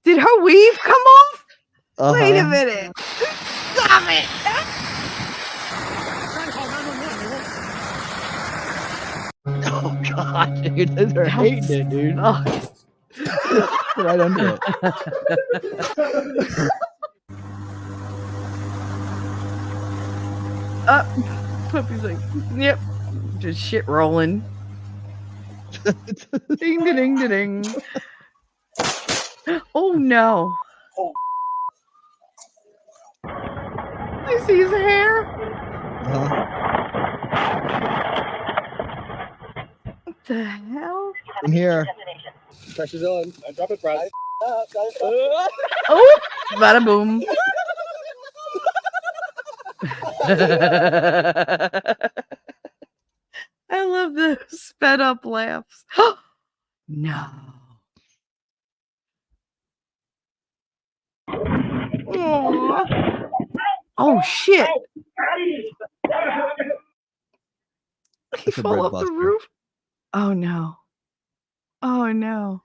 Did her weave come off? Wait a Uh-huh. minute. Stop it. Oh god, dude, they're hating it, dude. Right under it. Puppy's like, yep, just shit rolling. Ding, ding, ding, ding. Oh no. You see his hair? What the hell? I'm here. Pressure's on. I drop it, prize. Oh, bada boom. I love the sped up laughs. No. Aww. Oh shit. He fell off the roof. Oh no. Oh no.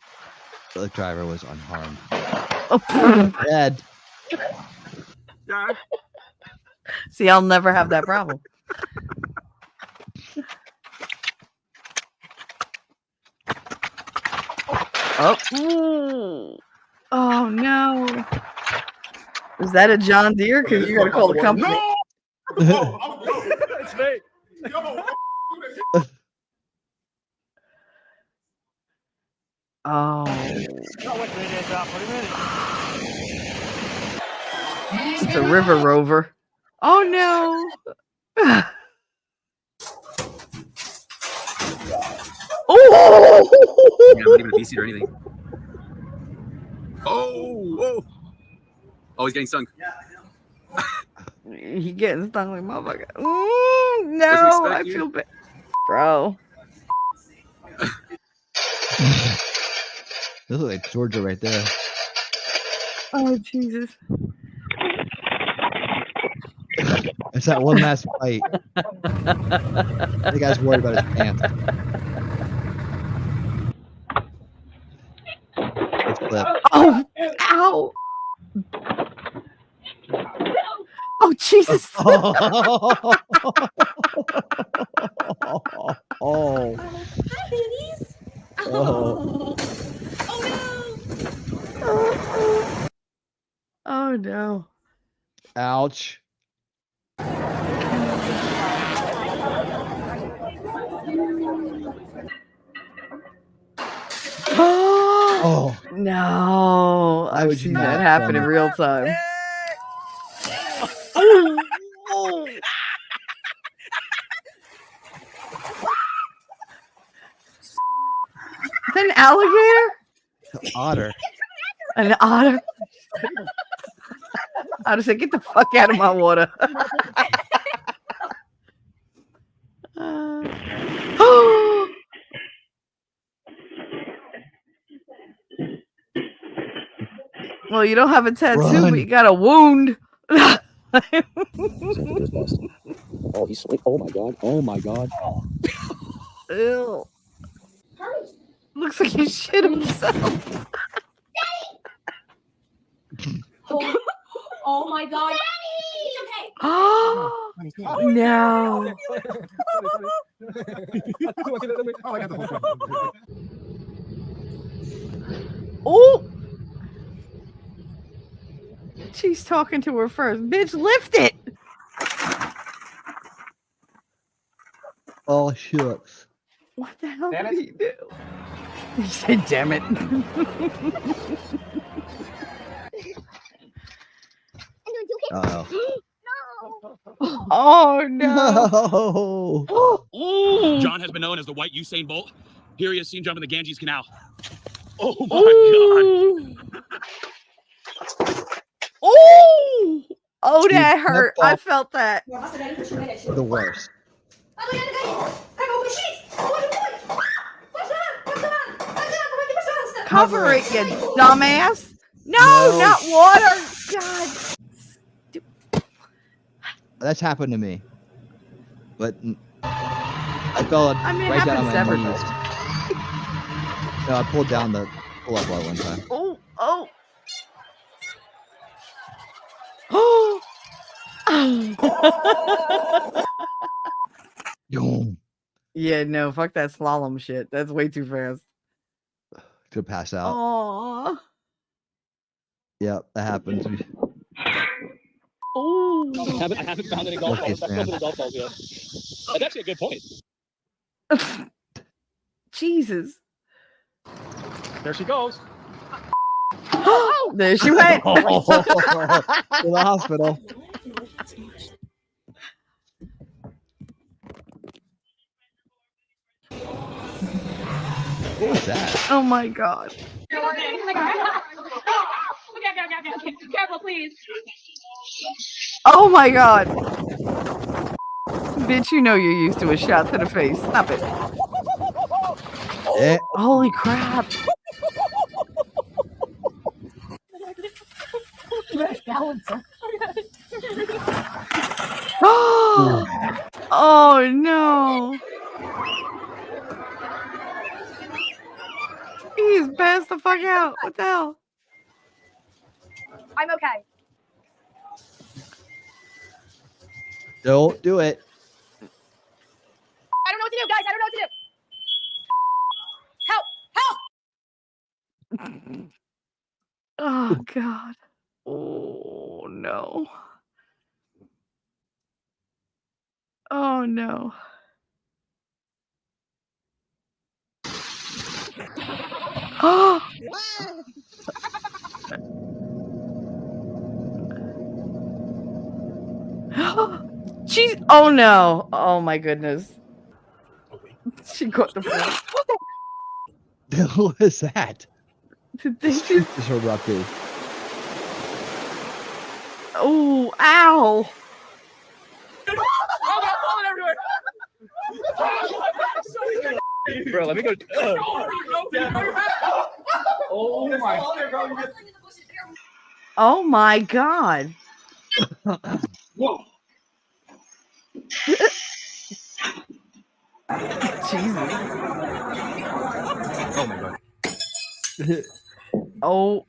The driver was unharmed. Oh, Dead. see, I'll never have that problem. Oh. Oh no. Is that a John Deere? Because you gotta call the company. No! It's me. Oh. It's a river rover. Oh no. Oh! Yeah, I'm not even a VC or anything. Oh, he's getting stung. He getting stung like motherfucker. No, I feel bad, bro. This looks like Georgia right there. Oh Jesus! It's that one last fight. The guy's worried about his pants. Let's flip. Oh, ow! Oh Jesus! Oh. Hi, babies. Oh. Oh no! Ouch. Oh no! Why I've would you seen not that happen in film real time. Is that an alligator? Otter. An otter? I just said, get the fuck out of my water. Well, you don't have a tattoo, Run. but you got a wound. Oh, he's sweet. Oh my god. Oh my god. Ew. Looks like he shit himself. Oh my god. It's okay. Oh no. Oh. She's talking to her first. Bitch, lift it. Oh shucks. What the hell did he do? He said, damn it. Oh. Oh no. No. John has been known as the white Usain Bolt. Here he is seen jumping the Ganges Canal. Oh my god. Oh, oh, Dude, that hurt. that's I all- felt that. The worst. Cover it, you dumbass. No, No. not water. God. That's happened to me. But I fell I mean, it right down on happens my to knees. No, I pulled down the pull-up bar one time. Oh, oh. Boom. Yeah, no, fuck that slalom shit. That's way too fast. To pass out. Aww. Yep, that happens. Oh. I haven't found any golf balls. Lucky Any golf balls yet. That's actually a good point. Jesus. There she goes. There she went. To the hospital. What was that? Oh my god. Okay. Careful, please. Oh my god. Bitch, you know you're used to a shot to the face. Stop it. Holy crap. Oh no. He's passed the fuck out. What the hell? I'm okay. Don't do it. I don't know what to do, guys. I don't know what to do. Help! Help! Oh god. Oh no. Oh no. Oh. She's. Oh no. Oh my goodness. She caught the phone. What is that? Did they Street just erupted. Oh, ow. Bro, let me go. Oh my. Oh my god. Whoa. Jesus. Oh my god. Oh.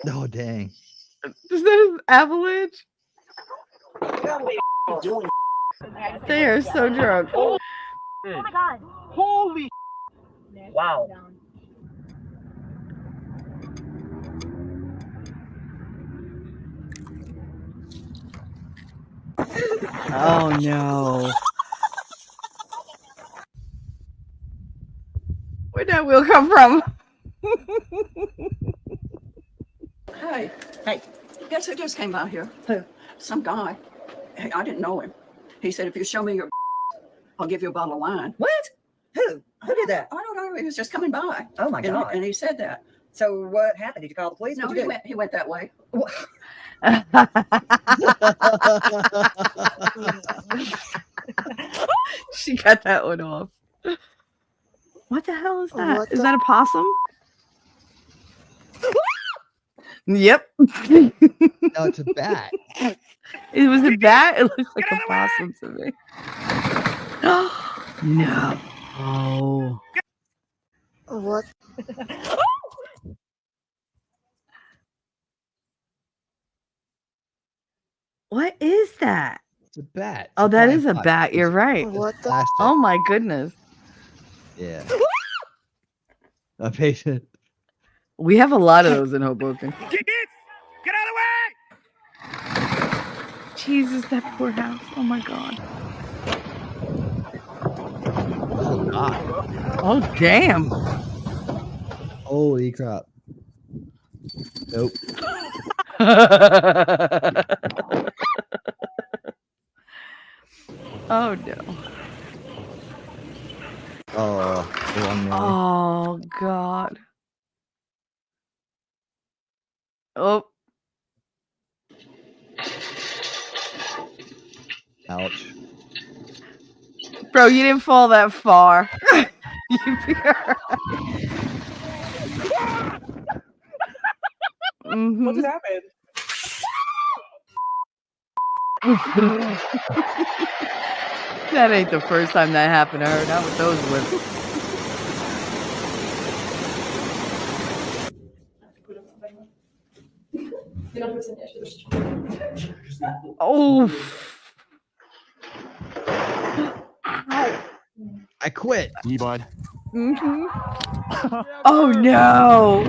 Oh, dang. Is that an avalanche? They are so drunk. Oh my god. Holy. Wow. Oh no. Where'd that wheel come from? Hey, guess who just came by here? Who? Some guy. Hey, I didn't know him. He said, if you show me your I'll give you a bottle of wine. What? Who? Who did that? I don't know. He was just coming by. Oh my God. And he said that. So what happened? Did you call the police? No, What'd you do? he went that way. She got that one off. What the hell is that? Is that a possum? Yep. No, it's a bat. It was a bat? It looks like a possum to me. No. Oh. What? What is that? It's a bat. Oh, that is a bat. You're right. What the? Plastic. Oh my goodness. Yeah. A patient. We have a lot of those in Hoboken. Get out of the way! Jesus, that poor house. Oh my god. Oh, God. Oh damn. Holy crap. Nope. Oh no. Oh, the one man. Oh god. Oh. Ouch. Bro, you didn't fall that far. You'd be alright. What just happened? That ain't the first time that happened to her. Not with those lips. Oh. I quit. You bud. Oh no.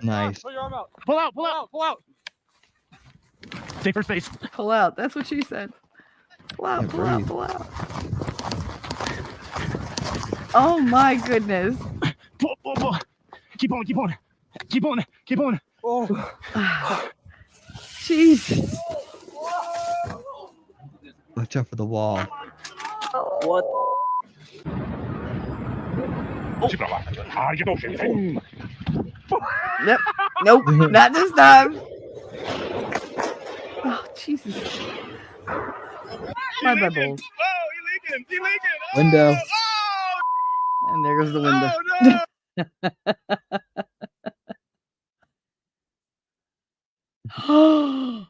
Nice. Pull your arm out. Pull out. Pull out. Pull out. Take first base. Pull out. That's what she said. Pull out. Can't Pull out. breathe. Pull out. Oh my goodness. Pull, pull, pull. Keep on. Keep on. Keep on. Keep on. Oh. Jesus. Watch out for the wall. What? Yep. Nope. Not this time. Oh, Jesus. My bad, balls. Window. And there goes the window. Oh,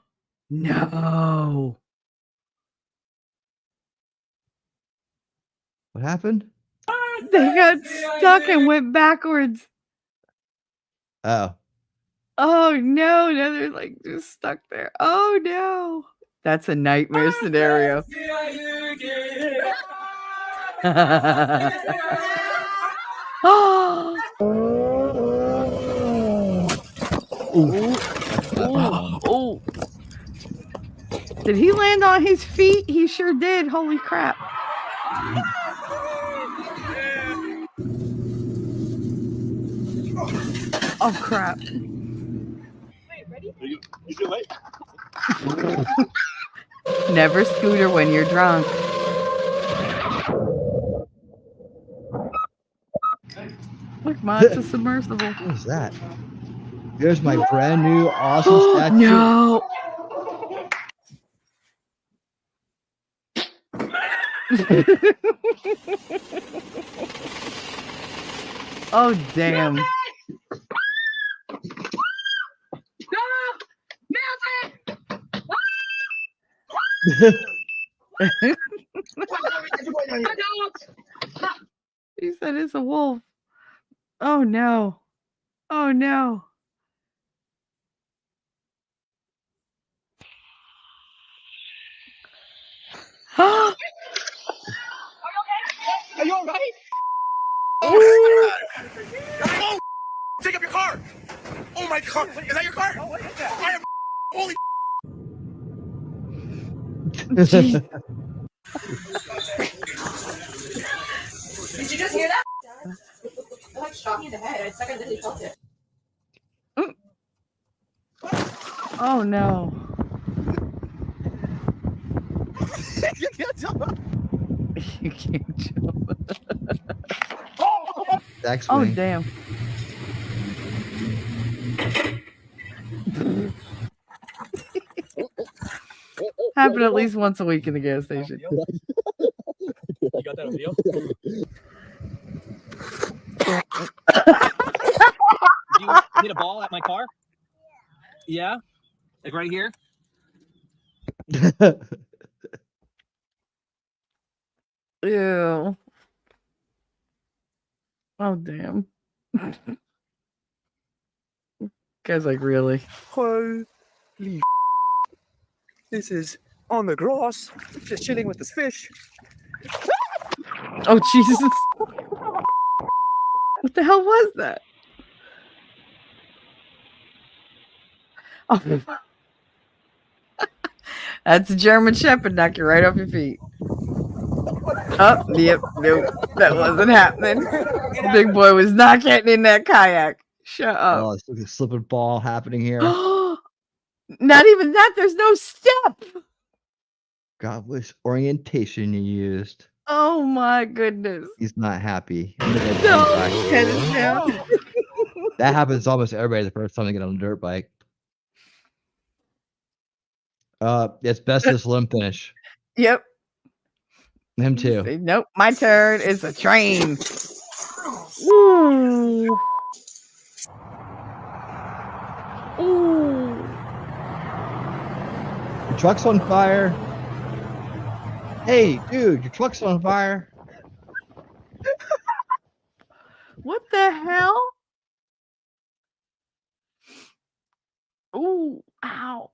no. What happened? They got stuck and went backwards. Oh. Oh no, now they're like just stuck there. Oh no. That's a nightmare scenario. Oh. Oh. Did he land on his feet? He sure did. Holy crap. Oh crap. You too late? Never scooter when you're drunk. Look, Ma, it's a submersible. What is that? There's my brand new awesome statue. No. Oh, damn. He said it's a wolf. Oh no. Oh no. Are you all right? Oh, take up your car. Oh my God, is that your car? Oh, what is that? I am holy. Did you just hear that? It like shot me in the head. I literally felt it. Oh no. You can't jump. You can't jump. That's Oh damn. Happen at least once a week in the gas station. You got that on video? You hit a ball at my car? Yeah? Like right here? Ew. Oh damn. Guy's like, really? Holy this is on the grass, just chilling with this fish. Oh Jesus. What the hell was that? Oh. That's a German Shepherd, knock you right off your feet. Oh, yep, nope, that wasn't happening. Big boy was not getting in that kayak. Shut up. Oh, it's like a slip and ball happening here. Not even that, there's no step. God, which orientation you used. Oh my goodness. He's not happy. No, head is down. That happens to almost everybody the first time they get on a dirt bike. It's best to slim finish. Yep. Him too. Say, nope, my turn. It's a train. Ooh. Ooh. Your truck's on fire. Hey, dude, your truck's on fire. What the hell? Ooh, ow.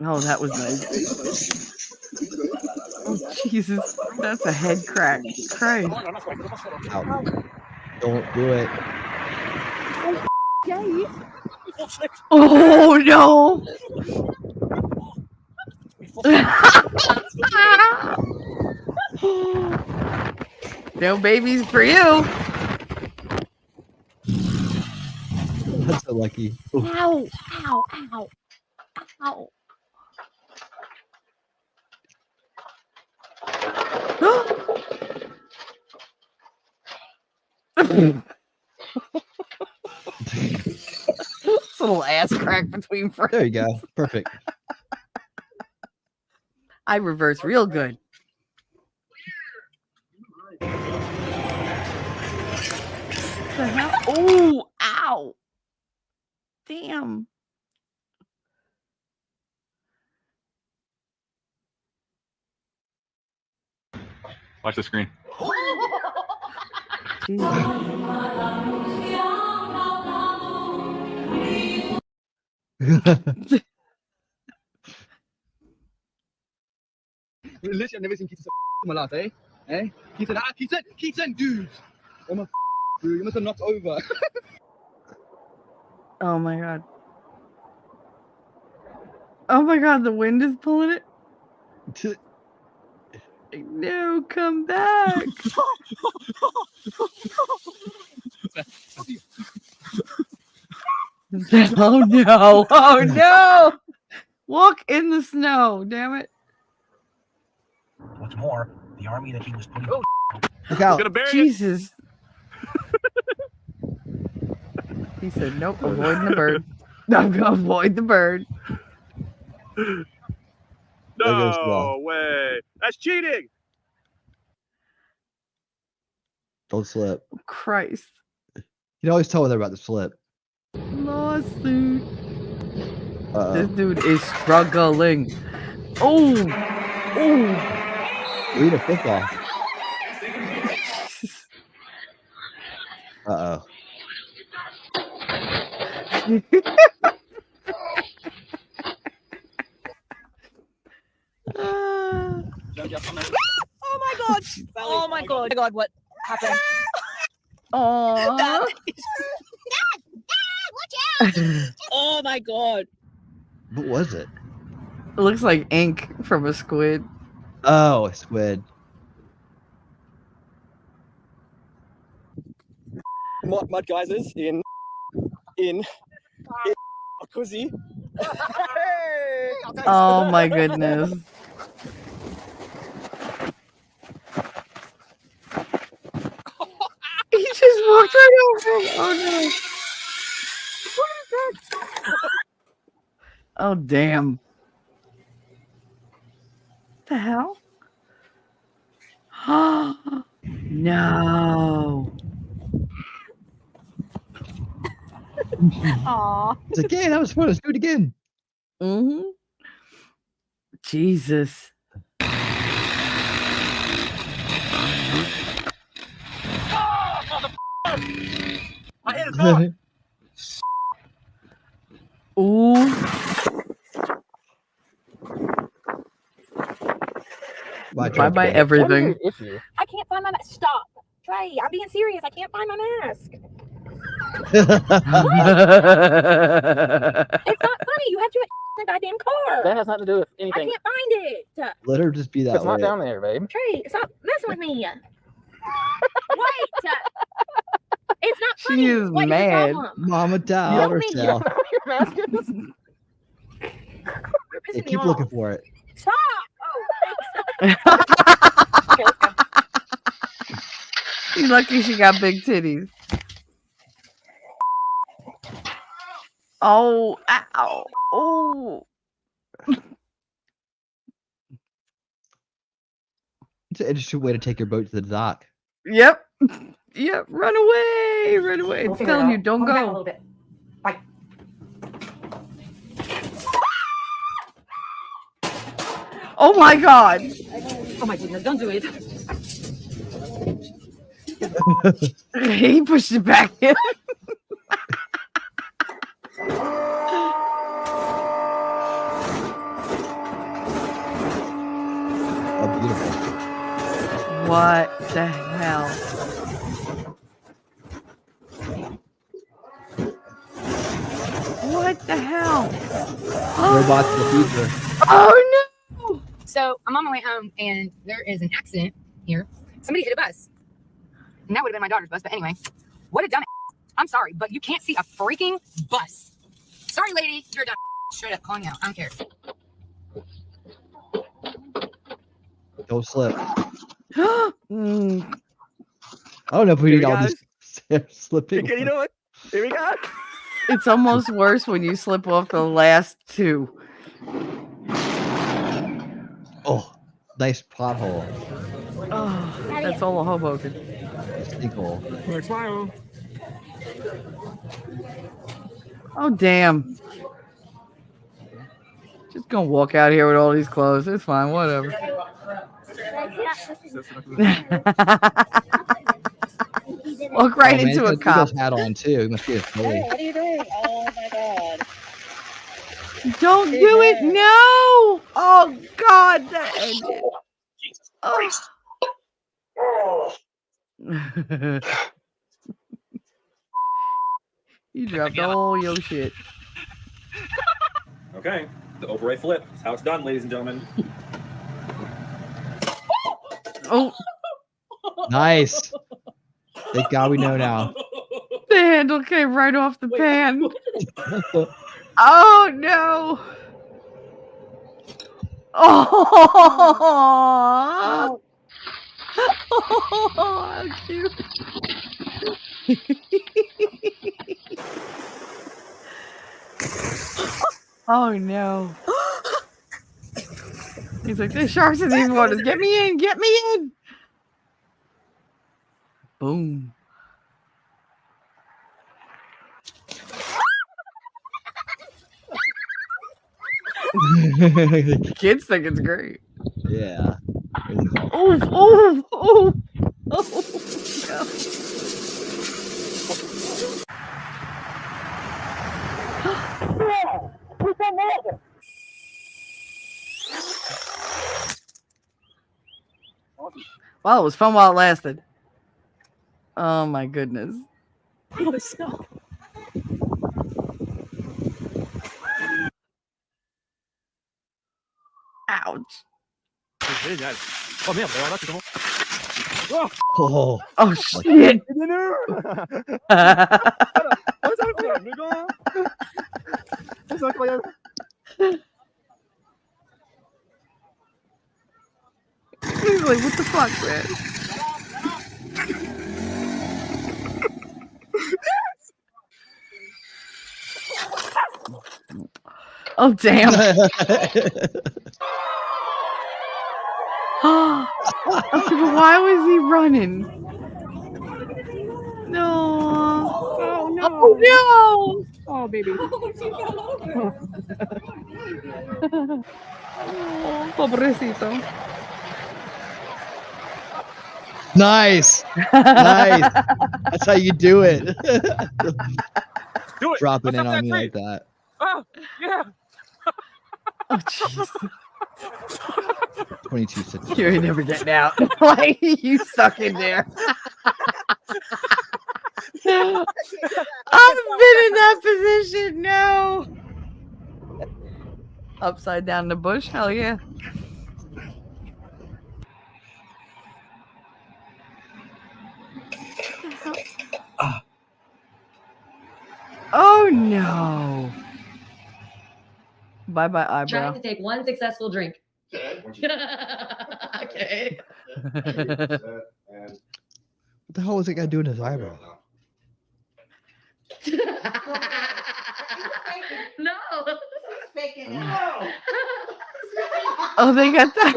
Oh, that was nice. Oh, Jesus. That's a head crack. Christ. Ow. Don't do it. Oh, no. No babies for you. That's so lucky. Oof. Ow, ow, ow, ow. This little ass crack between friends. There you go. Perfect. I reverse real good. The hell? Oh, ow. Damn. Watch the screen. Literally, I've never seen Keith in my life, eh? Eh? Keaton, dude. I'm a dude. You must have knocked over. Oh my god. Oh my god, the wind is pulling it. No, come back. Oh no. Oh no. Walk in the snow, damn it. What's more, the army that he was putting. Look out. Jesus. He said, nope, avoiding the bird. I'm going to avoid the bird. No way. That's cheating. Don't slip. Christ. You always tell when they're about to slip. Lawsuit. Uh-oh. This dude is struggling. Oh. Oh. Read a football. Uh-oh. Oh my god! Oh my god! Oh my god! What happened? Oh. Oh my god! What was it? It looks like ink from a squid. Oh, a squid. Mud geysers in a koozie. Oh my goodness. He just walked right over him. Oh no. Oh damn. The hell? No. Aw. It's like, yeah, that was fun. Let's do it again. Mm-hmm. Jesus. I hit a car. Ooh. Bye everything. I can't find my mask. Stop. Trey, I'm being serious. I can't find my mask. It's not funny. You have to the goddamn car. That has nothing to do with I anything. can't find it. Let her just be that It's way. not down there, babe. Trey, stop messing with me. Wait. It's not funny. She is What mad. your problem? Mama died Tell me. herself. Your mask is. You're Yeah, pissing me keep off. looking for it. Stop. Oh, thanks. You're lucky she got big titties. Oh, ow. Oh. It's an interesting way to take your boat to the dock. Yep. Yep. Run away. Run away. We'll It's figure it telling you, out. don't I'll go back a go. little bit. Bye. Oh my god. Oh my goodness, don't do it. He pushed it back in. beautiful. What the hell? What the hell? Robots of the future. Oh no! So I'm on my way home and there is an accident here. Somebody hit a bus. And that would have been my daughter's bus, but anyway. What a dumb. I'm sorry, but you can't see a freaking bus. Sorry, lady. You're a dumb. Straight up calling you out. I don't care. Don't slip. Mm. I don't know if we Here need we all go. these slipping. Okay, you know what? Here we go. It's almost worse when you slip off the last two. Oh, nice pothole. Oh, that's all a Hoboken. Sinkhole. Oh, damn. Just gonna walk out here with all these clothes. It's fine, whatever. Walk right man, into he's a got cop. Eagles hat on too. He must be a Philly. What are you doing? Oh my god. Don't do it. No. Oh, God. That ended. Jesus Christ. You dropped all your shit. Okay, the Oberoi flip. That's how it's done, ladies and gentlemen. Oh. Nice. Thank God we know now. The handle came right off the pan. Oh, no. Oh. Oh, how cute. Oh, no. He's like, there's sharks in these waters. Get me in. Get me in. Boom. Kids think it's great. Yeah. Oh, oh, oh, oh. Well, it was fun while it lasted. Oh my goodness. Oh, the snow. Ouch. Oh merde, alors là c'est comment? Oh, oh shit. C'est incroyable, les gars. C'est incroyable. He's like, what the fuck, man? Oh, damn. Okay, but why was he running? No. Oh no. Oh, no. Oh baby. Oh, pobrecito. Nice. Nice. That's how you do it. Do it. Dropping Lift in up on me that like crate. that. Oh, yeah. Oh, jeez. 22 cents. You ain't never getting out. Like, you stuck in there. I've been in that position. No. Upside down in the bush. Hell yeah. Oh no. Bye bye eyebrow. Trying to take one successful drink. Okay. What the hell was that guy doing to his eyebrow? No. Oh, they got that.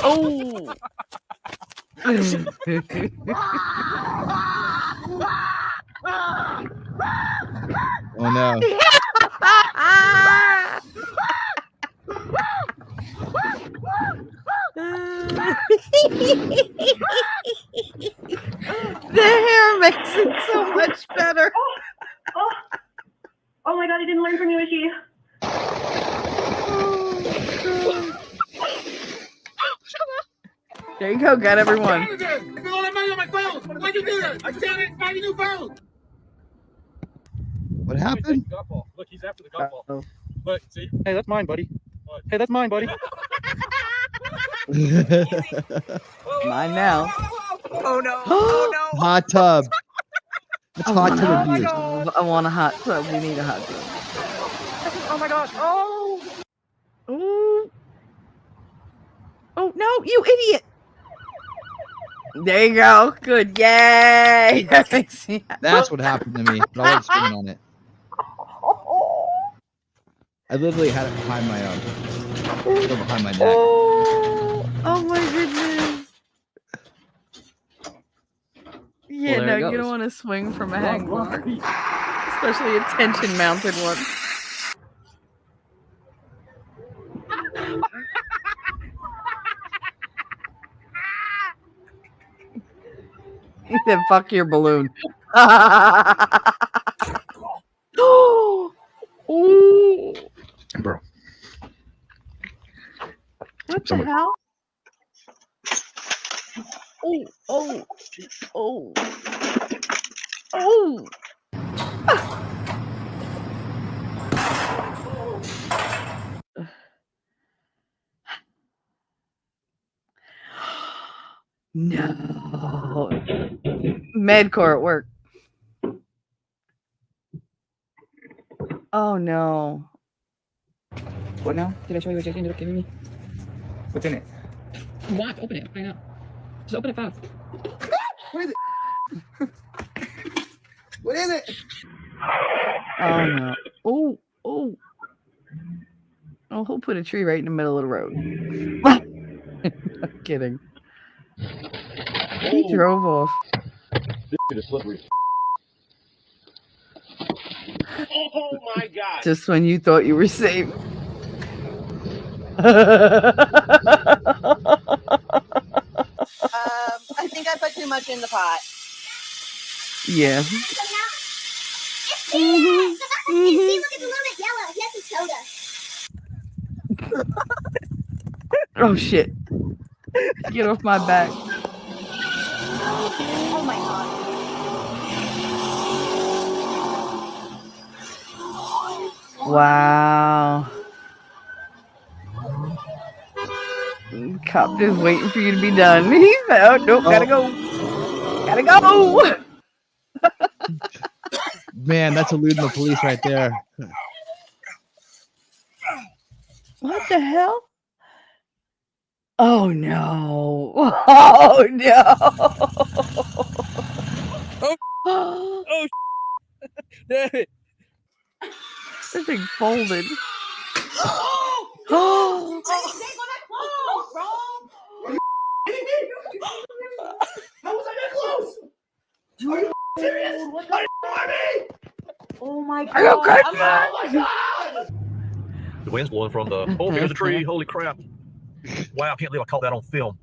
Oh. Oh no. The hair makes it so much better. didn't learn from you, is she? There you go, got everyone. Look at all that money on my phone. Why'd you do that? I said it. Buy a new phone. What happened? Look, he's after the golf ball. Look, see? Hey, that's mine, buddy. What? Hey, that's mine, buddy. Mine now. Oh no! Oh no! Hot tub. It's hot tub abuse. I want a hot tub. We need a hot tub. Oh my god! Oh! Ooh. Oh no, you idiot! There you go. Good. Yay! That's what happened to me, but I wasn't spinning on it. I literally had it behind my behind my neck. Oh my goodness. Yeah, Well, no, there it you goes. don't want to swing from a hang bar, especially a tension mounted one. He said, "Fuck your balloon." Ooh. Bro. What the hell? Oh, oh, oh, oh. No. Medcore at work. Oh no. What now? Did I show you what Jason ended up giving me? What's in it? Watch, open it right now. Just open it fast. What is it? What is it? Oh no. Oh, oh. Oh, he'll put a tree right in the middle of the road. I'm kidding. He drove off. This shit is slippery. Oh my god! Just when you thought you were safe. I think I put too much in the pot. Yeah. See, look, it's a little bit yellow. He has some soda. Oh shit. Get off my back. Oh my god. Wow. Cop just waiting for you to be done. He fell. Nope, gotta go. Gotta go. Man, that's eluding the police right there. What the hell? Oh no. Oh no. Oh, damn it. This thing folded. Oh! How was I that close? Are you serious? Are you me? Oh my god. Are you okay? Oh my god. The wind's blowing from the. Oh, there's a tree. Holy crap. Wow, I can't believe I caught that on film.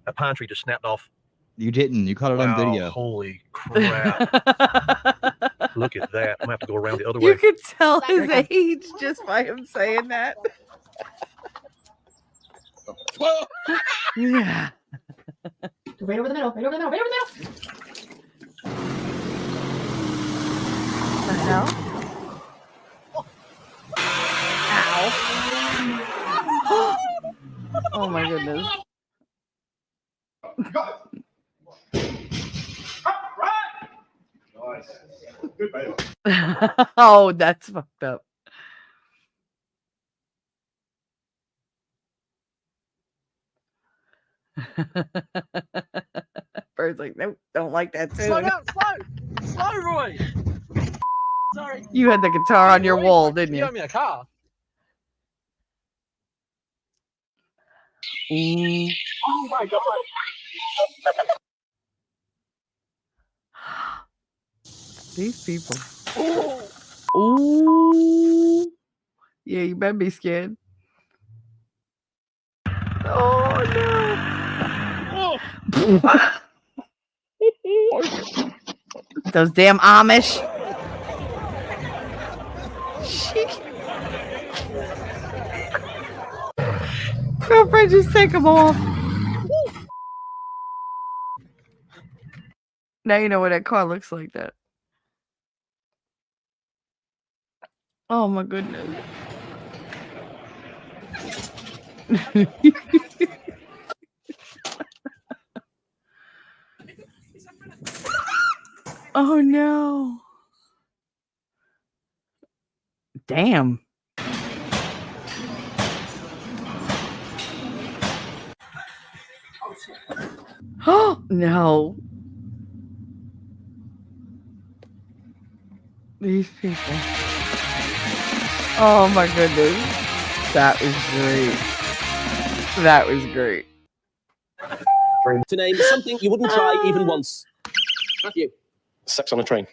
That pine tree just snapped off. You didn't. You caught it on video. Holy crap. Look at that. I'm going to have to go around the other way. You could tell his age just by him saying that. Yeah. Right over the middle. Right over the middle. Right over the middle. The hell? Ow. Oh my goodness. Oh, that's fucked up. Bird's like, nope, don't like that too. Slow down, slow, Roy. Sorry. You had the guitar on your wall, didn't You you? owe me a car. Oh my god. These people. Ooh. Yeah, you better be scared. Oh no. Those damn Amish. Girlfriend, just take them off. Now you know what that car looks like. That. Oh my goodness. Oh no. Damn. Oh no. These people. Oh my goodness. That was great. That was great. To name something you wouldn't try even once. Matthew. Sex on a train.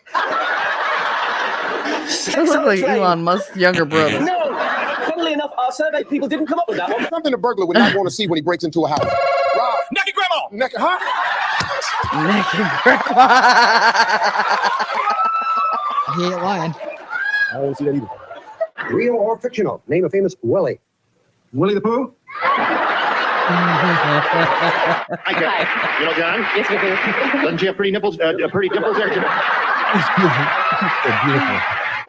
That looks like Elon Musk's younger brother. No! Funnily enough, our survey people didn't come up with that one. Something a burglar would not want to see when he breaks into a house. Rob. Naked grandma! Naked, huh? Naked grandma. He ain't lying. I don't want to see that either. Real or fictional? Name a famous Willie. Willie the Pooh? Hi, Jeff. You know John? Yes, we do. Doesn't she have pretty nipples? Pretty dimples there? Beautiful.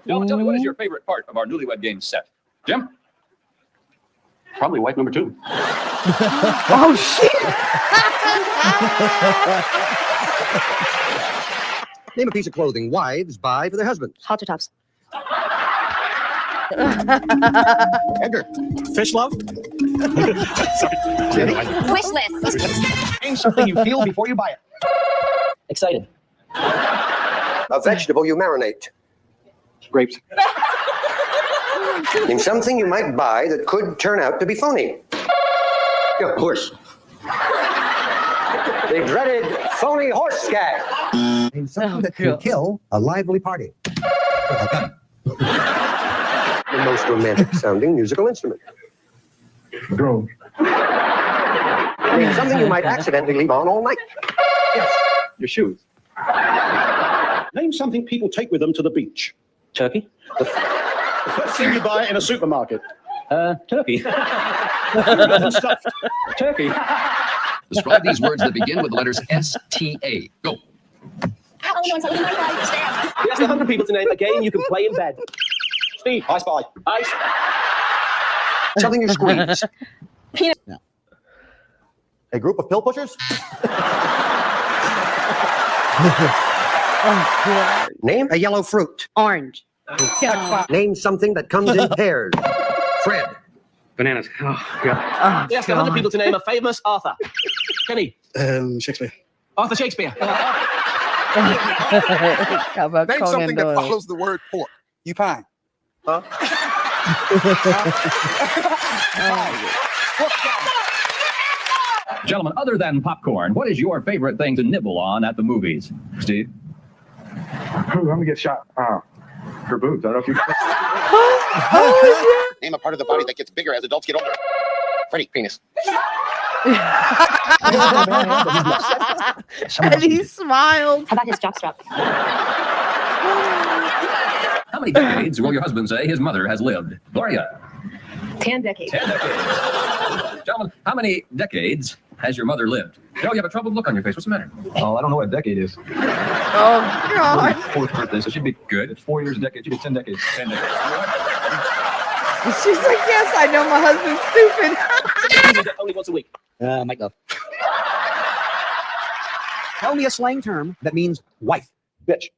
Now, tell me, what is your favorite part of our Newlywed Games set? Jim? Probably wife number 2. Oh, shit. Name a piece of clothing wives buy for their husbands. Halter tops. Edgar. Fish love? Jenny. Wish list. Name something you feel before you buy it. Excited. A vegetable you marinate. Grapes. Name something you might buy that could turn out to be phony. Yeah, horse. The dreaded phony horse gag. Name something that can kill a lively party. The most romantic sounding musical instrument. Drone. Name something you might accidentally leave on all night. Yes, Your shoes. Name something people take with them to the beach. Turkey? The first thing you buy in a supermarket. Turkey. Stuffed. Turkey. Describe these words that begin with the letters S-T-A. Go. You ask 100 people to name a game you can play in bed. Steve. I spy. Ice. something you squeeze. Peanut. No. A group of pill pushers? Oh, God. Name a yellow fruit. Orange. Name something that comes in pairs. Fred. Bananas. Oh, God. Oh, We ask 100 people to name a famous author. Kenny. Shakespeare. Arthur Shakespeare. How about Name Conan something that Doyle? follows the word pork. You pine. Huh? Gentlemen, other than popcorn, what is your favorite thing to nibble on at the movies? Steve? I'm gonna get shot. For boobs. I don't know if you. Name a part of the body that gets bigger as adults get older. Freddie, penis. And he smiled. How about his jockstrap? How many decades will your husband say his mother has lived? Gloria? 10 decades. 10 decades. Gentlemen, how many decades has your mother lived? Joe, you have a troubled look on your face. What's the matter? Oh, I don't know what a decade is. Oh, God. Fourth birthday, so she'd be good. It's 4 years a decade. She'd be 10 decades. 10 decades. She's like, yes, I know my husband's stupid. Only once a week. Mike Love. Tell me a slang term that means wife. Bitch.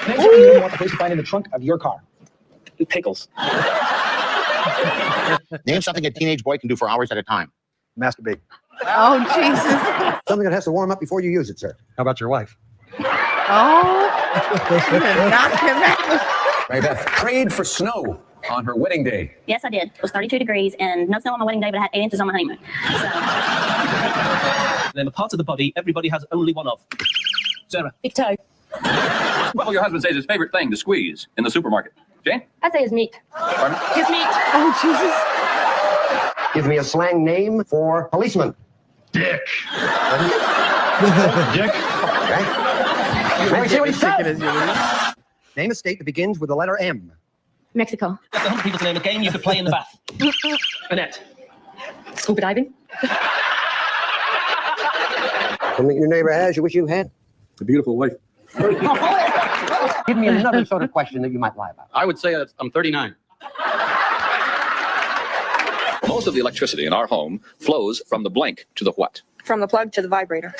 Name something you want the police to find in the trunk of your car. Pickles. Name something a teenage boy can do for hours at a time. Masturbate. Oh, Jesus. Something that has to warm up before you use it, sir. How about your wife? Oh. Knock him out. Mary Beth prayed for snow on her wedding day. Yes, I did. It was 32 degrees and no snow on my wedding day, but I had 8 inches on my honeymoon. Name a part of the body everybody has only one of. Sarah. Big toe. What will your husband say is his favorite thing to squeeze in the supermarket? Jane? I'd say his meat. Pardon? His meat. Oh, Jesus. Give me a slang name for policeman. Dick. Dick. Dick. Okay. Let me see what he Chicken said. as you leave. Name a state that begins with the letter M. Mexico. That's the 100 people to name a game you could play in the bath. Annette. Scuba diving. Something your neighbor has you wish you had? A beautiful wife. Give me another sort of question that you might lie about. I would say I'm 39. Most of the electricity in our home flows from the blank to the what? From the plug to the vibrator.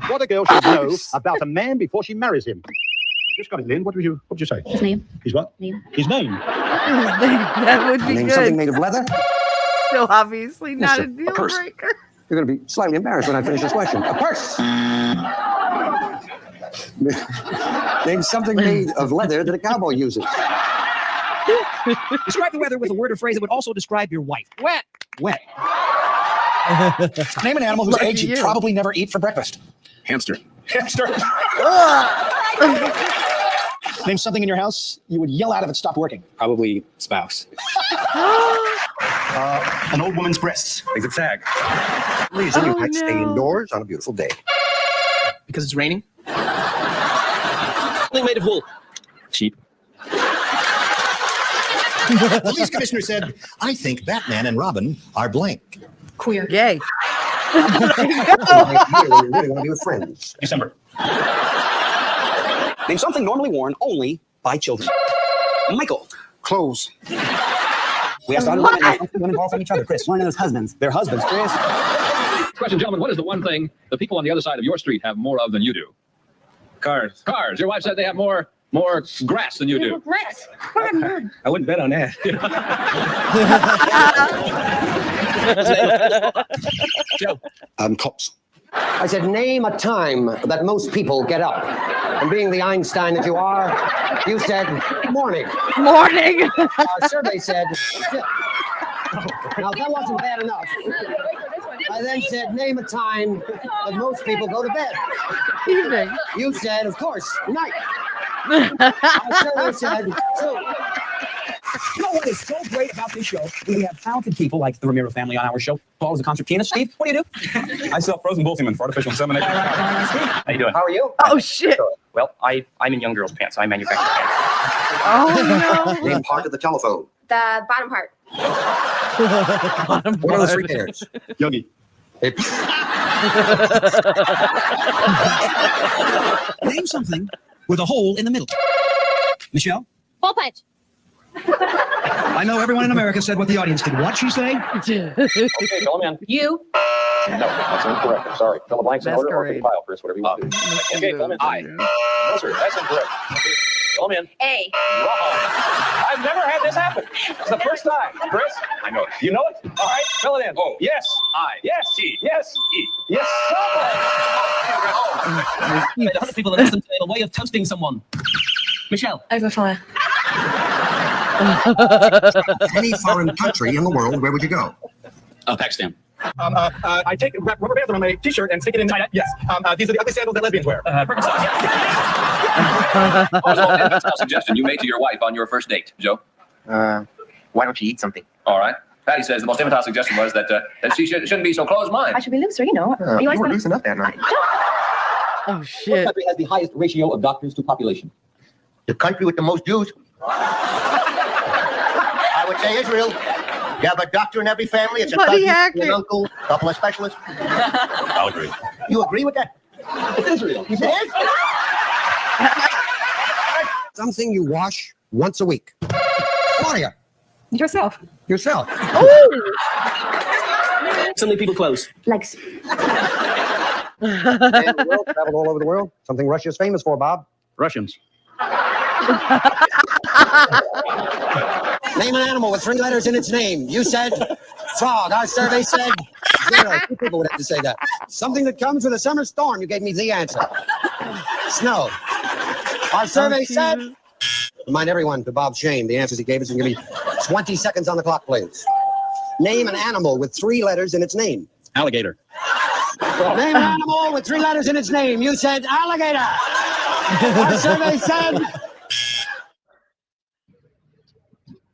What a girl should know about a man before she marries him. Just got it, Lynn. What did you say? His name. His what? Name. His name. That would be Name good. something made of leather? So obviously not a Mister, deal purse. breaker. You're going to be slightly embarrassed when I finish this question. A purse. Name something made of leather that a cowboy uses. Describe the weather with a word or phrase that would also describe your wife. Wet. Wet. Name an animal whose Lucky eggs you. you'd probably never eat for breakfast. Hamster. Hamster. Name something in your house you would yell out if it stopped working. Probably spouse. An old woman's breasts. Makes it sag. Reason you Oh, might stay no. indoors on a beautiful day. Because it's raining. Something made of wool. Cheap. The police commissioner said, I think Batman and Robin are blank. Queer. Yay. You really want to be with friends. December. Name something normally worn only by children. Michael. Clothes. We asked 100 women all from each other. Chris. One of those husbands. Their husbands, Chris. Question, gentlemen, what is the one thing the people on the other side of your street have more of than you do? Cars. Cars. Your wife said they have more grass than you do. Grass. I wouldn't bet on that. Joe. Cops. I said, name a time that most people get up. And being the Einstein that you are, you said, morning. Morning. Our survey said, now that wasn't bad enough. I then said, name a time that most people go to bed. Evening. You said, of course, night. Our survey said, two. You know what is so great about this show? We have talented people like the Ramiro family on our show. Paul is a concert pianist. Steve, what do you do? I sell frozen bull semen for artificial insemination. How you doing? How are you? Oh shit. Well, I'm in young girls' pants. I manufacture pants. Oh no. Name part of the telephone. The bottom part. What are the three hairs? Yogi. Name something with a hole in the middle. Michelle? Hole punch. I know everyone in America said what the audience did. What'd she say? Okay, fill them in. You. No, that's incorrect. I'm sorry. Fill the blanks in order or Masquerade. file, Chris, whatever you want to do. Okay, fill them in. I. No, sir, that's incorrect. Okay, fill them in. A. Wrong. I've never had this happen. It's the first time. Chris? I know it. You know it? All right, fill it in. Oh. Yes. I. Yes. T. Yes. E. Yes. The 100 people that listen to a way of toasting someone. Michelle. Overfire. Any foreign country in the world, where would you go? Pakistan. I take rubber bands on my t-shirt and stick it in tie. Yes. These are the ugly sandals that lesbians wear. That's a suggestion you made to your wife on your first date, Joe. Why don't you eat something? All right. Patty says the most infantile suggestion was that she shouldn't be so closed-minded. I should be looser, you know. You were loose enough that night. Oh What shit. country has the highest ratio of doctors to population? The country with the most Jews. I would say Israel. You have a doctor in every family. It's a Bloody cousin, an accurate. uncle, a couple of specialists. I'll agree. You agree with that? It's Israel. You said? Something you wash once a week. Claudia, Yourself. yourself. Something people close. Legs. Man of the world, traveled all over the world. Something Russia's famous for, Bob. Russians. Name an animal with three letters in its name. You said frog. Our survey said zero. Two people would have to say that. Something that comes with a summer storm. You gave me the answer. Snow. Our survey said. Remind everyone to Bob Shane the answers he gave us, and give me 20 seconds on the clock, please. Name an animal with three letters in its name. Alligator. Name an animal with three letters in its name. You said alligator. Our survey said.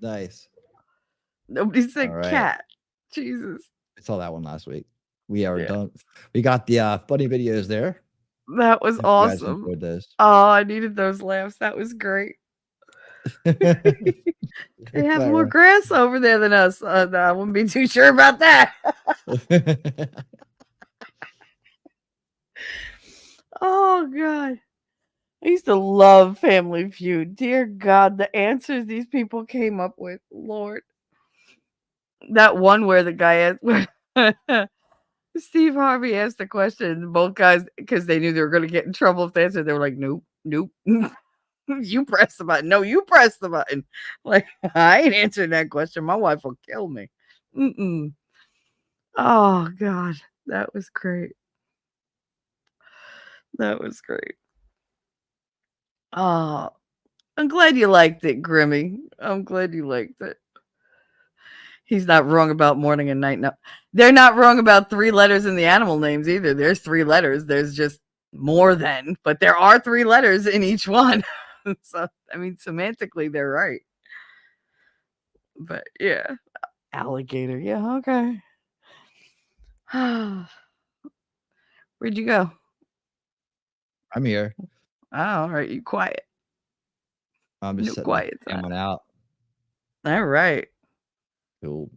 Nice. Nobody said All right. cat. Jesus. I saw that one last week. We are done. We got the funny videos there. That was Hope you guys awesome. enjoyed those. Oh, I needed those laughs. That was great. They have more grass over there than us. No, I wouldn't be too sure about that. Oh, God. I used to love Family Feud. Dear God, the answers these people came up with, Lord. That one where the guy asked, Steve Harvey asked the question, both guys, because they knew they were going to get in trouble if they answered, they were like, nope. You press the button. No, you press the button. Like, I ain't answering that question. My wife will kill me. Mm-mm. Oh, God. That was great. That was great. Oh, I'm glad you liked it, Grimmy. I'm glad you liked it. He's not wrong about morning and night. No, they're not wrong about 3 letters in the animal names either. There's 3 letters. There's just more than, but there are 3 letters in each one. So, I mean, semantically, they're right. But yeah, alligator. Yeah, okay. Where'd you go? I'm here. Oh, all right. You quiet. I'm just No setting quiet the camera out. All right. Cool.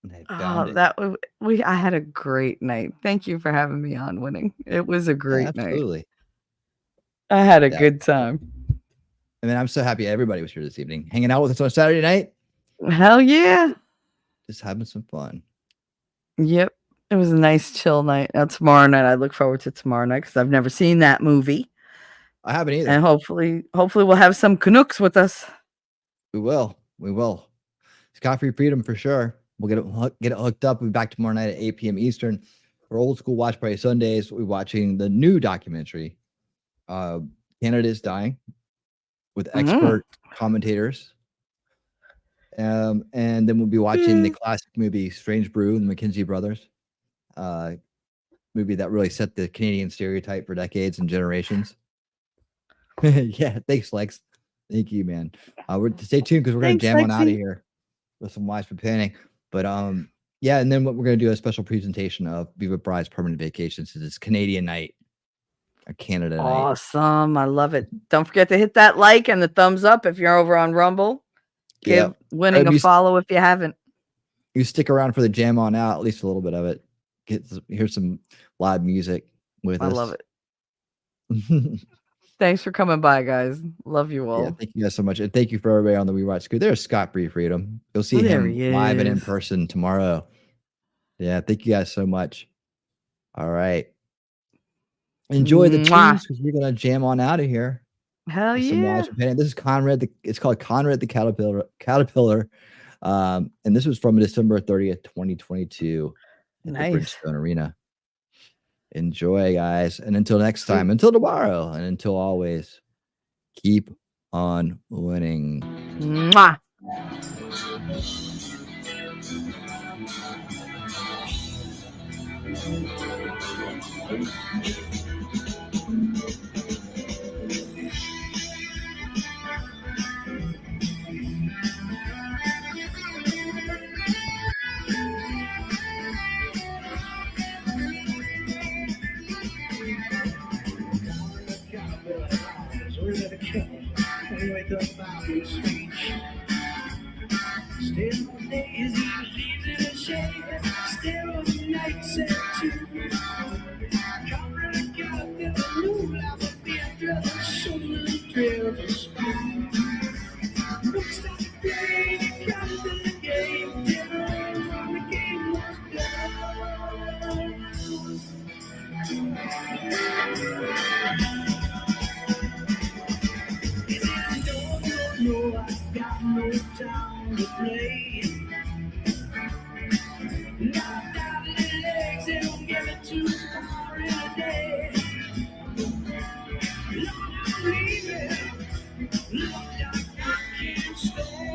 I found it. That was I had a great night. Thank you for having me on, Winning. It was a great night. Absolutely. I had a Yeah. good time. I mean, I'm so happy everybody was here this evening, hanging out with us on Saturday night. Hell yeah. Just having some fun. Yep. It was a nice chill night. Now tomorrow night, I look forward to tomorrow night because I've never seen that movie. I haven't either. And hopefully we'll have some Canucks with us. We will. We will. Scott Free Freedom for sure. We'll get it hooked up. We'll be back tomorrow night at 8 p.m. Eastern. For Old School Watch Party Sundays, we'll be watching the new documentary, Canada is Dying, with expert commentators. And then we'll be watching the classic movie Strange Brew and the McKinsey Brothers, movie that really set the Canadian stereotype for decades and generations. Yeah, thanks, Lex. Thank you, man. Stay tuned because we're gonna jam on out of here with some Wise for Planning. But yeah, and then what we're gonna do a special presentation of Viva Bride's Permanent Vacations. It's Canadian night, a Canada night. Awesome. I love it. Don't forget to hit that like and the thumbs up if you're over on Rumble. Give Winning a follow if you haven't. You stick around for the jam on out, at least a little bit of it. Hear some live music with us. I love it. Thanks for coming by, guys. Love you all. Yeah, thank you guys so much. And thank you for everybody on the We Watch School. There's Scott Free Freedom. You'll see him live and in person tomorrow. Yeah, thank you guys so much. All right. Enjoy the tunes because we're gonna jam on out of here. Hell yeah. This is Conrad. It's called Conrad the Caterpillar. And this was from December 30th, 2022 at the Bridgestone Arena. Enjoy, guys. And until next time, until tomorrow, and until always, keep on winning. Mwah. Still on days, leaves in a shade. Still on nights at 2. Covered in caterpillar, blue like a beer, shoulder drill spoon. Looks like a game, caterpillar game. Dinner when the game was done. No, I got no time to play. Knocked out of the legs, they don't give it too far in a day. Lord, I'm leaving. Lord, I can't stay.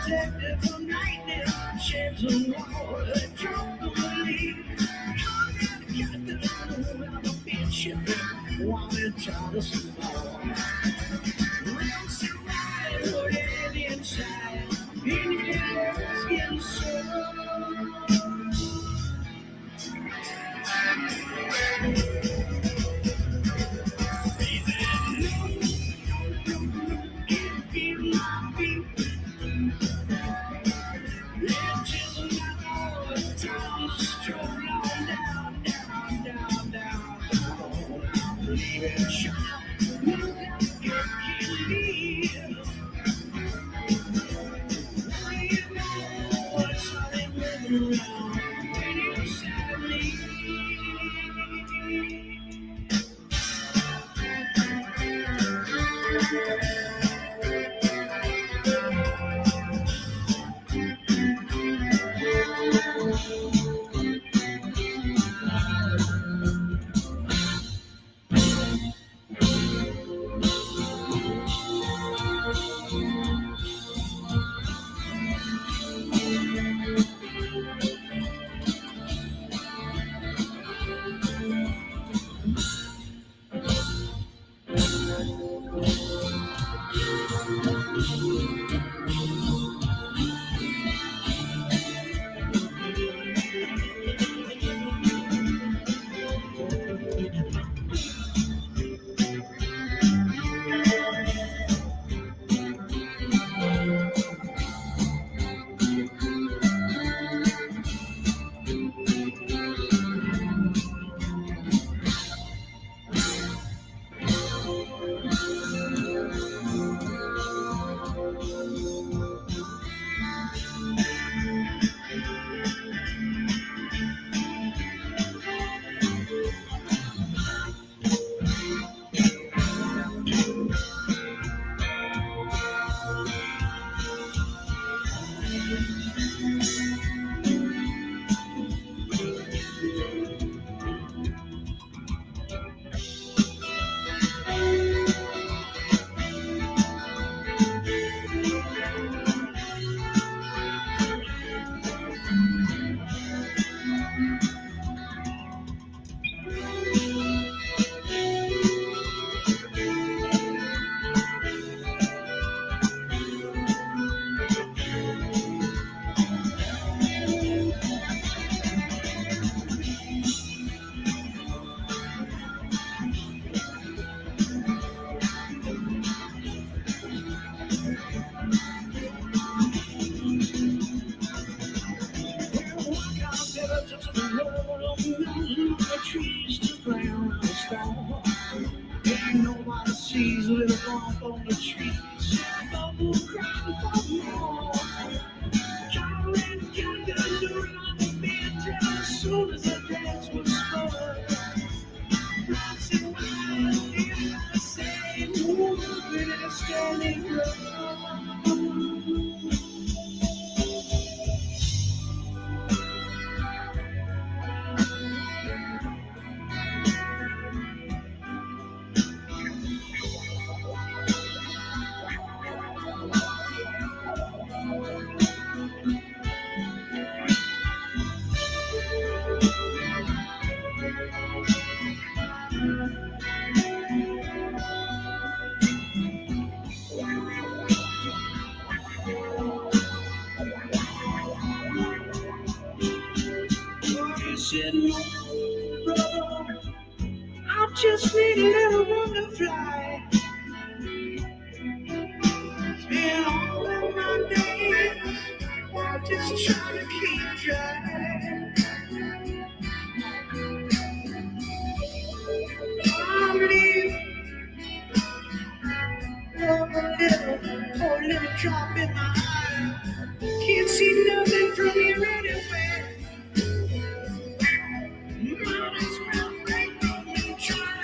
protected from lightning, sheds of water, drop of a leaf. I'm a bitch, while it taught us to fall. We'll survive whatever inside, in your skin soul. Trees to ground the storm. Ain't nobody sees a little bump on the trees. Bubble crying for more. John and John got a door on the bed as soon as the dance was spun. Bouncing wild in the same moving and standing said, no, brother, I just need a little room to fly. Spend all of my days while just trying to keep dry. I'm leaving, poor little drop in my eye. Can't see nothing from here anyway. Might as well make me try.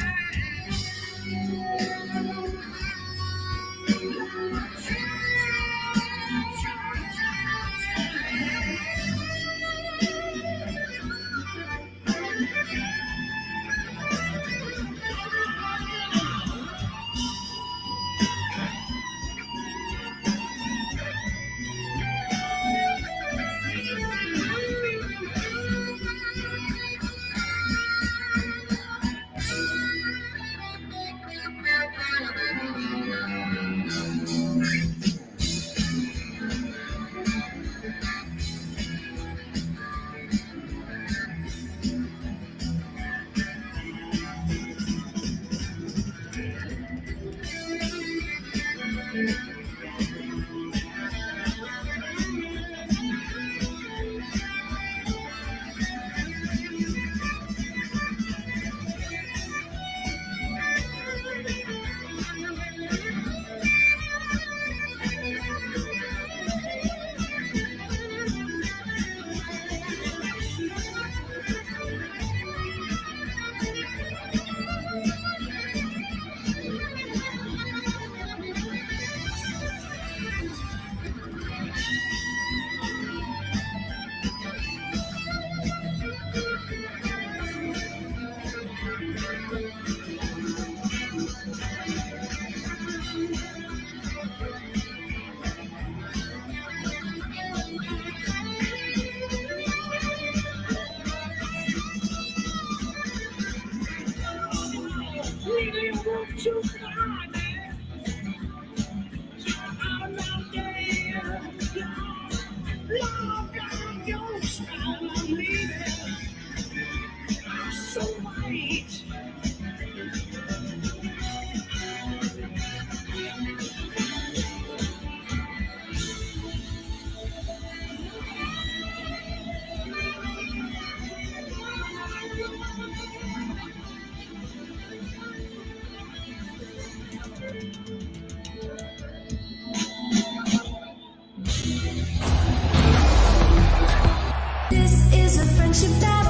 This is a friendship battle.